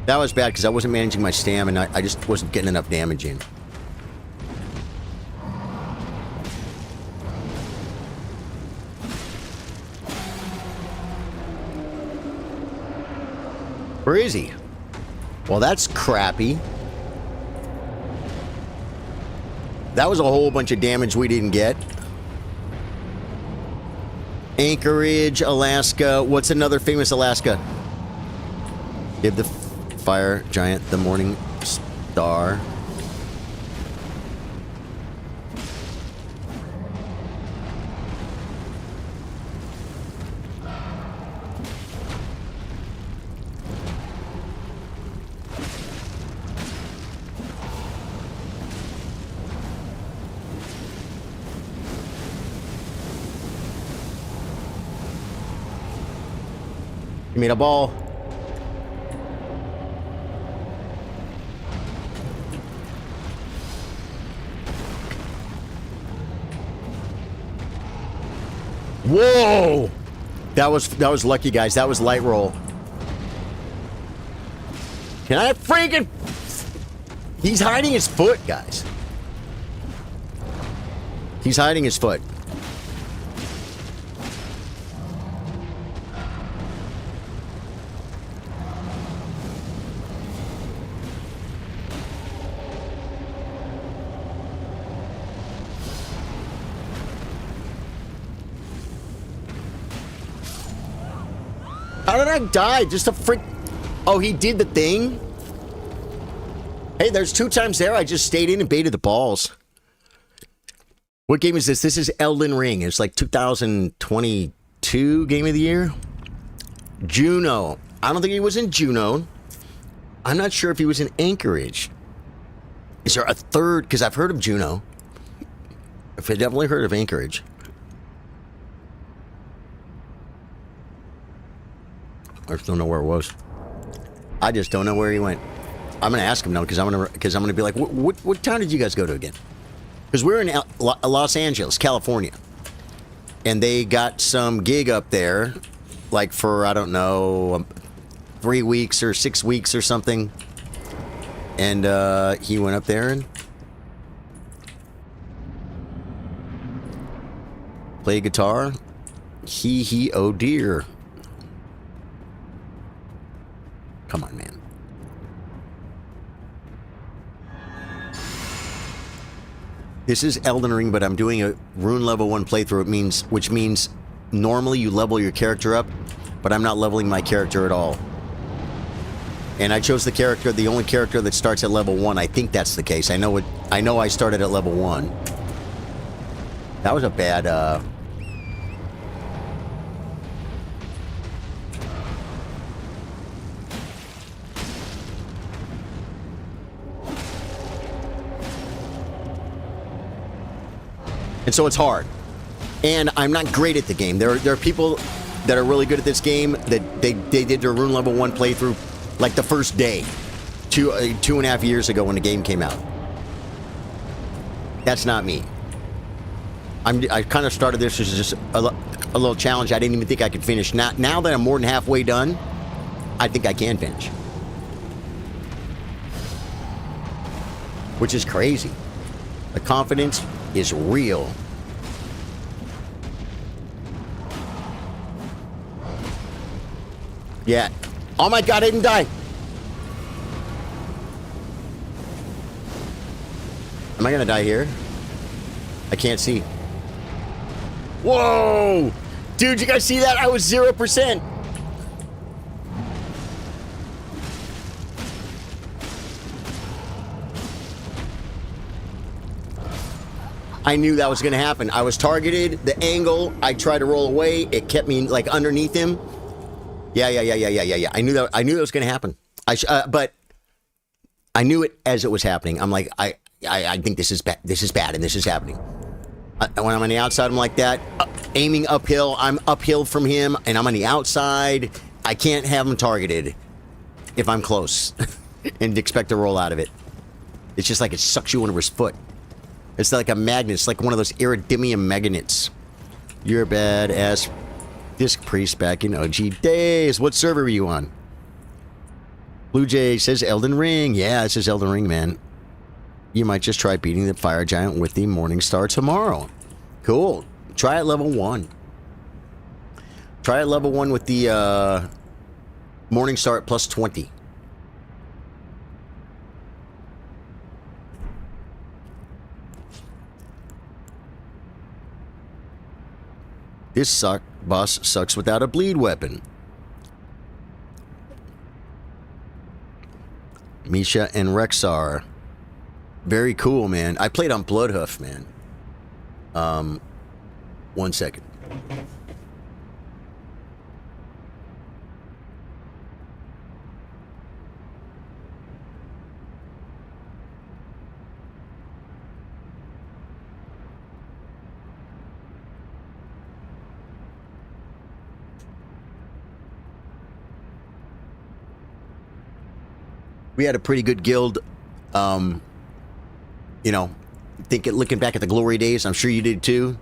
That was bad because I wasn't managing my stamina. I just wasn't getting enough damage in. Where is he? Well, that's crappy. That was a whole bunch of damage we didn't get. Anchorage, Alaska. What's another famous Alaska? Give the Fire Giant the Morning Star. You made a ball. Whoa! That was lucky, guys. That was light roll. Can I freaking... He's hiding his foot, guys. He's hiding his foot. How did I die? Just a freak... Oh, he did the thing? Hey, there's 2 times there. I just stayed in and baited the balls. What game is this? This is Elden Ring. It's like 2022 Game of the Year. Juno. I don't think he was in Juno. I'm not sure if he was in Anchorage. Is there a third? Because I've heard of Juno. I've definitely heard of Anchorage. I just don't know where it was. I just don't know where he went. I'm gonna ask him now because I'm gonna be like, what town did you guys go to again? Because we're in Los Angeles, California, and they got some gig up there, like for I don't know, 3 weeks or 6 weeks or something. And he went up there and played guitar. Oh dear. Come on, man. This is Elden Ring, but I'm doing a Rune level 1 playthrough, which means normally you level your character up, but I'm not leveling my character at all. And I chose the only character that starts at level 1. I think that's the case. I know I started at level 1. That was a bad And so it's hard. And I'm not great at the game. There are people that are really good at this game that they did their Rune Level 1 playthrough like the first day, 2.5 years ago when the game came out. That's not me. I kind of started this as just a little challenge I didn't even think I could finish. Now that I'm more than halfway done, I think I can finish. Which is crazy. The confidence is real. Yeah. Oh my god, I didn't die. Am I gonna die here? I can't see. Whoa! Dude, you guys see that? I was 0%. I knew that was going to happen. I was targeted. The angle, I tried to roll away. It kept me like underneath him. Yeah. I knew that was going to happen. But I knew it as it was happening. I'm like, I think this is bad. This is bad, and this is happening. When I'm on the outside, I'm like that, aiming uphill. I'm uphill from him, and I'm on the outside. I can't have him targeted if I'm close and expect to roll out of it. It's just like it sucks you under his foot. It's like a magnet. It's like one of those iridium magnets. You're a badass disc priest back in OG days. What server were you on? Blue Jay says Elden Ring. Yeah, it says Elden Ring, man. You might just try beating the Fire Giant with the Morning Star tomorrow. Cool. Try at level 1. Try at level 1 with the Morning Star at plus 20. This boss sucks without a bleed weapon. Misha and Rexar. Very cool, man. I played on Bloodhoof, man. 1 second. We had a pretty good guild. You know, looking back at the glory days, I'm sure you did too.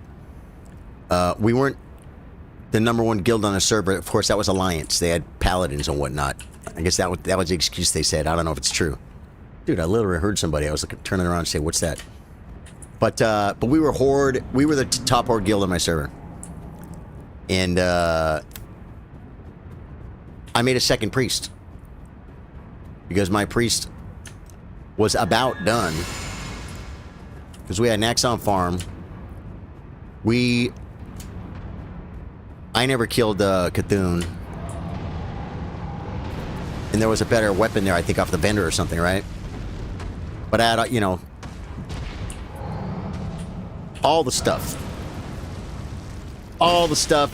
We weren't the #1 guild on the server. Of course, that was Alliance. They had paladins and whatnot. I guess that was the excuse they said. I don't know if it's true. Dude, I literally heard somebody. I was turning around and say, "What's that?" But we were Horde. We were the top Horde guild on my server. And I made a second priest. Because my priest was about done. Because we had an Axon farm. I never killed Cthulhu. And there was a better weapon there, I think, off the vendor or something, right? But I had, you know, all the stuff. All the stuff.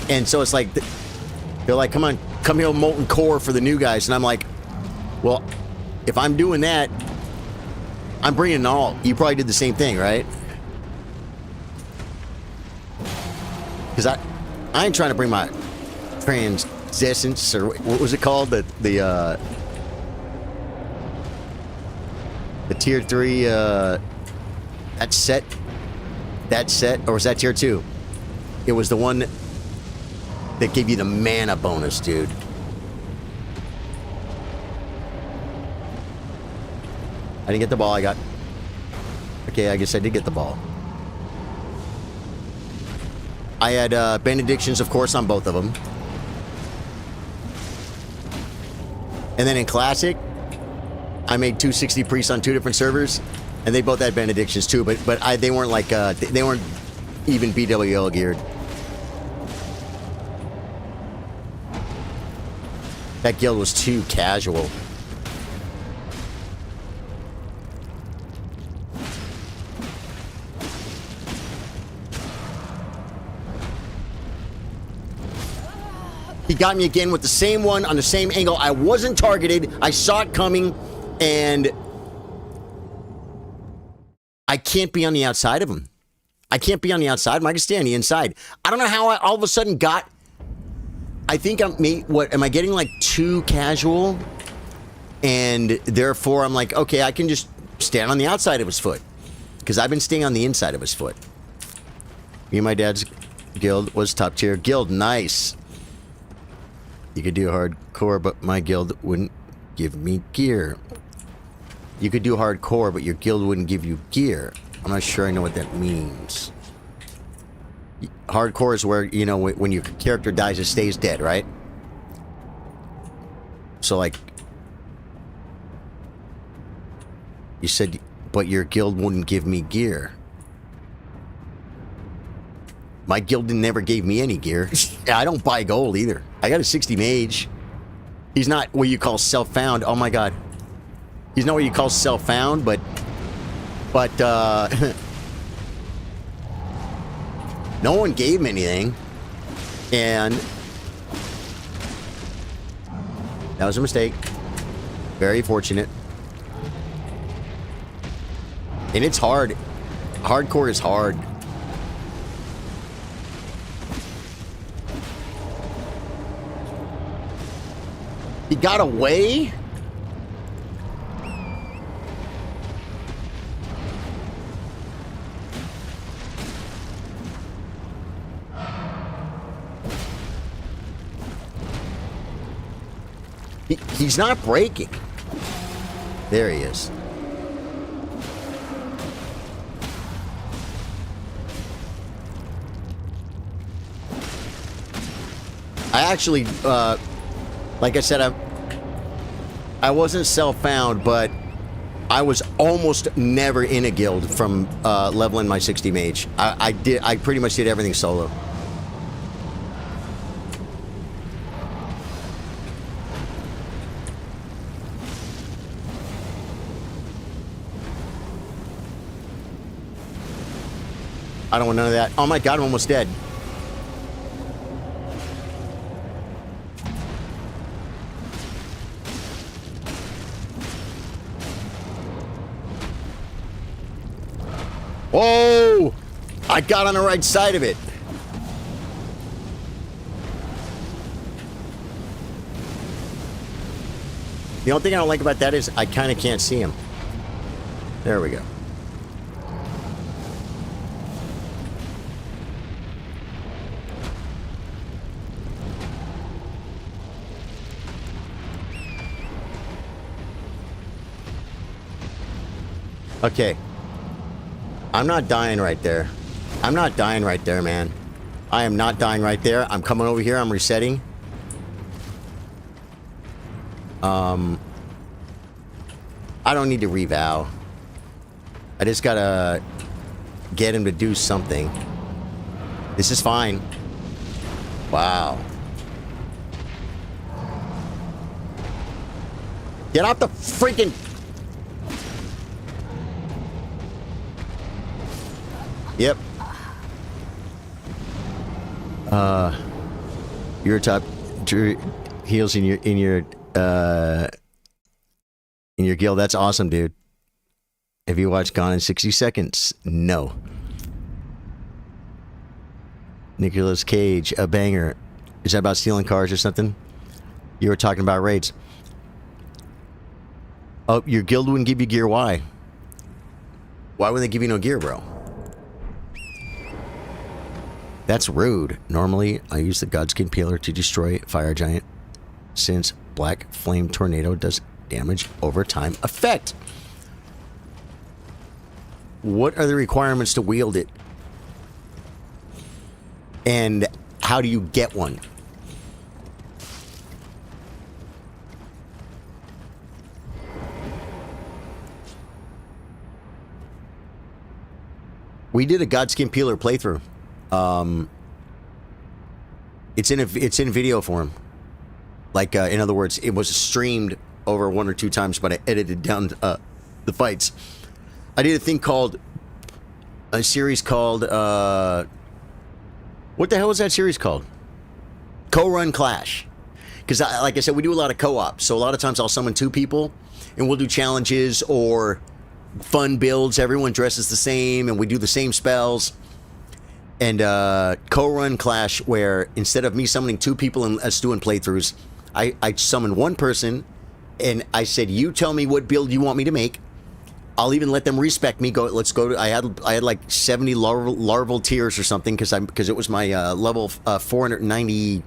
And so it's like, they're like, come on, come here, Molten Core for the new guys. And I'm like, well, if I'm doing that, I'm bringing it all. You probably did the same thing, right? Because I ain't trying to bring my transcendence, or what was it called? The tier 3, that set, or was that tier 2? It was the one that gave you the mana bonus, dude. I didn't get the ball. Okay, I guess I did get the ball. I had benedictions, of course, on both of them. And then in Classic, I made 260 priests on 2 different servers, and they both had benedictions too. But they weren't like they weren't even BWL geared. That guild was too casual. He got me again with the same one on the same angle. I wasn't targeted. I saw it coming, and I can't be on the outside of him. I can't be on the outside. I can stay on the inside. I don't know how I all of a sudden got... I think what am I getting like too casual? And therefore I'm like, okay, I can just stand on the outside of his foot. Because I've been staying on the inside of his foot. Me and my dad's guild was top tier. Guild, nice. You could do hardcore, but my guild wouldn't give me gear. You could do hardcore, but your guild wouldn't give you gear. I'm not sure I know what that means. Hardcore is where, you know, when your character dies, it stays dead, right? So, like... You said, but your guild wouldn't give me gear. My guild never gave me any gear. I don't buy gold either. I got a 60 mage. He's not what you call self-found. Oh my god. He's not what you call self-found, but no one gave him anything. And that was a mistake. Very fortunate. And it's hard. Hardcore is hard. He got away? He's not breaking. There he is. I actually, like I said, I wasn't self-found, but I was almost never in a guild from leveling my 60 mage. I pretty much did everything solo. I don't want none of that. Oh my god, I'm almost dead. Whoa! I got on the right side of it. The only thing I don't like about that is I kind of can't see him. There we go. Okay. I'm not dying right there. I'm not dying right there, man. I am not dying right there. I'm coming over here. I'm resetting. I don't need to revow. I just gotta get him to do something. This is fine. Wow. Get off the freaking... Yep. You're top heals in your guild. That's awesome, dude. Have you watched Gone in 60 Seconds? No. Nicolas Cage, a banger. Is that about stealing cars or something? You were talking about raids. Oh, your guild wouldn't give you gear. Why? Why wouldn't they give you no gear, bro? That's rude. Normally, I use the Godskin Peeler to destroy Fire Giant, since Black Flame Tornado does damage over time effect. What are the requirements to wield it? And how do you get one? We did a Godskin Peeler playthrough. It's in video form. Like, in other words, it was streamed over 1 or 2 times, but I edited down the fights. I did a series called, what the hell was that series called? Co-Run Clash. Because, like I said, we do a lot of co-op. So a lot of times I'll summon 2 people, and we'll do challenges or fun builds. Everyone dresses the same, and we do the same spells. and co-run Clash where instead of me summoning 2 people and us doing playthroughs, I summoned 1 person, and I said, "You tell me what build you want me to make. I'll even let them respec me. Let's go to." I had like 70 larval tiers or something because it was my level 490,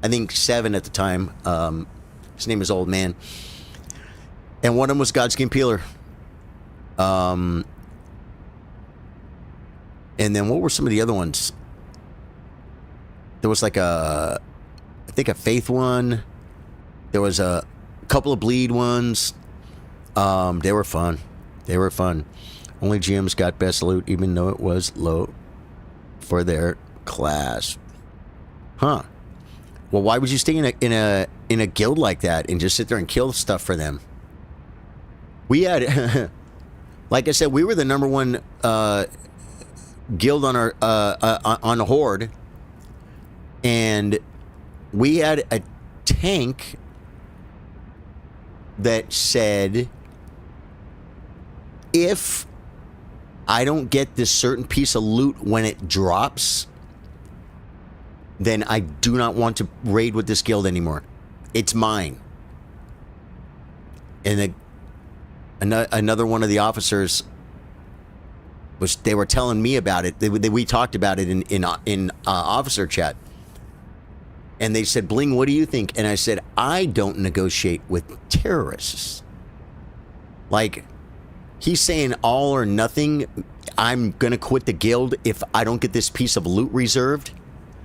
I think 7 at the time. His name is Old Man, and one of them was Godskin Peeler. And then what were some of the other ones? There was like I think a Faith one. There was a couple of Bleed ones. They were fun. They were fun. Only GMs got best loot, even though it was low for their class. Huh. Well, why would you stay in a guild like that and just sit there and kill stuff for them? We had, like I said, we were the #1 guild on our on the Horde, and we had a tank that said, if I don't get this certain piece of loot when it drops, then I do not want to raid with this guild anymore. It's mine. And another one of the officers they were telling me about it. We talked about it in officer chat. And they said, "Bling, what do you think?" And I said, "I don't negotiate with terrorists." Like, he's saying all or nothing. I'm going to quit the guild if I don't get this piece of loot reserved.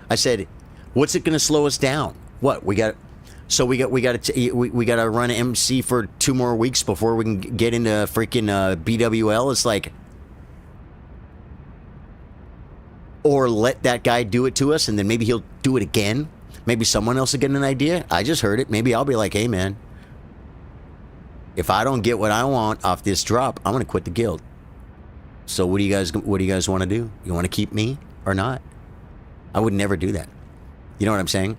I said, "What's it going to slow us down? What? We got to run MC for 2 more weeks before we can get into freaking BWL." It's like, or let that guy do it to us, and then maybe he'll do it again. Maybe someone else will get an idea. I just heard it. Maybe I'll be like, "Hey, man, if I don't get what I want off this drop, I'm going to quit the guild." So what do you guys want to do? You want to keep me or not? I would never do that. You know what I'm saying?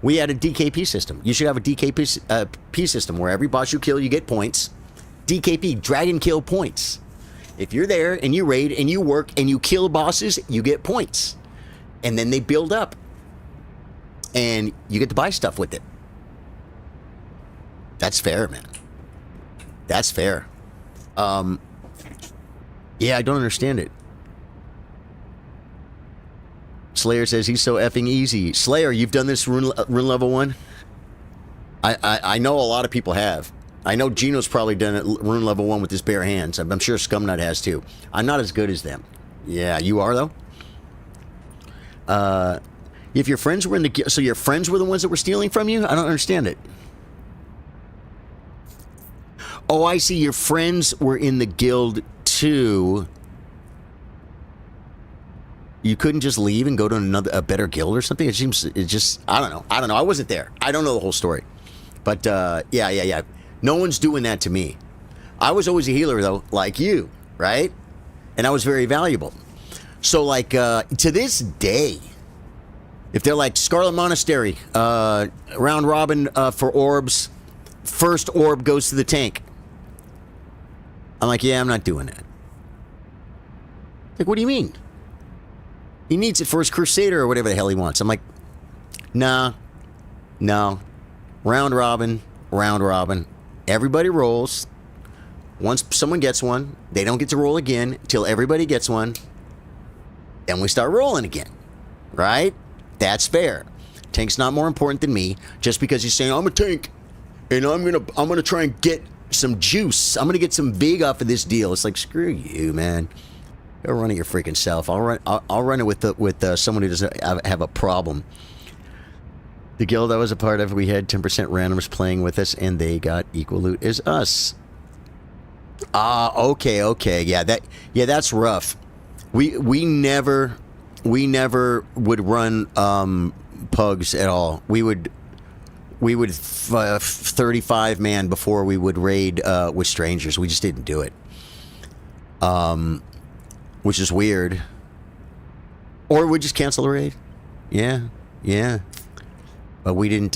We had a DKP system. You should have a DKP system where every boss you kill, you get points. DKP, Dragon Kill points. If you're there and you raid and you work and you kill bosses, you get points. And then they build up. And you get to buy stuff with it. That's fair, man. That's fair. Yeah, I don't understand it. Slayer says he's so effing easy. Slayer, you've done this rune level 1? I know a lot of people have. I know Gino's probably done it rune level 1 with his bare hands. I'm sure Scumnut has too. I'm not as good as them. Yeah, you are though? If your friends were in the... So your friends were the ones that were stealing from you? I don't understand it. Oh, I see. Your friends were in the guild too. You couldn't just leave and go to a better guild or something? It just... I don't know. I wasn't there. I don't know the whole story. But, yeah. No one's doing that to me. I was always a healer, though, like you, right? And I was very valuable. So, like, to this day... If they're like Scarlet Monastery, round robin for orbs, first orb goes to the tank. I'm like, yeah, I'm not doing that. Like, what do you mean? He needs it for his Crusader or whatever the hell he wants. I'm like, nah, no. Round robin. Everybody rolls. Once someone gets one, they don't get to roll again till everybody gets one. Then we start rolling again, right? That's fair. Tank's not more important than me. Just because he's saying I'm a tank, and I'm gonna try and get some juice. I'm gonna get some vig off of this deal. It's like, screw you, man. Go run it your freaking self. I'll run it with someone who doesn't have a problem. The guild I was a part of, we had 10% randoms playing with us, and they got equal loot as us. Okay. Yeah, that's rough. We never would run pugs at all. We would 35 man before we would raid with strangers. We just didn't do it. Which is weird. Or we just cancel the raid. Yeah. But we didn't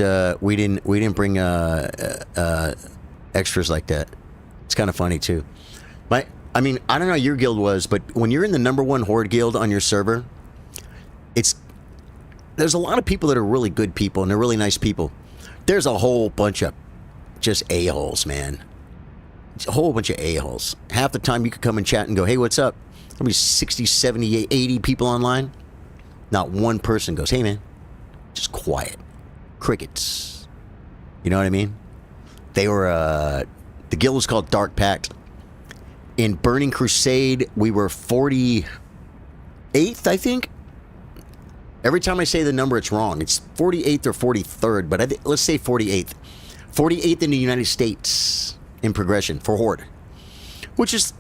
bring extras like that. It's kind of funny too. I mean, I don't know how your guild was, but when you're in the #1 Horde guild on your server, there's a lot of people that are really good people and they're really nice people. There's a whole bunch of just a-holes, man. It's a whole bunch of a-holes. Half the time you could come and chat and go, hey, what's up? There'll be 60, 70, 80 people online. Not one person goes, hey, man. Just quiet. Crickets. You know what I mean? They were, the guild was called Dark Pact. In Burning Crusade, we were 48th, I think. Every time I say the number, it's wrong. It's 48th or 43rd, but let's say 48th. 48th in the United States in progression for Horde. Which is,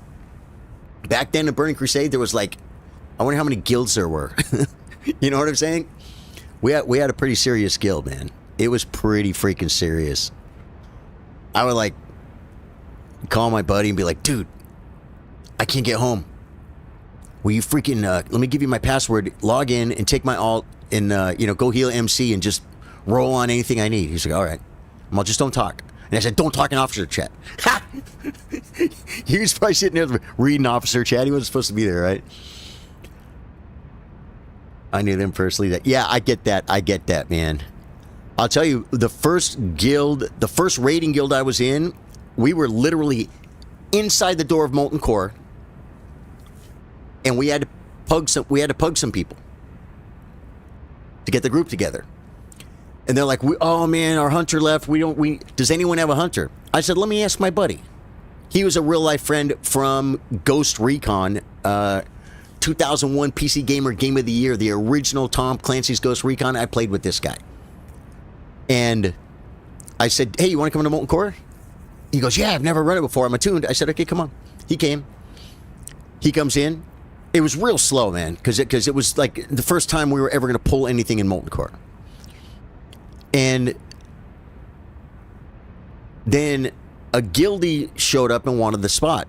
back then in Burning Crusade, there was like, I wonder how many guilds there were. You know what I'm saying? We had a pretty serious guild, man. It was pretty freaking serious. I would like call my buddy and be like, dude, I can't get home. Will you freaking, let me give you my password, log in and take my alt and, go heal MC and just roll on anything I need. He's like, all right. I'm all, just don't talk. And I said, don't talk in officer chat. Ha! He was probably sitting there reading officer chat. He wasn't supposed to be there, right? I knew them personally. Yeah, I get that, man. I'll tell you, the first raiding guild I was in, we were literally inside the door of Molten Core, and we had to pug some people to get the group together. And they're like, oh man, our hunter left. Does anyone have a hunter? I said, let me ask my buddy. He was a real life friend from Ghost Recon, 2001 PC Gamer Game of the Year, the original Tom Clancy's Ghost Recon. I played with this guy. And I said, hey, you want to come to Molten Core? He goes, yeah, I've never run it before. I'm attuned. I said, okay, come on. He came. He comes in. It was real slow, man, because it was like the first time we were ever going to pull anything in Molten Core. And then a guildie showed up and wanted the spot.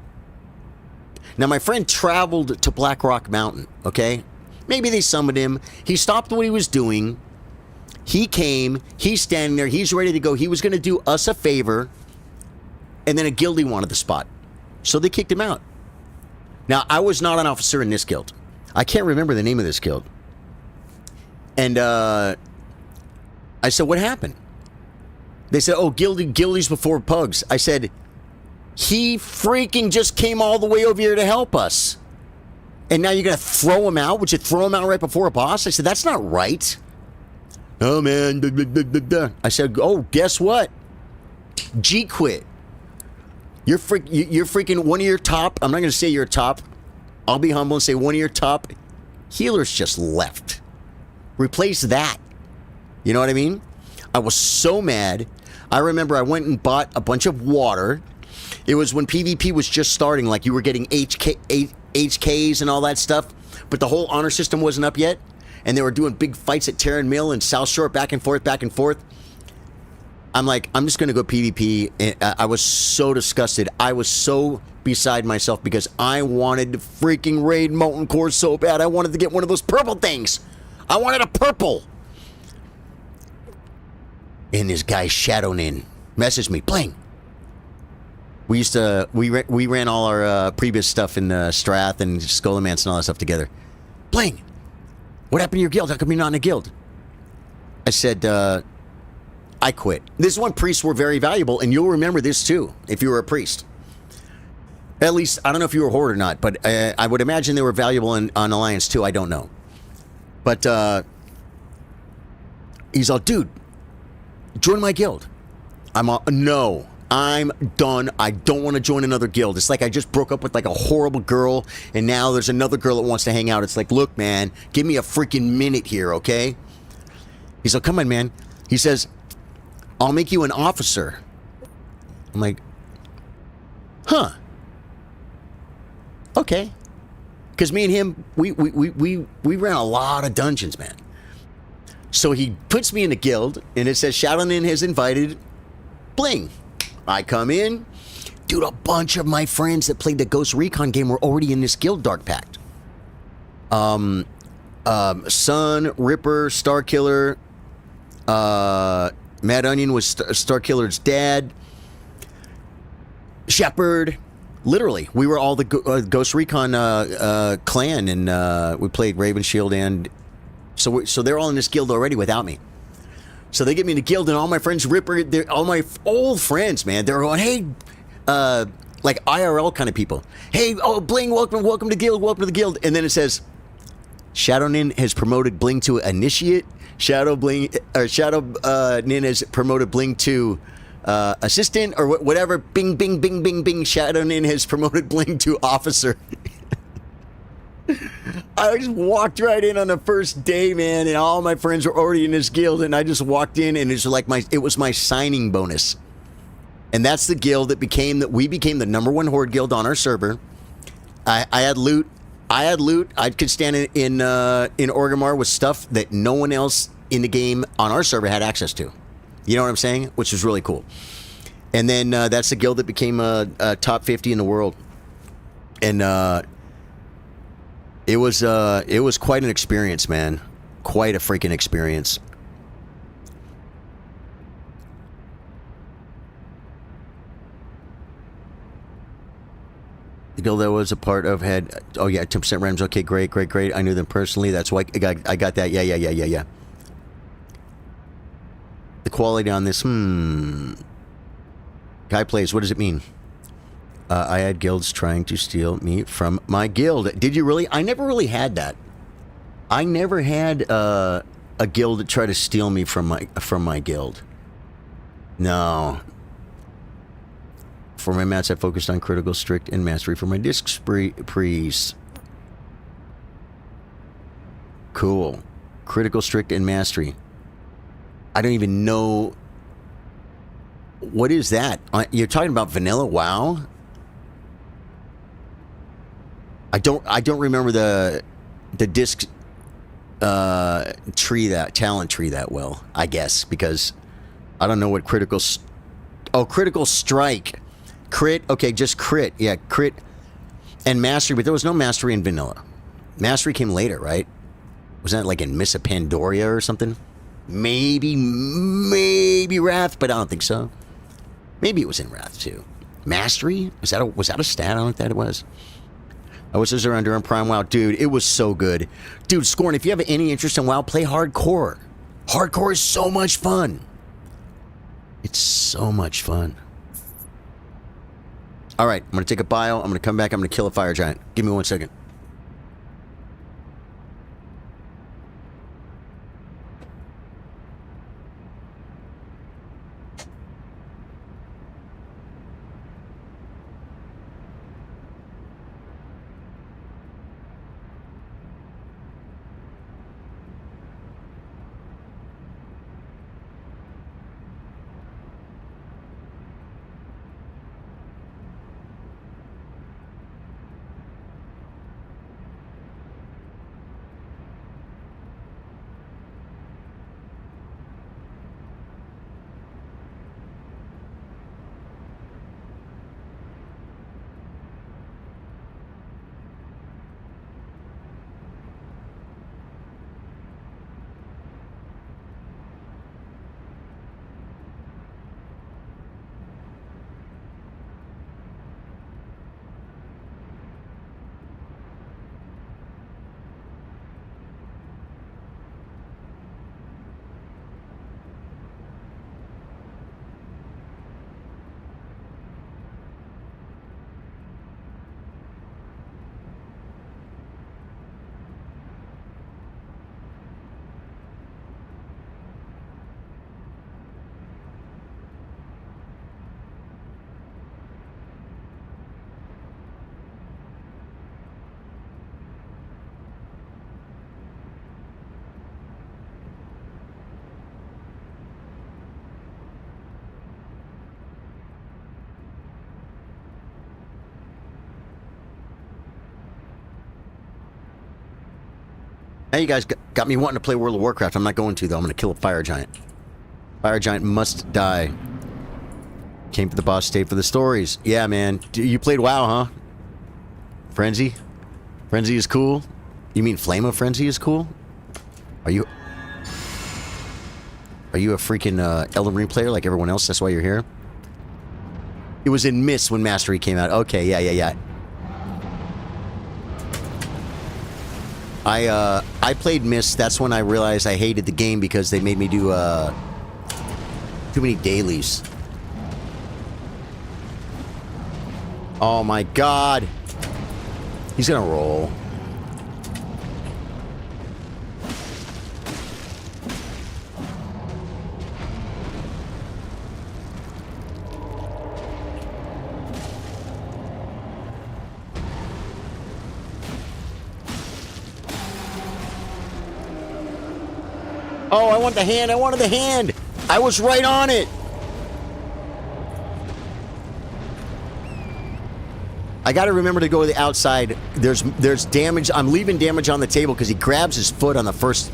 Now, my friend traveled to Black Rock Mountain, okay? Maybe they summoned him. He stopped what he was doing. He came. He's standing there. He's ready to go. He was going to do us a favor. And then a guildie wanted the spot. So they kicked him out. Now, I was not an officer in this guild. I can't remember the name of this guild. And I said, what happened? They said, oh, guildies before pugs. I said, he freaking just came all the way over here to help us. And now you're going to throw him out? Would you throw him out right before a boss? I said, that's not right. Oh, man. I said, oh, guess what? G quit. You're freaking one of your top, I'm not going to say you're top. I'll be humble and say one of your top healers just left. Replace that. You know what I mean? I was so mad. I remember I went and bought a bunch of water. It was when PvP was just starting, like you were getting HKs and all that stuff, but the whole honor system wasn't up yet, and they were doing big fights at Terran Mill and South Shore, back and forth, back and forth. I'm like, I'm just going to go PvP. And I was so disgusted. I was so beside myself because I wanted to freaking raid Molten Core so bad. I wanted to get one of those purple things. I wanted a purple. And this guy Shadownin messaged me, Bling. We ran all our previous stuff in Strath and Skolomance and all that stuff together. Bling, what happened to your guild? How come you're not in a guild? I said, I quit. This is when priests were very valuable, and you'll remember this too, if you were a priest. At least, I don't know if you were a horde or not, but I would imagine they were valuable on Alliance too. I don't know. But he's all, dude, join my guild. I'm all, no, I'm done. I don't want to join another guild. It's like I just broke up with like a horrible girl, and now there's another girl that wants to hang out. It's like, look, man, give me a freaking minute here, okay? He's like, come on, man. He says, I'll make you an officer. I'm like, huh. Okay. Because me and him, we ran a lot of dungeons, man. So he puts me in the guild, and it says Shadownin has invited Bling. I come in. Dude, a bunch of my friends that played the Ghost Recon game were already in this guild, Dark Pact. Sun, Ripper, Starkiller, Mad Onion was Starkiller's dad. Shepherd. Literally, we were all the Ghost Recon clan, and we played Raven Shield and So they're all in this guild already without me. So they get me in the guild, and all my friends all my old friends, man, they're going, hey, like IRL kind of people. Hey, Bling, welcome to guild, welcome to the guild. And then it says, Shadow Nin has promoted Bling to initiate. Shadow Nin has promoted Bling to assistant or whatever. Bing, bing, bing, bing, bing. Shadow Nin has promoted Bling to officer. I just walked right in on the first day, man, and all my friends were already in this guild, and I just walked in, and it was my signing bonus. And that's the guild that we became the #1 horde guild on our server. I had loot. I could stand in Orgrimmar with stuff that no one else in the game on our server had access to. You know what I'm saying? Which is really cool. And then that's the guild that became a top 50 in the world. And it was quite an experience, man. Quite a freaking experience. The guild I was a part of had, oh yeah, 10% randoms. Okay, great. I knew them personally. That's why I got that. Yeah. The quality on this, Guy plays, what does it mean? I had guilds trying to steal me from my guild. Did you really? I never really had that. I never had a guild that tried to steal me from my guild. No. For my mats, I focused on critical, strict, and mastery. For my disc priests. Cool. Critical, strict, and mastery. I don't even know. What is that? You're talking about vanilla WoW? I don't remember the disc talent tree that well, I guess, because I don't know what critical strike. Crit, okay, just crit. Yeah, crit and mastery, but there was no mastery in vanilla. Mastery came later, right? Was that like in Miss of Pandoria or something? Maybe Wrath, but I don't think so. Maybe it was in Wrath too. Mastery? Was that a stat? I don't think that it was. I was just around during Prime WoW. Dude, it was so good. Dude, Scorn, if you have any interest in WoW, play hardcore. Hardcore is so much fun. It's so much fun. All right, I'm going to take a bio. I'm going to come back. I'm going to kill a fire giant. Give me 1 second. Now you guys got me wanting to play World of Warcraft. I'm not going to, though. I'm going to kill a fire giant. Fire giant must die. Came for the boss, stayed for the stories. Yeah, man. You played WoW, huh? Frenzy? Frenzy is cool? You mean Flame of Frenzy is cool? Are you a freaking Elden Ring player like everyone else? That's why you're here? It was in Mist when Mastery came out. Okay, yeah. I played Myst. That's when I realized I hated the game because they made me do too many dailies. Oh my god. He's gonna roll. Oh, I want the hand. I wanted the hand. I was right on it. I got to remember to go to the outside. There's damage. I'm leaving damage on the table because he grabs his foot on the first,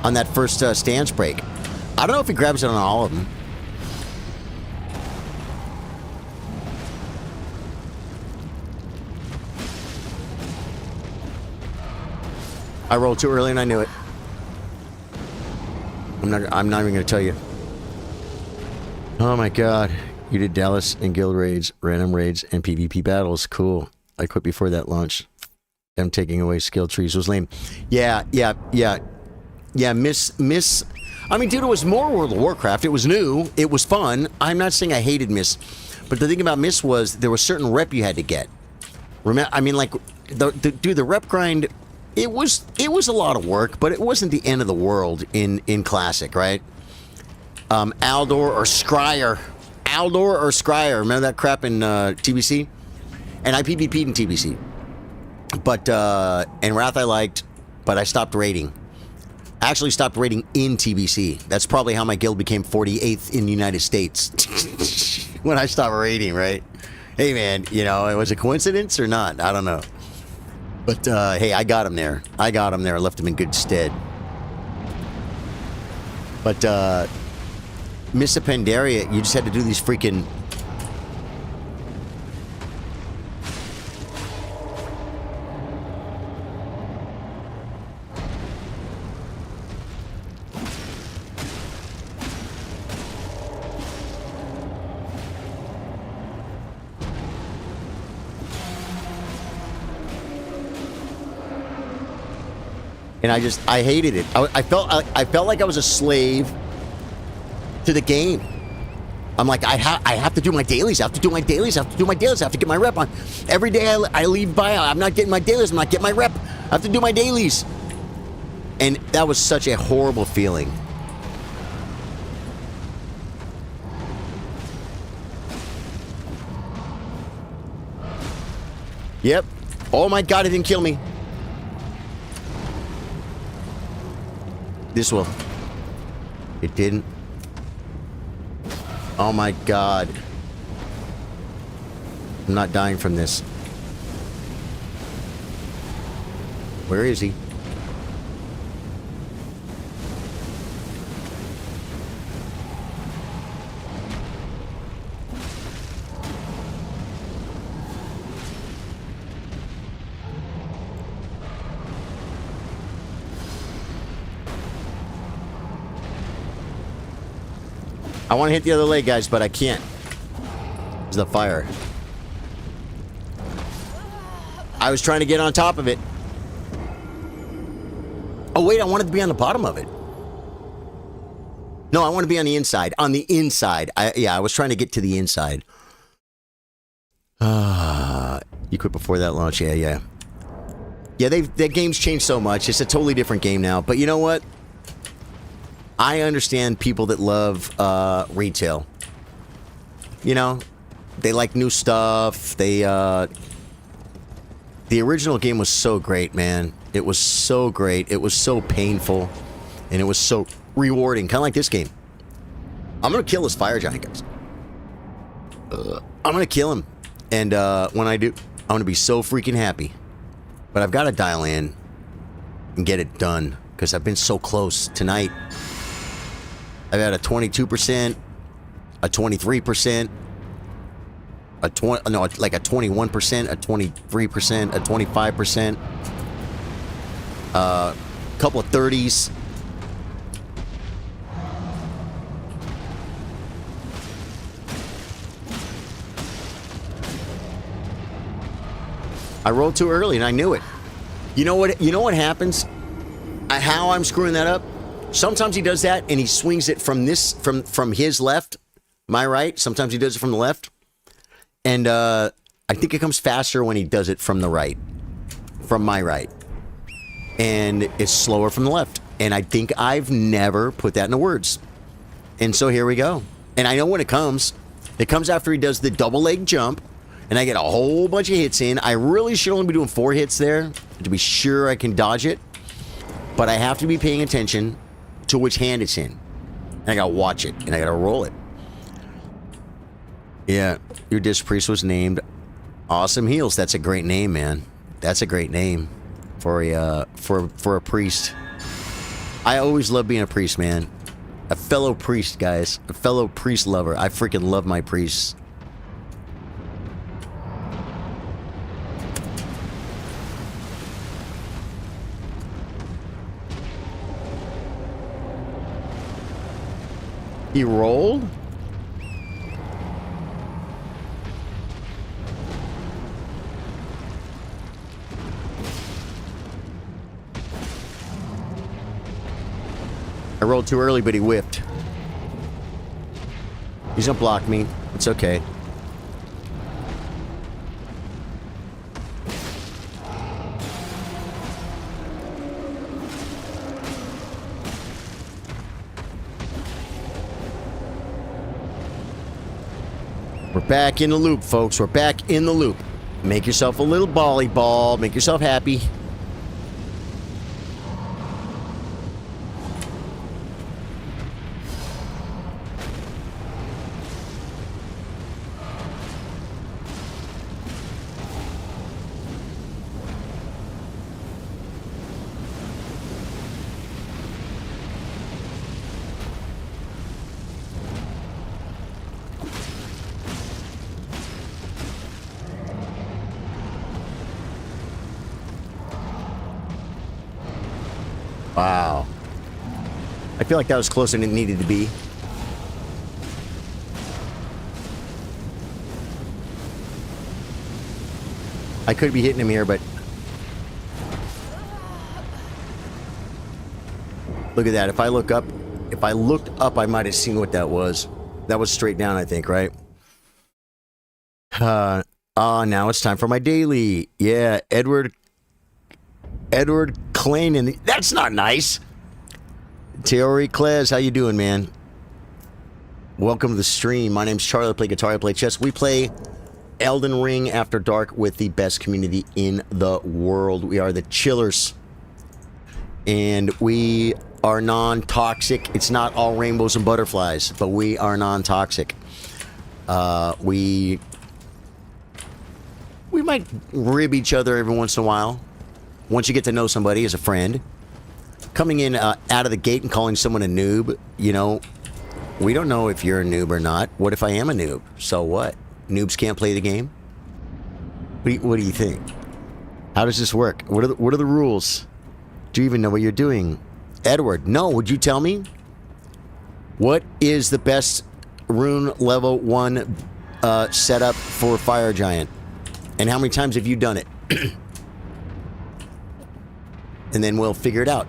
on that first stance break. I don't know if he grabs it on all of them. I rolled too early and I knew it. I'm not even going to tell you. Oh my god. You did Dallas and guild raids, random raids, and PvP battles. Cool. I quit before that launch. Them taking away skill trees was lame. Yeah. Miss. I mean, dude, it was more World of Warcraft. It was new. It was fun. I'm not saying I hated Miss, but the thing about Miss was there was certain rep you had to get. Remember, I mean, like the rep grind. It was a lot of work, but it wasn't the end of the world in Classic, right? Aldor or Scryer. Remember that crap in TBC? And I PvP'd in TBC. But, and Wrath I liked, but I stopped raiding. I actually stopped raiding in TBC. That's probably how my guild became 48th in the United States. When I stopped raiding, right? Hey, man, you know, it was a coincidence or not? I don't know. But, hey, I got him there. I left him in good stead. But, Miss Pandaria, you just had to do these freaking... And I hated it. I felt like I was a slave to the game. I'm like, I have to do my dailies. I have to do my dailies. I have to get my rep on. Every day I leave by, I'm not getting my dailies. I'm not getting my rep. I have to do my dailies. And that was such a horrible feeling. Yep. Oh my god, it didn't kill me. This will. It didn't. Oh my god. I'm not dying from this. Where is he? I want to hit the other leg, guys, but I can't. There's the fire. I was trying to get on top of it. Oh, wait, I wanted to be on the bottom of it. No, I want to be on the inside. On the inside. I was trying to get to the inside. You quit before that launch? Yeah. Yeah, that game's changed so much. It's a totally different game now. But you know what? I understand people that love retail. You know, they like new stuff. The original game was so great, man. It was so great. It was so painful, and it was so rewarding. Kind of like this game. I'm gonna kill this fire giant, guys. I'm gonna kill him, and when I do, I'm gonna be so freaking happy. But I've got to dial in and get it done because I've been so close tonight. I've had a 22%, a 23%, like a 21%, a 23%, a 25%, a couple of 30s. I rolled too early and I knew it. You know what? You know what happens? How I'm screwing that up? Sometimes he does that and he swings it from his left, my right. Sometimes he does it from the left, and I think it comes faster when he does it from the right, from my right, and it's slower from the left. And I think I've never put that into words, and so here we go. And I know when it comes. It comes after he does the double leg jump, and I get a whole bunch of hits in. I really should only be doing 4 hits there to be sure I can dodge it. But I have to be paying attention to which hand it's in. And I gotta watch it, and I gotta roll it. Yeah, your disc priest was named Awesome Heels. That's a great name, man. That's a great name for a priest. I always love being a priest, man. A fellow priest, guys. A fellow priest lover. I freaking love my priests. He rolled? I rolled too early, but he whiffed. He's gonna block me. It's okay. We're back in the loop, folks. We're back in the loop. Make yourself a little volleyball. Make yourself happy. Wow. I feel like that was closer than it needed to be. I could be hitting him here, but... Look at that. If I looked up, I might have seen what that was. That was straight down, I think, right? Now it's time for my daily. Yeah, Edward Klein in the... That's not nice. Theory Klez, how you doing, man? Welcome to the stream. My name's Charlie. I play guitar, I play chess. We play Elden Ring After Dark with the best community in the world. We are the Chillers. And we are non-toxic. It's not all rainbows and butterflies, but we are non-toxic. We might rib each other every once in a while. Once you get to know somebody as a friend, coming in out of the gate and calling someone a noob, you know, we don't know if you're a noob or not. What if I am a noob? So what? Noobs can't play the game? What do you think? How does this work? What are the rules? Do you even know what you're doing? Edward, no, would you tell me? What is the best rune level 1 setup for Fire Giant? And how many times have you done it? And then we'll figure it out.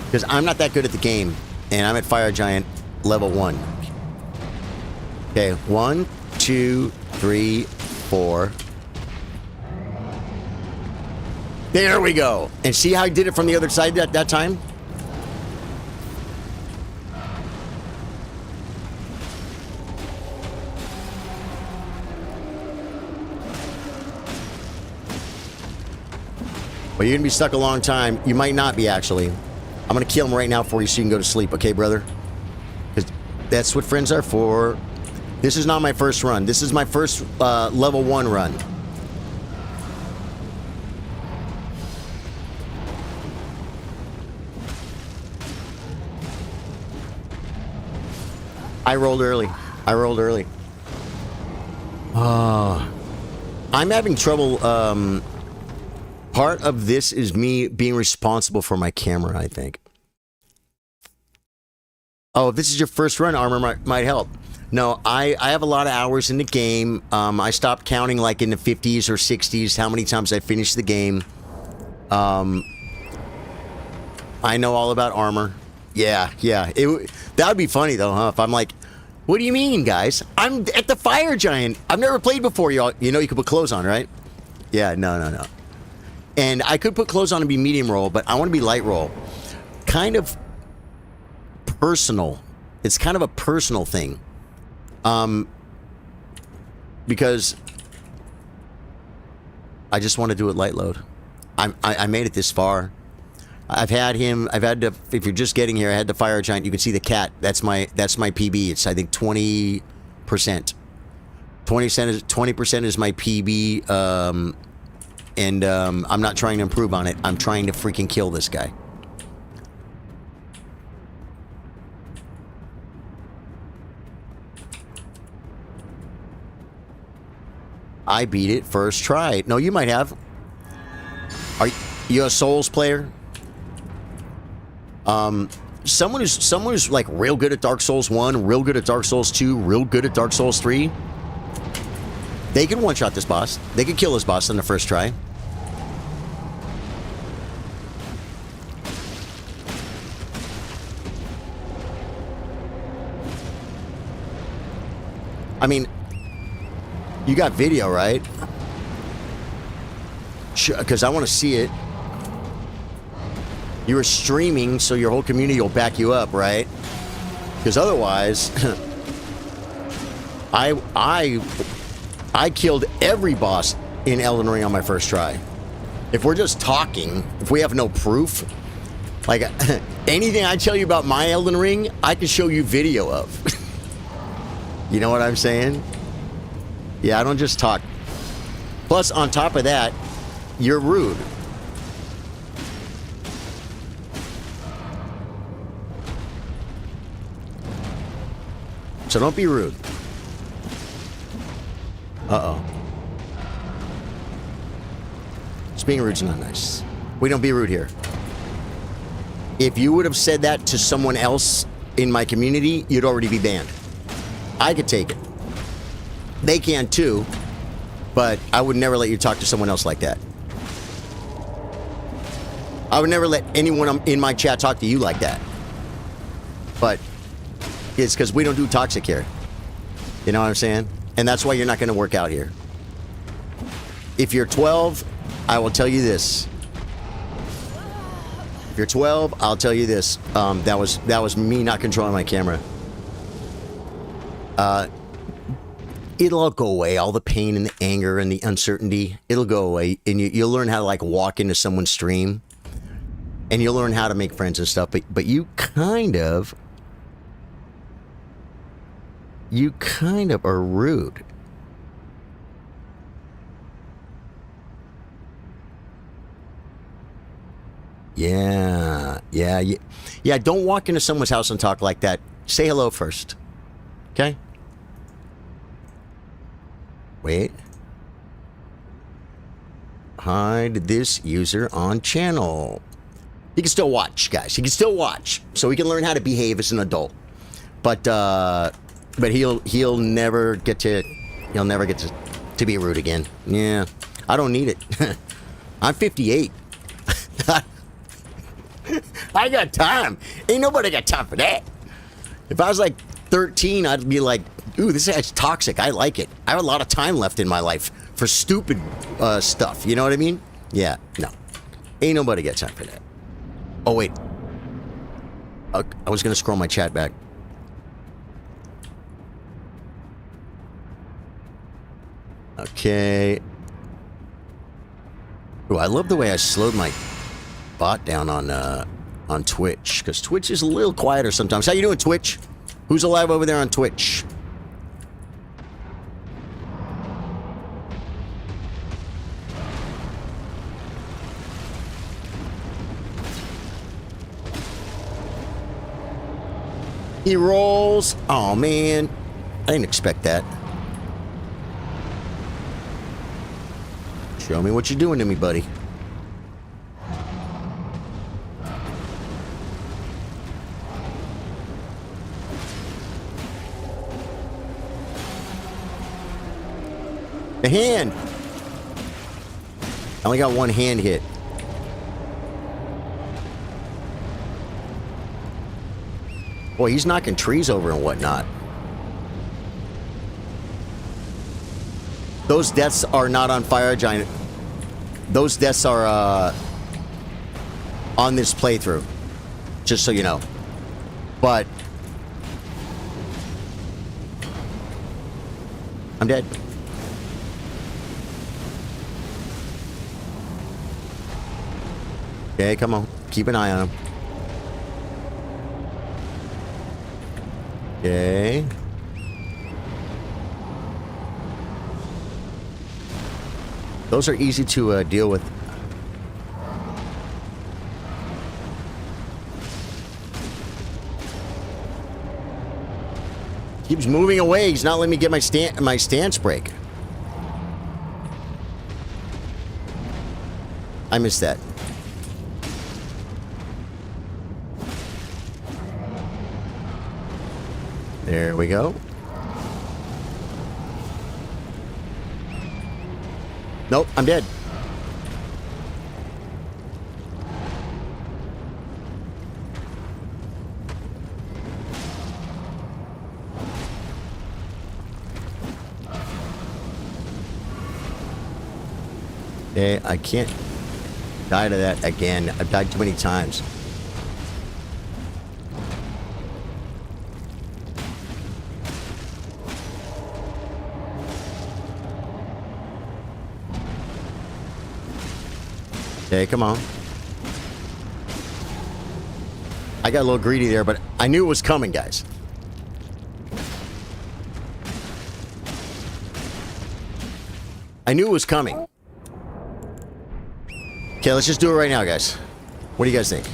Because I'm not that good at the game, and I'm at Fire Giant level 1. Okay, 1, 2, 3, 4. There we go. And see how I did it from the other side that time? Well, you're going to be stuck a long time. You might not be, actually. I'm going to kill him right now for you so you can go to sleep, okay, brother? Because that's what friends are for. This is not my first run. This is my first level 1 run. I rolled early. I'm having trouble. Part of this is me being responsible for my camera, I think. Oh, if this is your first run, armor might help. No, I have a lot of hours in the game. I stopped counting like in the 50s or 60s how many times I finished the game. I know all about armor. Yeah. That would be funny though, huh? If I'm like, what do you mean, guys? I'm at the Fire Giant. I've never played before, y'all. You know you can put clothes on, right? Yeah, no. And I could put clothes on and be medium roll, but I want to be light roll. Kind of personal. It's kind of a personal thing. Because I just want to do it light load. I made it this far. If you're just getting here, I had the Fire Giant. You can see the cat. That's my PB. It's, I think, 20%. 20% is my PB, and I'm not trying to improve on it. I'm trying to freaking kill this guy. I beat it first try. No, you might have. Are you a Souls player? Someone who's like real good at Dark Souls 1, real good at Dark Souls 2, real good at Dark Souls 3. They can one-shot this boss. They can kill this boss on the first try. I mean, you got video, right? Sure, because I want to see it. You were streaming, so your whole community will back you up, right? Because otherwise, I killed every boss in Elden Ring on my first try. If we're just talking, if we have no proof, like anything I tell you about my Elden Ring, I can show you video of. You know what I'm saying? Yeah, I don't just talk. Plus, on top of that, you're rude. So don't be rude. Uh-oh. Just being rude's not nice. We don't be rude here. If you would have said that to someone else in my community, you'd already be banned. I could take it. They can too, but I would never let you talk to someone else like that. I would never let anyone in my chat talk to you like that. But it's because we don't do toxic here. You know what I'm saying? And that's why you're not going to work out here. If you're 12, I will tell you this. If you're 12, I'll tell you this. That was me not controlling my camera. It'll all go away. All the pain and the anger and the uncertainty, it'll go away. And you'll learn how to like walk into someone's stream. And you'll learn how to make friends and stuff. But you kind of are rude. Yeah. Don't walk into someone's house and talk like that. Say hello first. Okay? Wait. Hide this user on channel. He can still watch, guys. He can still watch. So he can learn how to behave as an adult. But he'll never get to be rude again. Yeah. I don't need it. I'm 58. I got time. Ain't nobody got time for that. If I was like 13, I'd be like, ooh, this guy's toxic. I like it. I have a lot of time left in my life for stupid stuff. You know what I mean? Yeah, no. Ain't nobody got time for that. Oh, wait. I was going to scroll my chat back. Okay. Ooh, I love the way I slowed my bot down on Twitch, because Twitch is a little quieter sometimes. How you doing, Twitch? Who's alive over there on Twitch? He rolls. Oh, man. I didn't expect that. Show me what you're doing to me, buddy. The hand! I only got one hand hit. Boy, he's knocking trees over and whatnot. Those deaths are not on Fire Giant. Those deaths are on this playthrough. Just so you know. But I'm dead. Okay, come on. Keep an eye on him. Okay. Those are easy to deal with. Keeps moving away. He's not letting me get my stance break. I missed that. There we go. Nope, I'm dead. Okay, I can't die to that again. I've died too many times. Okay, come on. I got a little greedy there, but I knew it was coming, guys. I knew it was coming. Okay, let's just do it right now, guys. What do you guys think?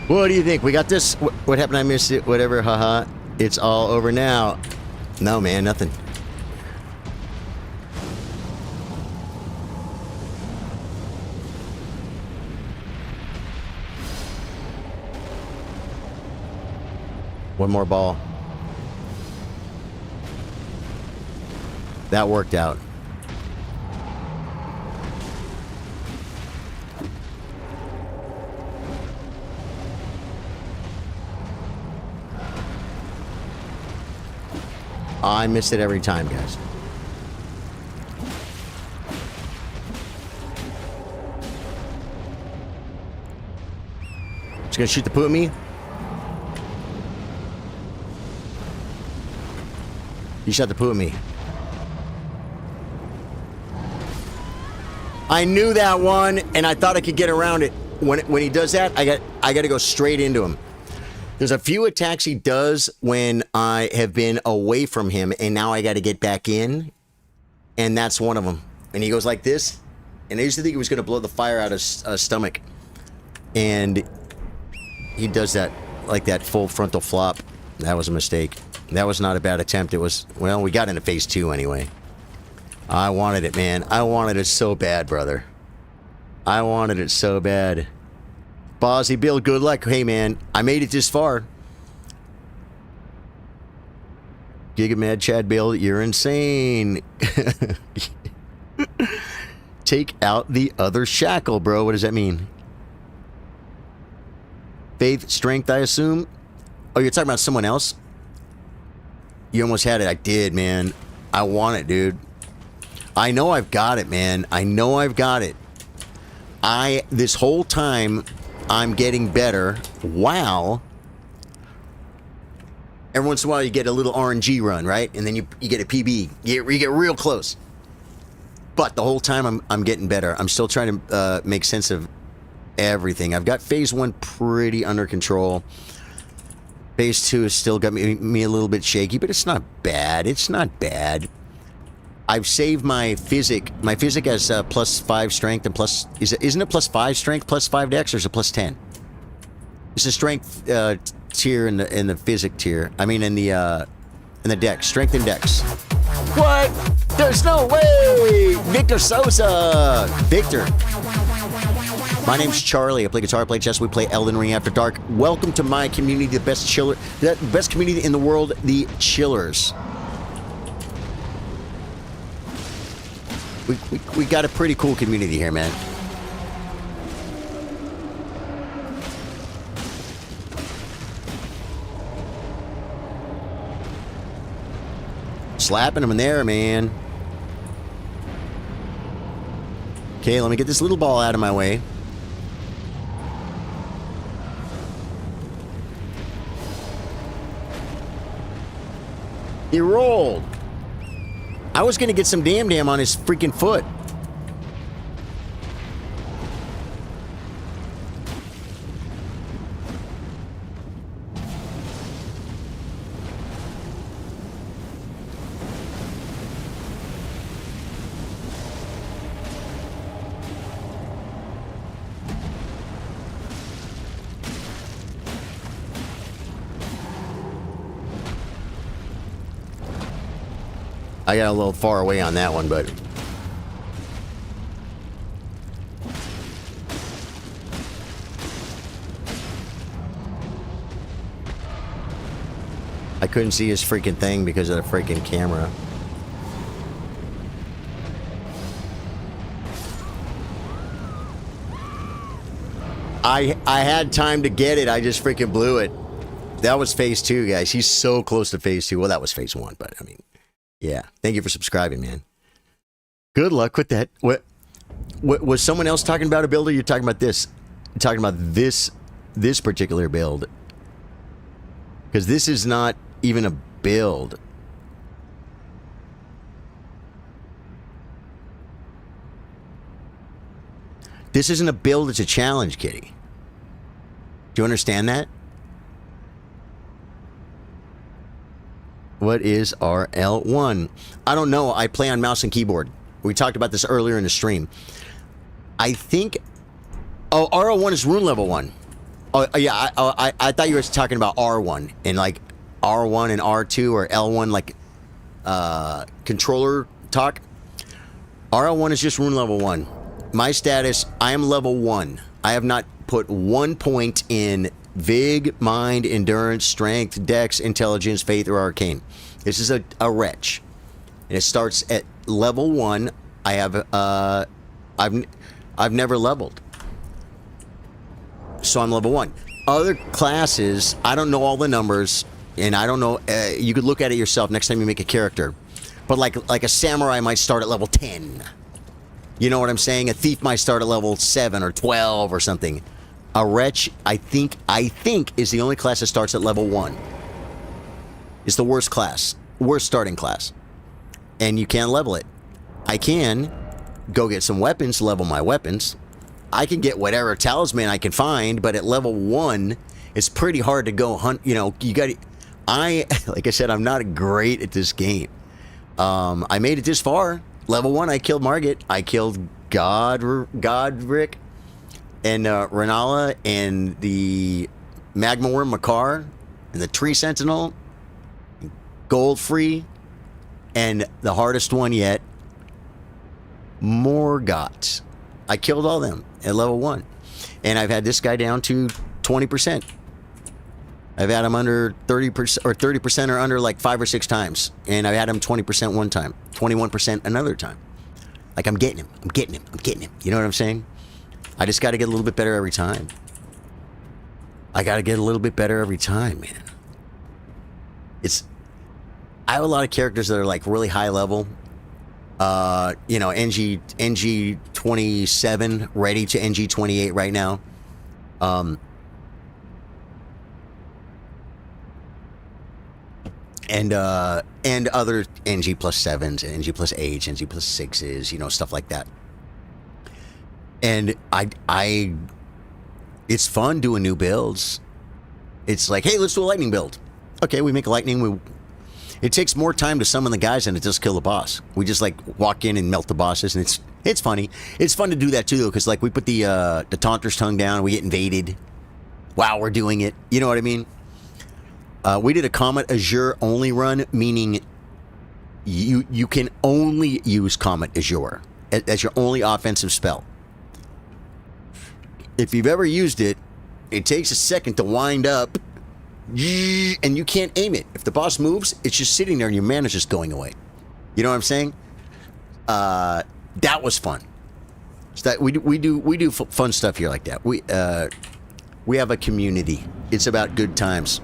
What do you think? We got this? What happened? I missed it. Whatever. Haha. It's all over now. No, man. Nothing. One more ball. That worked out. I miss it every time, guys. Just gonna shoot the poo at me? He shot the poo at me. I knew that one, and I thought I could get around it. When he does that, I got to go straight into him. There's a few attacks he does when I have been away from him, and now I got to get back in, and that's one of them. And he goes like this, and I used to think he was going to blow the fire out of his stomach, and he does that, like that full frontal flop. That was a mistake. That was not a bad attempt. It was, well, we got into phase 2 anyway. I wanted it, man. I wanted it so bad, brother. I wanted it so bad. Bozzy Bill, good luck. Hey, man, I made it this far. Giga Mad Chad Bill, you're insane. Take out the other shackle, bro. What does that mean? Faith, strength, I assume. Oh, you're talking about someone else? You almost had it. I did, man. I want it, dude. I know I've got it, man. I know I've got it. This whole time, I'm getting better. Wow. Every once in a while, you get a little RNG run, right? And then you get a PB. You get real close. But the whole time, I'm getting better. I'm still trying to make sense of everything. I've got phase 1 pretty under control. Phase 2 has still got me a little bit shaky, but it's not bad. It's not bad. I've saved my physic. My physic has plus 5 strength and plus... Isn't it plus 5 strength, plus 5 dex, or is it plus 10? It's a strength tier in the physic tier. I mean, in the dex. Strength and dex. What? There's no way! Victor Sosa! Victor. My name's Charlie. I play guitar, play chess, we play Elden Ring After Dark. Welcome to my community, the best community in the world, the Chillers. We got a pretty cool community here, man. Slapping them in there, man. Okay, let me get this little ball out of my way. He rolled. I was gonna get some damn on his freaking foot. I got a little far away on that one, but... I couldn't see his freaking thing because of the freaking camera. I had time to get it, I just freaking blew it. That was phase 2, guys. He's so close to phase 2. Well, that was phase 1, but I mean... Yeah, thank you for subscribing, man. Good luck with that. What was someone else talking about a build, or you're talking about this? You're talking about this particular build. Because this is not even a build. This isn't a build, it's a challenge, kitty. Do you understand that? What is RL1? I don't know. I play on mouse and keyboard. We talked about this earlier in the stream. I think... Oh, RL1 is rune level 1. Oh, yeah. I thought you were talking about R1. And like R1 and R2 or L1 like controller talk. RL1 is just rune level 1. My status, I am level 1. I have not put 1 point in Vig, Mind, Endurance, Strength, Dex, Intelligence, Faith, or Arcane. This is a wretch. And it starts at level 1. I have, I've never leveled. So I'm level 1. Other classes, I don't know all the numbers, and I don't know, you could look at it yourself next time you make a character. But like a samurai might start at level 10. You know what I'm saying? A thief might start at level 7 or 12 or something. A wretch, I think, is the only class that starts at level 1. It's the worst class. Worst starting class. And you can't level it. I can go get some weapons, level my weapons. I can get whatever talisman I can find, but at level 1, it's pretty hard to go hunt. You know, you got... like I said, I'm not great at this game. I made it this far. Level 1, I killed Margit. I killed Godric. And Renala, and the Magma Worm Makar, and the Tree Sentinel, Goldfree, and the hardest one yet, Morgott. I killed all them at level 1. And I've had this guy down to 20%. I've had him under 30% or 30% or under like 5 or 6 times. And I've had him 20% one time, 21% another time. Like I'm getting him. You know what I'm saying? I just got to get a little bit better every time. I got to get a little bit better every time, man. I have a lot of characters that are like really high level. You know, NG 27, ready to NG 28 right now. And other NG plus 7s, and NG plus 8s, NG plus 6s, you know, stuff like that. And it's fun doing new builds. It's like, hey, let's do a lightning build. Okay, we make a lightning. It takes more time to summon the guys than to just kill the boss. We just like walk in and melt the bosses, and it's funny. It's fun to do that too, though, because like we put the Taunter's Tongue down, we get invaded while we're doing it. You know what I mean? We did a Comet Azure only run, meaning you can only use Comet as your only offensive spell. If you've ever used it, it takes a second to wind up, and you can't aim it. If the boss moves, it's just sitting there and your mana's just going away. You know what I'm saying? That was fun. So that we do fun stuff here like that. We have a community. It's about good times.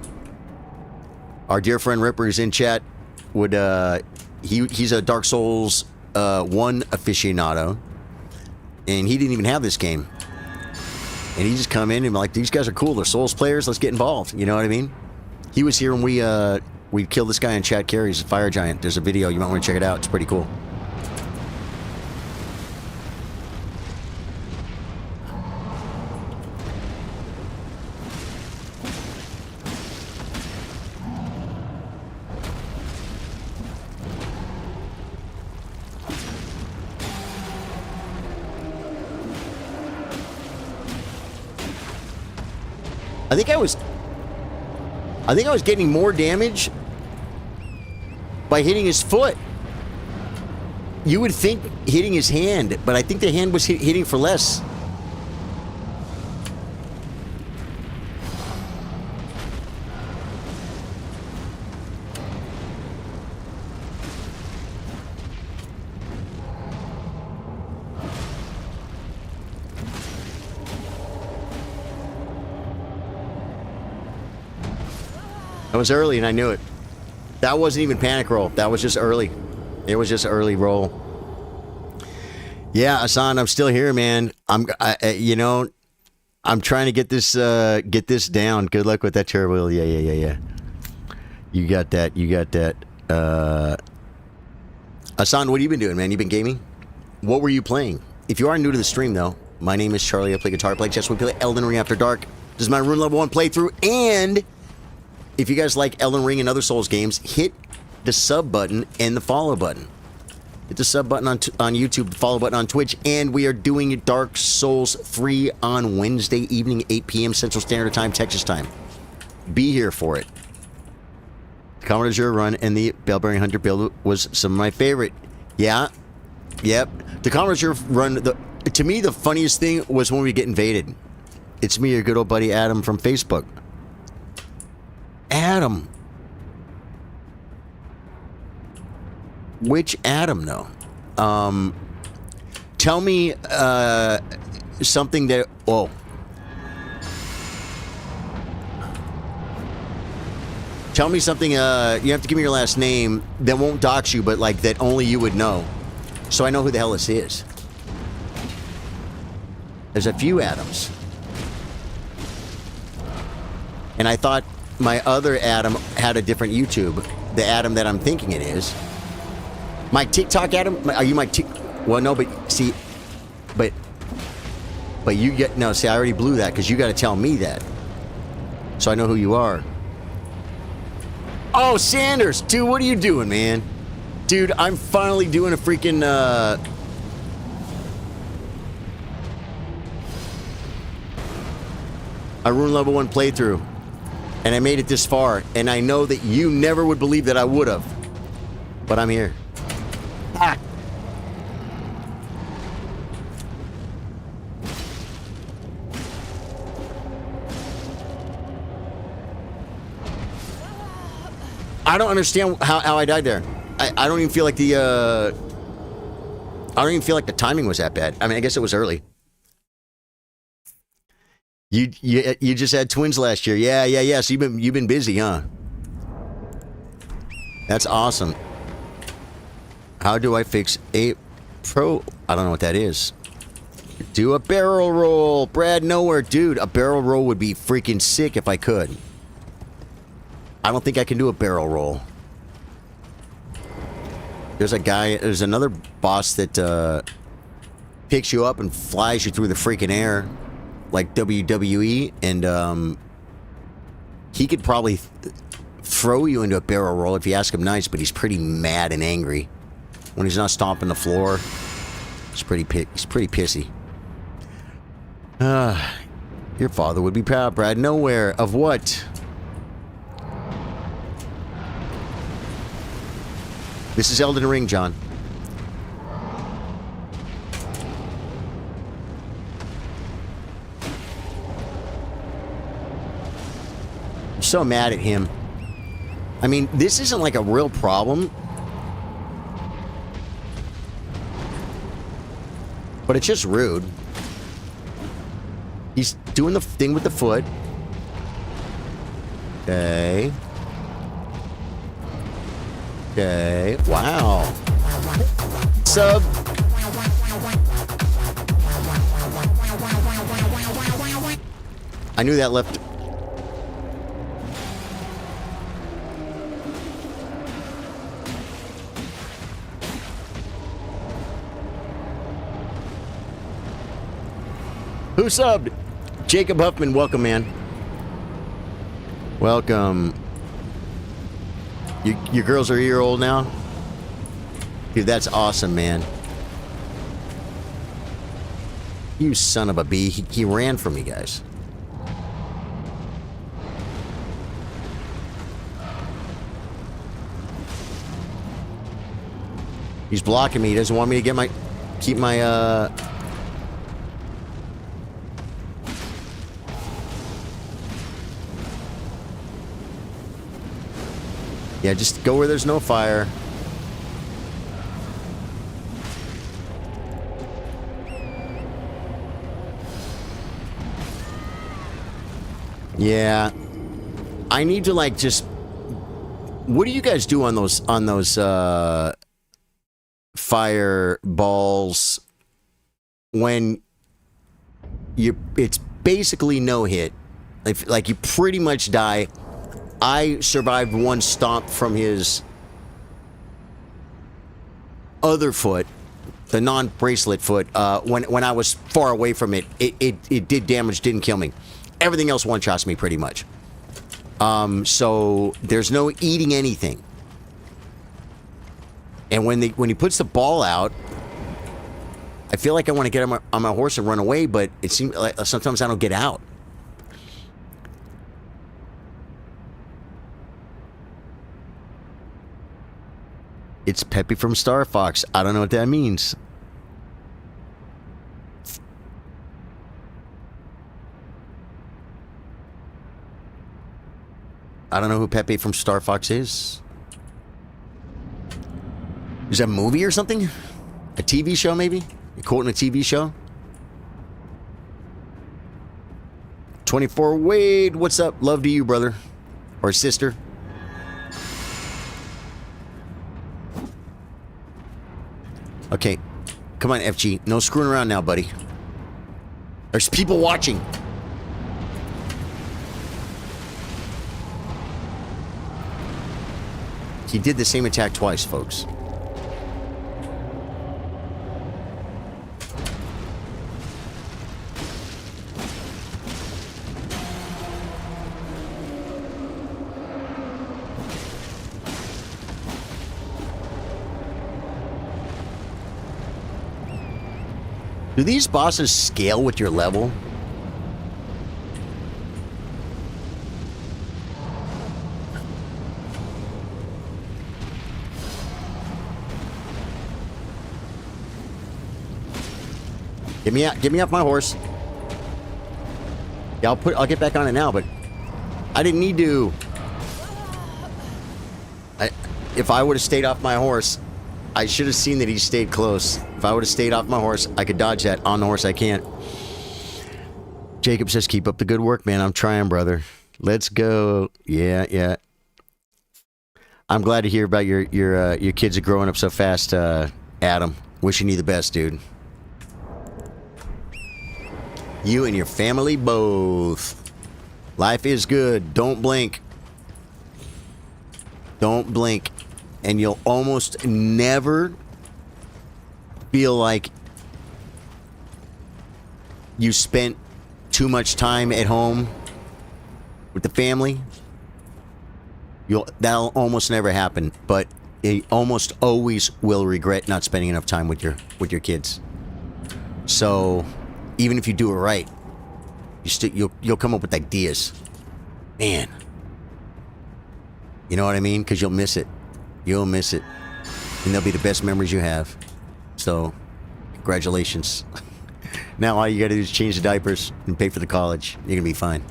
Our dear friend Ripper is in chat. He's a Dark Souls 1 aficionado, and he didn't even have this game. And he just come in and like, these guys are cool. They're Souls players. Let's get involved. You know what I mean? He was here when we killed this guy in chat. Carries a Fire Giant. There's a video. You might want to check it out. It's pretty cool. I think I was getting more damage by hitting his foot. You would think hitting his hand, but I think the hand was hitting for less. That was early, and I knew it. That wasn't even panic roll. That was just early. It was just early roll. Yeah, Hassan, I'm still here, man. I'm trying to get this down. Good luck with that turbo. Yeah. You got that. Hassan, what have you been doing, man? You been gaming? What were you playing? If you are new to the stream, though, my name is Charlie. I play guitar, play chess. We play Elden Ring After Dark. This is my Rune Level 1 playthrough, and if you guys like Elden Ring and other Souls games, hit the sub button and the follow button. Hit the sub button on YouTube, the follow button on Twitch, and we are doing Dark Souls 3 on Wednesday evening, 8 p.m. Central Standard Time, Texas time. Be here for it. The Commodore Zero run and the Bellbearing Hunter build was some of my favorite. Yeah. Yep. The Commodore Zero run, to me, the funniest thing was when we get invaded. It's me, your good old buddy Adam from Facebook. Adam. Which Adam, though? Tell me something that... Oh. Tell me something, you have to give me your last name that won't dox you, but like that only you would know. So I know who the hell this is. There's a few Adams. And I thought my other Adam had a different YouTube. The Adam that I'm thinking it is. My TikTok Adam? Are you my Well, no, but see... But you get... No, see, I already blew that because you got to tell me that. So I know who you are. Oh, Sanders! Dude, what are you doing, man? Dude, I'm finally doing a freaking, a Rune Level 1 playthrough. And I made it this far. And I know that you never would believe that I would have. But I'm here. Ah. I don't understand how I died there. I don't even feel like the I don't even feel like the timing was that bad. I mean, I guess it was early. You just had twins last year. Yeah. So you've been busy, huh? That's awesome. How do I fix a pro? I don't know what that is. Do a barrel roll, Brad. Nowhere, dude. A barrel roll would be freaking sick if I could. I don't think I can do a barrel roll. There's a guy, there's another boss that picks you up and flies you through the freaking air like WWE, and he could probably throw you into a barrel roll if you ask him nice, but he's pretty mad and angry when he's not stomping the floor. He's pretty pissy. Your father would be proud, Brad. Nowhere. Of what? This is Elden Ring, John. I'm so mad at him. I mean, this isn't like a real problem. But it's just rude. He's doing the thing with the foot. Okay. Okay. Wow. Sub. I knew that left. Who subbed? Jacob Huffman, welcome, man. Welcome. Your girls are a year old now? Dude, that's awesome, man. You son of a bee. He ran from me, guys. He's blocking me. He doesn't want me to get my... keep my, Yeah, just go where there's no fire. Yeah. I need to like just... What do you guys do on those fireballs when it's basically no hit? If, like, you pretty much die. I survived one stomp from his other foot, the non-bracelet foot, when I was far away from it. It did damage, didn't kill me. Everything else one-shots me pretty much. So there's no eating anything. And when he puts the ball out, I feel like I want to get on my horse and run away, but it seems like sometimes I don't get out. It's Peppy from Star Fox. I don't know what that means. I don't know who Pepe from Star Fox is. Is that a movie or something? A TV show, maybe? You're quoting a TV show? 24 Wade, what's up? Love to you, brother. Or sister. Okay. Come on, FG. No screwing around now, buddy. There's people watching. He did the same attack twice, folks. Do these bosses scale with your level? Get me off my horse. Yeah, I'll get back on it now, but I didn't need to. If I would have stayed off my horse, I should have seen that he stayed close. If I would have stayed off my horse, I could dodge that. On the horse, I can't. Jacob says, keep up the good work, man. I'm trying, brother. Let's go. Yeah. I'm glad to hear about your kids are growing up so fast, Adam. Wishing you the best, dude. You and your family both. Life is good. Don't blink. Don't blink. And you'll almost never feel like you spent too much time at home with the family. That'll almost never happen, but you almost always will regret not spending enough time with your kids. So even if you do it right, you'll come up with ideas. Man. You know what I mean? Because you'll miss it. You'll miss it. And they'll be the best memories you have. So, congratulations. Now all you gotta do is change the diapers and pay for the college. You're gonna be fine.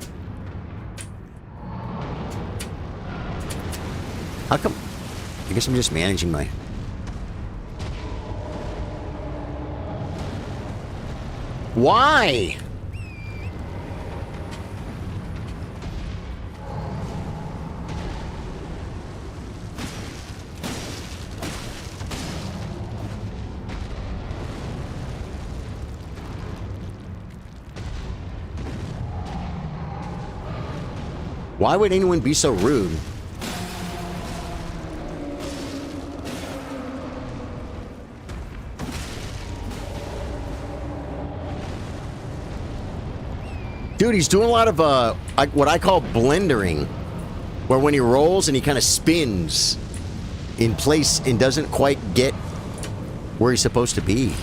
How come? I guess I'm just managing my... Why? Why would anyone be so rude? Dude, he's doing a lot of what I call blendering, where when he rolls and he kind of spins in place and doesn't quite get where he's supposed to be.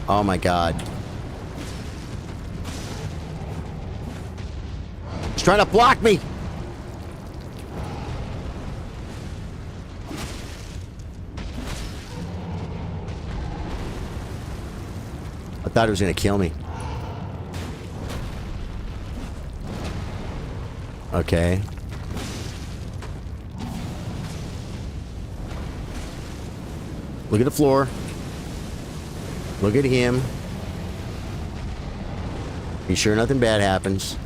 Oh my god. He's trying to block me. I thought he was going to kill me. Okay. Look at the floor. Look at him. Be sure nothing bad happens.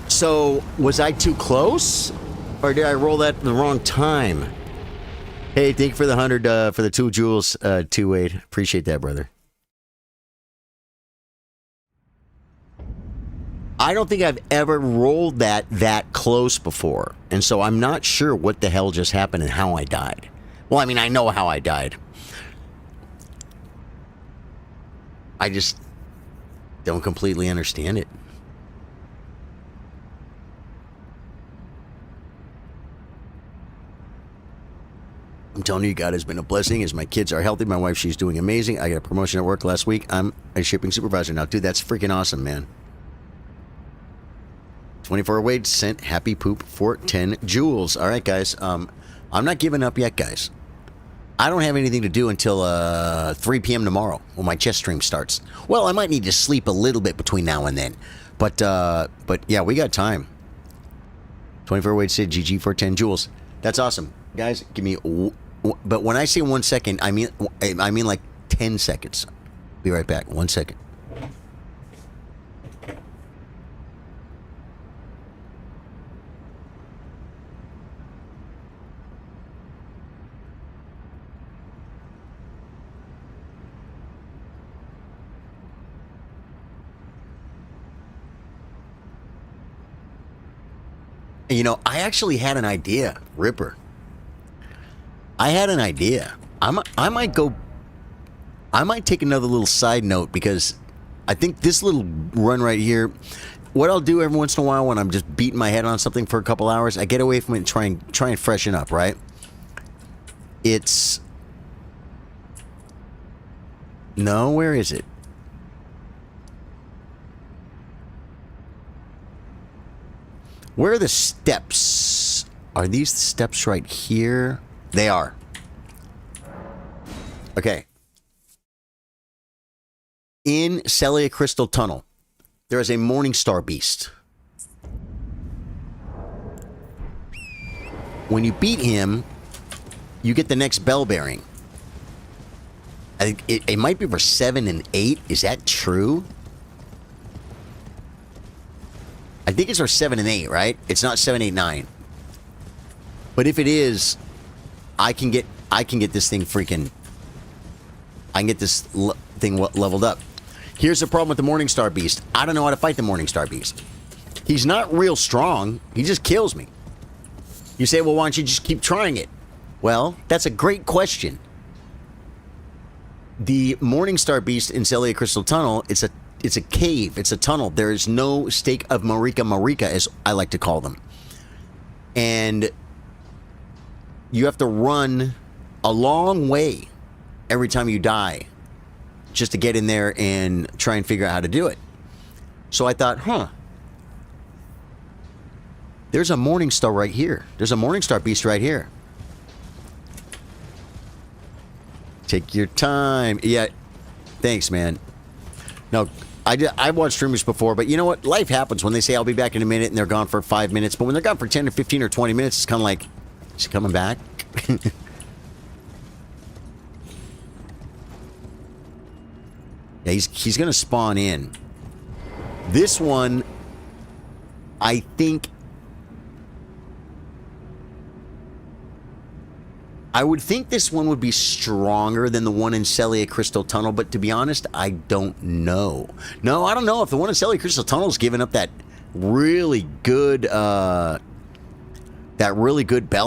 So, was I too close? Or did I roll that at the wrong time? Hey, thank you for the 100, for the 2 jewels, 2-Wade. Appreciate that, brother. I don't think I've ever rolled that close before. And so I'm not sure what the hell just happened and how I died. Well, I mean, I know how I died. I just don't completely understand it. I'm telling you, God has been a blessing as my kids are healthy. My wife, she's doing amazing. I got a promotion at work last week. I'm a shipping supervisor now. Dude, that's freaking awesome, man. 24 Wade sent happy poop for 10 jewels. All right, guys. I'm not giving up yet, guys. I don't have anything to do until 3 p.m. tomorrow when my chess stream starts. Well, I might need to sleep a little bit between now and then. But yeah, we got time. 24 Wade said GG for 10 jewels. That's awesome. Guys, give me... But when I say 1 second, I mean like 10 seconds. Be right back. 1 second. You know, I actually had an idea, Ripper. I had an idea. I might take another little side note because I think this little run right here, what I'll do every once in a while when I'm just beating my head on something for a couple hours, I get away from it and try and freshen up, right? No, where is it? Where are the steps? Are these the steps right here? They are. Okay. In Celia Crystal Tunnel, there is a Morningstar Beast. When you beat him, you get the next bell bearing. I think it might be for 7 and 8. Is that true? I think it's for 7 and 8, right? It's not 7, 8, 9. But if it is, I can get this thing freaking... I can get this thing leveled up. Here's the problem with the Morningstar Beast. I don't know how to fight the Morningstar Beast. He's not real strong. He just kills me. You say, well, why don't you just keep trying it? Well, that's a great question. The Morningstar Beast in Celia Crystal Tunnel, it's a cave. It's a tunnel. There is no stake of Marika, as I like to call them. And you have to run a long way every time you die just to get in there and try and figure out how to do it. So I thought, There's a Morning Star right here. There's a Morning Star beast right here. Take your time. Yeah. Thanks, man. No, I've watched streamers before, but you know what? Life happens when they say, I'll be back in a minute, and they're gone for 5 minutes. But when they're gone for 10 or 15 or 20 minutes, it's kind of like, is he coming back? Yeah, he's going to spawn in. This one, I think... I would think this one would be stronger than the one in Celia Crystal Tunnel, but to be honest, I don't know. No, I don't know if the one in Celia Crystal Tunnel is giving up that really good bell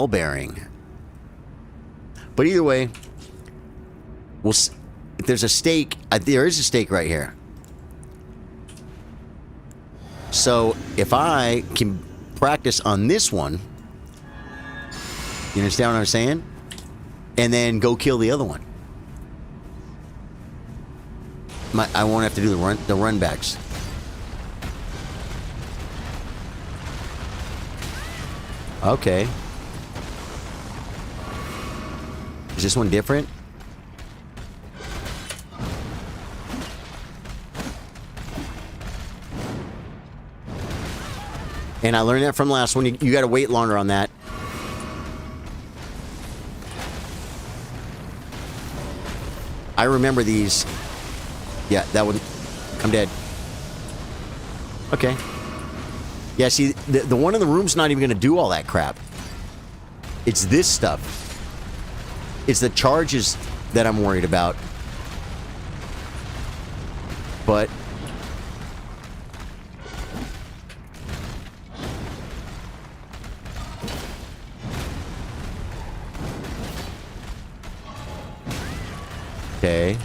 bearing. But either way, there's a stake. There is a stake right here. So if I can practice on this one, you understand what I'm saying? And then go kill the other one. I won't have to do the run backs. Okay. Is this one different? And I learned that from last one. You got to wait longer on that. I remember these. Yeah, that one. I'm dead. Okay. Yeah, see, the one in the room's not even going to do all that crap. It's this stuff. It's the charges that I'm worried about. But... Okay.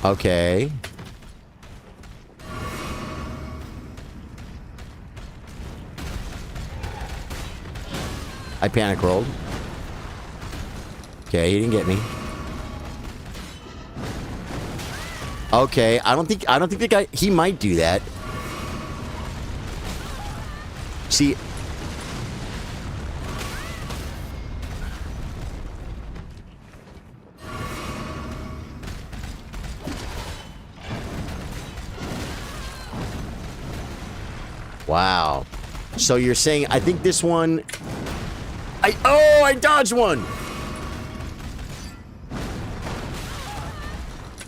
Okay. I panic rolled. Okay, he didn't get me. Okay, I don't think the guy, he might do that. See, wow. So you're saying, I think this one... I dodged one!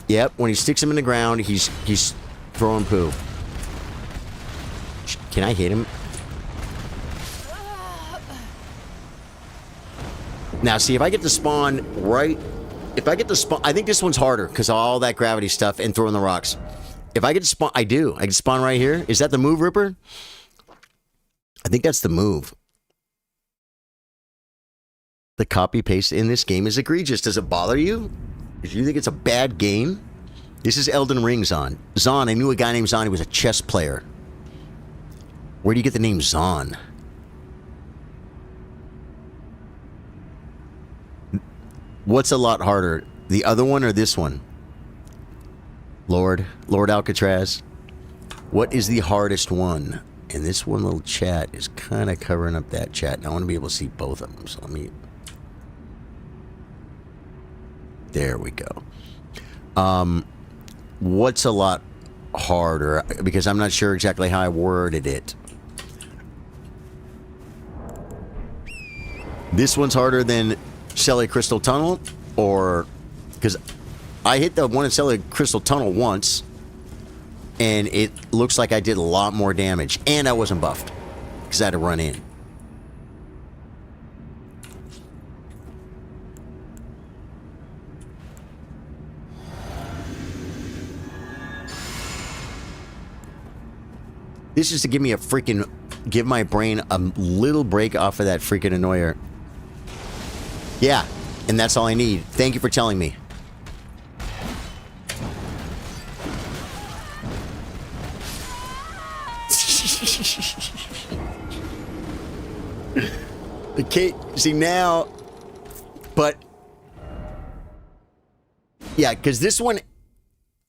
Yep, when he sticks him in the ground, he's throwing poo. Can I hit him? Now, see, if I get to spawn right... If I get to spawn... I think this one's harder, because of all that gravity stuff and throwing the rocks. If I get to spawn... I do. I can spawn right here. Is that the move, Ripper? I think that's the move. The copy-paste in this game is egregious. Does it bother you? Do you think it's a bad game? This is Elden Ring, Zon. Zon, I knew a guy named Zon. He was a chess player. Where do you get the name Zon? What's a lot harder? The other one or this one? Lord Alcatraz. What is the hardest one? And this one little chat is kind of covering up that chat. And I want to be able to see both of them. So let me... There we go. What's a lot harder? Because I'm not sure exactly how I worded it. This one's harder than Celia Crystal Tunnel? Or... Because I hit the one in Celia Crystal Tunnel once. And it looks like I did a lot more damage. And I wasn't buffed. Because I had to run in. This is to give me a freaking... Give my brain a little break off of that freaking annoyer. Yeah. And that's all I need. Thank you for telling me. The Kate... See, now... But... Yeah, because this one...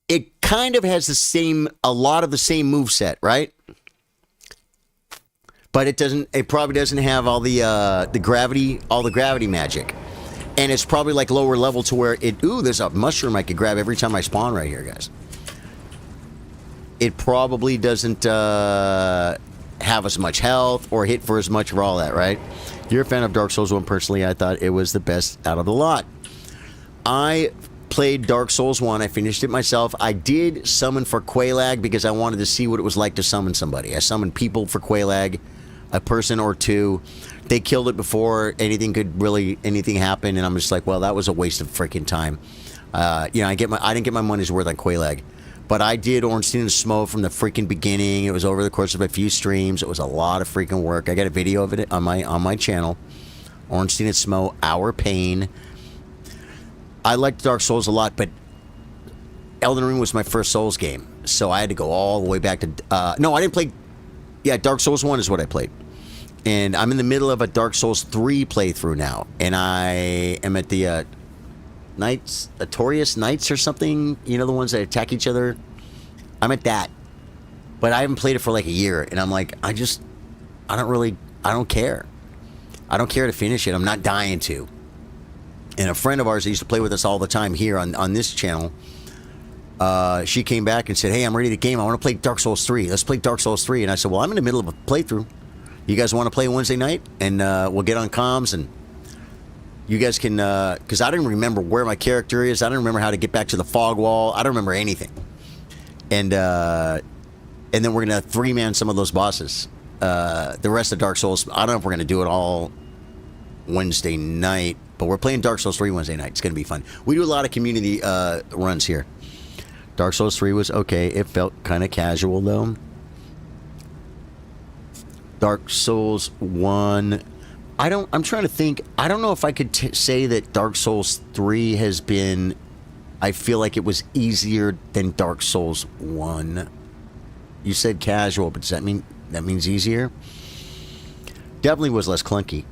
It kind of has the same... A lot of the same moveset, right? but it doesn't. It probably doesn't have all the gravity magic, and it's probably like lower level to where it. Ooh, there's a mushroom I could grab every time I spawn right here, guys. It probably doesn't have as much health or hit for as much for all that, right? You're a fan of Dark Souls 1. Personally, I thought it was the best out of the lot. I played Dark Souls 1. I finished it myself. I did summon for Quelaag because I wanted to see what it was like to summon somebody. I summoned people for Quelaag, a person or two. They killed it before anything happened, and I'm just like, well, that was a waste of freaking time. I didn't get my money's worth on Quelaag. But I did Ornstein and Smo from the freaking beginning. It was over the course of a few streams. It was a lot of freaking work. I got a video of it on my channel. Ornstein and Smo, Our Pain. I liked Dark Souls a lot, but Elden Ring was my first Souls game. So I had to go all the way back to... no, I didn't play... Yeah, Dark Souls 1 is what I played. And I'm in the middle of a Dark Souls 3 playthrough now. And I am at the... Notorious Knights or something, you know, the ones that attack each other. I'm at that, but I haven't played it for like a year, and I'm like, I don't care. I don't care to finish it. I'm not dying to. And a friend of ours that used to play with us all the time here on this channel, she came back and said, hey, I'm ready to game. I want to play Dark Souls 3. Let's play Dark Souls 3. And I said, well, I'm in the middle of a playthrough. You guys want to play Wednesday night? And we'll get on comms and you guys can, because I didn't remember where my character is. I don't remember how to get back to the fog wall. I don't remember anything. And then we're going to three-man some of those bosses. The rest of Dark Souls, I don't know if we're going to do it all Wednesday night, but we're playing Dark Souls 3 Wednesday night. It's going to be fun. We do a lot of community runs here. Dark Souls 3 was okay. It felt kind of casual, though. Dark Souls 1... I'm trying to think. I don't know if I could say that Dark Souls 3 has been... I feel like it was easier than Dark Souls 1. You said casual, but does that mean... that means easier? Definitely was less clunky.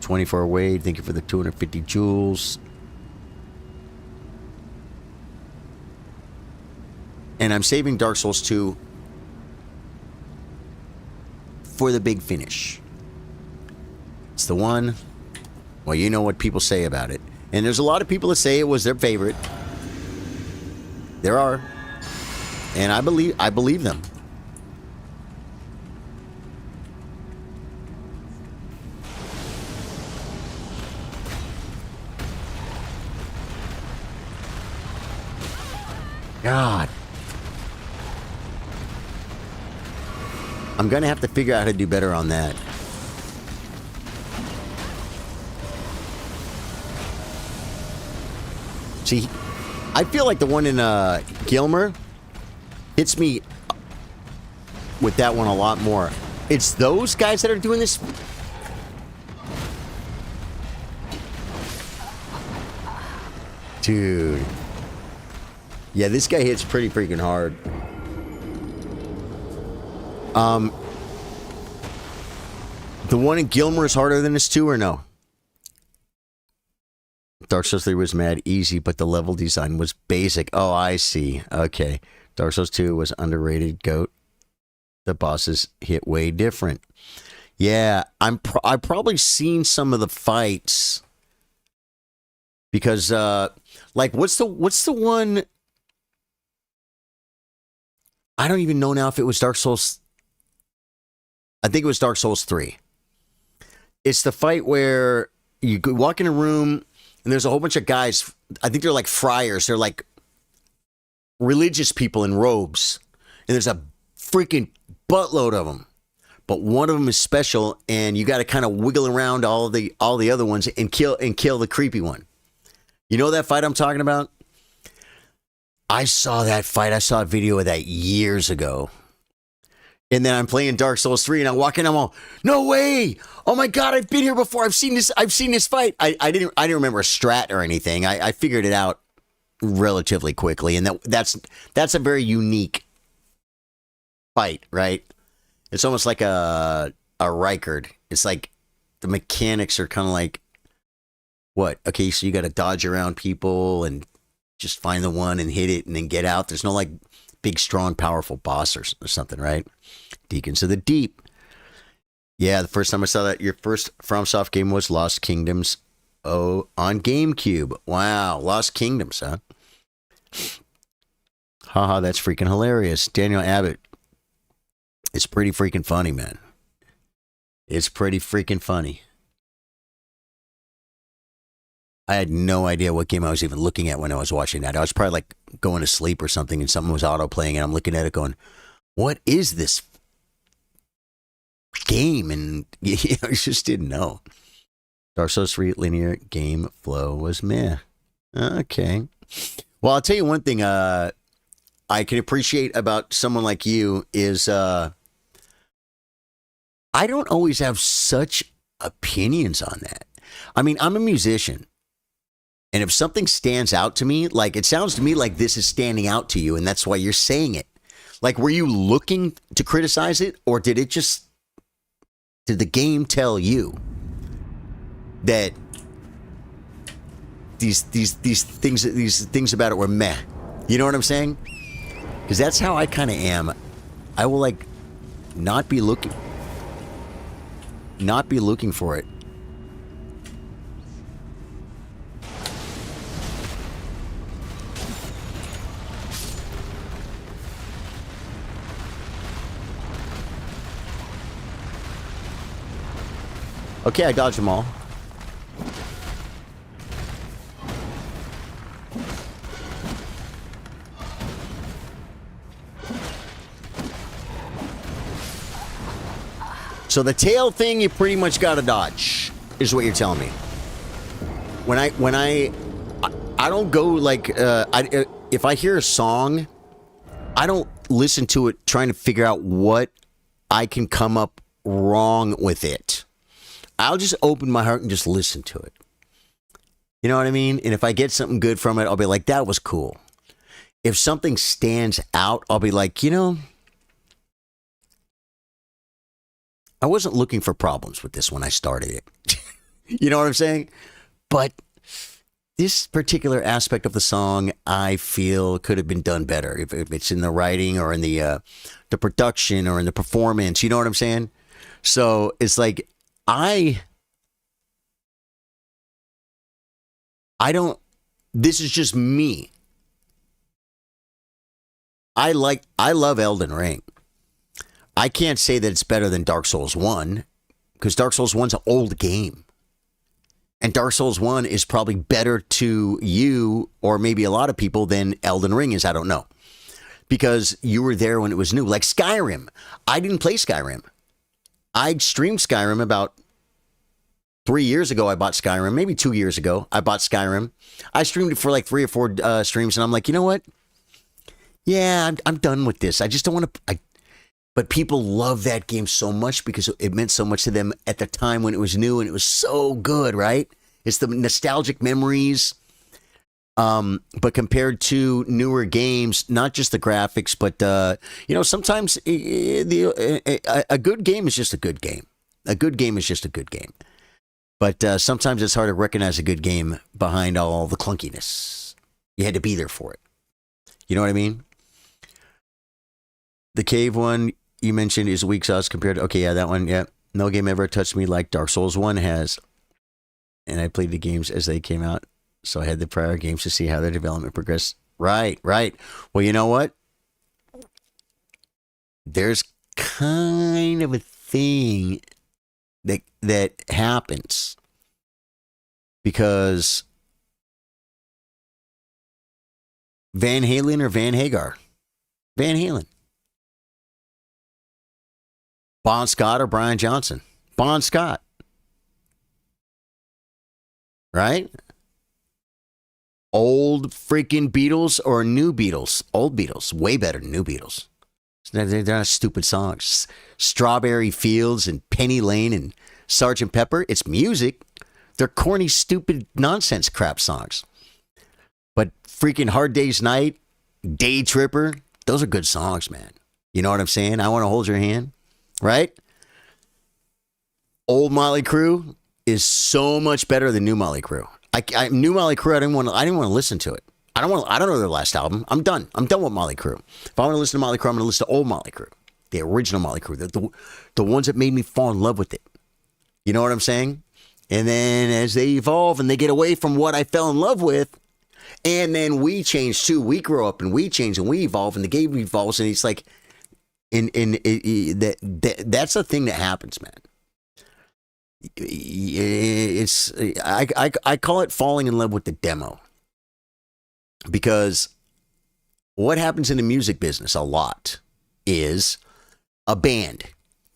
24 Wade, thank you for the 250 jewels. And I'm saving Dark Souls 2 for the big finish. It's the one. Well, you know what people say about it. And there's a lot of people that say it was their favorite. There are. And I believe them. God. I'm going to have to figure out how to do better on that. See, I feel like the one in Gilmer hits me with that one a lot more. It's those guys that are doing this. Dude. Yeah, this guy hits pretty freaking hard. The one in Gilmer is harder than this too, or no? Dark Souls 3 was mad easy, but the level design was basic. Oh, I see. Okay. Dark Souls 2 was underrated, goat. The bosses hit way different. Yeah, I've probably seen some of the fights. Because, like, what's the one... I don't even know now if it was Dark Souls... I think it was Dark Souls 3. It's the fight where you walk in a room and there's a whole bunch of guys. I think they're like friars. They're like religious people in robes. And there's a freaking buttload of them. But one of them is special, and you got to kind of wiggle around all the other ones and kill the creepy one. You know that fight I'm talking about? I saw that fight. I saw a video of that years ago. And then I'm playing Dark Souls 3 and I walk in, I'm all, no way! Oh my god, I've been here before. I've seen this fight. I didn't remember a strat or anything. I figured it out relatively quickly, and that's a very unique fight, right? It's almost like a Rykard. It's like the mechanics are kind of like, what? Okay, so you got to dodge around people and just find the one and hit it and then get out. There's no like big, strong, powerful boss or something, right? Deacons of the Deep. Yeah, the first time I saw that, your first FromSoft game was Lost Kingdoms. Oh, on GameCube. Wow, Lost Kingdoms, huh? Haha, that's freaking hilarious. Daniel Abbott. It's pretty freaking funny, man. It's pretty freaking funny. I had no idea what game I was even looking at when I was watching that. I was probably like going to sleep or something and something was auto-playing and I'm looking at it going, what is this game? And I just didn't know. Dark Souls 3 linear game flow was meh. Okay. Well, I'll tell you one thing I can appreciate about someone like you is I don't always have such opinions on that. I mean, I'm a musician. And if something stands out to me, like it sounds to me like this is standing out to you and that's why you're saying it. Like, were you looking to criticize it or did the game tell you that these things about it were meh? You know what I'm saying? Because that's how I kind of am. I will like not be looking for it. Okay, I dodged them all. So the tail thing, you pretty much got to dodge, is what you're telling me. When I don't go like, if I hear a song, I don't listen to it trying to figure out what I can come up wrong with it. I'll just open my heart and just listen to it. You know what I mean? And if I get something good from it, I'll be like, that was cool. If something stands out, I'll be like, you know, I wasn't looking for problems with this when I started it. You know what I'm saying? But this particular aspect of the song, I feel could have been done better. If it's in the writing or in the production or in the performance, you know what I'm saying? So it's like, I don't, this is just me. I love Elden Ring. I can't say that it's better than Dark Souls 1 because Dark Souls 1's an old game. And Dark Souls 1 is probably better to you or maybe a lot of people than Elden Ring is. I don't know. Because you were there when it was new. Like Skyrim. I didn't play Skyrim. I streamed Skyrim about 3 years ago. I bought Skyrim. Maybe 2 years ago. I bought Skyrim. I streamed it for like 3 or 4 streams. And I'm like, you know what? Yeah, I'm done with this. I just don't want to. But people love that game so much because it meant so much to them at the time when it was new and it was so good, right? It's the nostalgic memories. But compared to newer games, not just the graphics, but, sometimes a good game is just a good game. A good game is just a good game. But sometimes it's hard to recognize a good game behind all the clunkiness. You had to be there for it. You know what I mean? The cave one you mentioned is weak sauce compared to... Okay, yeah, that one, yeah. No game ever touched me like Dark Souls 1 has. And I played the games as they came out. So I had the prior games to see how their development progressed. Right. Well, you know what? There's kind of a thing that happens. Because Van Halen or Van Hagar? Van Halen. Bon Scott or Brian Johnson? Bon Scott. Right? Old freaking Beatles or new Beatles? Old Beatles. Way better than new Beatles. They're not stupid songs. Strawberry Fields and Penny Lane and Sgt. Pepper. It's music. They're corny, stupid, nonsense crap songs. But freaking Hard Day's Night, Day Tripper, those are good songs, man. You know what I'm saying? I Want to Hold Your Hand. Right? Old Motley Crue is so much better than new Motley Crue. New Motley Crue, I didn't want to listen to it. I don't know their last album. I'm done. I'm done with Motley Crue. If I want to listen to Motley Crue, I'm going to listen to old Motley Crue. The original Motley Crue. The ones that made me fall in love with it. You know what I'm saying? And then as they evolve and they get away from what I fell in love with, and then we change too. We grow up and we change and we evolve and the game evolves, and it's like, that's the thing that happens, man. It's I call it falling in love with the demo, because what happens in the music business a lot is a band.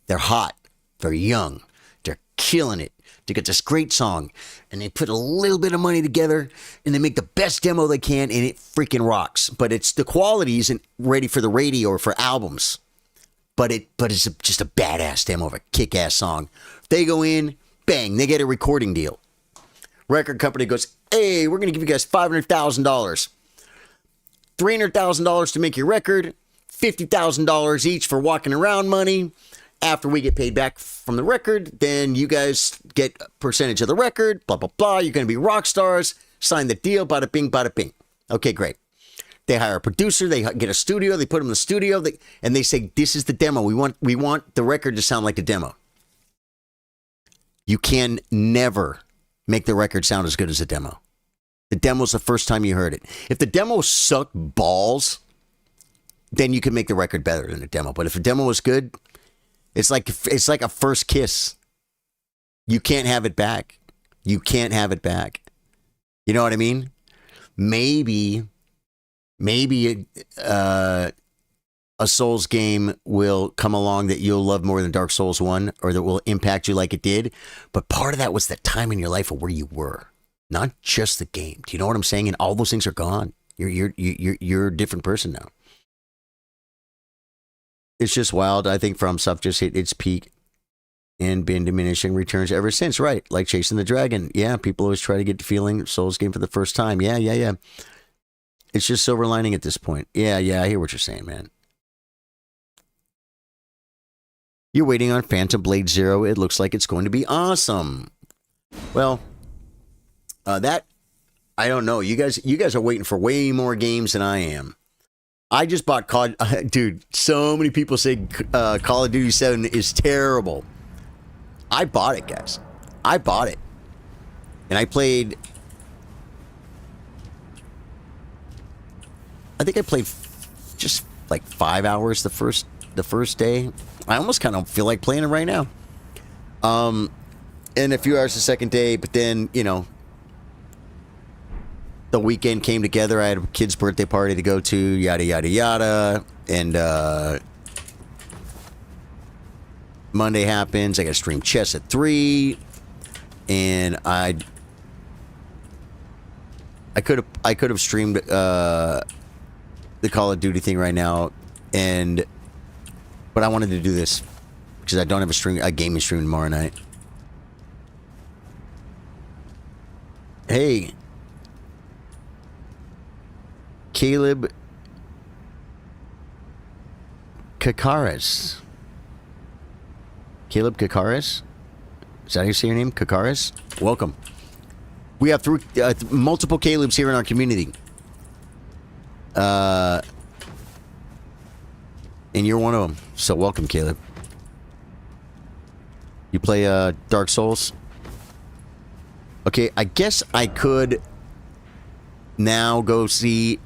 They're hot, they're young, they're killing it. They get this great song, and they put a little bit of money together, and they make the best demo they can, and it freaking rocks. But it's the quality isn't ready for the radio or for albums. But it's just a badass demo of a kick-ass song. They go in, bang, they get a recording deal. Record company goes, hey, we're going to give you guys $500,000. $300,000 to make your record, $50,000 each for walking around money. After we get paid back from the record, then you guys get a percentage of the record, blah, blah, blah. You're going to be rock stars. Sign the deal, bada bing, bada bing. Okay, great. They hire a producer. They get a studio. They put them in the studio. And they say, this is the demo. We want the record to sound like a demo. You can never make the record sound as good as a demo. The demo's the first time you heard it. If the demo sucked balls, then you can make the record better than the demo. But if the demo was good, it's like a first kiss. You can't have it back. You can't have it back. You know what I mean? Maybe a Souls game will come along that you'll love more than Dark Souls 1, or that will impact you like it did. But part of that was the time in your life of where you were, not just the game. Do you know what I'm saying? And all those things are gone. You're a different person now. It's just wild. I think From Soft just hit its peak and been diminishing returns ever since. Right. Like Chasing the Dragon. Yeah. People always try to get the feeling Souls game for the first time. Yeah. It's just silver lining at this point. Yeah. I hear what you're saying, man. You're waiting on Phantom Blade Zero. It looks like it's going to be awesome. Well, that, I don't know. You guys are waiting for way more games than I am. I just bought dude, so many people say Call of Duty 7 is terrible. I bought it, guys. I bought it. And I played, I think I played just like 5 hours the first day. I almost kind of feel like playing it right now. And a few hours the second day, but then, you know, the weekend came together. I had a kid's birthday party to go to, yada, yada, yada. And Monday happens. I got to stream chess at 3. And I could have streamed the Call of Duty thing right now. But I wanted to do this because I don't have a gaming stream tomorrow night. Hey, Caleb Kakaris. Caleb Kakaris? Is that how you say your name? Kakaris? Welcome. We have multiple Calebs here in our community. And you're one of them. So welcome, Caleb. You play Dark Souls? Okay, I guess I could now go see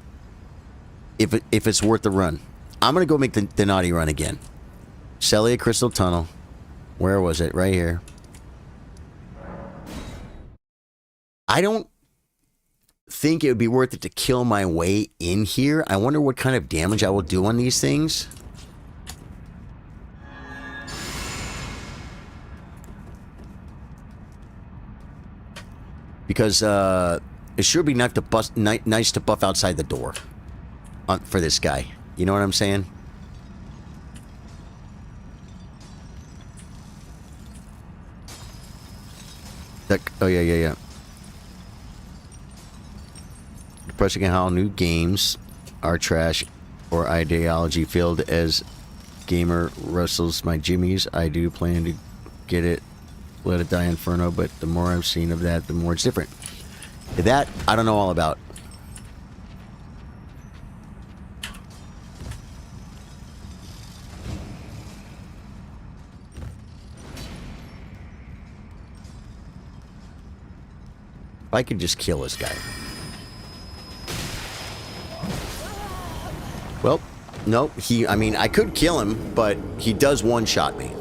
if it's worth the run. I'm going to go make the naughty run again. Celia Crystal Tunnel. Where was it? Right here. I don't think it would be worth it to kill my way in here. I wonder what kind of damage I will do on these things. Because it sure be nice to buff outside the door for this guy. You know what I'm saying? Oh, yeah. Depressing how new games are trash or ideology filled as gamer wrestles my jimmies. I do plan to get it, Let It Die Inferno, but the more I've seen of that, the more it's different. That, I don't know all about. I could just kill this guy. Well, nope. I mean, I could kill him, but he does one-shot me.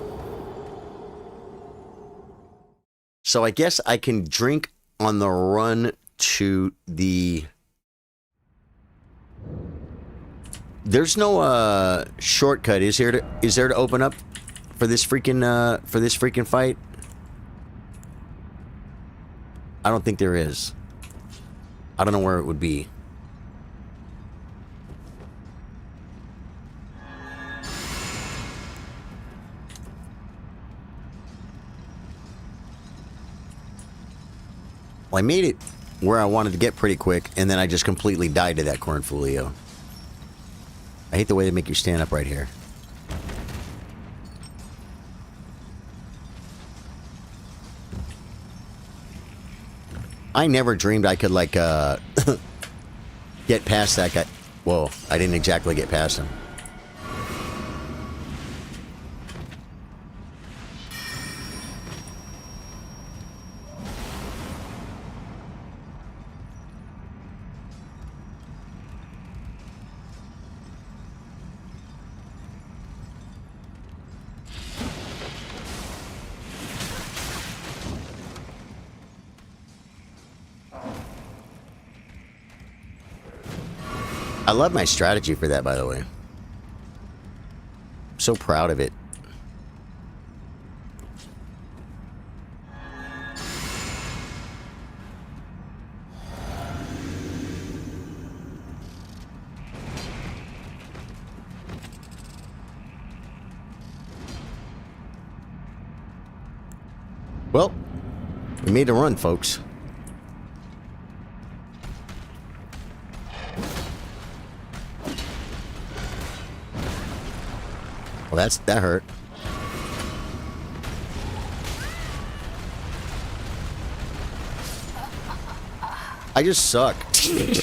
So I guess I can drink on the run to the... There's no shortcut, is there to open up for this freaking fight? I don't think there is. I don't know where it would be. Well, I made it where I wanted to get pretty quick, and then I just completely died to that cornfolio. I hate the way they make you stand up right here. I never dreamed I could, like, get past that guy. Whoa, I didn't exactly get past him. I love my strategy for that, by the way. I'm so proud of it. Well, we made a run, folks. Well, that hurt. I just suck. See,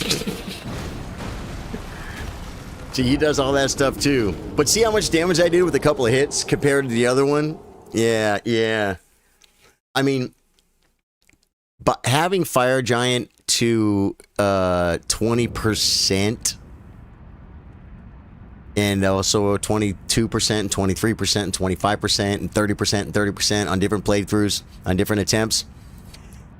he does all that stuff too. But see how much damage I did with a couple of hits compared to the other one? Yeah, yeah. I mean, but having Fire Giant to 20%... and also 22% and 23% and 25% and 30% and 30% on different playthroughs, on different attempts.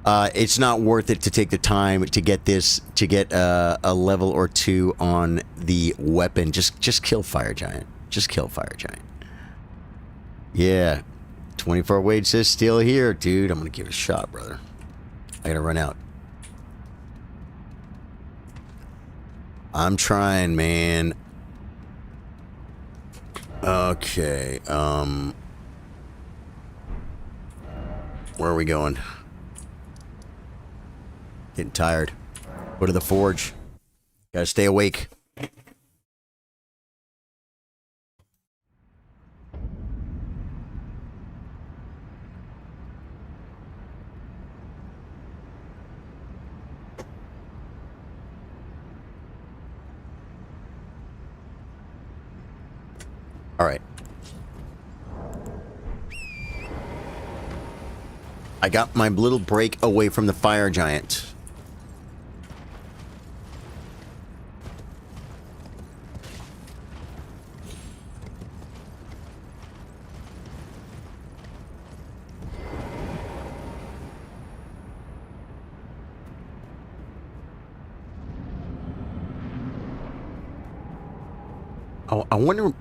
It's not worth it to take the time to get this, to get a level or two on the weapon. Just kill Fire Giant. Just kill Fire Giant. Yeah. 24 Wade says still here, dude. I'm gonna give it a shot, brother. I gotta run out. I'm trying, man. Okay, where are we going? Getting tired. Go to the forge. Gotta stay awake. All right. I got my little break away from the Fire Giant. Oh, I wonder...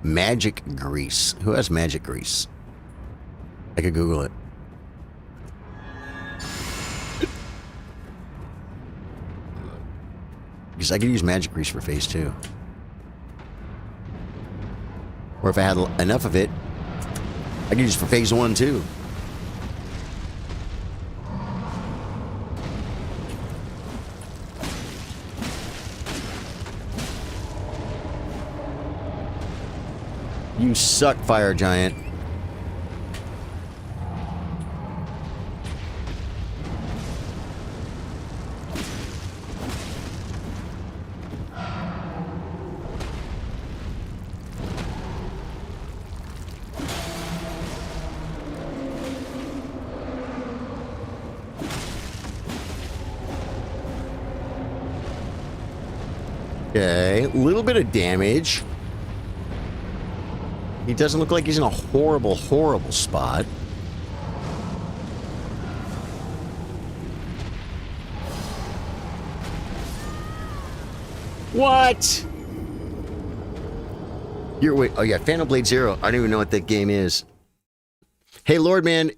Magic grease. Who has magic grease? I could Google it. Because I could use magic grease for phase 2. Or if I had enough of it, I could use it for phase 1 too. You suck, Fire Giant. Okay, a little bit of damage. He doesn't look like he's in a horrible, horrible spot. What? Wait, oh yeah, Phantom Blade Zero. I don't even know what that game is. Hey, Lord, man,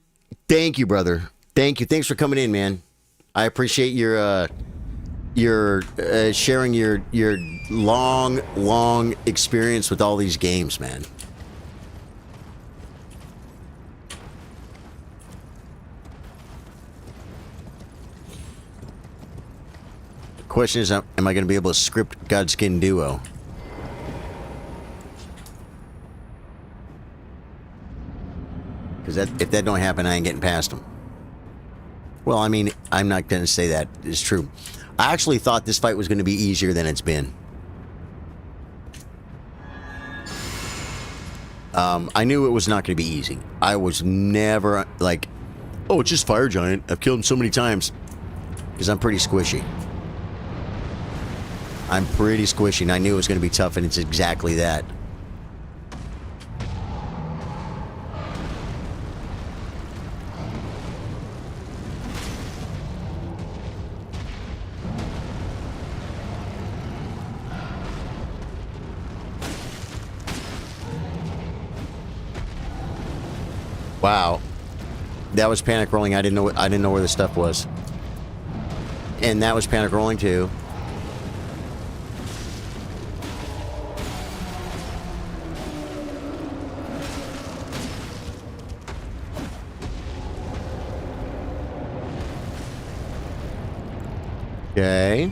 thank you, brother. Thank you. Thanks for coming in, man. I appreciate your sharing your long experience with all these games, man. The question is, am I going to be able to script Godskin Duo? Because if that don't happen, I ain't getting past them. Well, I mean, I'm not going to say that is true. I actually thought this fight was going to be easier than it's been. I knew it was not going to be easy. I was never like, oh, it's just Fire Giant. I've killed him so many times. Because I'm pretty squishy. I'm pretty squishy, and I knew it was going to be tough, and it's exactly that. Wow, that was panic rolling. I didn't know where the stuff was, and that was panic rolling too. Okay,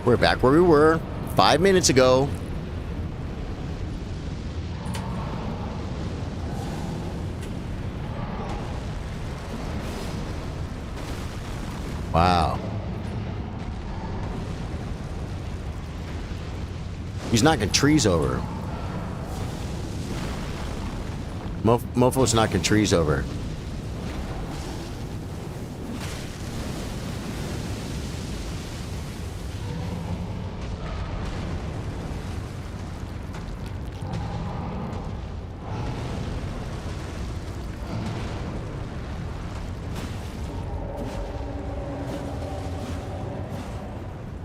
we're back where we were 5 minutes ago. Wow. He's knocking trees over. Mofo's knocking trees over.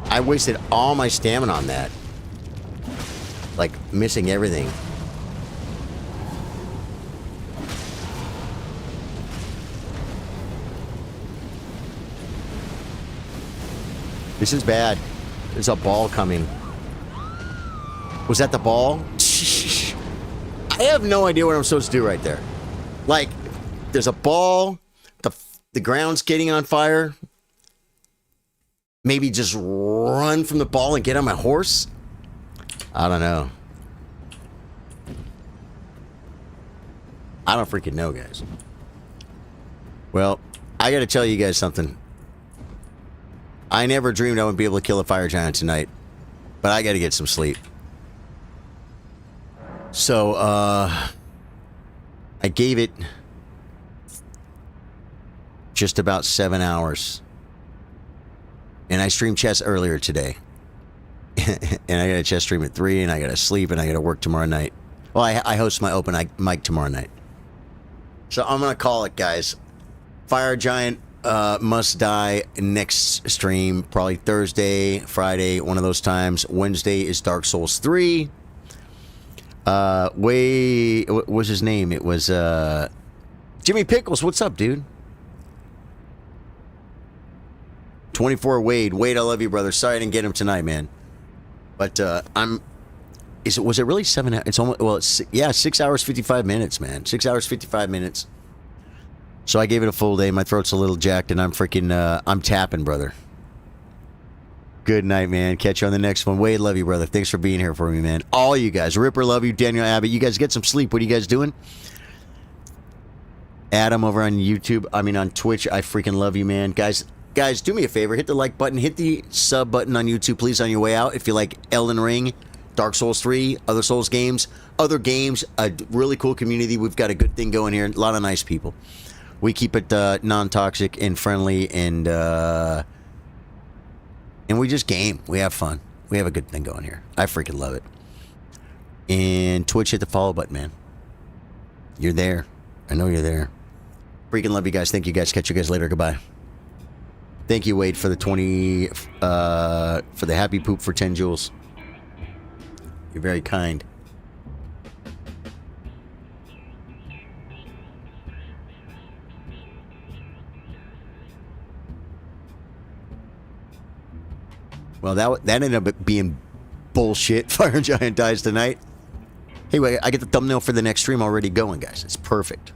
I wasted all my stamina on that. Like, missing everything. This is bad. There's a ball coming. Was that the ball? I have no idea what I'm supposed to do right there. Like, there's a ball. The ground's getting on fire. Maybe just run from the ball and get on my horse? I don't know. I don't freaking know, guys. Well, I gotta tell you guys something. I never dreamed I would be able to kill a fire giant tonight. But I gotta get some sleep. So, I gave it just about 7 hours. And I streamed chess earlier today. And I got a chess stream at 3, and I got to sleep, and I got to work tomorrow night. Well, I host my open mic tomorrow night. So I'm going to call it, guys. Fire Giant must die next stream. Probably Thursday, Friday, one of those times. Wednesday is Dark Souls 3. What was his name? It was Jimmy Pickles. What's up, dude? 24 Wade. Wade, I love you, brother. Sorry I didn't get him tonight, man. But was it really 7 hours? It's almost, well, yeah, 6 hours 55 minutes, man. 6 hours 55 minutes. So I gave it a full day. My throat's a little jacked, and I'm freaking I'm tapping, brother. Good night, man. Catch you on the next one. Wade, love you, brother. Thanks for being here for me, man. All you guys. Ripper, love you. Daniel Abbott, you guys get some sleep. What are you guys doing? Adam over on YouTube, on Twitch, I freaking love you, man. Guys, do me a favor. Hit the like button. Hit the sub button on YouTube, please, on your way out. If you like Elden Ring, Dark Souls 3, other Souls games, a really cool community. We've got a good thing going here. A lot of nice people. We keep it non-toxic and friendly, and we just game. We have fun. We have a good thing going here. I freaking love it. And Twitch, hit the follow button, man. You're there. I know you're there. Freaking love you guys. Thank you guys. Catch you guys later. Goodbye. Thank you, Wade, for the 20, for the happy poop for 10 jewels. You're very kind. Well, that ended up being bullshit. Fire Giant dies tonight. Hey, wait, I get the thumbnail for the next stream already going, guys. It's perfect.